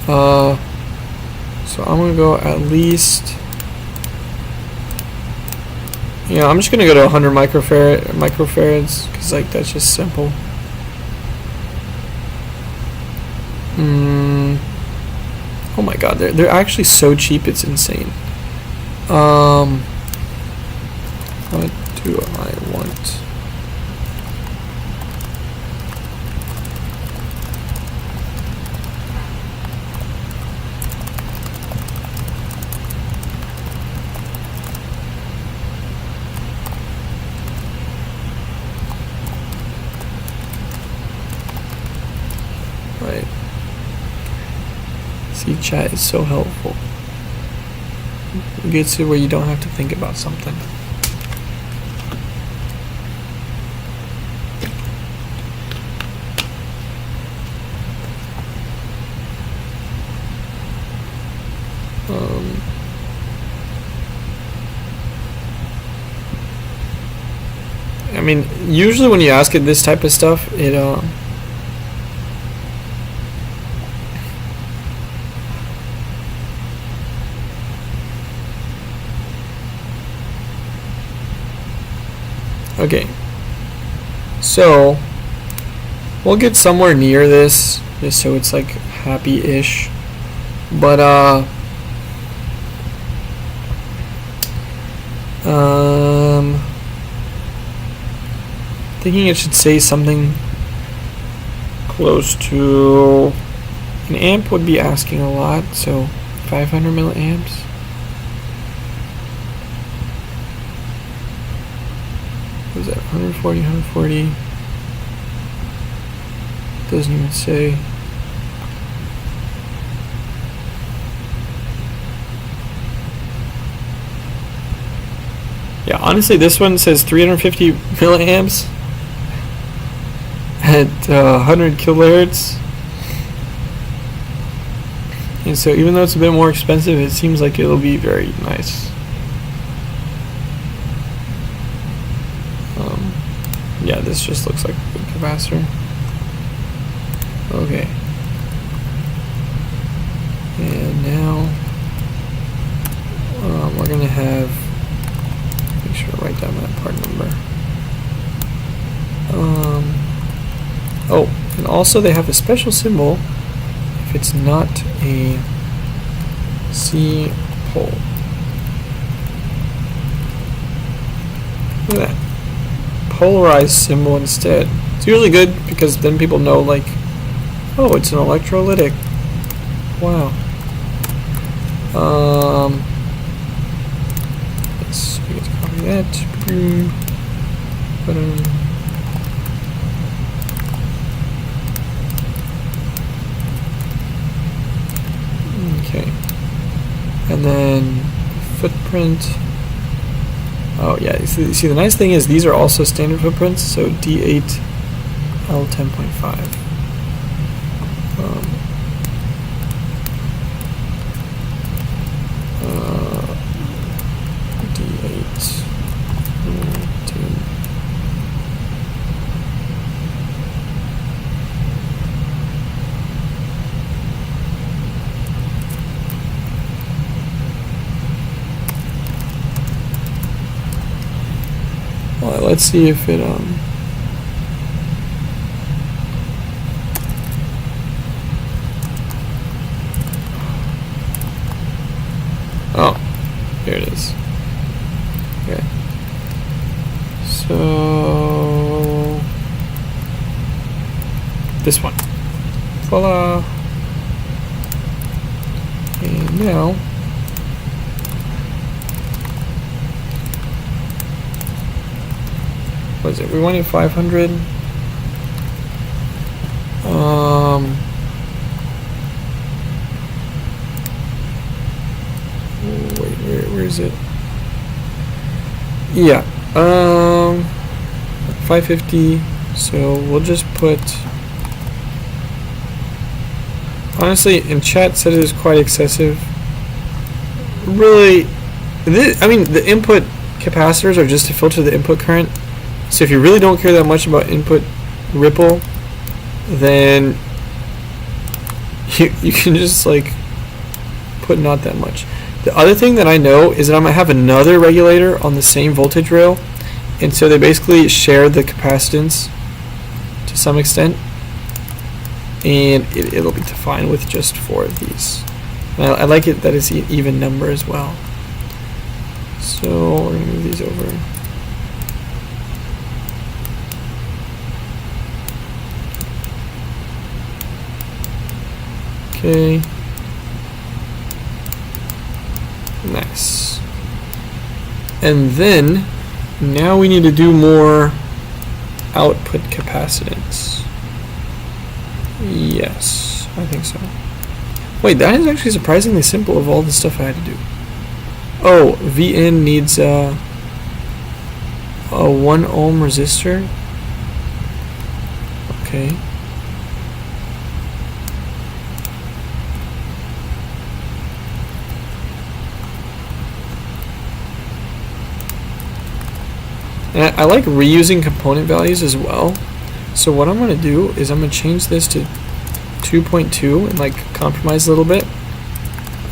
So I'm gonna go at least. Yeah, I'm just gonna go to 100 microfarads, because like that's just simple. Oh Oh my god, they're actually so cheap, it's insane. What do I want? Right. See, chat is so helpful. It gets to where you don't have to think about something. I mean, usually when you ask it this type of stuff, it okay, so we'll get somewhere near this, just so it's like happy-ish, but thinking it should say something close to an amp would be asking a lot, so 500 milliamps. What is that? 140, 140. Doesn't even say. Yeah, honestly, this one says 350 milliamps at 100 kilohertz. And so even though it's a bit more expensive, it seems like it'll be very nice. Yeah, this just looks like a good capacitor. Okay. And now we're gonna have, make sure I write down that part number. Oh, and also they have a special symbol if it's not a C pole. Look at that. Polarized symbol instead. It's usually good because then people know, like, oh, it's an electrolytic. Wow. Let's get to copy that. Okay. And then footprint. Oh yeah, you see the nice thing is these are also standard footprints, so D8 L10.5. D8 L10. Well, let's see if it oh, here it is. Okay. So this one. Voila. And now what is it? We wanted 500. Wait, where is it? Yeah. 550. So we'll just put. Honestly, in chat said it was quite excessive. Really, I mean, the input capacitors are just to filter the input current. So if you really don't care that much about input ripple, then you can just like put not that much. The other thing that I know is that I'm gonna have another regulator on the same voltage rail, and so they basically share the capacitance to some extent, and it'll be fine with just 4 of these. And I like it that it's an even number as well. So we're gonna move these over. Okay. Nice. And then now we need to do more output capacitance. Yes, I think so. Wait, that is actually surprisingly simple of all the stuff I had to do. Oh, VN needs a 1 ohm resistor. Okay. And I like reusing component values as well. So what I'm going to do is I'm going to change this to 2.2 and like compromise a little bit,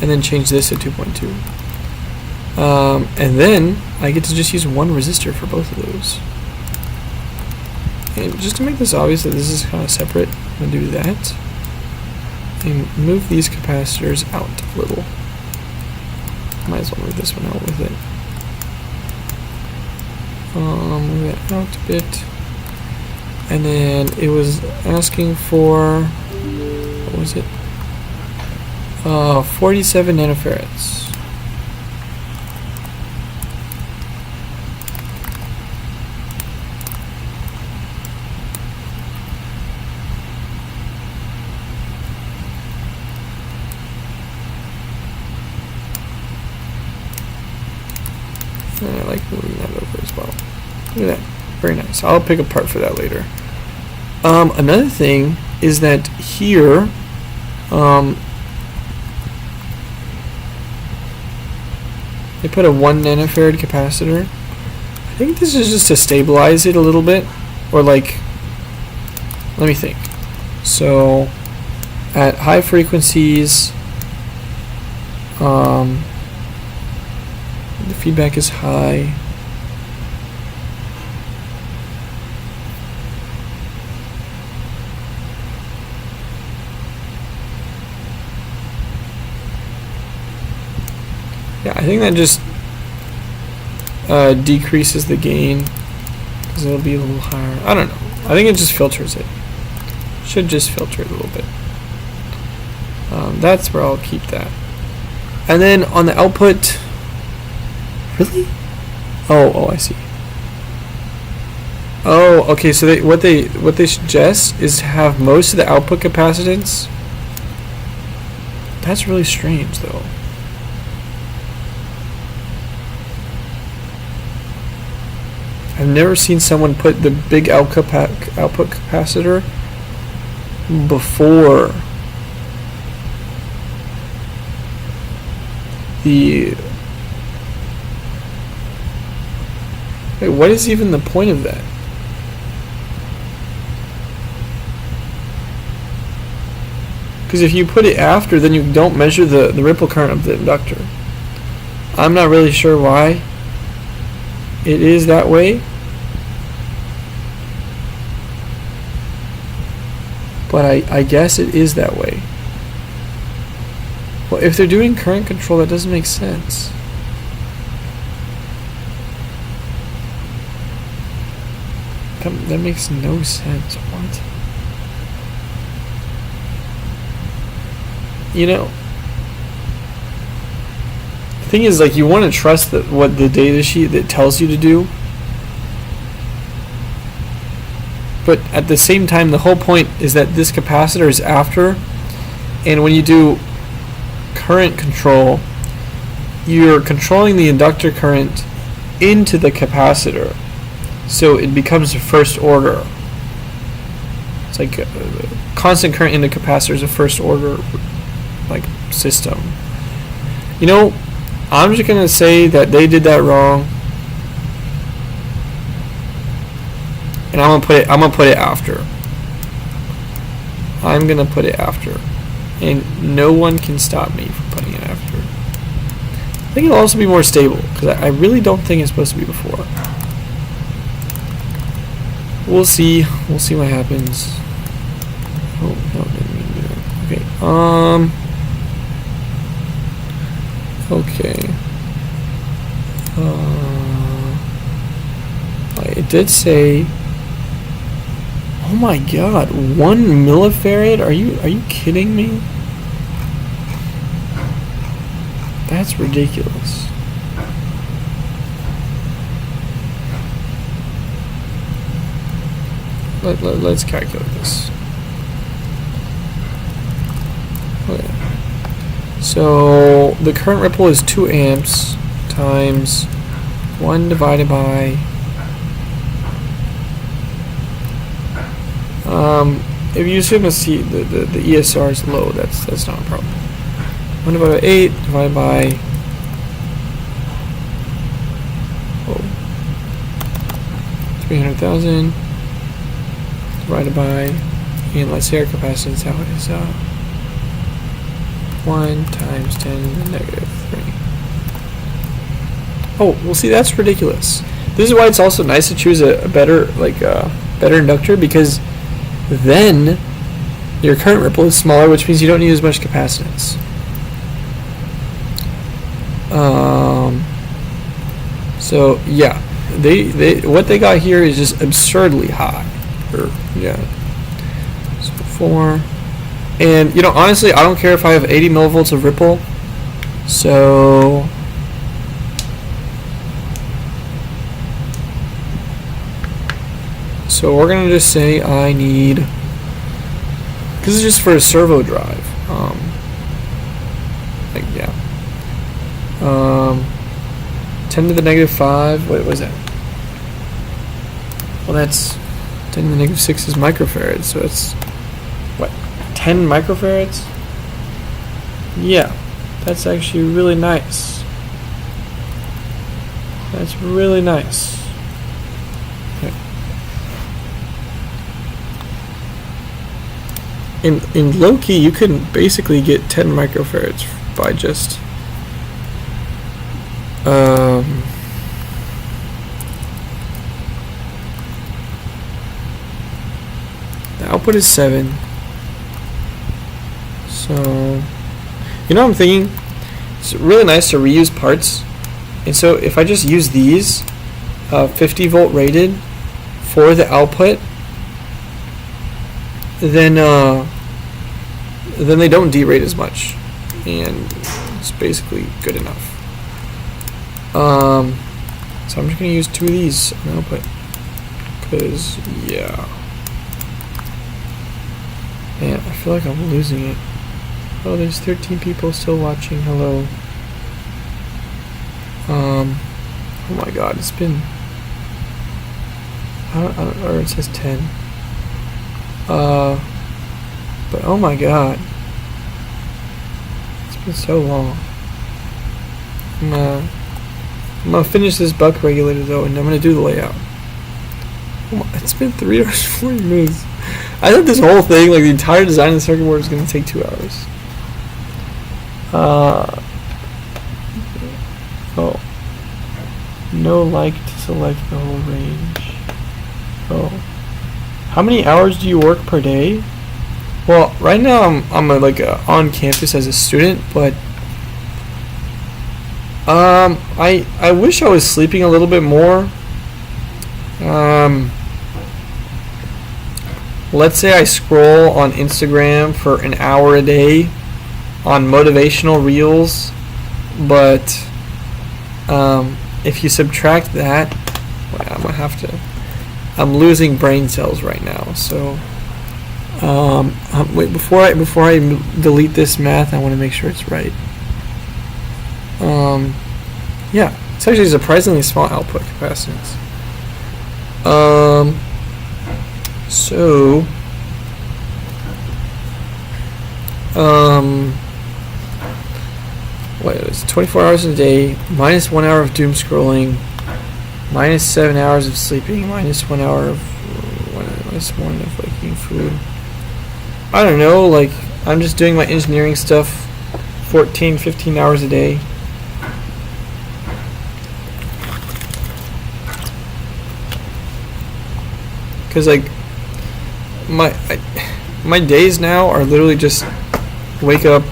and then change this to 2.2. And then I get to just use one resistor for both of those. And just to make this obvious that this is kind of separate, I'm going to do that. And move these capacitors out a little. Might as well move this one out with it. Move that out a bit. And then it was asking for, what was it? 47 nanofarads. And I like moving that over as well. Look at that. Very nice. I'll pick a part for that later. Another thing is that here, they put a 1 nanofarad capacitor. I think this is just to stabilize it a little bit, or like, let me think. So, at high frequencies, the feedback is high. Yeah, I think that just decreases the gain because it'll be a little higher. I don't know. I think it just filters it. Should just filter it a little bit. That's where I'll keep that. And then on the output, really? Oh, I see. Oh, okay. So what they suggest is have most of the output capacitance. That's really strange, though. I've never seen someone put the big output capacitor before the... Wait, what is even the point of that? Because if you put it after, then you don't measure the ripple current of the inductor. I'm not really sure why it is that way. But I guess it is that way. Well, if they're doing current control, that doesn't make sense. That makes no sense. What? You know, the thing is, like, you want to trust what the data sheet that tells you to do. But at the same time, the whole point is that this capacitor is after, and when you do current control, you're controlling the inductor current into the capacitor, so it becomes a first order. It's like a constant current in the capacitor is a first order like system. You know, I'm just gonna say that they did that wrong. And I'm gonna put it after. I'm gonna put it after. And no one can stop me from putting it after. I think it'll also be more stable, because I really don't think it's supposed to be before. We'll see. We'll see what happens. Oh, no, didn't mean to do that. Okay. Okay. It did say. Oh my God! 1 millifarad? Are you kidding me? That's ridiculous. Let's calculate this. Okay. So the current ripple is 2 amps times 1 divided by if you assume the ESR is low, that's not a problem. 1 divided by 8 divided by 300,000 divided by, and let's say our capacitance out is 1 times 10 to the negative 3. Oh, well, see, that's ridiculous. This is why it's also nice to choose a better, better inductor, because then your current ripple is smaller, which means you don't need as much capacitance. So yeah, they what they got here is just absurdly high. Yeah. So 4, and you know, honestly, I don't care if I have 80 millivolts of ripple. So we're gonna just say I need, this is just for a servo drive. Yeah. 10 to the negative 5. What was that? Well, that's 10 to the negative 6 is microfarads. So it's what? 10 microfarads? Yeah, that's actually really nice. That's really nice. In low-key, you can basically get 10 microfarads by just the output is 7. So, you know what I'm thinking? It's really nice to reuse parts. And so if I just use these 50 volt rated for the output, then they don't derate as much, and it's basically good enough. So I'm just gonna use 2 of these on output, because yeah, man, I feel like I'm losing it. Oh, there's 13 people still watching. Hello. Oh my God, it's been. Or it says 10. But oh my God, it's been so long. I'm gonna finish this buck regulator though, and I'm gonna do the layout. It's been 3 hours 40 minutes. I thought this whole thing, like the entire design of the circuit board, is gonna take 2 hours. Oh, no, like to select the whole range. Oh. How many hours do you work per day? Well, right now I'm on campus as a student, but I wish I was sleeping a little bit more. Let's say I scroll on Instagram for an hour a day on motivational reels, but if you subtract that, well, I'm gonna have to. I'm losing brain cells right now, so wait, before I delete this math, I want to make sure it's right. Yeah, it's actually surprisingly small output capacitance. So what is 24 hours a day minus 1 hour of doom scrolling, minus 7 hours of sleeping, minus 1 hour of minus 1 of eating food. I don't know, like I'm just doing my engineering stuff 14-15 hours a day. Cause like my days now are literally just wake up,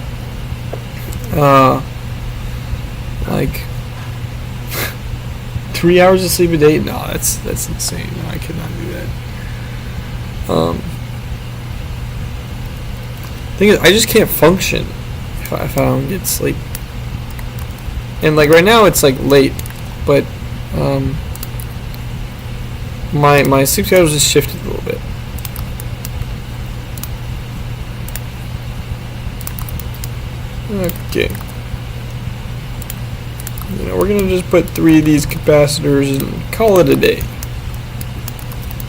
3 hours of sleep a day? No, that's insane. No, I could not do that. Thing is, I just can't function if I don't get sleep. And like right now it's like late, but my sleep schedule just shifted a little bit. Okay. You know, we're gonna just put 3 of these capacitors and call it a day.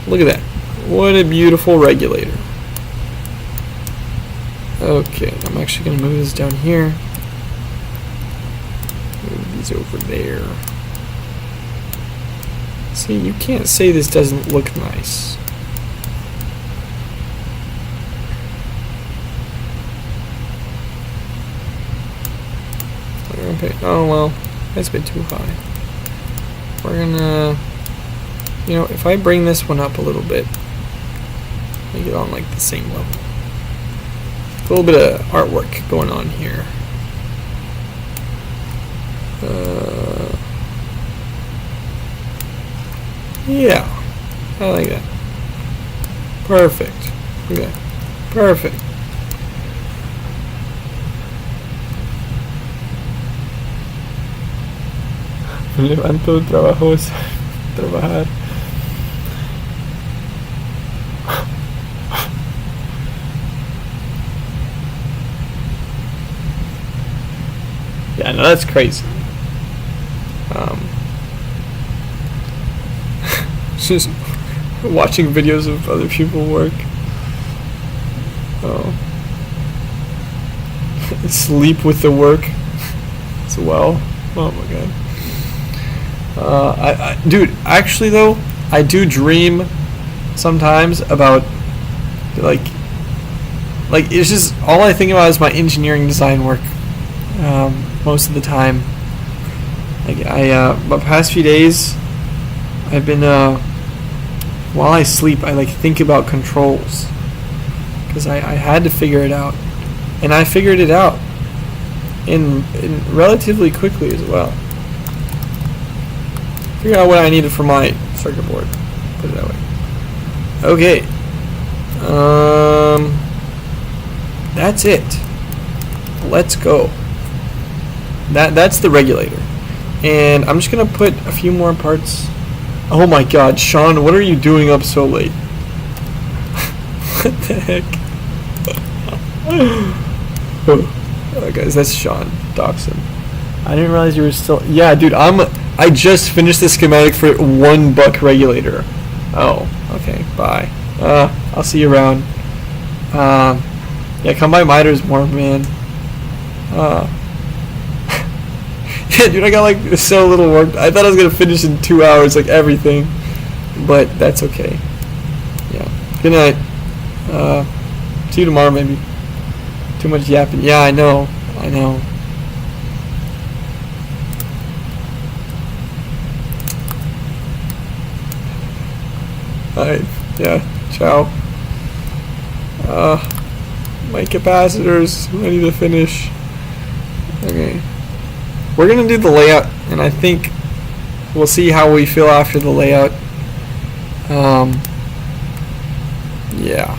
Look at that. What a beautiful regulator. Okay, I'm actually gonna move this down here. Move these over there. See, you can't say this doesn't look nice. Okay, oh well, that's a bit too high. We're gonna, you know, if I bring this one up a little bit, make it on like the same level. A little bit of artwork going on here. Yeah, I like that. Perfect. Okay, perfect. Me levanto, trabajo, trabajar. Yeah, no, that's crazy. Just watching videos of other people work. Oh. Sleep with the work as well. Oh my god. Dude, actually though, I do dream sometimes about like it's just all I think about is my engineering design work. Most of the time. Like my past few days, I've been while I sleep, I like think about controls because I had to figure it out, and I figured it out in relatively quickly as well. Figure out what I needed for my circuit board. Put it that way. Okay. That's it. Let's go. That's the regulator, and I'm just gonna put a few more parts. Oh my God, Sean, what are you doing up so late? What the heck? Oh, guys, that's Sean Doxson. I didn't realize you were still. Yeah, dude, I just finished the schematic for $1 regulator. Oh, okay, bye. I'll see you around. Yeah, come by Miters more, man. Yeah, dude, I got like so little work. I thought I was gonna finish in 2 hours, like everything, but that's okay. Yeah. Good night. See you tomorrow, maybe. Too much yapping. Yeah, I know. Alright. Yeah. Ciao. My capacitors. I need to finish. Okay. We're gonna do the layout, and I think we'll see how we feel after the layout. Yeah.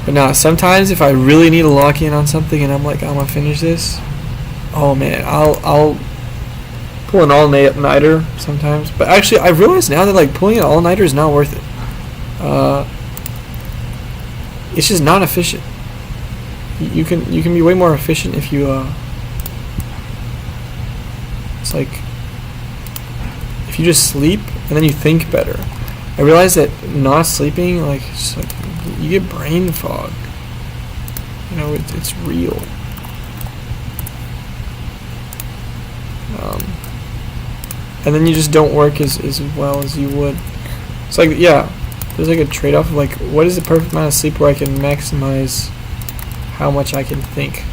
But now, sometimes if I really need to lock in on something, and I'm like, I'm gonna finish this. Oh man, I'll pull an all-nighter sometimes. But actually, I realize now that like pulling an all-nighter is not worth it. It's just not efficient. You can be way more efficient if you it's like if you just sleep and then you think better. I realize that not sleeping, like, just like you get brain fog. You know, it's real. And then you just don't work as well as you would. It's like, yeah, there's like a trade-off of like, what is the perfect amount of sleep where I can maximize how much I can think.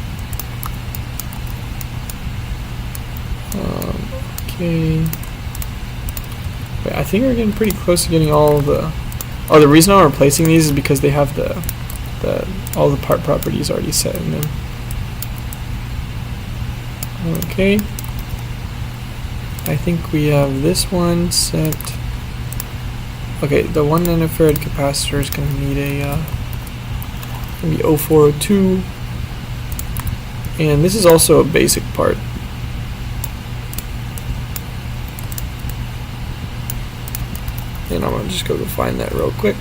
Okay. Wait, I think we're getting pretty close to getting all the. Oh, the reason I'm replacing these is because they have all the part properties already set in them. Okay. I think we have this one set. Okay, the 1 nanofarad capacitor is going to need a gonna be 0402, and this is also a basic part. And I'm gonna just go to find that real quick.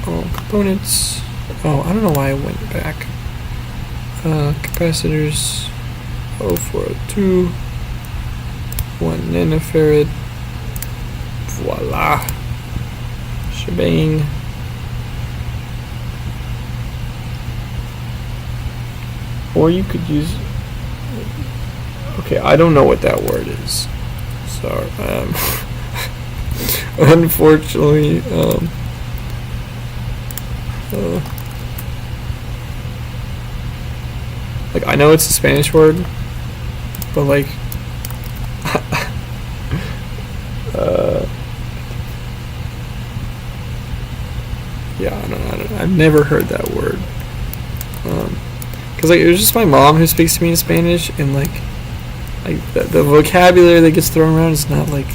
Components. Oh, I don't know why I went back. Capacitors 0402, 1 nanofarad. Voila. Shebang. Or you could use. Okay, I don't know what that word is. Sorry. Unfortunately, like I know it's a Spanish word, but like, yeah, I don't know. I've never heard that word. Cause like it was just my mom who speaks to me in Spanish, and like the vocabulary that gets thrown around is not like.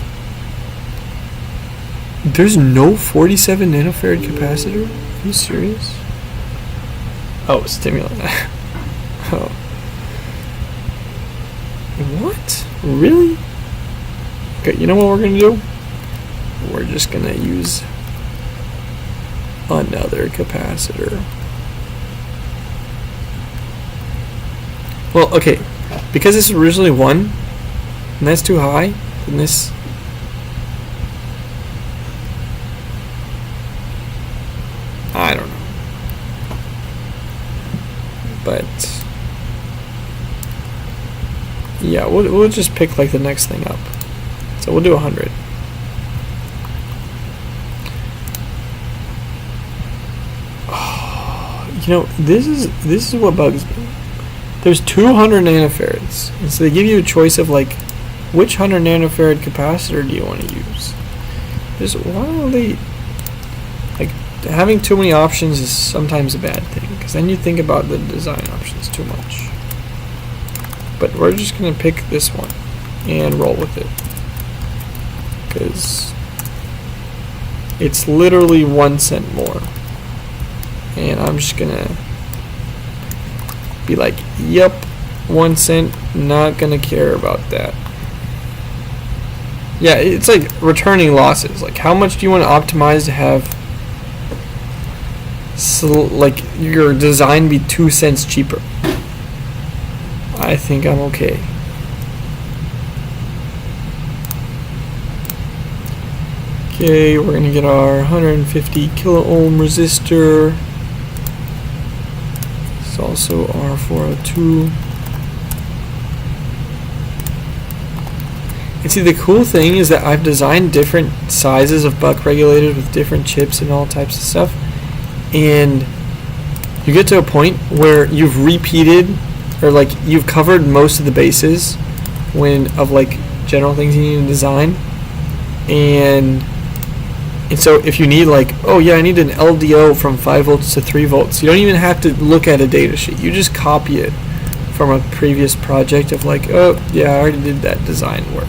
There's no 47 nanofarad capacitor? Are you serious? Oh, stimulant. Oh. What? Really? Okay, you know what we're gonna do? We're just gonna use another capacitor. Well, okay, because this is originally 1, and that's too high, then this. I don't know. But yeah, we'll just pick like the next thing up. So we'll do 100. Oh, you know, this is what bugs me. There's 200 nanofarads, and so they give you a choice of like, which 100 nanofarad capacitor do you want to use? Just why don't they like? Having too many options is sometimes a bad thing, because then you think about the design options too much. But we're just going to pick this one and roll with it, because it's literally 1 cent more. And I'm just going to be like, yep, 1 cent, not going to care about that. Yeah, it's like returning losses. Like, how much do you want to optimize to have like your design be 2 cents cheaper? I think I'm okay. Okay, we're gonna get our 150 kilo ohm resistor. It's also R402. And see, the cool thing is that I've designed different sizes of buck regulators with different chips and all types of stuff. And you get to a point where you've repeated, or like you've covered most of the bases of like general things you need to design, and so if you need like, oh yeah, I need an LDO from 5 volts to 3 volts, you don't even have to look at a data sheet. You just copy it from a previous project of like, oh yeah, I already did that design work.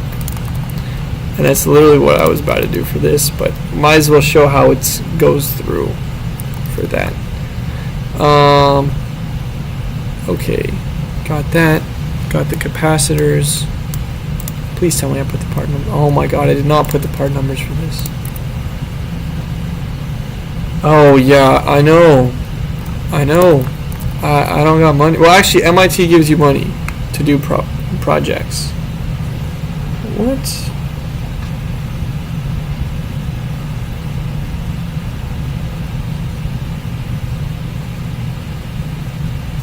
And that's literally what I was about to do for this, but might as well show how it goes through for that. Okay, got that. Got the capacitors. Please tell me I put the part number. Oh my god, I did not put the part numbers for this. Oh yeah, I know. I don't got money. Well, actually, MIT gives you money to do projects. What?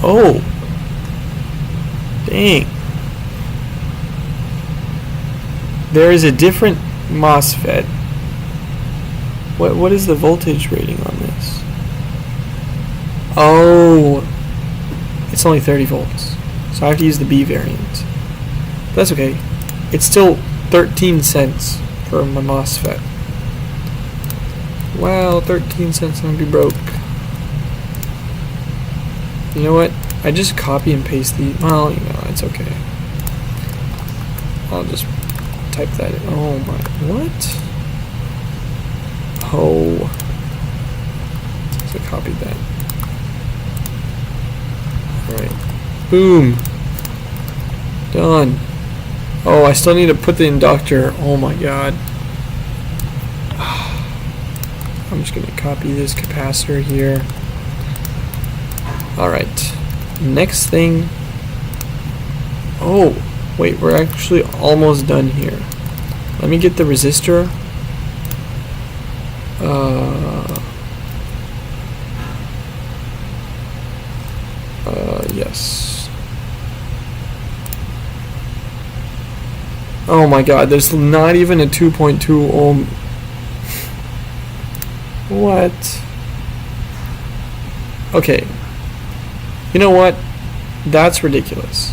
Oh, dang. There is a different MOSFET. What is the voltage rating on this? Oh, it's only 30 volts. So I have to use the B variant. That's okay. It's still 13 cents for my MOSFET. Wow, 13 cents, I'm gonna be broke. You know what? I just copy and paste the. Well, you know, it's okay. I'll just type that in. Oh my, what? Oh. So I copied that. Alright. Boom. Done. Oh, I still need to put the inductor. Oh my god. I'm just going to copy this capacitor here. Alright. Next thing. Oh, wait, we're actually almost done here. Let me get the resistor. Yes. Oh my god, there's not even a 2.2 ohm. What? Okay. You know what? That's ridiculous.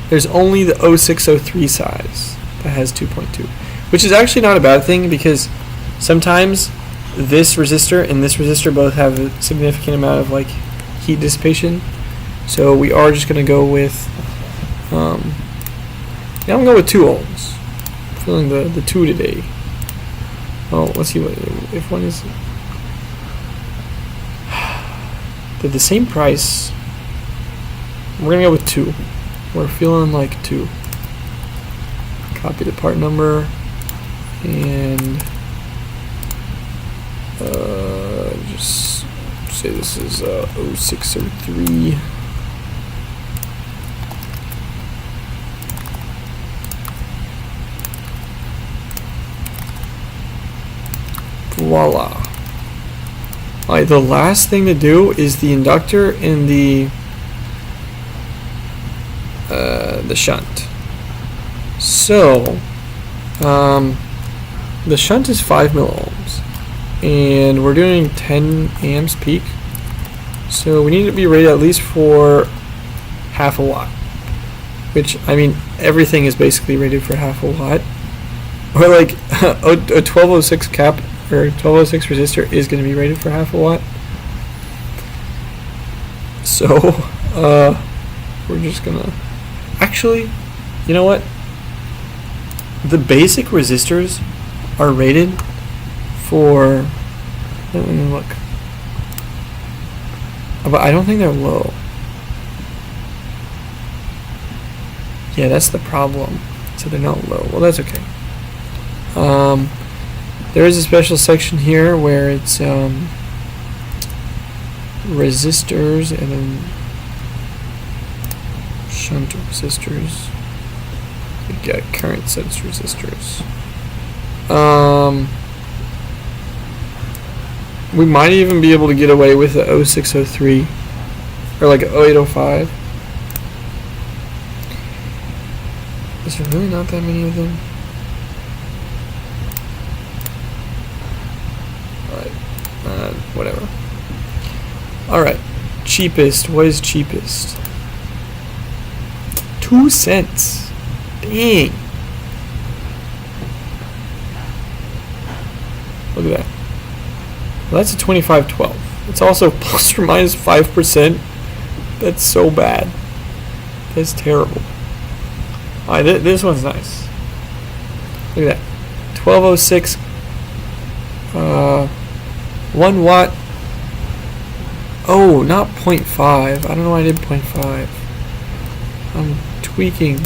There's only the 0603 size that has 2.2, which is actually not a bad thing because sometimes this resistor and this resistor both have a significant amount of like heat dissipation. So we are just going to go with yeah, I'm going to go with 2 ohms. I'm feeling the 2 today. Oh, let's see what if one is. They're the same price. We're gonna go with 2. We're feeling like 2. Copy the part number and just say this is 0603. Voila. Alright, the last thing to do is the inductor and the shunt. So, the shunt is 5 milliohms, and we're doing 10 amps peak. So we need to be rated at least for half a watt. Which, I mean, everything is basically rated for half a watt. Or like a 1206 cap or 1206 resistor is going to be rated for half a watt. So, we're just going to... Actually, you know what? The basic resistors are rated for... Let me look. But I don't think they're low. Yeah, that's the problem. So they're not low. Well, that's okay. There is a special section here where it's resistors and then shunt resistors. We got current sense resistors. We might even be able to get away with the 0603 or like 0805. Is there really not that many of them? Whatever. Alright. Cheapest. What is cheapest? 2 cents. Dang. Look at that. Well, that's a 2512. It's also plus or minus 5%. That's so bad. That's terrible. Alright, this one's nice. Look at that. 1206. 1 watt. Oh, not 0.5. I don't know why I did 0.5. I'm tweaking.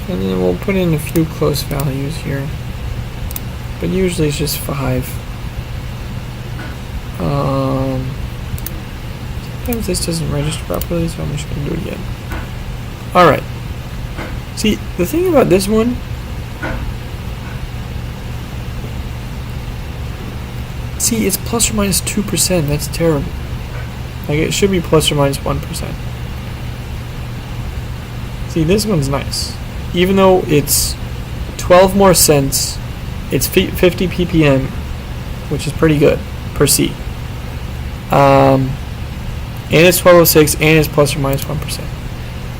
And then we'll put in a few close values here. But usually it's just 5. Sometimes this doesn't register properly, so I'm just going to do it again. Alright. See, the thing about this one, see, it's plus or minus 2%. That's terrible. Like, it should be plus or minus 1%. See, this one's nice. Even though it's 12 more cents, it's 50 ppm, which is pretty good per C. And it's 1206, and it's plus or minus 1%.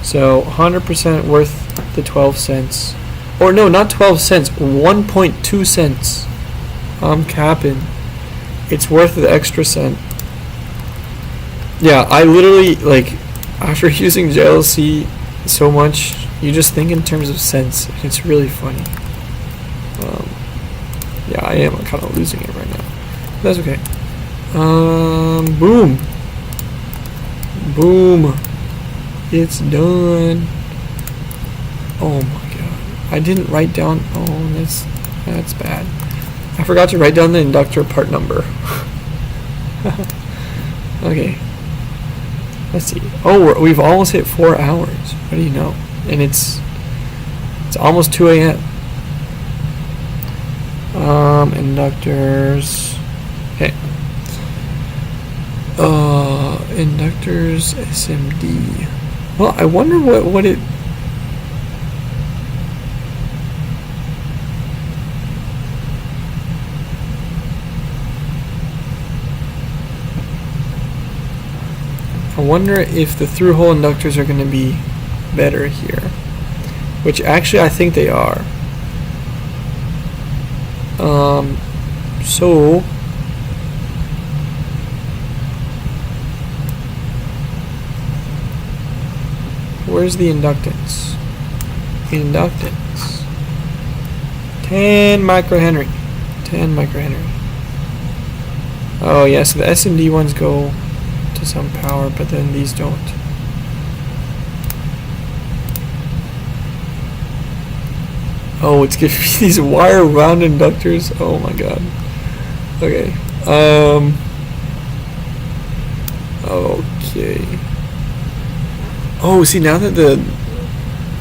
So 100% worth the 12 cents. Or no, not 12 cents, 1.2 cents. I'm capping. It's worth the extra cent. Yeah, I literally, like, after using JLC so much, you just think in terms of cents. It's really funny. Yeah, I am kind of losing it right now. That's okay. Boom. Boom. It's done. Oh my god. I didn't write down. Oh, that's bad. I forgot to write down the inductor part number. Okay. Let's see. Oh, we've almost hit 4 hours. What do you know? And it's almost 2 a.m. Inductors. Okay. Inductors SMD. Well, I wonder what it. I wonder if the through-hole inductors are going to be better here, which actually I think they are. So where's the inductance? Inductance. 10 microhenry. 10 microhenry. Oh yeah, so the SMD ones go to some power, but then these don't. Oh, it's giving me these wire wound inductors. Oh my god. Okay. Okay. Oh, see now that the.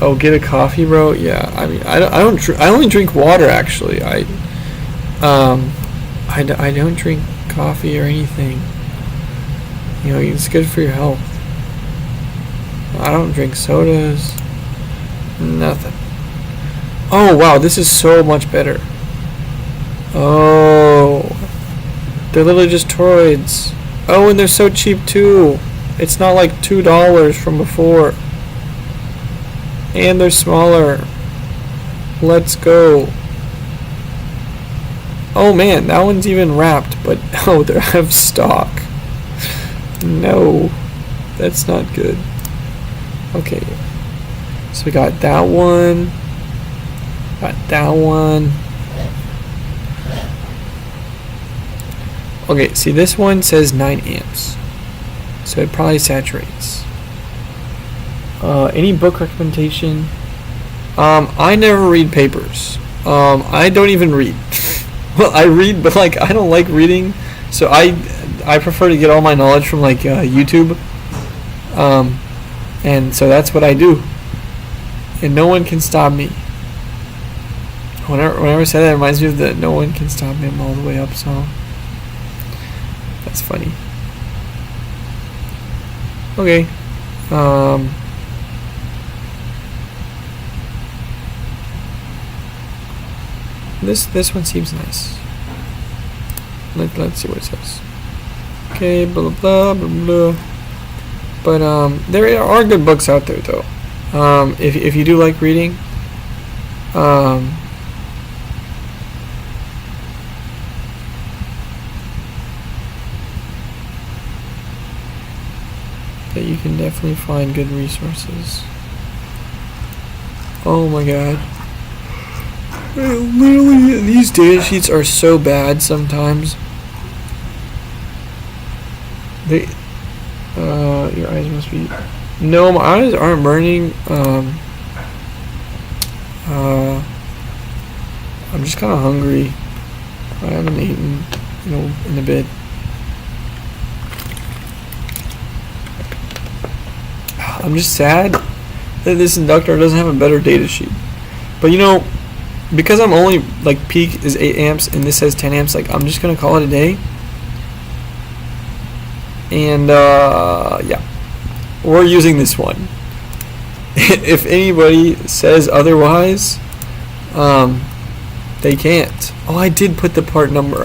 Oh, get a coffee, bro. Yeah. I mean, I only drink water actually. I don't drink coffee or anything. You know, it's good for your health. I don't drink sodas. Nothing. Oh wow, this is so much better. Oh, they're literally just toroids. Oh, and they're so cheap too. It's not like $2 from before. And they're smaller. Let's go. Oh man, that one's even wrapped, but oh, they're out of stock. No, that's not good. Okay, so we got that one. Got that one. Okay, see this one says 9 amps. So it probably saturates. Any book recommendation? I never read papers. I don't even read. Well, I read, but like I don't like reading. So I prefer to get all my knowledge from like YouTube. And so that's what I do. And no one can stop me. Whenever I say that, it reminds me of the "No one can stop me, I'm all the way up" song. That's funny. Okay. This one seems nice. Let's see what it says. Okay, blah blah blah blah blah. But there are good books out there though. If you do like reading, that you can definitely find good resources. Oh my god. Literally, these data sheets are so bad sometimes. They, your eyes must be. No, my eyes aren't burning. I'm just kind of hungry. I haven't eaten, in a bit. I'm just sad that this inductor doesn't have a better data sheet. But because I'm only like peak is 8 amps and this has 10 amps, like I'm just gonna call it a day. And yeah, we're using this one. If anybody says otherwise, they can't. Oh, I did put the part number.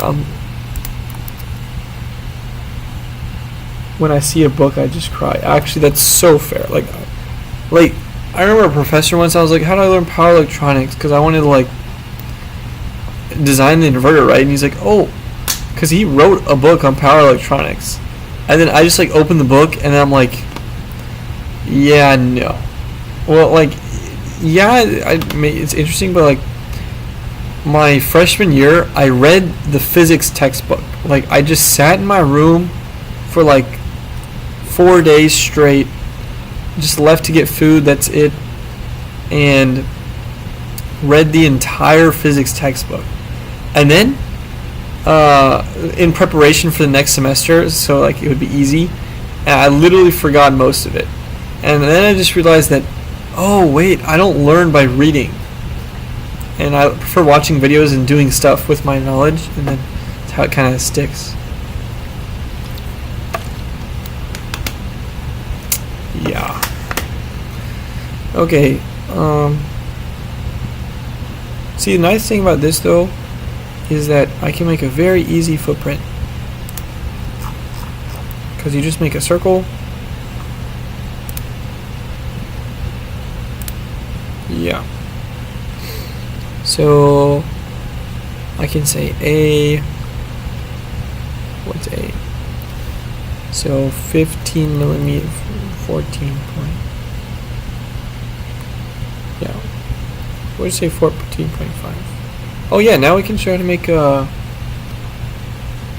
When I see a book, I just cry. Actually, that's so fair. Like I remember a professor once. I was like, "How do I learn power electronics?" Because I wanted to like design the inverter, right? And he's like, "Oh, because he wrote a book on power electronics, and then I just like opened the book and then I'm like, yeah, no. Well, like, yeah, it's interesting, but like my freshman year, I read the physics textbook. Like, I just sat in my room for like 4 days straight, just left to get food, that's it, and read the entire physics textbook. And then in preparation for the next semester, so like it would be easy, and I literally forgot most of it. And then I just realized that, oh wait, I don't learn by reading, and I prefer watching videos and doing stuff with my knowledge, and then that's how it kind of sticks. Yeah. Okay. See, the nice thing about this though is that I can make a very easy footprint, because you just make a circle. Yeah. So I can say A. What's A? So 15 millimeter, 14 point. Yeah. What did you say? 14.5. Oh yeah. Now we can try to make a.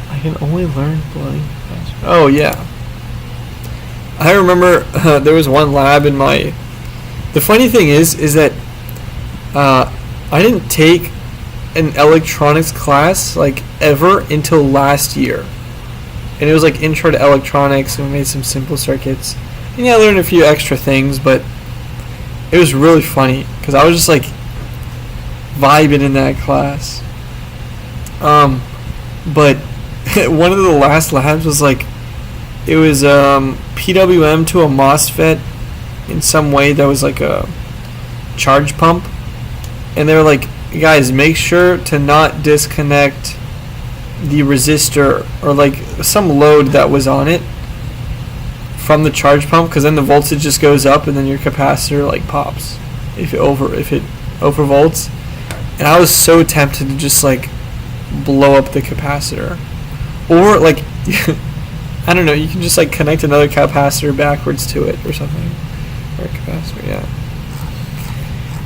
I can only learn blowing faster. Oh yeah. I remember there was one lab in my. The funny thing is that I didn't take an electronics class like ever until last year, and it was like intro to electronics, and we made some simple circuits, and yeah, I learned a few extra things, but it was really funny because I was just like vibing in that class. But one of the last labs was like, it was PWM to a MOSFET in some way that was like a charge pump, and they were like, guys, make sure to not disconnect the resistor or like some load that was on it from the charge pump, because then the voltage just goes up and then your capacitor like pops if it overvolts. And I was so tempted to just like blow up the capacitor, or like I don't know, you can just like connect another capacitor backwards to it or something. Or a capacitor, yeah.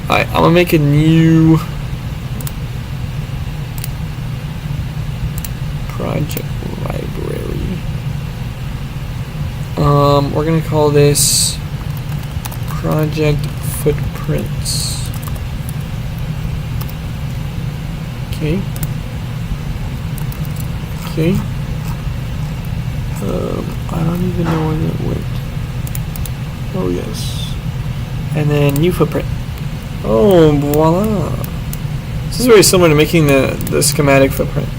Alright, I'm gonna make a new project library. We're gonna call this Project Footprints. Okay. Okay. I don't even know where that went. Oh yes. And then new footprint. Oh, voila. This is very similar to making the schematic footprint.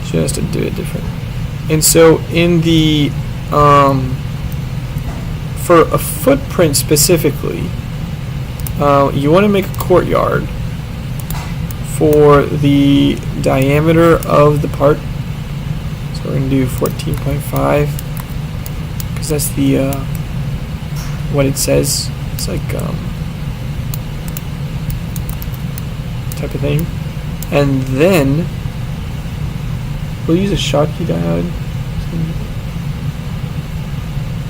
Just to do it different. And so in the for a footprint specifically, you want to make a courtyard for the diameter of the part. So we're going to do 14.5 because that's the what it says. It's like type of thing. And then we'll use a Schottky diode.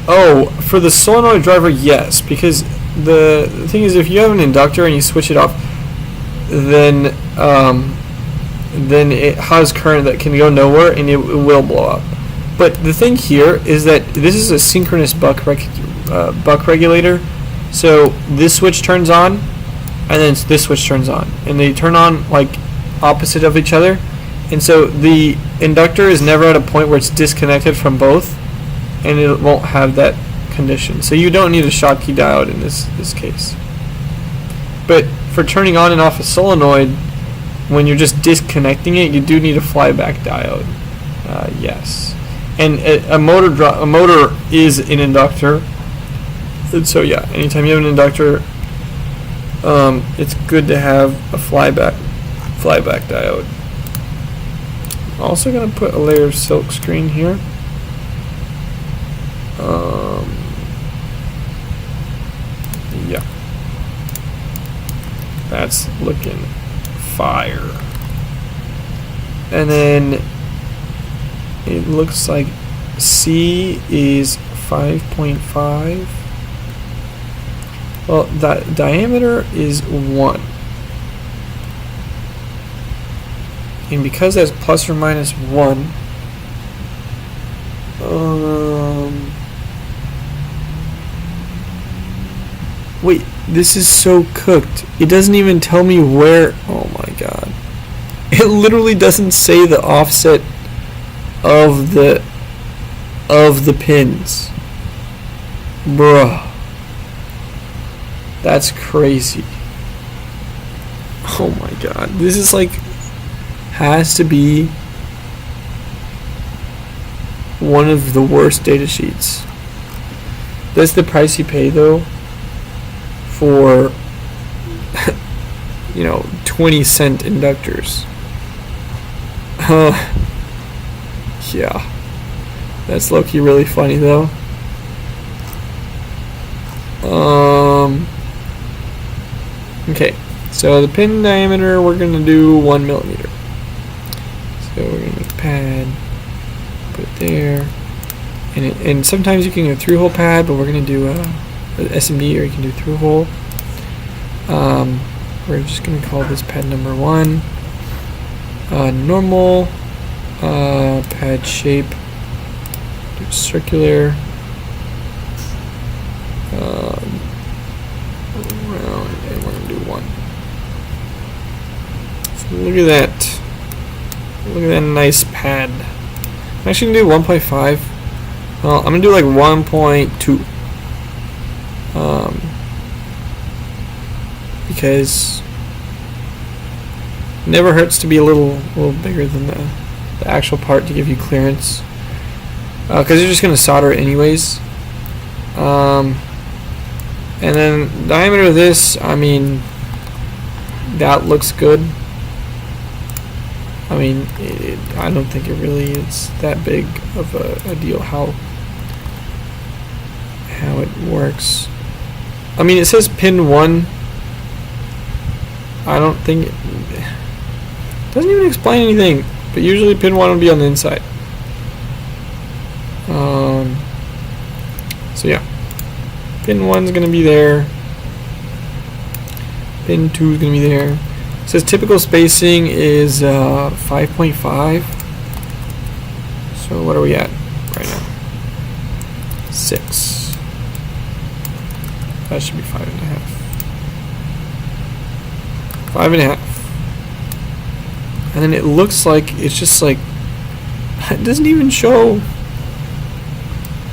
Oh, for the solenoid driver, yes, because the thing is, if you have an inductor and you switch it off, then it has current that can go nowhere and it will blow up. But the thing here is that this is a synchronous buck regulator. So this switch turns on, and then this switch turns on, and they turn on like opposite of each other. And so the inductor is never at a point where it's disconnected from both, and it won't have that condition. So you don't need a Schottky diode in this case. But for turning on and off a solenoid, when you're just disconnecting it, you do need a flyback diode. Yes, and a motor is an inductor. And so yeah, anytime you have an inductor, it's good to have a flyback diode. I'm also gonna put a layer of silk screen here. Yeah, that's looking fire. And then it looks like C is 5.5. Well, that diameter is 1. And because that's plus or minus 1, wait, this is so cooked. It doesn't even tell me where. Oh my god. It literally doesn't say the offset of the pins. Bruh. That's crazy. Oh my god. This is like, has to be one of the worst data sheets. That's the price you pay though for 20-cent inductors. Yeah. That's low-key really funny though. Okay, so the pin diameter, we're gonna do 1 millimeter. So we're gonna make a pad, put it there, and sometimes you can go through hole pad, but we're gonna do a SMD, or you can do through hole. We're just gonna call this pad number 1. Normal pad shape, do circular, round, and we're gonna do 1. So look at that. Look at that nice pad. I'm actually gonna do 1.5. Well, I'm gonna do like 1.2. Because it never hurts to be a little bigger than the actual part to give you clearance. Because you're just gonna solder it anyways. And then diameter of this, I mean, that looks good. I mean, I don't think it really is that big of a deal how it works. I mean, it says pin 1. I don't think it doesn't even explain anything, but usually pin 1 would be on the inside. So yeah, pin 1's gonna be there. Pin 2 is gonna be there. It says typical spacing is 5.5. So what are we at right now? 6. That should be 5.5. 5.5. And then it looks like it's just like, it doesn't even show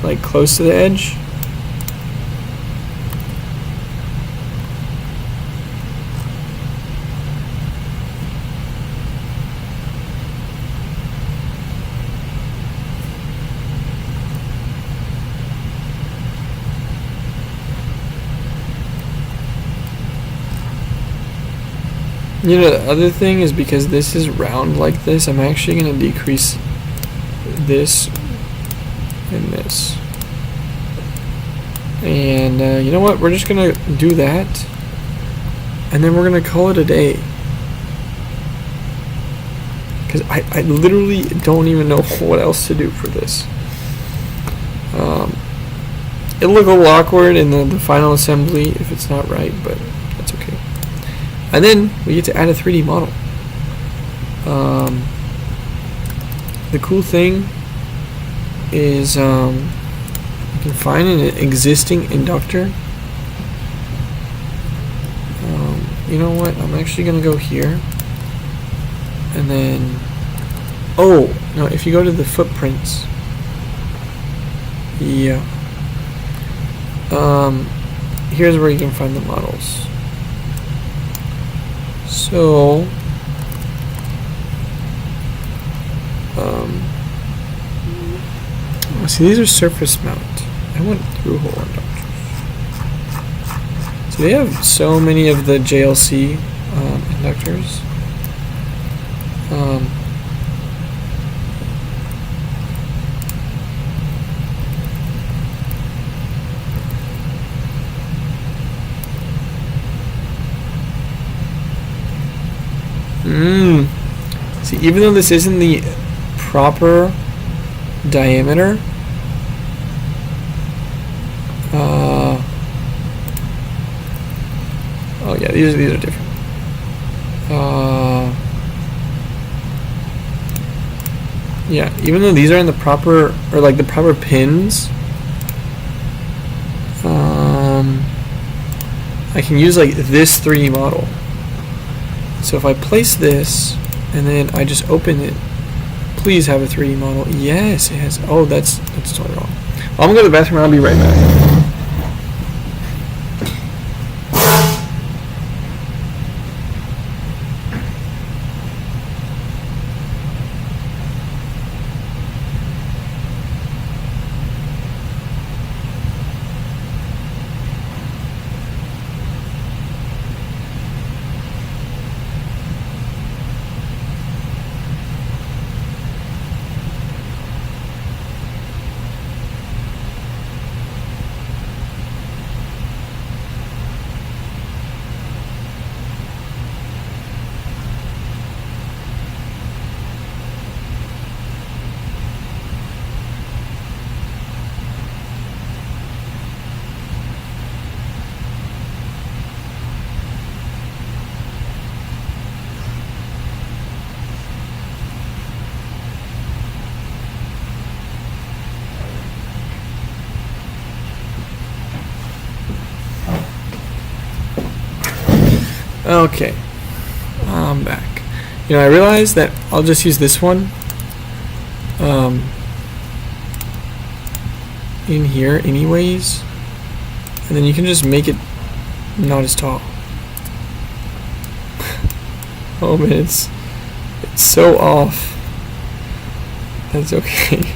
like close to the edge. You know, the other thing is, because this is round like this, I'm actually going to decrease this and this. And you know what? We're just going to do that. And then we're going to call it a day. Because I literally don't even know what else to do for this. It'll look a little awkward in the final assembly if it's not right, but that's okay. And then we get to add a 3D model. The cool thing is you can find an existing inductor. You know what? I'm actually going to go here. And then, oh, no, if you go to the footprints. Yeah. Here's where you can find the models. So, see, these are surface mount. I went through hole inductors. So they have so many of the JLC inductors. See, even though this isn't the proper diameter, oh yeah, these are different. Yeah, even though these are in the proper, or like the proper pins, I can use like this 3D model. So if I place this and then I just open it, please have a 3D model. Yes, it has. Oh, that's totally wrong. I'm gonna go to the bathroom and I'll be right back. Okay, I'm back. You know, I realized that I'll just use this one in here anyways, and then you can just make it not as tall. Oh man, it's so off. That's okay.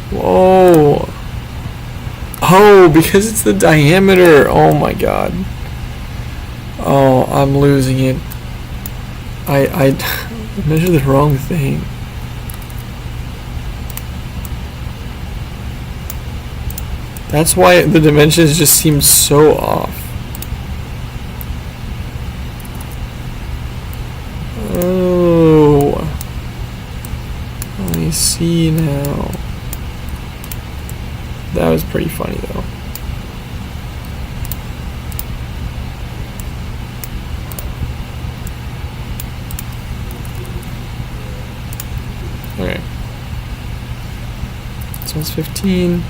Whoa. Oh, because it's the diameter. Oh my god. Oh, I'm losing it. I measured the wrong thing. That's why the dimensions just seem so off. Oh. I see now. That was pretty funny though. Okay. This one's 15.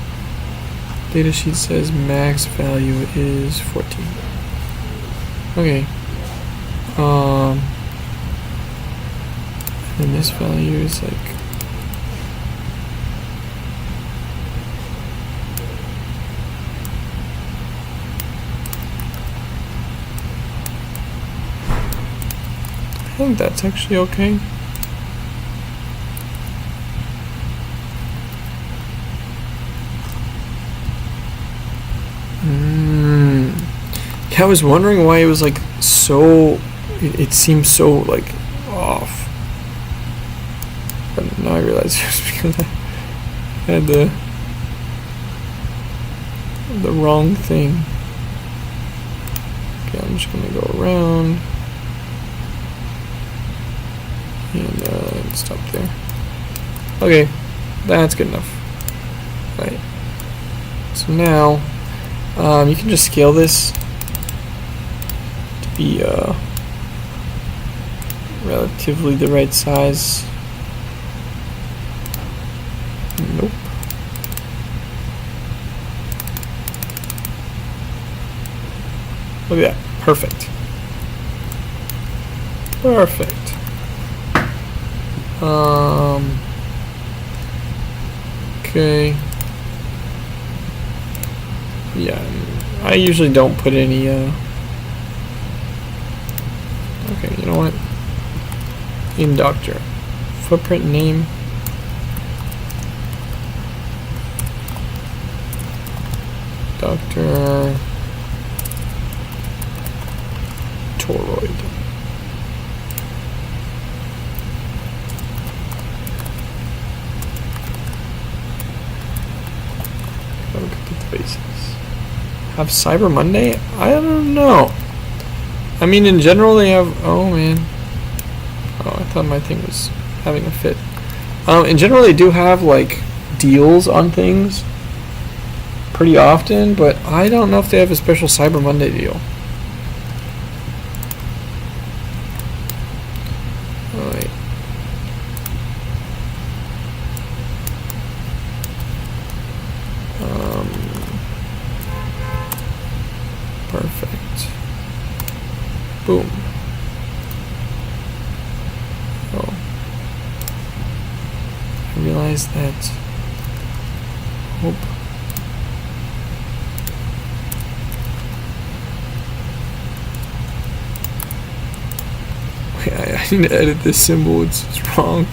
Datasheet says max value is 14. Okay. And this value is like I think that's actually okay. Yeah, I was wondering why it was like so, it seemed so like off. But now I realize it was because I had the wrong thing. Okay, I'm just gonna go around. And stop there. Okay, that's good enough. Right. So now, you can just scale this to be relatively the right size. Nope. Look at that. Perfect. Perfect. Okay. Yeah, I usually don't put any, okay, you know what? Inductor. Footprint name. Dr. Toroid. Look at the basis. Have Cyber Monday? I don't know. I mean, in general, they have. Oh man. Oh, I thought my thing was having a fit. In general, they do have like deals on things pretty often, but I don't know if they have a special Cyber Monday deal. Alright. Perfect. Boom. Oh. I realized that. Hope. Wait, I need to edit this symbol. It's wrong.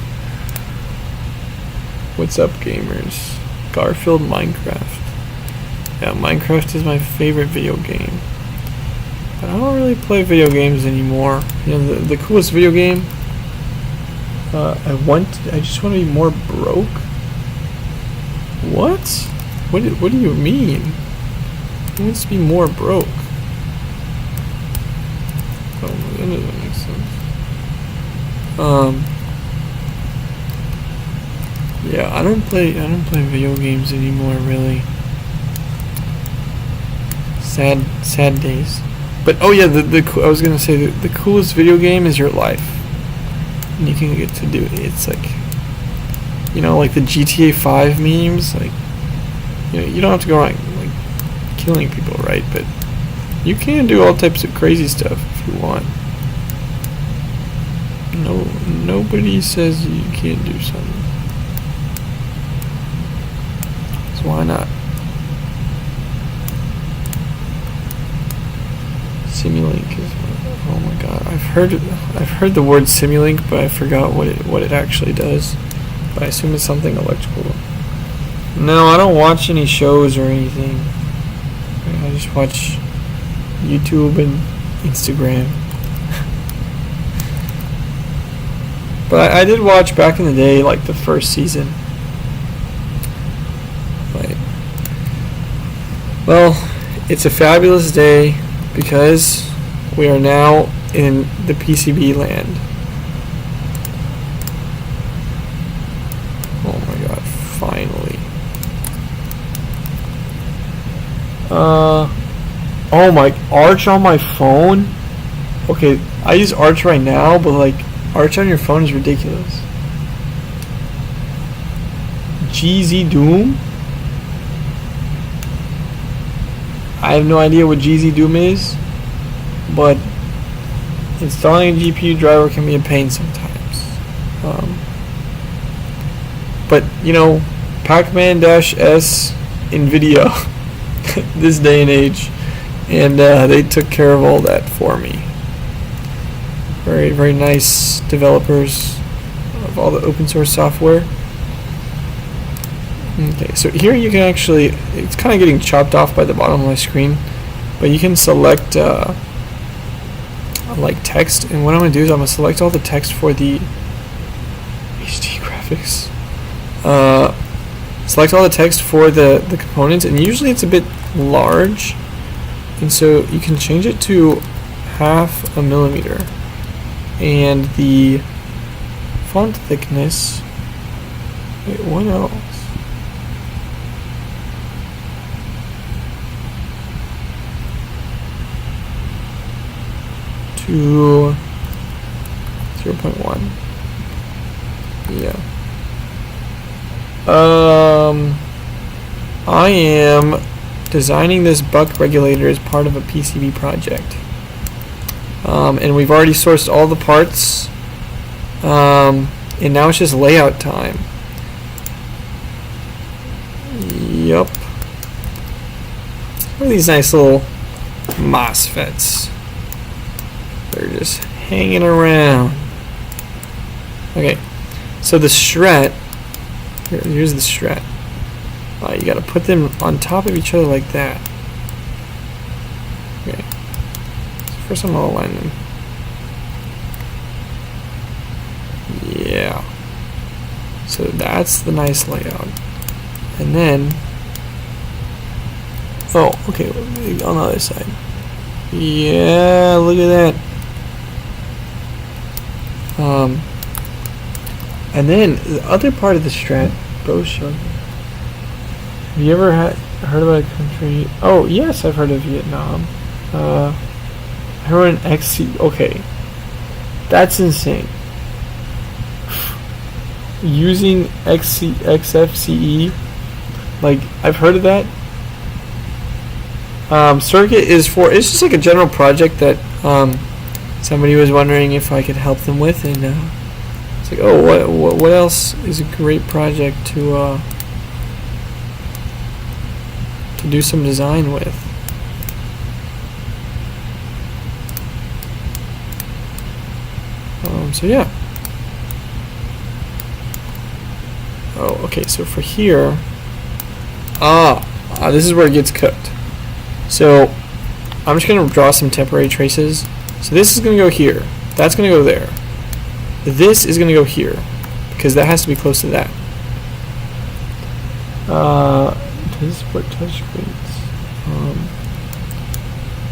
What's up, gamers? Garfield Minecraft. Yeah, Minecraft is my favorite video game. But I don't really play video games anymore. You know, the coolest video game. I just want to be more broke. What? What do you mean? Who wants to be more broke? Oh, that doesn't make sense. Yeah, I don't play video games anymore, really. Sad days. But oh yeah, I was gonna say the coolest video game is your life, and you can get to do it. It's like, you know, like the GTA 5 memes. Like, you know, you don't have to go around like killing people, right? But you can do all types of crazy stuff if you want. No, nobody says you can't do something. So why not? Simulink is, oh my god, I've heard the word Simulink, but I forgot what it actually does. But I assume it's something electrical. No, I don't watch any shows or anything. I just watch YouTube and Instagram. But I did watch back in the day, like the first season. But, well, it's a fabulous day because we are now in the PCB land. Oh my god, finally. Oh my, Arch on my phone? Okay, I use Arch right now, but like, Arch on your phone is ridiculous. GZ Doom? I have no idea what GZ Doom is, but installing a GPU driver can be a pain sometimes. But, you know, Pac-Man-S NVIDIA, this day and age, and they took care of all that for me. Very, very nice developers of all the open source software. Okay, so here you can actually, it's kind of getting chopped off by the bottom of my screen, but you can select like text, and what I'm going to do is I'm going to select all the text for the HD graphics. Select all the text for the components, and usually it's a bit large, and so you can change it to 0.5 millimeter. And the font thickness, wait, what else? To 0.1. Yeah. I am designing this buck regulator as part of a PCB project. And we've already sourced all the parts, and now it's just layout time. Yup. Look at these nice little MOSFETs. They're just hanging around. Okay, so the strat, here's the strat. You gotta put them on top of each other like that. Okay. First I'm going to align them. Yeah. So that's the nice layout. And then Oh, okay, on the other side. Yeah, look at that. And then the other part of the strat, bro, showed me. Have you ever heard about a country? Oh, yes, I've heard of Vietnam. I heard an XC. Okay, that's insane. Using XFCE, like I've heard of that. Circuit is for, it's just like a general project that somebody was wondering if I could help them with, and it's like, oh, what else is a great project to do some design with. So yeah. Oh, okay, so for here, this is where it gets cooked. So I'm just going to draw some temporary traces. So this is going to go here. That's going to go there. This is going to go here, because that has to be close to that. Does it support touchscreens?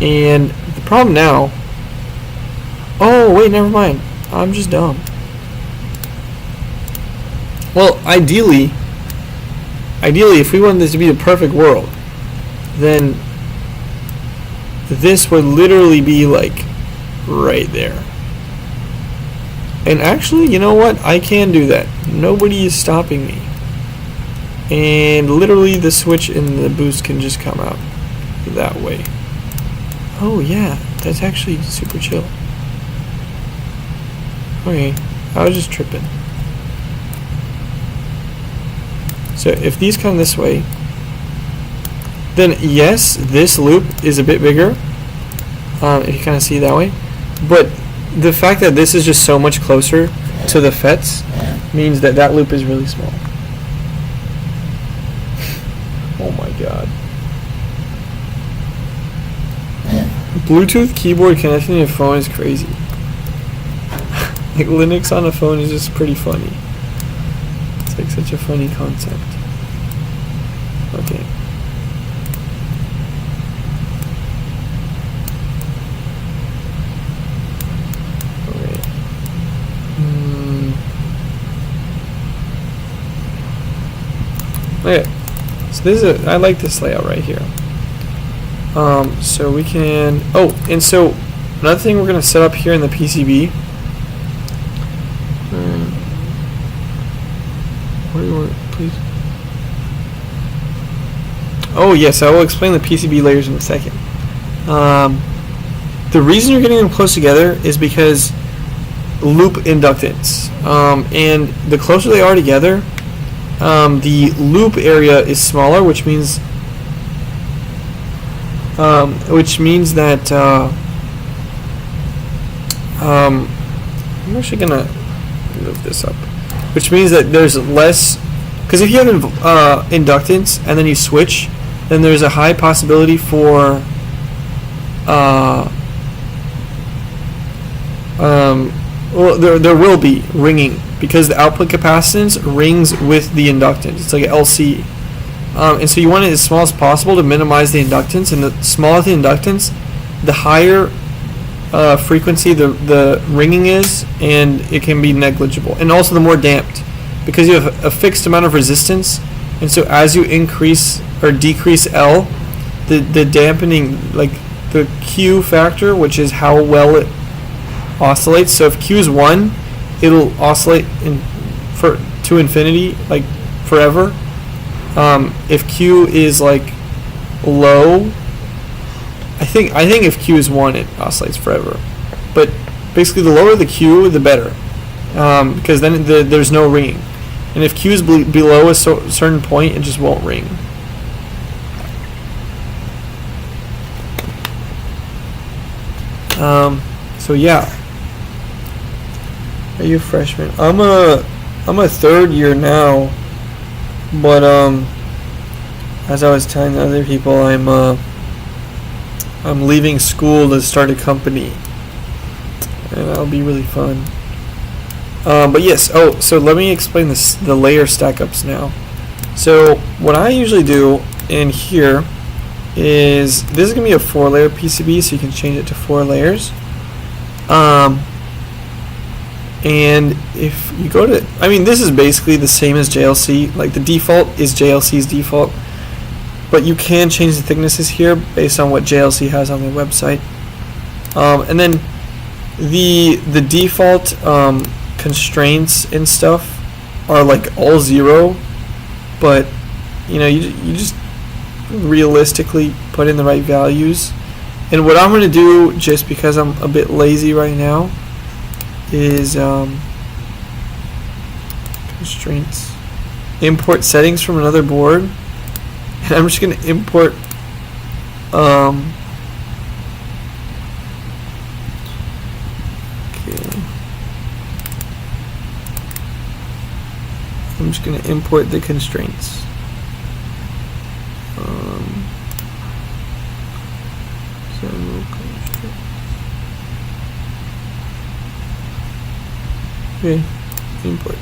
And the problem now... Oh, wait, never mind. I'm just dumb. Well, ideally, if we wanted this to be the perfect world, then this would literally be like right there. And actually, you know what? I can do that. Nobody is stopping me. And literally the switch and the boost can just come out that way. Oh yeah, that's actually super chill. Okay, I was just tripping. So if these come this way, then yes, this loop is a bit bigger, if you kind of see it that way. But the fact that this is just so much closer to the FETs means that that loop is really small. Oh my god. Bluetooth keyboard connecting to your phone is crazy. Like Linux on a phone is just pretty funny. It's like such a funny concept. Okay. Okay, so this is I like this layout right here. So we can, and so another thing we're going to set up here in the PCB. Where you want, please? Oh yes, I will explain the PCB layers in a second. The reason you're getting them close together is because loop inductance, and the closer they are together, the loop area is smaller, which means that I'm actually gonna move this up, which means that there's less, because if you have inductance and then you switch, then there's a high possibility for well, there will be ringing, because the output capacitance rings with the inductance. It's like an LC. And so you want it as small as possible to minimize the inductance, and the smaller the inductance, the higher frequency the ringing is, and it can be negligible. And also the more damped, because you have a fixed amount of resistance, and so as you increase or decrease L, the dampening, like the Q factor, which is how well it oscillates. So if Q is 1, it'll oscillate to infinity, like forever. If Q is like low, I think if Q is 1, it oscillates forever. But basically, the lower the Q, the better, because then there's no ringing. And if Q is below a certain point, it just won't ring. So yeah. Are you a freshman? I'm a third year now, but as I was telling other people, I'm leaving school to start a company, and that'll be really fun. But yes, so let me explain the layer stack ups now. So what I usually do in here is this is gonna be a 4-layer PCB, so you can change it to 4 layers. And if you go to, I mean, this is basically the same as JLC. Like the default is JLC's default, but you can change the thicknesses here based on what JLC has on their website. And then the default constraints and stuff are like all 0, but you know, you just realistically put in the right values. And what I'm going to do, just because I'm a bit lazy right now, is constraints, import settings from another board, and I'm just going to import I'm just going to import the constraints. Okay, import.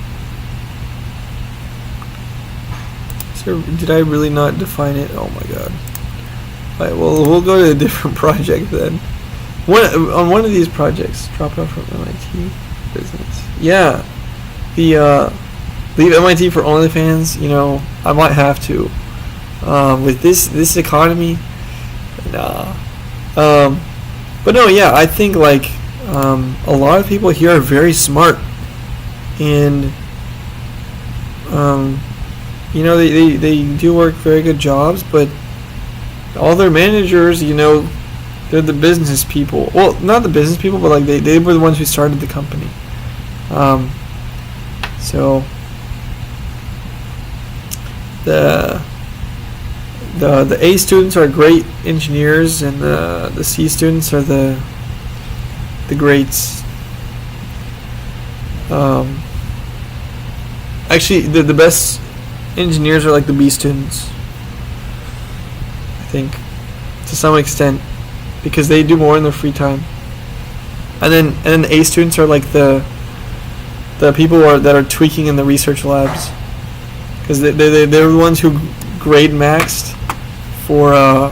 So did I really not define it? Oh my god. Alright, well, we'll go to a different project then. On one of these projects, drop out from MIT business. Yeah, the leave MIT for OnlyFans. You know, I might have to. With this economy, nah. But no, yeah, I think like a lot of people here are very smart, and you know, they do work very good jobs, but all their managers, you know, they're the business people. Well, not the business people, but like they were the ones who started the company. So the A students are great engineers, and the C students are the greats. Actually, the best engineers are like the B students, I think, to some extent, because they do more in their free time. And then the A students are like the people that are tweaking in the research labs, because they're the ones who grade maxed for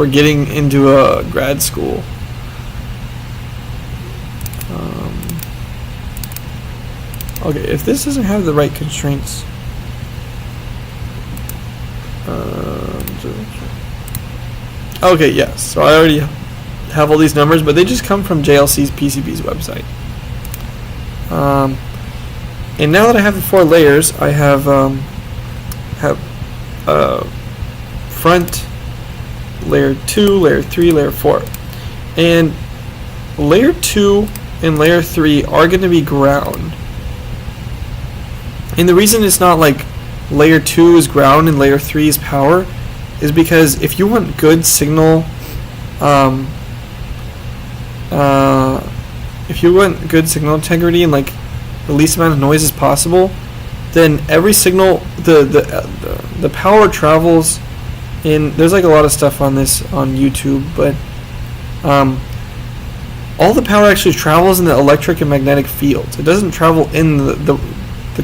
getting into a grad school. Okay, if this doesn't have the right constraints, okay, yes. So I already have all these numbers, but they just come from JLC's PCB's website. And now that I have the 4 layers, I have front, layer 2, layer 3, layer 4, and layer 2 and layer 3 are going to be ground. And the reason it's not like layer 2 is ground and layer 3 is power is because if you want good signal, if you want good signal integrity and like the least amount of noise as possible, then every signal, the power travels in. There's like a lot of stuff on this on YouTube, but all the power actually travels in the electric and magnetic fields. It doesn't travel in the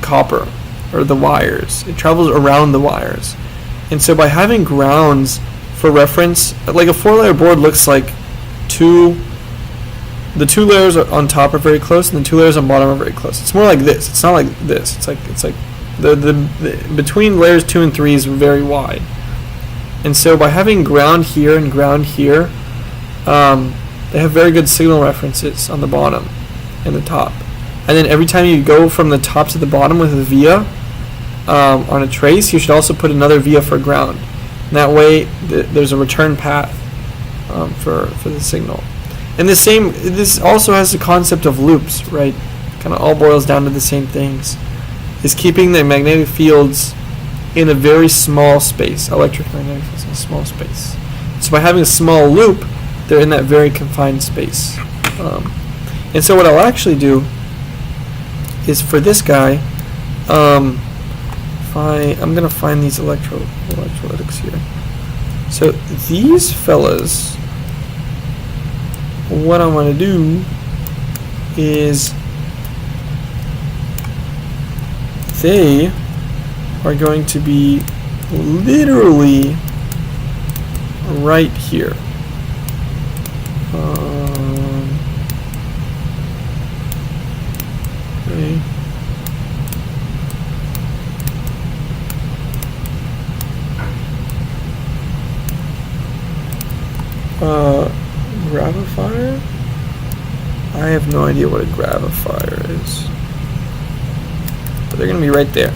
copper or the wires. It travels around the wires. And so by having grounds for reference, like a 4-layer board looks like the 2 layers on top are very close and the 2 layers on bottom are very close. It's more like this. It's not like this. It's like the between layers 2 and 3 is very wide. And so by having ground here and ground here, they have very good signal references on the bottom and the top. And then every time you go from the top to the bottom with a via on a trace, you should also put another via for ground. And that way there's a return path for the signal. And this also has the concept of loops, right? Kind of all boils down to the same things. Is keeping the magnetic fields in a very small space, electric magnetic fields in a small space. So by having a small loop, they're in that very confined space. And so what I'll actually do is for this guy, I'm going to find these electrolytics here. So these fellas, what I'm going to do is they are going to be literally right here. Okay. Gravifier? I have no idea what a gravifier is. But they're going to be right there.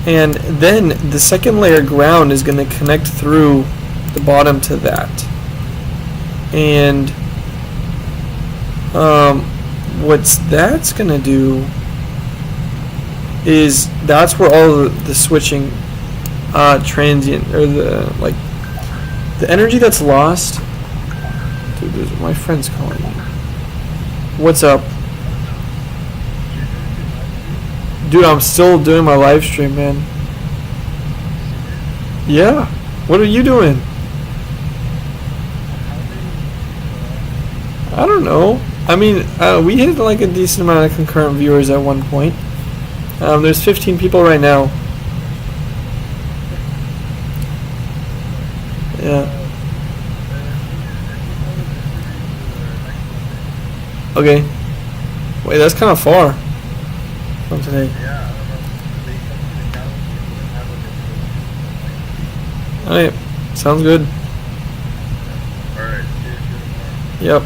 And then the second layer ground is going to connect through the bottom to that. And what's that's going to do is that's where all the switching transient, or the energy that's lost. Dude, my friend's calling me. What's up? Dude, I'm still doing my live stream, man. Yeah. What are you doing? I don't know. I mean, we hit like a decent amount of concurrent viewers at one point. There's 15 people right now. Yeah. Okay. Wait, that's kind of far from today. Alright, sounds good. Alright, Yep.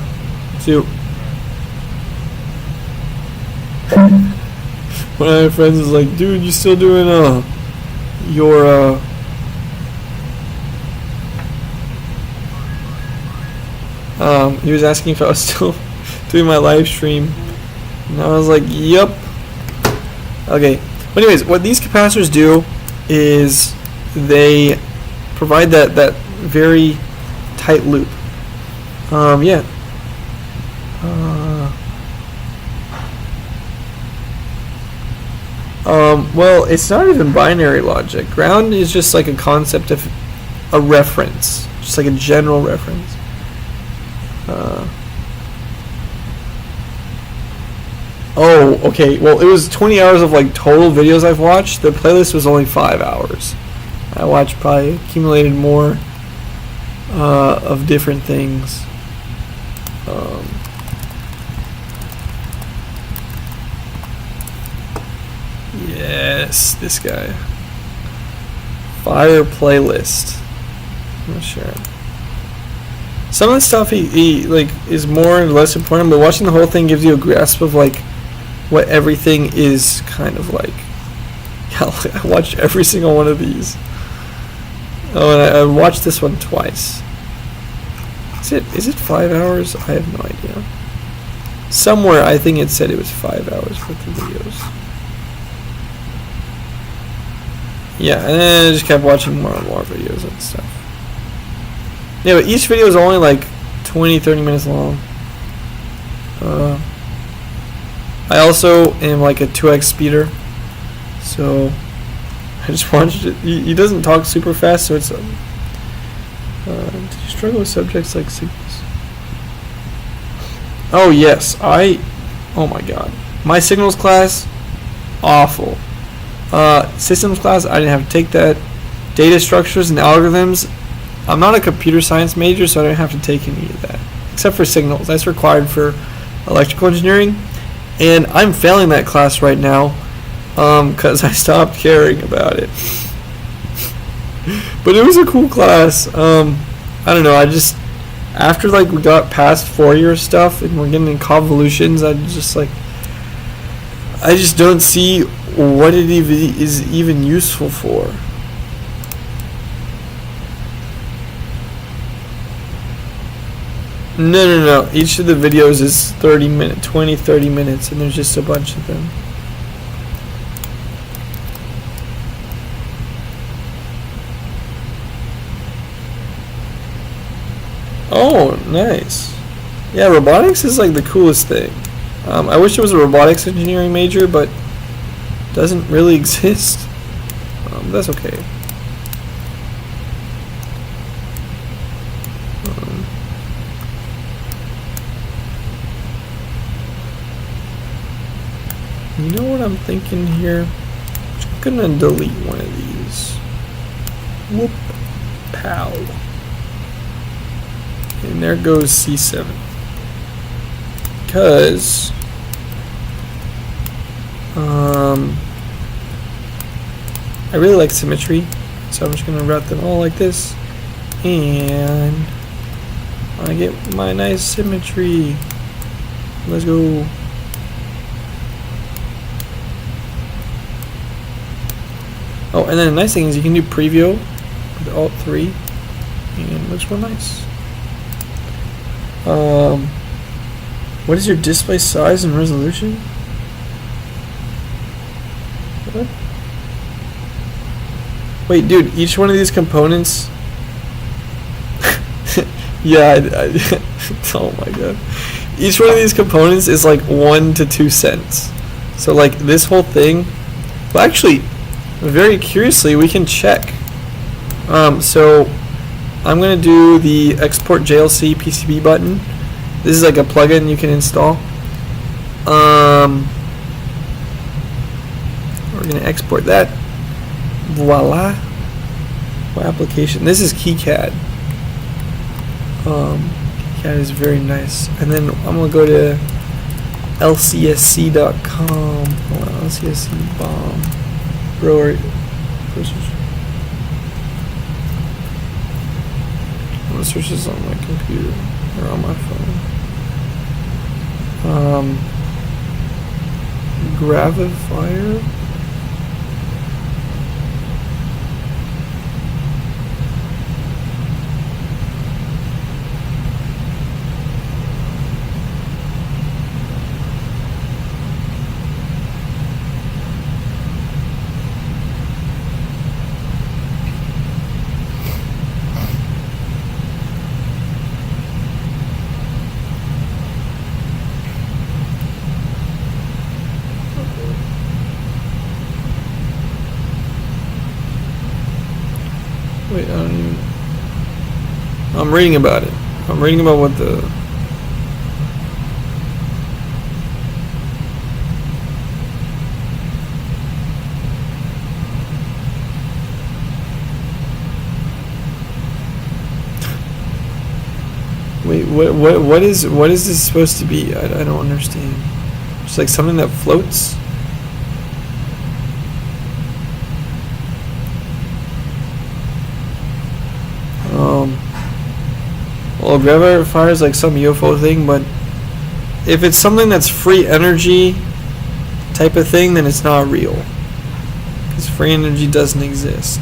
See you. One of my friends is like, dude, you still doing your he was asking if I was still doing my live stream, and I was like, yep. Okay, but anyways, what these capacitors do is they provide that very tight loop. Yeah. Well, it's not even binary logic. Ground is just like a concept of a reference, just like a general reference. Oh, okay. Well, it was 20 hours of like total videos I've watched. The playlist was only 5 hours. I watched probably accumulated more of different things. Yes, this guy. Fire playlist. I'm not sure. Some of the stuff he like is more or less important, but watching the whole thing gives you a grasp of like what everything is kind of like. I watched every single one of these. Oh, and I watched this one twice. Is it 5 hours? I have no idea. Somewhere I think it said it was 5 hours for the videos. Yeah, and then I just kept watching more and more videos and stuff. Yeah, but each video is only like 20-30 minutes long. I also am like a 2x speeder, so I just watched it. He doesn't talk super fast, so it's do you struggle with subjects like signals? Oh yes, oh my god, my signals class, awful. Systems class, I didn't have to take that. Data structures and algorithms, I'm not a computer science major, so I don't have to take any of that, except for signals. That's required for electrical engineering, and I'm failing that class right now because I stopped caring about it. But it was a cool class. I don't know, I just, after like we got past 4-year stuff and we're getting in convolutions, I just don't see what it is even useful for. No. Each of the videos is 30 minutes, and there's just a bunch of them. Oh, nice. Yeah, robotics is like the coolest thing. I wish it was a robotics engineering major, but it doesn't really exist. That's okay. You know what I'm thinking here? I'm just gonna delete one of these. Whoop. Pow. And there goes C7. Because I really like symmetry, so I'm just going to route them all like this, and I get my nice symmetry. Let's go. Oh, and then the nice thing is you can do preview with Alt 3, and it looks real nice. What is your display size and resolution? What? Wait, dude, each one of these components... yeah, oh my god. Each one of these components is like 1 to 2 cents. So like this whole thing... Well, actually, very curiously, we can check. So I'm going to do the export JLCPCB button. This is like a plugin you can install. We're going to export that. Voila. My application. This is KeyCAD. KeyCAD is very nice. And then I'm going to go to lcsc.com. LCSC bomb. Bro, I'm going to search this on my computer or on my phone. Gravifier. Wait, I don't even... I'm reading about it. I'm reading about what the... Wait, what is this supposed to be? I don't understand. It's like something that floats? Well, gravifier is like some UFO thing, but if it's something that's free energy type of thing, then it's not real. Because free energy doesn't exist.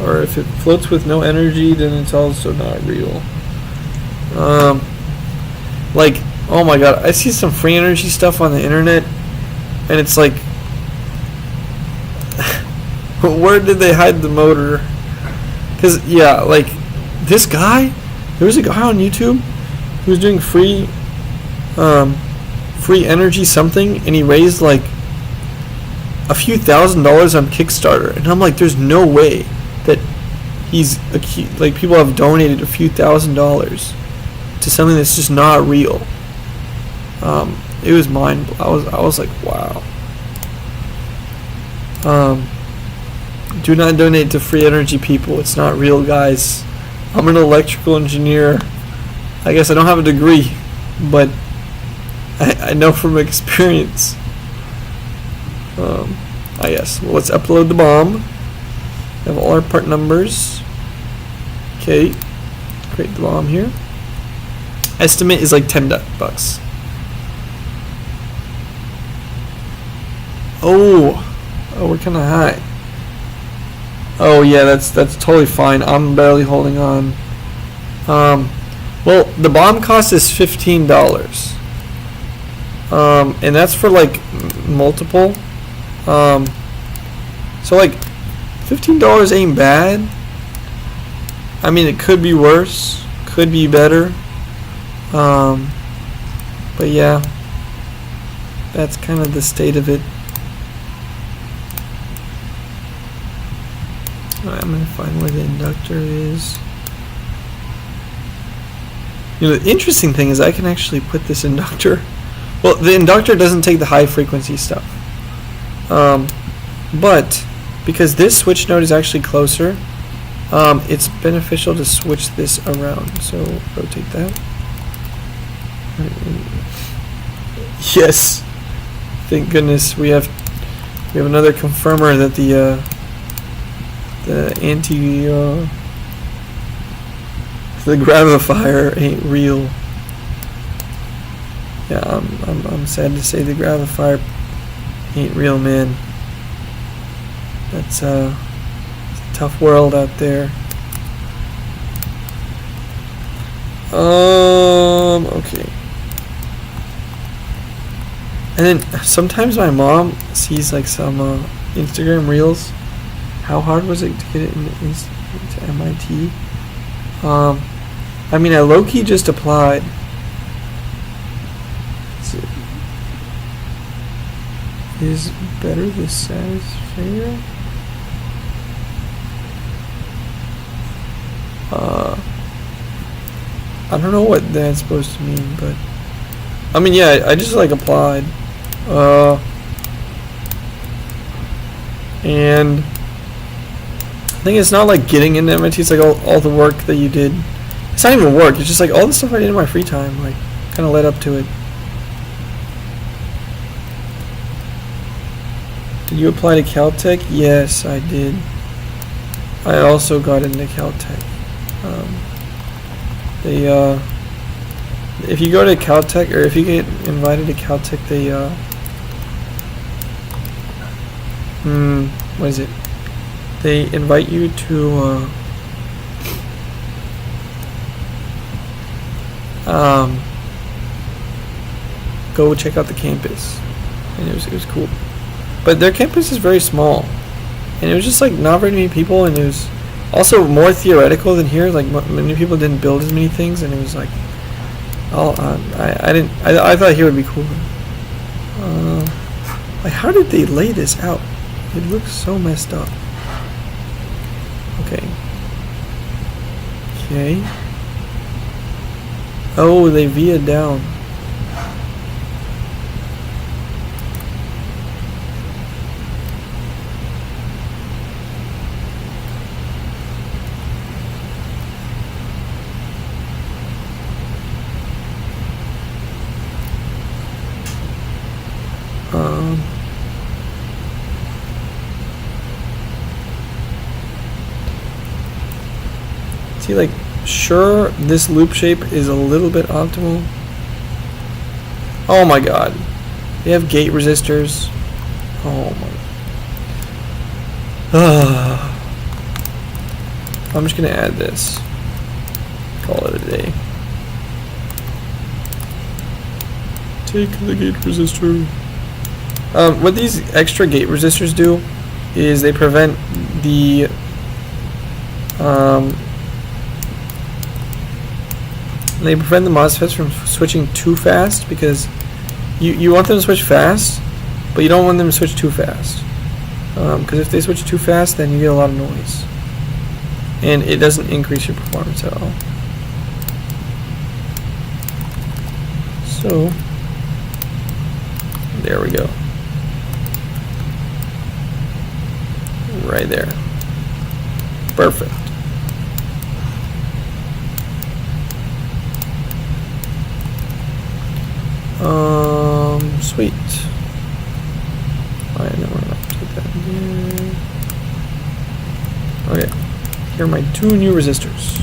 Or if it floats with no energy, then it's also not real. Like, oh my god, I see some free energy stuff on the internet, and it's like, where did they hide the motor? Because, yeah, like, this guy, there was a guy on YouTube who was doing free energy something, and he raised like a few $1,000s on Kickstarter, and I'm like, there's no way that he's like, people have donated a few $1,000s to something that's just not real. It was I was like, wow. Do not donate to free energy, people. It's not real, guys. I'm an electrical engineer. I guess I don't have a degree, but I know from experience. Yes. Well, let's upload the bomb. We have all our part numbers. Okay. Create the bomb here. Estimate is like $10. Oh, we're kind of high. Oh yeah, that's totally fine. I'm barely holding on. Well, the bomb cost is $15. And that's for like multiple. So like $15 ain't bad. I mean, it could be worse, could be better. But yeah, that's kind of the state of it. Alright, I'm gonna find where the inductor is. You know, the interesting thing is I can actually put this inductor. Well, the inductor doesn't take the high frequency stuff. But because this switch node is actually closer, it's beneficial to switch this around. So rotate that. Yes, thank goodness we have another confirmer that the gravifier ain't real. Yeah, I'm sad to say the gravifier ain't real, man. That's it's a tough world out there. Okay. And then sometimes my mom sees like some Instagram reels. How hard was it to get it into MIT? I mean, I low-key just applied. Is better the satisfier? I don't know what that's supposed to mean, but I mean, yeah, I just like applied. And I think it's not like getting into MIT, it's like all the work that you did. It's not even work, it's just like all the stuff I did in my free time, like, kind of led up to it. Did you apply to Caltech? Yes, I did. I also got into Caltech. If you go to Caltech, or if you get invited to Caltech, they, what is it? They invite you to, go check out the campus, and it was cool. But their campus is very small, and it was just like not very many people, and it was also more theoretical than here. Like many people didn't build as many things, and it was like, I thought here would be cooler. Like, how did they lay this out? It looks so messed up. Okay. Okay. Oh, they via down. See, like, sure, this loop shape is a little bit optimal. Oh my god. They have gate resistors. Oh my. I'm just gonna add this. Call it a day. Take the gate resistor. What these extra gate resistors do is they prevent the MOSFETs from switching too fast, because you want them to switch fast, but you don't want them to switch too fast. Because if they switch too fast, then you get a lot of noise, and it doesn't increase your performance at all. So there we go. Right there. Perfect. Sweet. Alright, then we're gonna take that in here. Okay. Here are my two new resistors.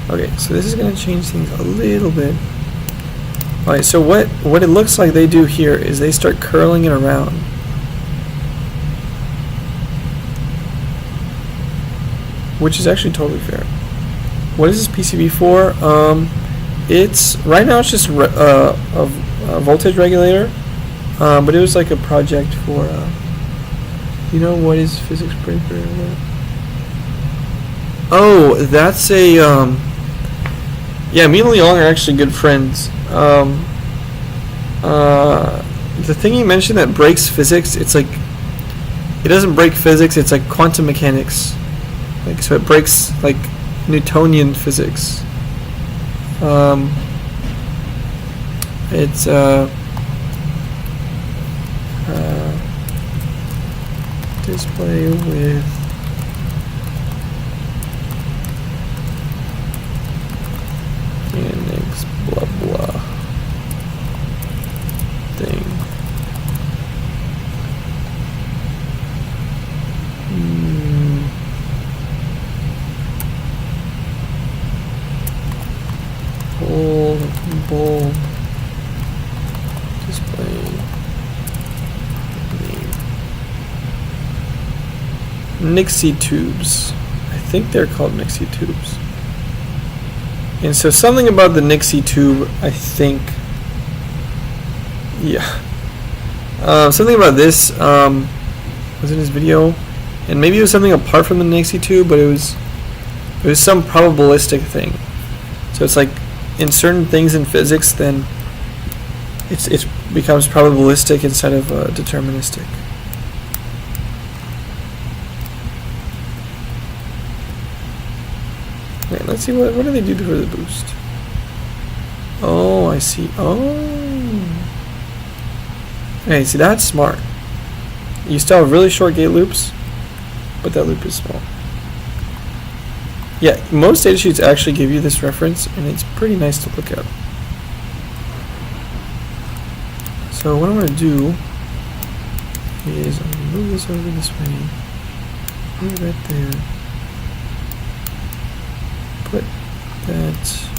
Okay, so this is going to change things a little bit. Alright, so what it looks like they do here is they start curling it around. Which is actually totally fair. What is this PCB for? It's right now it's just a voltage regulator, but it was like a project for. You know what is physics printer? Oh, that's a. Yeah, me and Leon are actually good friends. The thing you mentioned that breaks physics, it's like it doesn't break physics. It's like quantum mechanics. Like, so it breaks like Newtonian physics. It's display with Unix blah blah thing. Bold display name. Nixie tubes. I think they're called Nixie tubes. And so something about the Nixie tube, I think, yeah. Something about this was in his video, and maybe it was something apart from the Nixie tube, but it was some probabilistic thing. So it's like in certain things in physics, then it becomes probabilistic instead of deterministic. Wait, let's see what do they do for the boost? Oh, I see. Oh, okay. See, that's smart. You still have really short gate loops, but that loop is small. Yeah, most datasheets actually give you this reference, and it's pretty nice to look at. So what I'm going to do is I'm going to move this over this way, move it right there, put that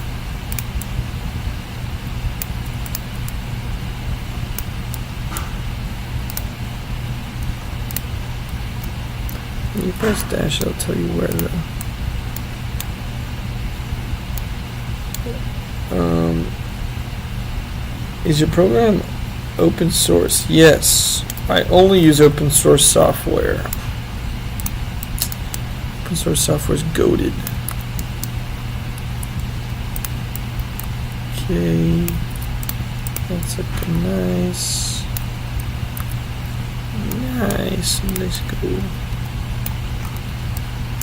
when you press dash, it'll tell you where the is your program open source? Yes, I only use open source software. Open source software is goated. Okay, that's looking nice. Nice, let's go.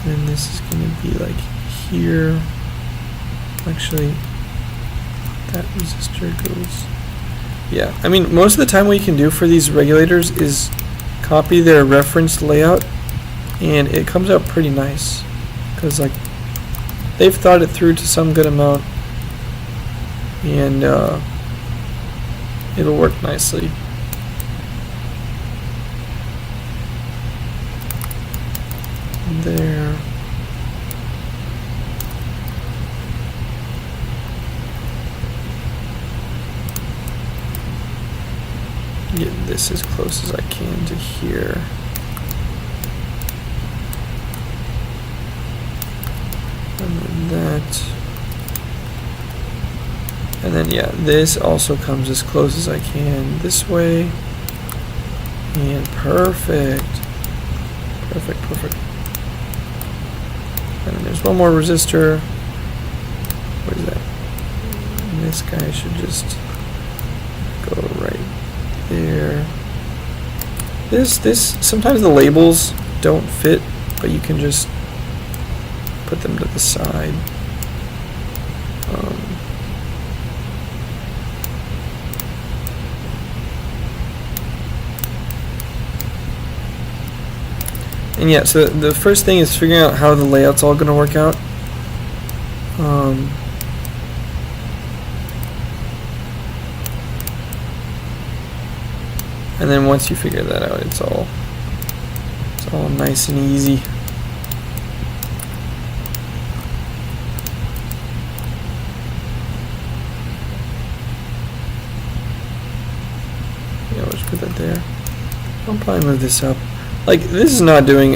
And this is going to be like here. Actually, that resistor goes. Yeah, I mean, most of the time what you can do for these regulators is copy their reference layout, and it comes out pretty nice, because like they've thought it through to some good amount, and it'll work nicely. There. Get this as close as I can to here. And then that. And then yeah, this also comes as close as I can this way. And perfect. Perfect, perfect. And then there's one more resistor. What is that? And this guy should just go right there. This sometimes the labels don't fit, but you can just put them to the side. And yeah, so the first thing is figuring out how the layout's all going to work out. And then once you figure that out, it's all nice and easy. Yeah, let's put that there. I'll probably move this up. Like, this is not doing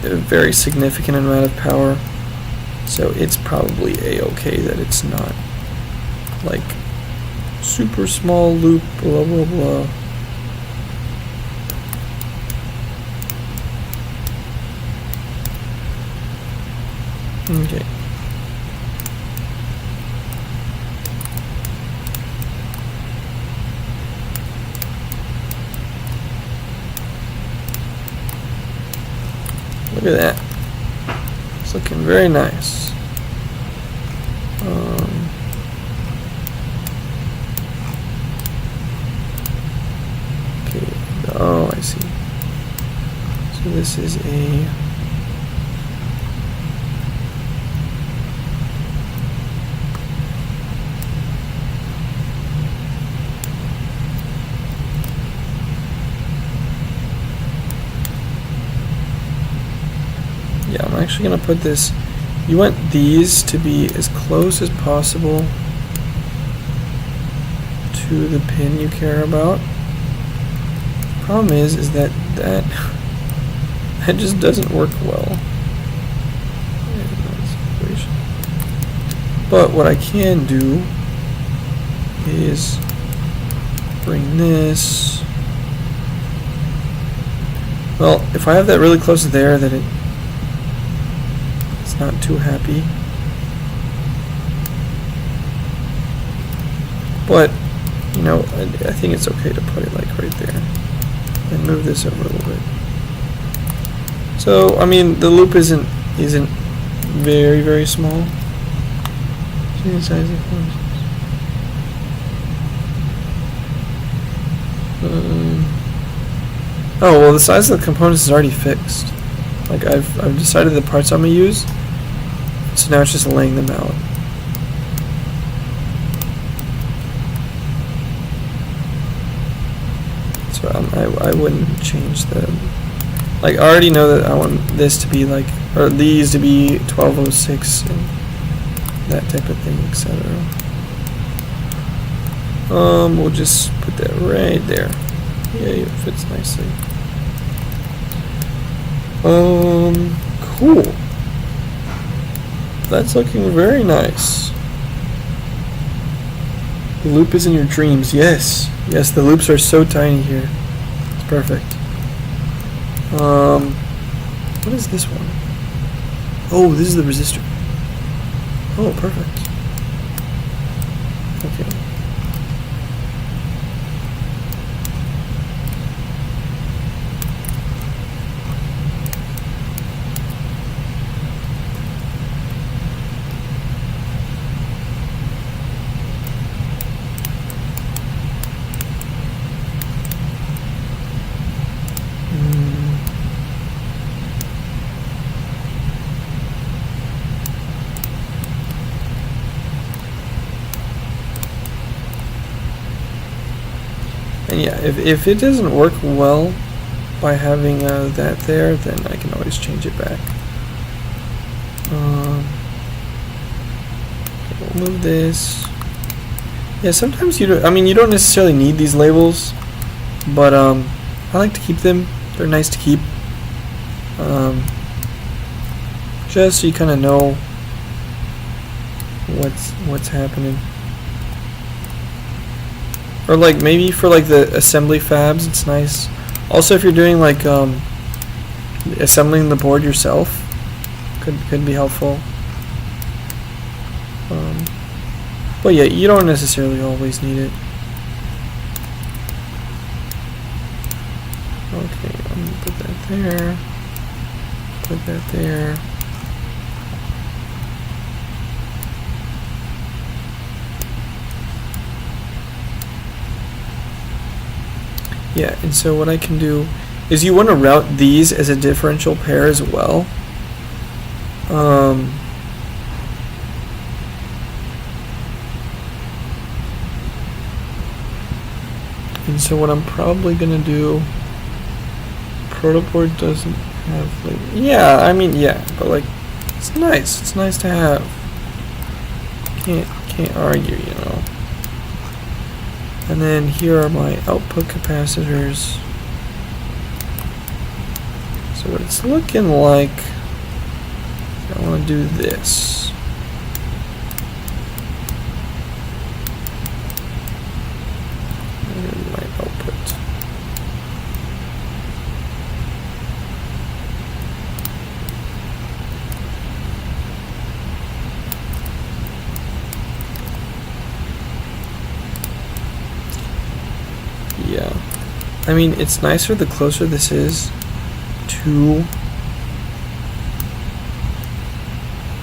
a very significant amount of power, so it's probably a-okay that it's not like super small loop, blah blah blah. Okay. Look at that. It's looking very nice. So this is a yeah, I'm actually gonna put this. You want these to be as close as possible to the pin you care about. Problem is that that just doesn't work well. But what I can do is bring this. Well, if I have that really close there, then it's not too happy. But you know, I think it's okay to put it like right there. And move this over a little bit. So I mean, the loop isn't very, very small. See the size of it. Oh well, the size of the components is already fixed. Like I've decided the parts I'm gonna use. So now it's just laying them out. So I wouldn't change the. Like I already know that I want this to be like, or these to be 1206 and that type of thing, etc. We'll just put that right there. Yeah, it fits nicely. Cool. That's looking very nice. The loop is in your dreams. Yes. Yes, the loops are so tiny here. It's perfect. What is this one? Oh, this is the resistor. Oh, perfect. Okay. And yeah, if it doesn't work well by having that there, then I can always change it back. We'll move this. Yeah, sometimes you don't. I mean, you don't necessarily need these labels, but I like to keep them. They're nice to keep, just so you kind of know what's happening. Or like maybe for like the assembly fabs, it's nice. Also, if you're doing like assembling the board yourself, could be helpful. But yeah, you don't necessarily always need it. Okay, I'm gonna put that there. Put that there. Yeah, and so what I can do is you want to route these as a differential pair as well. And so what I'm probably going to do, protoboard doesn't have, like, yeah, I mean, yeah, but like, it's nice to have. Can't argue, you know. And then here are my output capacitors. So what it's looking like, I want to do this. And my output. Yeah, I mean, it's nicer the closer this is to.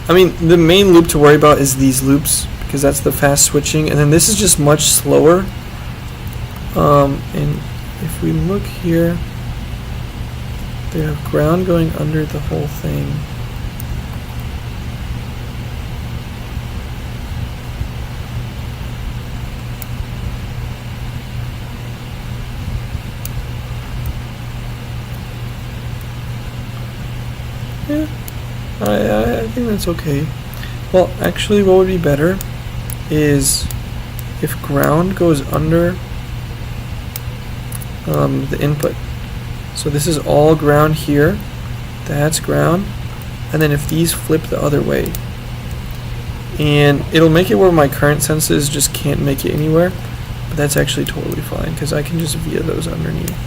I mean, the main loop to worry about is these loops because that's the fast switching, and then this is just much slower. And if we look here, They have ground going under the whole thing. Yeah, I think that's okay. Well, actually, what would be better is if ground goes under the input. So this is all ground here, that's ground, and then if these flip the other way, and it'll make it where my current senses just can't make it anywhere, but that's actually totally fine because I can just via those underneath.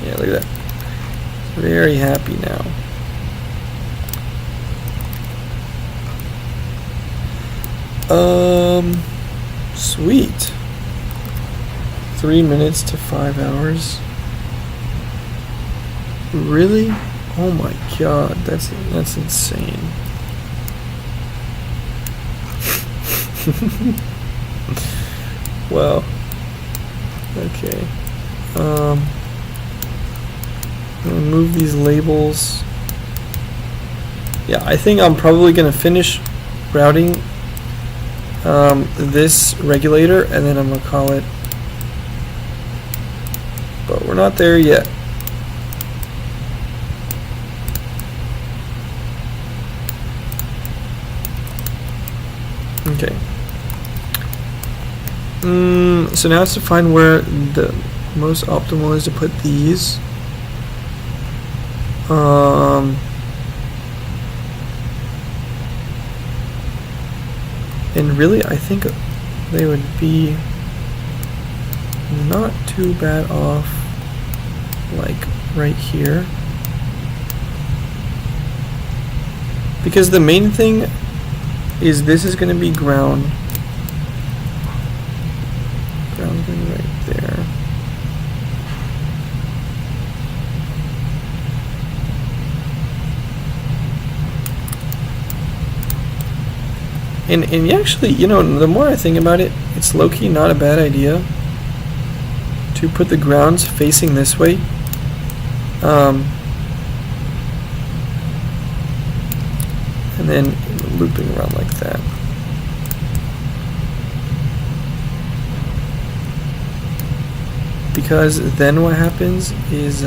Yeah, look at that. Very happy now. Sweet. 3 minutes to 5 hours. Really? Oh my god, that's insane. Well, okay. Remove these labels. Yeah, I think I'm probably gonna finish routing this regulator, and then I'm gonna call it. But we're not there yet. Okay. So now it's to find where the most optimal is to put these. And really, I think they would be not too bad off, like right here. Because the main thing is this is going to be ground. Ground's going to be right there. And actually, you know, the more I think about it, it's low-key not a bad idea to put the grounds facing this way. And then looping around like that. Because then what happens is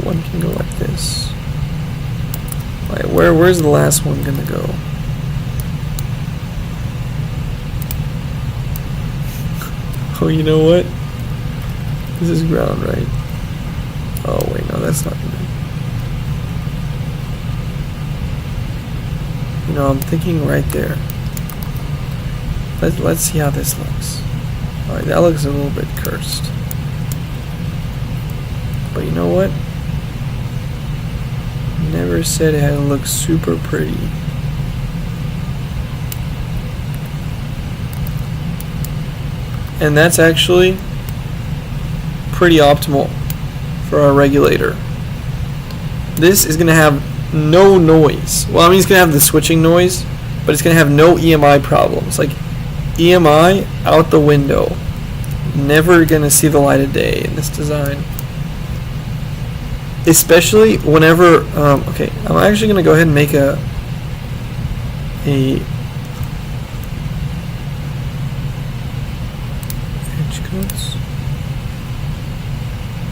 one can go like this. Alright, where's the last one gonna go? Oh, you know what? This is ground, right? Oh wait, no, that's not good. You know, I'm thinking right there. Let's see how this looks. Alright, that looks a little bit cursed. But you know what? Never said it had to look super pretty. And that's actually pretty optimal for our regulator. This is going to have no noise. Well, I mean, it's going to have the switching noise, but it's going to have no EMI problems. Like, EMI out the window. Never going to see the light of day in this design. Especially whenever, okay, I'm actually going to go ahead and make a edge cuts.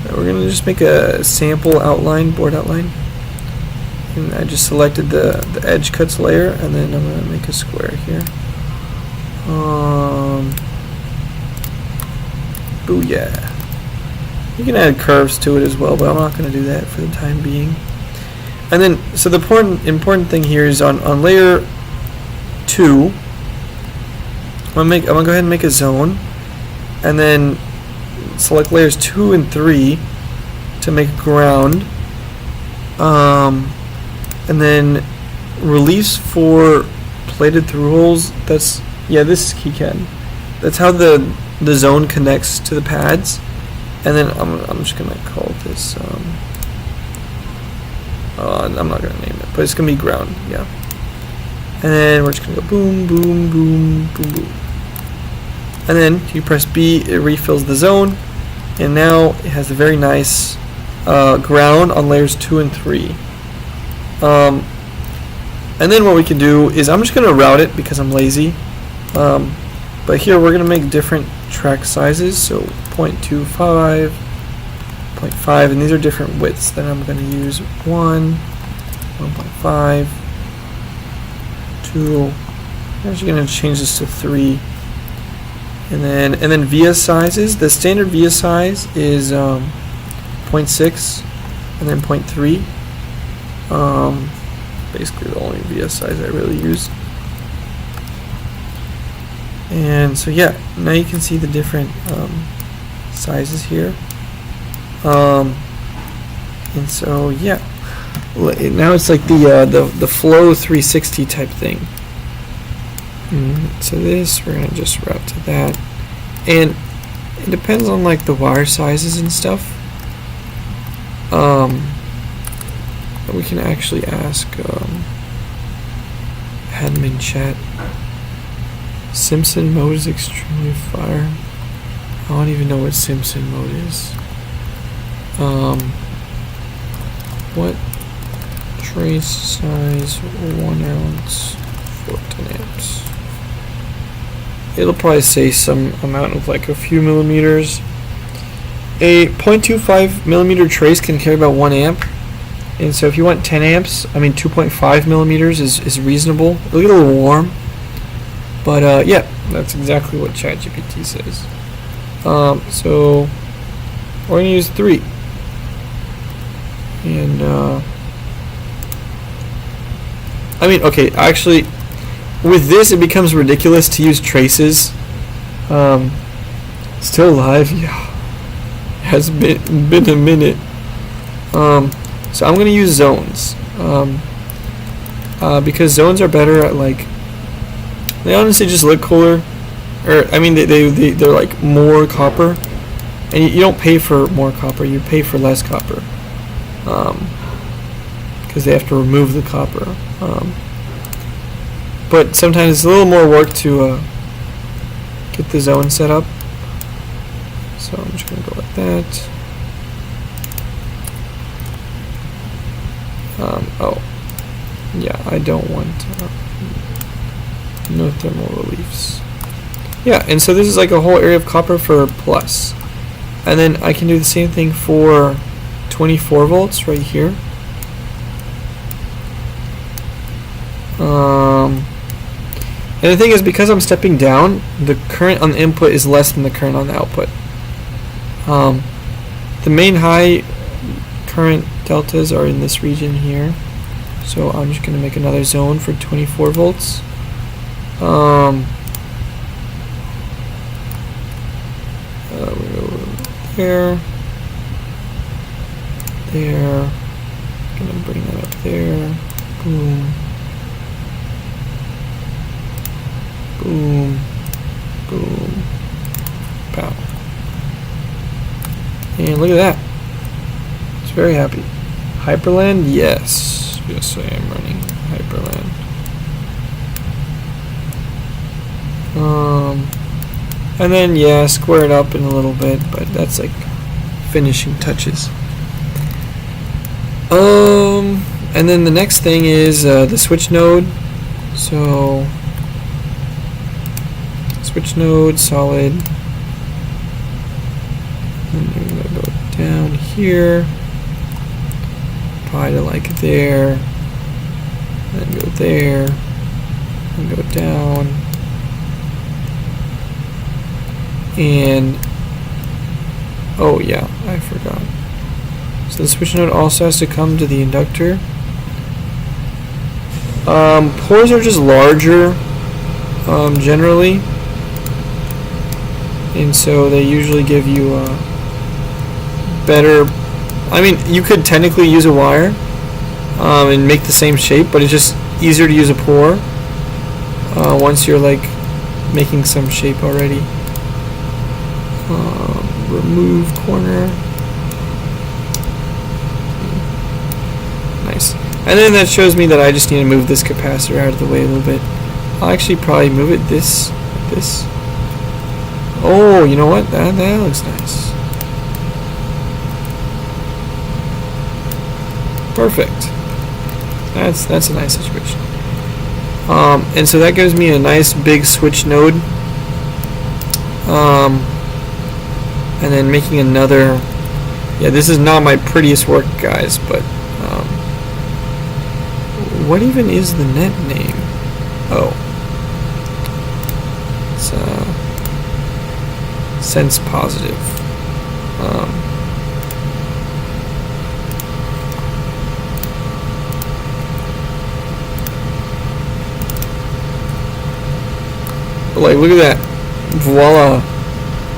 We're going to just make a sample outline, board outline. And I just selected the edge cuts layer, and then I'm going to make a square here. Booyah. You can add curves to it as well, but I'm not going to do that for the time being. And then, so the important thing here is on layer 2, I'm going to go ahead and make a zone, and then select layers 2 and 3 to make ground, And then reliefs for plated through holes. This is Keycad. That's how the zone connects to the pads. And then I'm just gonna call this I'm not gonna name it, but it's gonna be ground, yeah. And then we're just gonna go boom, boom, boom, boom, boom. And then you press B, it refills the zone, and now it has a very nice ground on layers 2 and 3. And then what we can do is I'm just gonna route it because I'm lazy. But here we're gonna make different track sizes, so 0.25, 0.5, and these are different widths. Then I'm gonna use 1, 1.5, 2. I'm actually gonna change this to 3. And then via sizes. The standard via size is 0.6 and then 0.3. Basically the only via size I really use. And so yeah, now you can see the different sizes here. And so yeah, now it's like the flow 360 type thing. So this, we're gonna just route to that, and it depends on like the wire sizes and stuff. We can actually ask admin chat. Simpson mode is extremely fire. I don't even know what Simpson mode is. What trace size 1 ounce for 10 amps? It'll probably say some amount of like a few millimeters. A 0.25 millimeter trace can carry about 1 amp. And so if you want 10 amps, I mean 2.5 millimeters is reasonable. It'll get a little warm. But yeah, that's exactly what ChatGPT says. So we're going to use 3. And I mean, okay, actually, with this it becomes ridiculous to use traces. Still live? Yeah. Has been a minute. So I'm going to use zones. Because zones are better at like, they honestly just look cooler, or I mean they're like more copper, and you don't pay for more copper, you pay for less copper, because they have to remove the copper. But sometimes it's a little more work to get the zone set up. So I'm just gonna go like that. Oh, yeah, I don't want no thermal reliefs. Yeah, and so this is like a whole area of copper for plus. And then I can do the same thing for 24 volts right here. And the thing is, because I'm stepping down, the current on the input is less than the current on the output. The main high current deltas are in this region here. So I'm just going to make another zone for 24 volts. We go there, there. Gonna bring that up there. Boom, boom, boom, pow. And look at that. It's very happy. Hyperland, yes, yes, I am running Hyperland. And then yeah, square it up in a little bit, but that's like finishing touches. And then the next thing is the switch node. So switch node solid. And I'm gonna go down here, probably to like there, then go there, and go down. And oh yeah, I forgot. So the switch node also has to come to the inductor. Pores are just larger, generally, and so they usually give you better. I mean, you could technically use a wire, and make the same shape, but it's just easier to use a pour once you're like making some shape already. Remove corner. Nice. And then that shows me that I just need to move this capacitor out of the way a little bit. I'll actually probably move it this. Oh, you know what? That looks nice. Perfect. That's a nice situation. And so that gives me a nice big switch node. And then making another. Yeah, this is not my prettiest work, guys, but what even is the net name? Oh, it's sense positive. Like, look at that. Voila.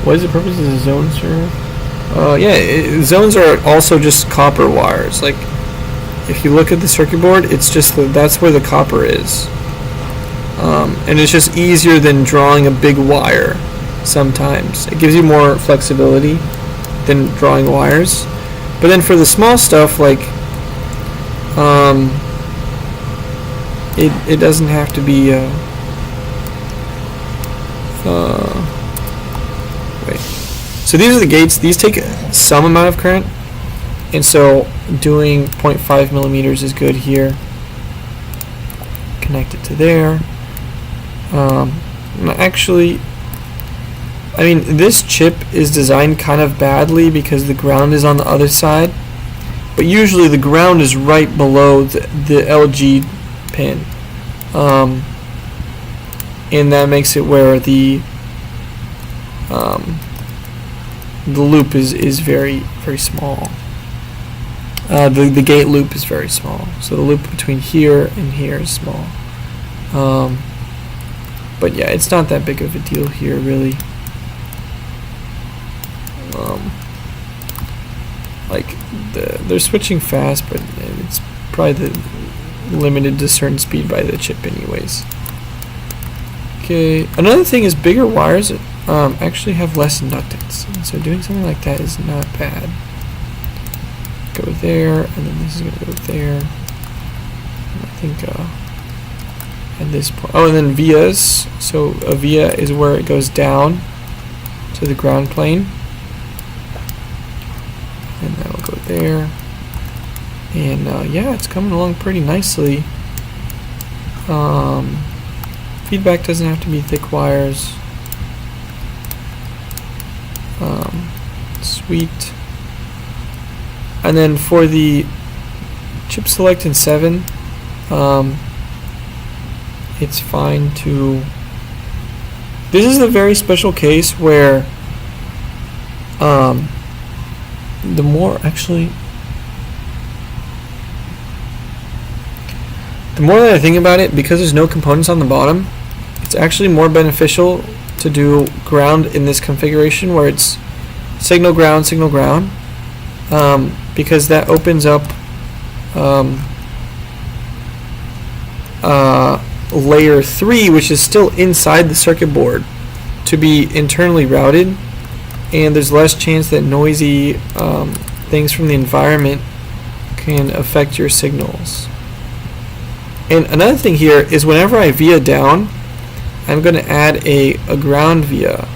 What is the purpose of the zone server? Zones are also just copper wires. Like, if you look at the circuit board, it's just that's where the copper is. And it's just easier than drawing a big wire sometimes. It gives you more flexibility than drawing wires. But then for the small stuff, like, it doesn't have to be, wait. So these are the gates. These take some amount of current. And so doing 0.5 millimeters is good here. Connect it to there. Actually, I mean, this chip is designed kind of badly because the ground is on the other side. But usually the ground is right below the LG pin. And that makes it where the loop is very, very small. The gate loop is very small, so the loop between here and here is small. But yeah, it's not that big of a deal here, really. Like they're switching fast, but it's probably limited to certain speed by the chip, anyways. Okay. Another thing is bigger wires actually have less inductance, and so doing something like that is not bad. Go there, and then this is going to go there. And I think at this point, oh, and then vias. So a via is where it goes down to the ground plane, and that will go there. And yeah, it's coming along pretty nicely. Feedback doesn't have to be thick wires. Sweet. And then for the chip select in 7, it's fine to. This is a very special case where the more that I think about it, because there's no components on the bottom, it's actually more beneficial to do ground in this configuration where it's signal ground, because that opens up layer 3, which is still inside the circuit board, to be internally routed, and there's less chance that noisy things from the environment can affect your signals. And another thing here is whenever I via down, I'm going to add a ground via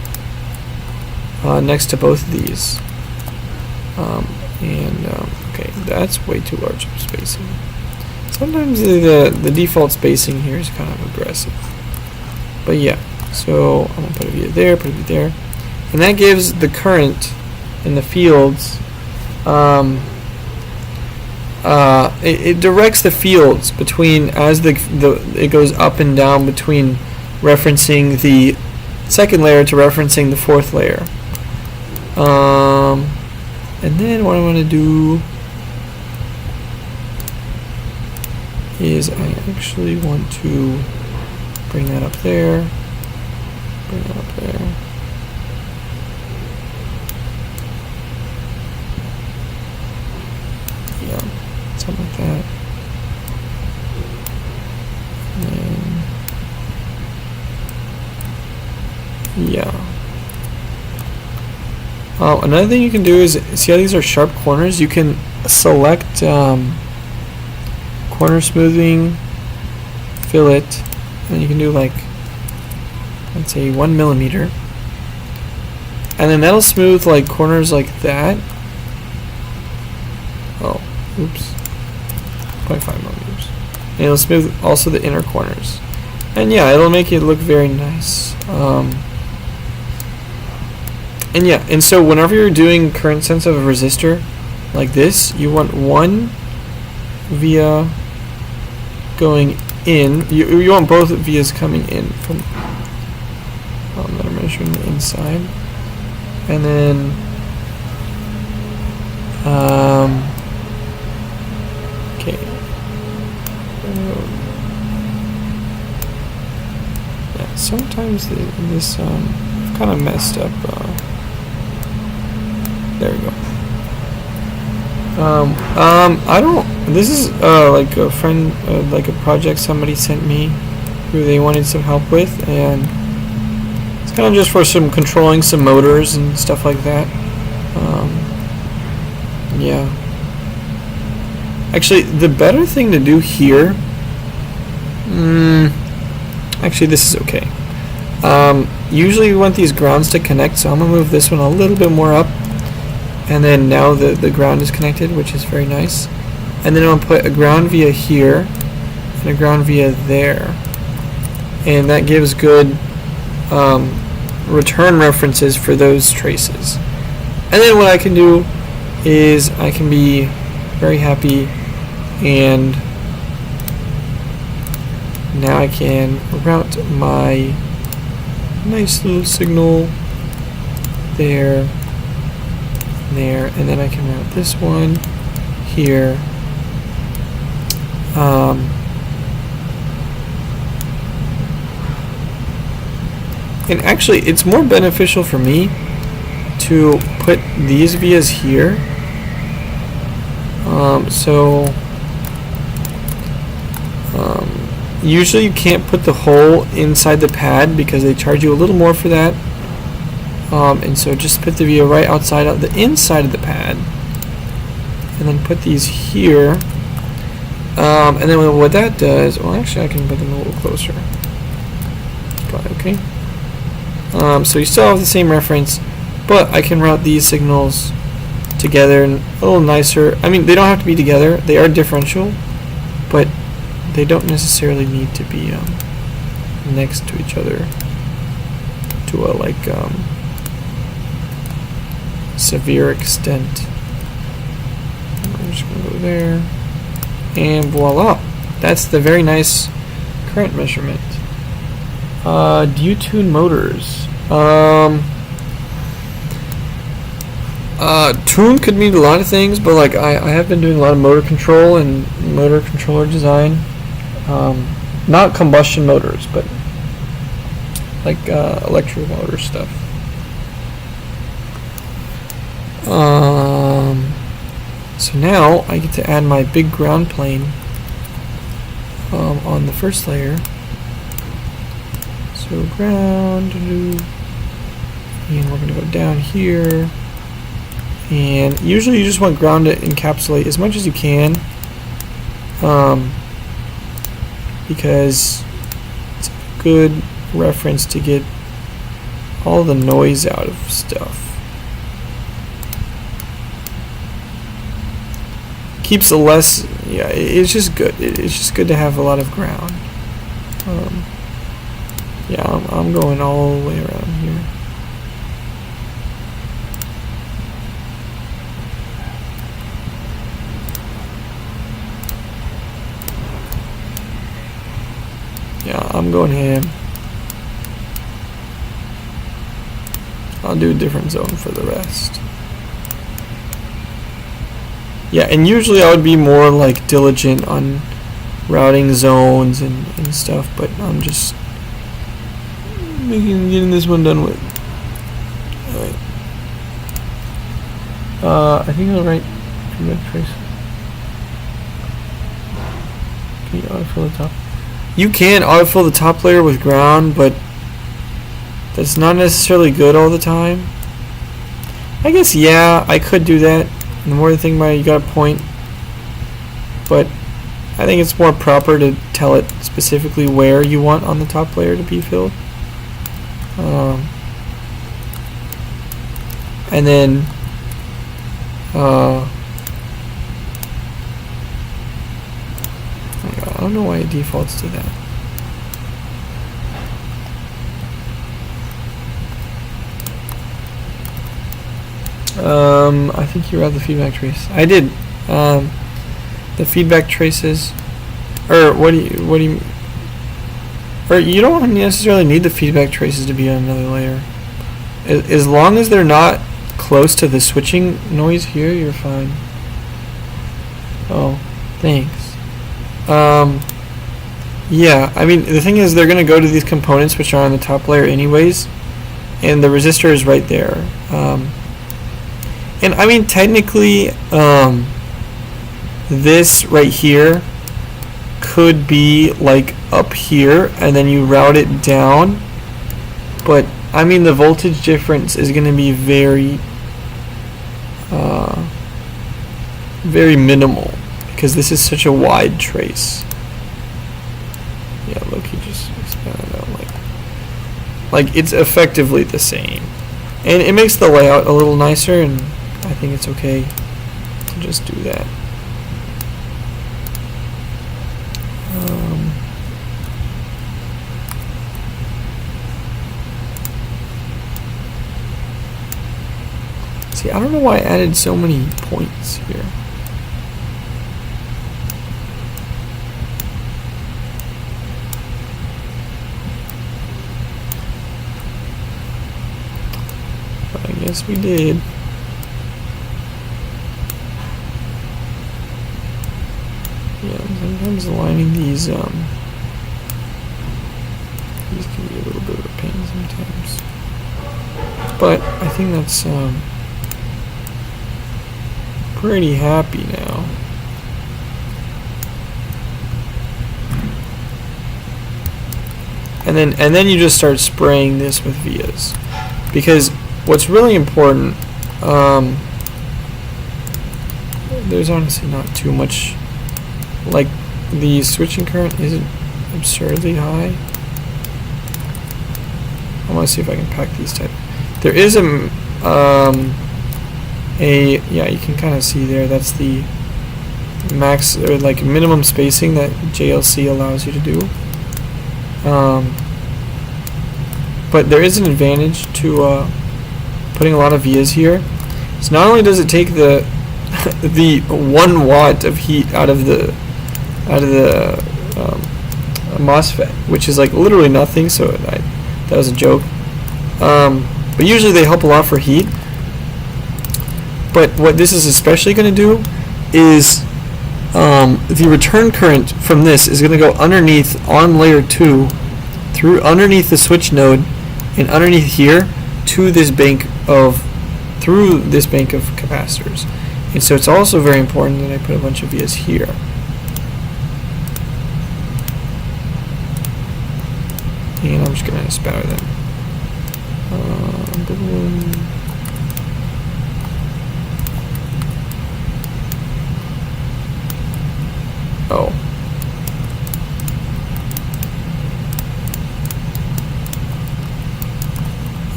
next to both of these. Okay, that's way too large of spacing. Sometimes the default spacing here is kind of aggressive. But yeah, so I'm going to put a via there, put a via there. And that gives the current in the fields, it directs the fields between, as it goes up and down between referencing the second layer to referencing the fourth layer. And then what I want to do is I actually want to bring that up there, bring that up there. Yeah, something like that. Yeah. Another thing you can do is, see how these are sharp corners? You can select corner smoothing, fillet, and you can do like, let's say 1 millimeter. And then that'll smooth like corners like that. Oh, oops. 0.5 millimeters. And it'll smooth also the inner corners. And yeah, it'll make it look very nice. And yeah, and so whenever you're doing current sense of a resistor like this, you want one via going in. You want both vias coming in from that are measuring the inside. And then okay. Yeah, sometimes this kind of messed up. There we go. I don't. This is like a friend, like a project somebody sent me, who they wanted some help with, and it's kind of just for some controlling some motors and stuff like that. Yeah. Actually, the better thing to do here. Actually, this is okay. Usually, we want these grounds to connect, so I'm gonna move this one a little bit more up. And then now the ground is connected, which is very nice. And then I'll put a ground via here and a ground via there. And that gives good return references for those traces. And then what I can do is I can be very happy, and now I can route my nice little signal there, and then I can route this one here. And actually, it's more beneficial for me to put these vias here. Usually you can't put the hole inside the pad because they charge you a little more for that. And so just put the via right outside the inside of the pad, and then put these here. And then what that does, well, actually I can put them a little closer. Probably okay. So you still have the same reference, but I can route these signals together and a little nicer. I mean, they don't have to be together. They are differential, but they don't necessarily need to be next to each other to a severe extent. I'm just going to go there, and voila, that's the very nice current measurement. Do you tune motors? Tune could mean a lot of things, but like I have been doing a lot of motor control and motor controller design. Not combustion motors, but like electrical motor stuff. So now I get to add my big ground plane on the first layer. So ground, and we're going to go down here. And usually you just want ground to encapsulate as much as you can, because it's a good reference to get all the noise out of stuff. Keeps the less, yeah, it's just good. It's just good to have a lot of ground. Yeah, I'm going all the way around here. Yeah, I'm going ham. I'll do a different zone for the rest. Yeah, and usually I would be more like diligent on routing zones and stuff, but I'm just getting this one done with. Alright. I think I'll write red trace. Can you autofill the top? You can autofill the top layer with ground, but that's not necessarily good all the time. I guess, yeah, I could do that. And the more you think about it, you got a point. But I think it's more proper to tell it specifically where you want on the top layer to be filled. And then I don't know why it defaults to that. I think you read the feedback trace. I did. The feedback traces, or what do you, or you don't necessarily need the feedback traces to be on another layer. As long as they're not close to the switching noise here, you're fine. Oh, thanks. Yeah, I mean, the thing is they're going to go to these components which are on the top layer anyways, and the resistor is right there. And I mean, technically, this right here could be like up here, and then you route it down, but I mean, the voltage difference is going to be very very minimal, because this is such a wide trace. Yeah, look, he just expanded out like it's effectively the same, and it makes the layout a little nicer, and I think it's okay to just do that. See, I don't know why I added so many points here. But I guess we did. Yeah, sometimes aligning these can be a little bit of a pain sometimes. But I think that's pretty happy now. And then you just start spraying this with vias, because what's really important, there's honestly not too much, like the switching current isn't absurdly high. I want to see if I can pack these type. There is yeah, you can kind of see there, that's the max or like minimum spacing that JLC allows you to do. But there is an advantage to putting a lot of vias here. So not only does it take the the 1 watt of heat out of the MOSFET, which is like literally nothing, so that was a joke. But usually they help a lot for heat. But what this is especially going to do is the return current from this is going to go underneath on layer 2 through underneath the switch node and underneath here to this bank of capacitors. And so it's also very important that I put a bunch of vias here. And I'm just going to spatter them. Oh.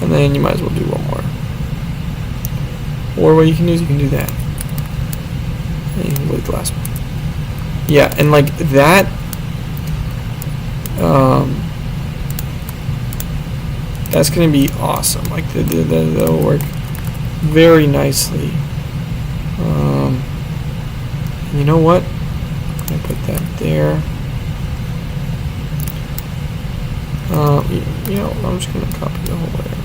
And then you might as well do one more. Or what you can do is you can do that. And you can go to the last one. Yeah, and like that, that's going to be awesome. Like that'll work very nicely. And you know what? I put that there. You know, I'm just going to copy the whole layer.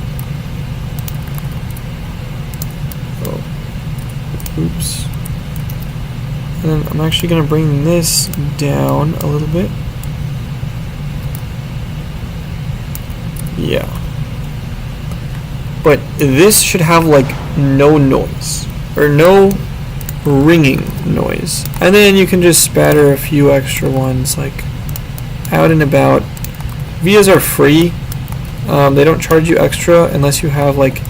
Oh, oops. And then I'm actually going to bring this down a little bit. Yeah. But this should have like no noise, or no ringing noise. And then you can just spatter a few extra ones like out and about. Vias are free, They don't charge you extra unless you have like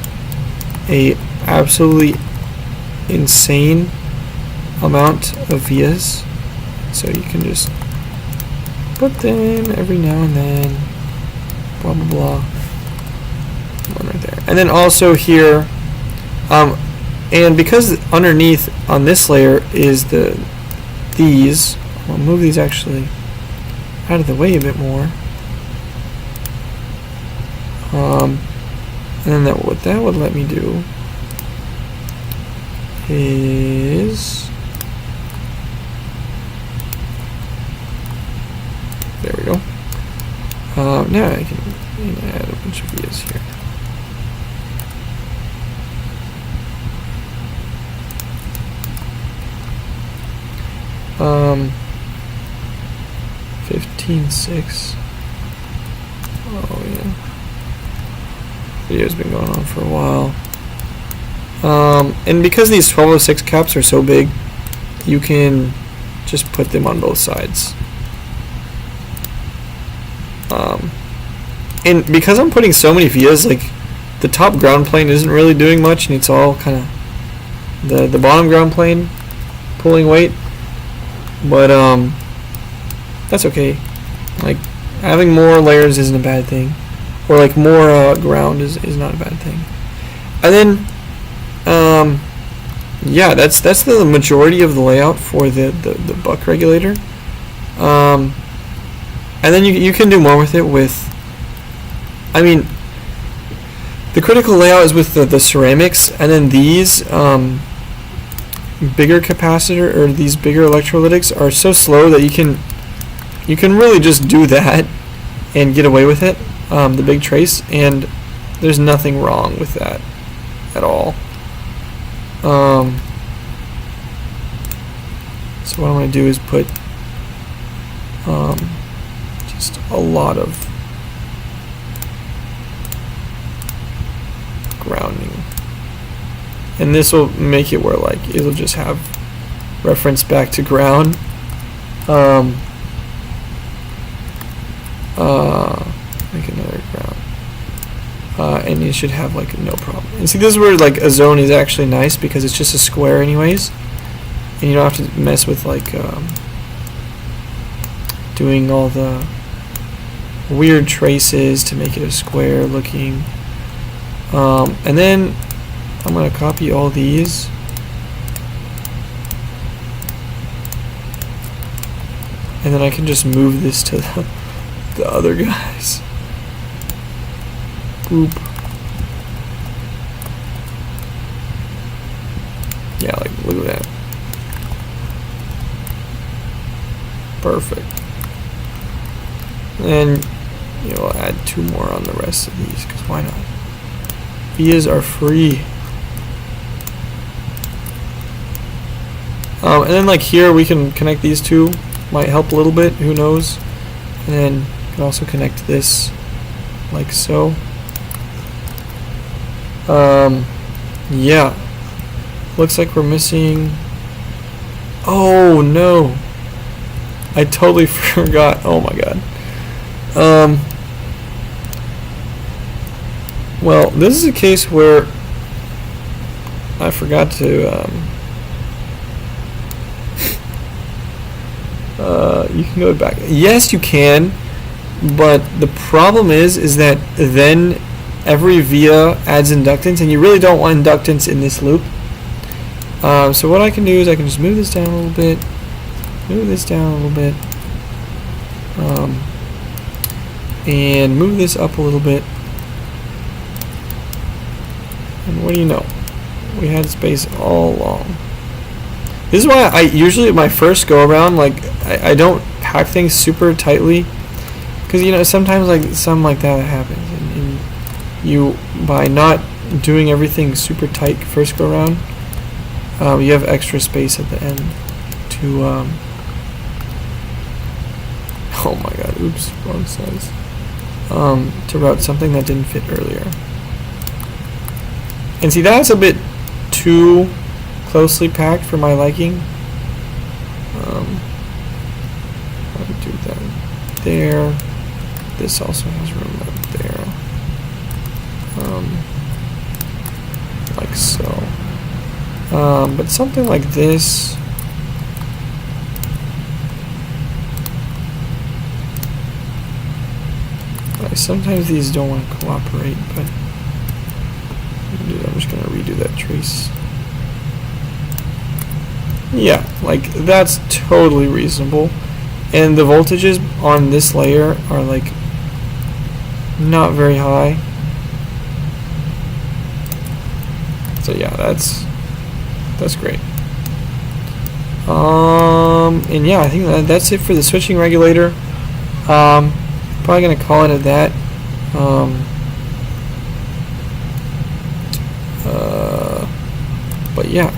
a absolutely insane amount of vias. So you can just put them every now and then. Blah blah blah. One right there. And then also here, and because underneath on this layer is these, I'll move these actually out of the way a bit more. And then what that would let me do is, there we go. Now I can add a bunch of vias here. Um, 15.6. Oh yeah. Video's been going on for a while. And because these 1206 caps are so big, you can just put them on both sides. And because I'm putting so many vias, like the top ground plane isn't really doing much, and it's all kind of the bottom ground plane pulling weight. But that's okay. Like having more layers isn't a bad thing, or like more ground is not a bad thing. And then yeah, that's the majority of the layout for the buck regulator. And then you can do more with it with, I mean, the critical layout is with the ceramics, and then these bigger capacitor or these bigger electrolytics are so slow that you can really just do that and get away with it, the big trace, and there's nothing wrong with that at all. So what I'm going to do is put just a lot of grounding, and this will make it where like it'll just have reference back to ground. Make another ground, and you should have like no problem. And see, this is where like a zone is actually nice because it's just a square anyways, and you don't have to mess with like doing all the weird traces to make it a square looking. And then I'm going to copy all these, and then I can just move this to the other guys. Boop. Yeah, like look at that. Perfect. And I'll add 2 more on the rest of these, because why not? Vias are free. And then like here we can connect these two, might help a little bit, who knows. And then you can also connect this like so. Yeah, looks like we're missing, oh no, I totally forgot, oh my god. Well, this is a case where I forgot to you can go back. Yes, you can, but the problem is that then every via adds inductance, and you really don't want inductance in this loop. So what I can do is I can just move this down a little bit, move this down a little bit, and move this up a little bit. And what do you know? We had space all along. This is why I usually, my first go around, like I don't pack things super tightly, because sometimes like something like that happens, and you, by not doing everything super tight first go around, you have extra space at the end to oh my god, oops, wrong size, to route something that didn't fit earlier. And see, that's a bit too closely packed for my liking. I'll do that there. This also has room right there. like so. But something like this. Sometimes these don't want to cooperate, but I'm just going to redo that trace. Yeah, like that's totally reasonable. And the voltages on this layer are like not very high. So yeah, that's great. And yeah, I think that's it for the switching regulator. Probably gonna call it at that. But yeah,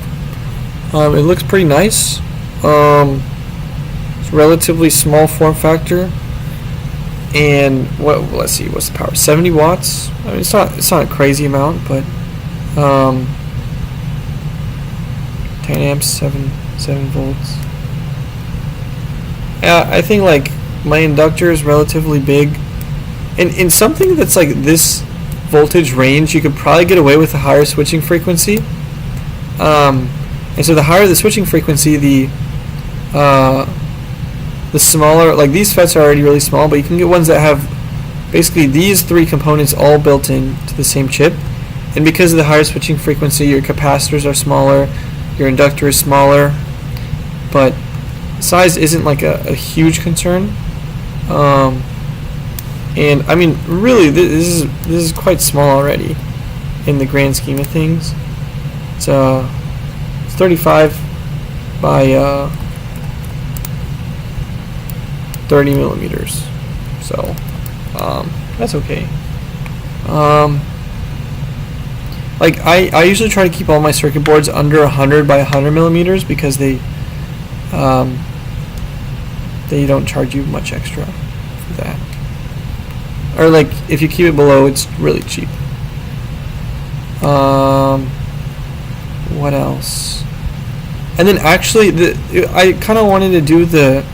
it looks pretty nice. It's relatively small form factor, and let's see, what's the power? 70 watts. I mean, it's not a crazy amount, but 10 amps, 7 volts. I think like my inductor is relatively big, and in something that's like this voltage range, you could probably get away with a higher switching frequency. And so the higher the switching frequency, the smaller, like these FETs are already really small, but you can get ones that have basically these three components all built into the same chip. And because of the higher switching frequency, your capacitors are smaller, your inductor is smaller, but size isn't like a huge concern. And I mean, really, this is quite small already in the grand scheme of things. It's 35 by 30 millimeters, so that's okay. Like I usually try to keep all my circuit boards under 100 by 100 millimeters because they don't charge you much extra for that. Or like if you keep it below, it's really cheap. What else? And then actually, I kind of wanted to do the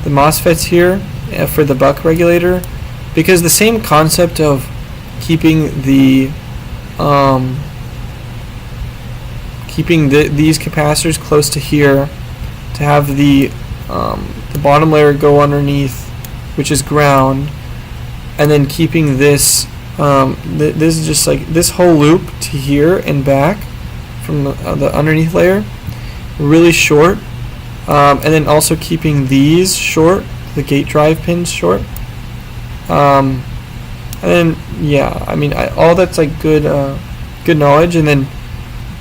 MOSFETs here for the buck regulator, because the same concept of keeping these capacitors close to here, to have the bottom layer go underneath, which is ground, and then keeping this this is just like this whole loop to here and back from the underneath layer really short, and then also keeping these short, the gate drive pins short, and then yeah, I mean all that's like good knowledge. And then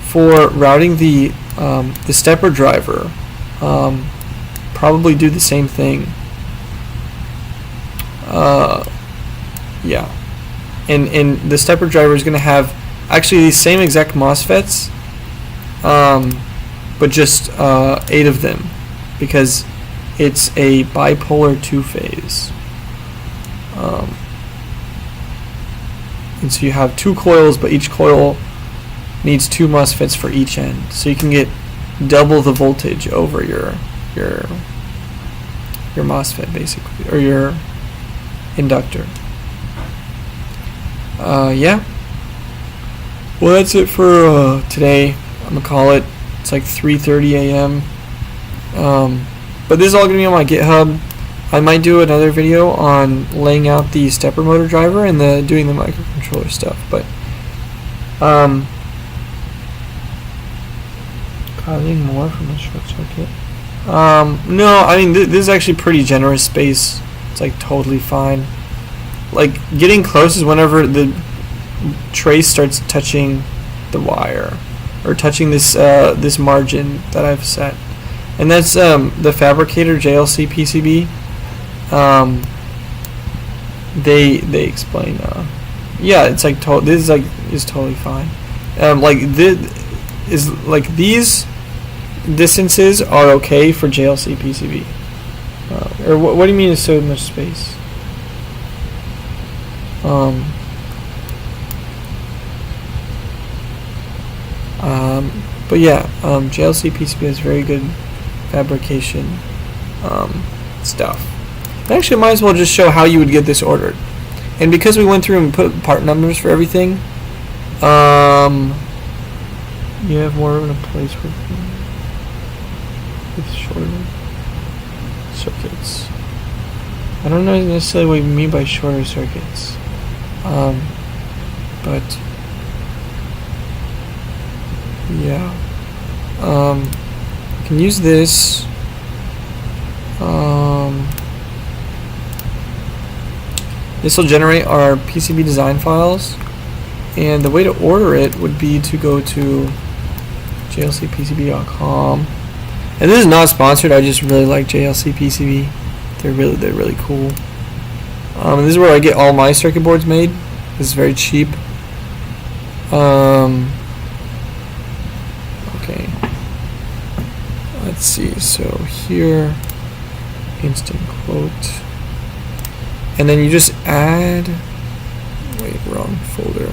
for routing the stepper driver, probably do the same thing. Yeah, and the stepper driver is going to have actually these same exact MOSFETs, but just 8 of them, because it's a bipolar 2-phase. And so you have 2 coils, but each coil needs 2 MOSFETs for each end, so you can get double the voltage over your MOSFET basically, or your inductor. Yeah. Well, that's it for today. I'm gonna call it. It's like 3:30 a.m. But this is all gonna be on my GitHub. I might do another video on laying out the stepper motor driver and doing the microcontroller stuff. But causing more from a short circuit. No, I mean this is actually pretty generous space. It's like totally fine. Like getting close is whenever the trace starts touching the wire, or touching this this margin that I've set, and that's the fabricator JLCPCB. They explain. Yeah, it's like this is totally fine. Like this is like these distances are okay for JLCPCB. Or what do you mean is so much space? But yeah, JLCPCB has very good fabrication stuff. I actually might as well just show how you would get this ordered. And because we went through and put part numbers for everything, You have more of a place with shorter circuits. I don't know necessarily what you mean by shorter circuits. But yeah. You can use this. This will generate our PCB design files, and the way to order it would be to go to JLCPCB.com. And this is not sponsored. I just really like JLCPCB. They're really cool. And this is where I get all my circuit boards made. This is very cheap. Okay. Let's see. So here, instant quote. And then you just add, wait, wrong folder.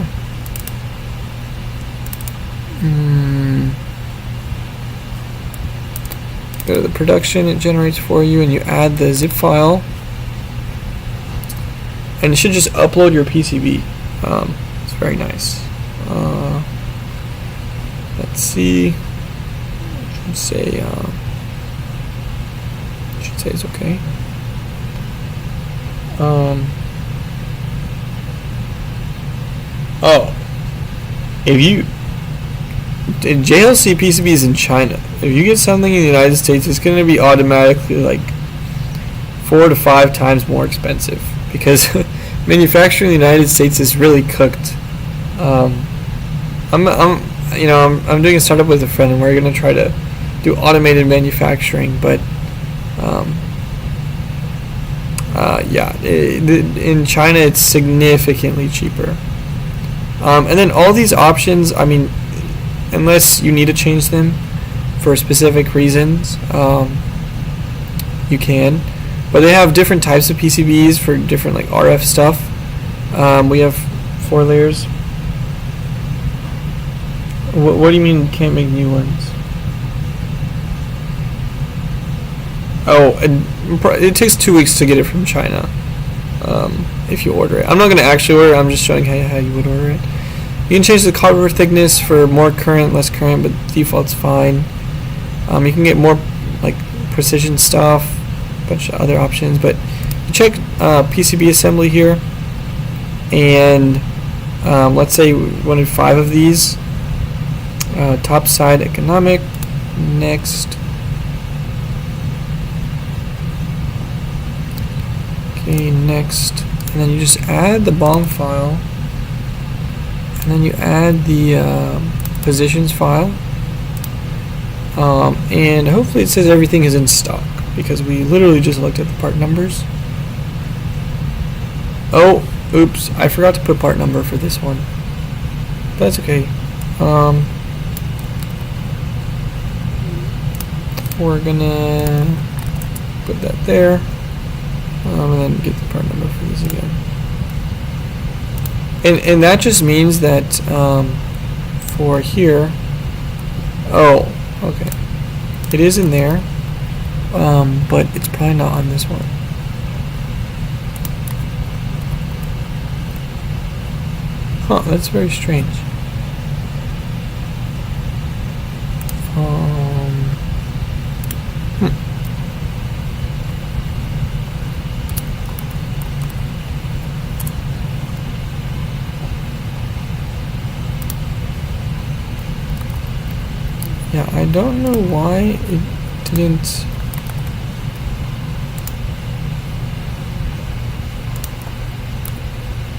Go to the production, it generates for you, and you add the zip file. And it should just upload your PCB. It's very nice. Let's see. Should say it's okay. If you JLC PCBs in China, if you get something in the United States, it's going to be automatically like 4 to 5 times more expensive because manufacturing in the United States is really cooked. I'm doing a startup with a friend, and we're going to try to do automated manufacturing, but in China it's significantly cheaper. And then all these options, I mean, unless you need to change them for specific reasons, you can. But they have different types of PCBs for different like RF stuff. We have 4 layers. What do you mean can't make new ones? Oh, it takes 2 weeks to get it from China. If you order it. I'm not going to actually order it, I'm just showing how you would order it. You can change the cover thickness for more current, less current, but default's fine. You can get more like precision stuff, a bunch of other options, but you check PCB assembly here, and let's say we wanted 5 of these. Top side economic, next. Okay, next. And then you just add the BOM file, and then you add the positions file, and hopefully it says everything is in stock, because we literally just looked at the part numbers. Oh, oops, I forgot to put part number for this one. That's okay. We're gonna put that there. And then get the part number for this again. And that just means that for here, oh, okay, it is in there, but it's probably not on this one. Huh, that's very strange. Yeah, I don't know why it didn't.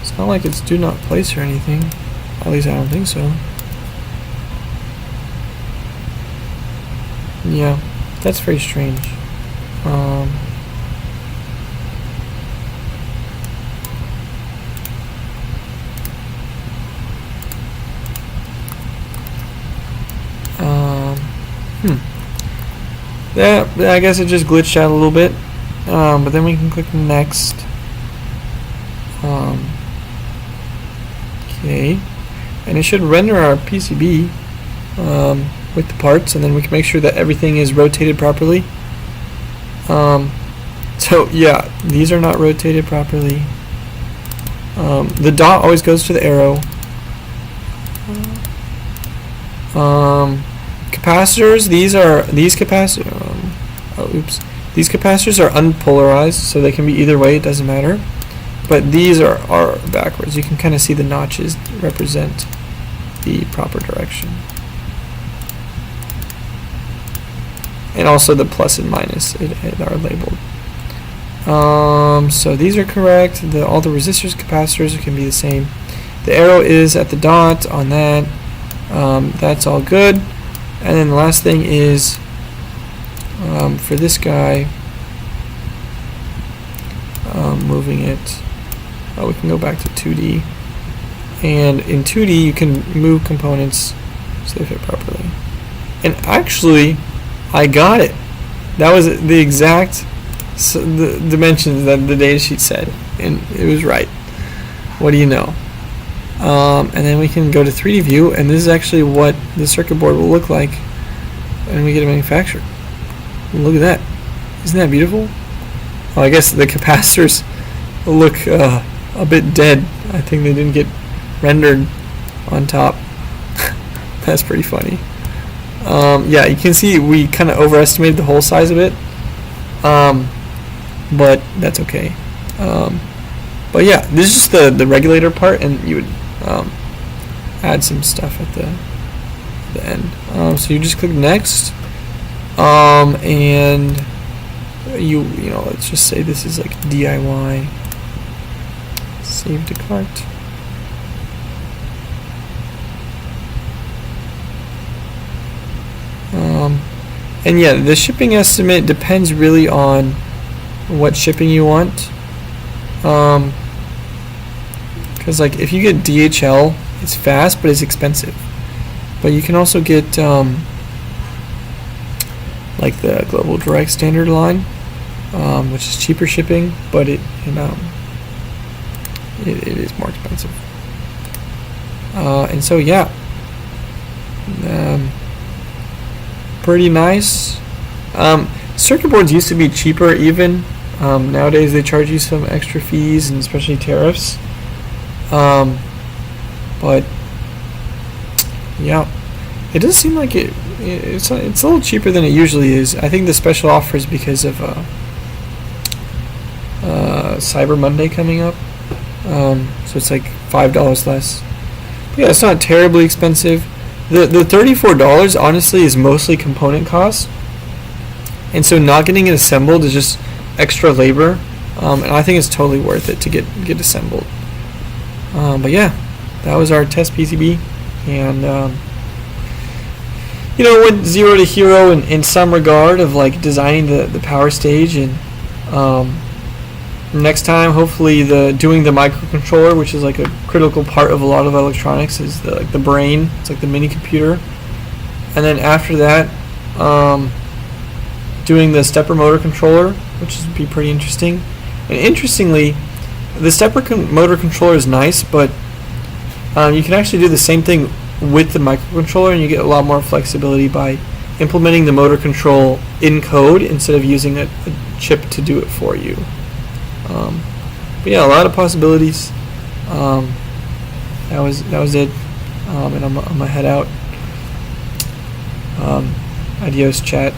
It's not like it's do not place or anything. At least I don't think so. Yeah, that's very strange. Yeah, I guess it just glitched out a little bit, but then we can click next. Okay, and it should render our PCB with the parts, and then we can make sure that everything is rotated properly. So yeah, these are not rotated properly. The dot always goes to the arrow, Capacitors. These capacitors. These capacitors are unpolarized, so they can be either way. It doesn't matter. But these are backwards. You can kind of see the notches represent the proper direction, and also the plus and minus are labeled. So these are correct. All the resistors, capacitors can be the same. The arrow is at the dot on that. That's all good. And then the last thing is for this guy, moving it. We can go back to 2D. And in 2D, you can move components so they fit properly. And actually, I got it. That was the exact the dimensions that the datasheet said, and it was right. What do you know? And then we can go to 3D view, and this is actually what the circuit board will look like when we get it manufactured. Look at that. Isn't that beautiful? Well, I guess the capacitors look a bit dead. I think they didn't get rendered on top. That's pretty funny. Yeah, you can see we kind of overestimated the hole size of it, but that's okay. But yeah, this is just the regulator part, and you would add some stuff at the end. So you just click next, and you know, let's just say this is like DIY. Save to cart. And yeah, the shipping estimate depends really on what shipping you want. Because like if you get DHL, it's fast, but it's expensive. But you can also get like the Global Direct Standard line, which is cheaper shipping, but it is more expensive. And so yeah. Pretty nice. Circuit boards used to be cheaper even. Nowadays they charge you some extra fees and especially tariffs. But yeah, it does seem like it's a little cheaper than it usually is. I think the special offer is because of Cyber Monday coming up. So it's like $5 less. But yeah, it's not terribly expensive. The $34 honestly is mostly component costs, and so not getting it assembled is just extra labor, and I think it's totally worth it to get assembled. But yeah, that was our test PCB, and you know, went 0 to hero in some regard of like designing the power stage, and next time hopefully doing the microcontroller, which is like a critical part of a lot of electronics, is the brain. It's like the mini computer. And then after that, doing the stepper motor controller, which would be pretty interesting. And interestingly, the stepper motor controller is nice, but you can actually do the same thing with the microcontroller, and you get a lot more flexibility by implementing the motor control in code instead of using a chip to do it for you. But yeah, a lot of possibilities. That was it, and I'm gonna head out. Adios, chat.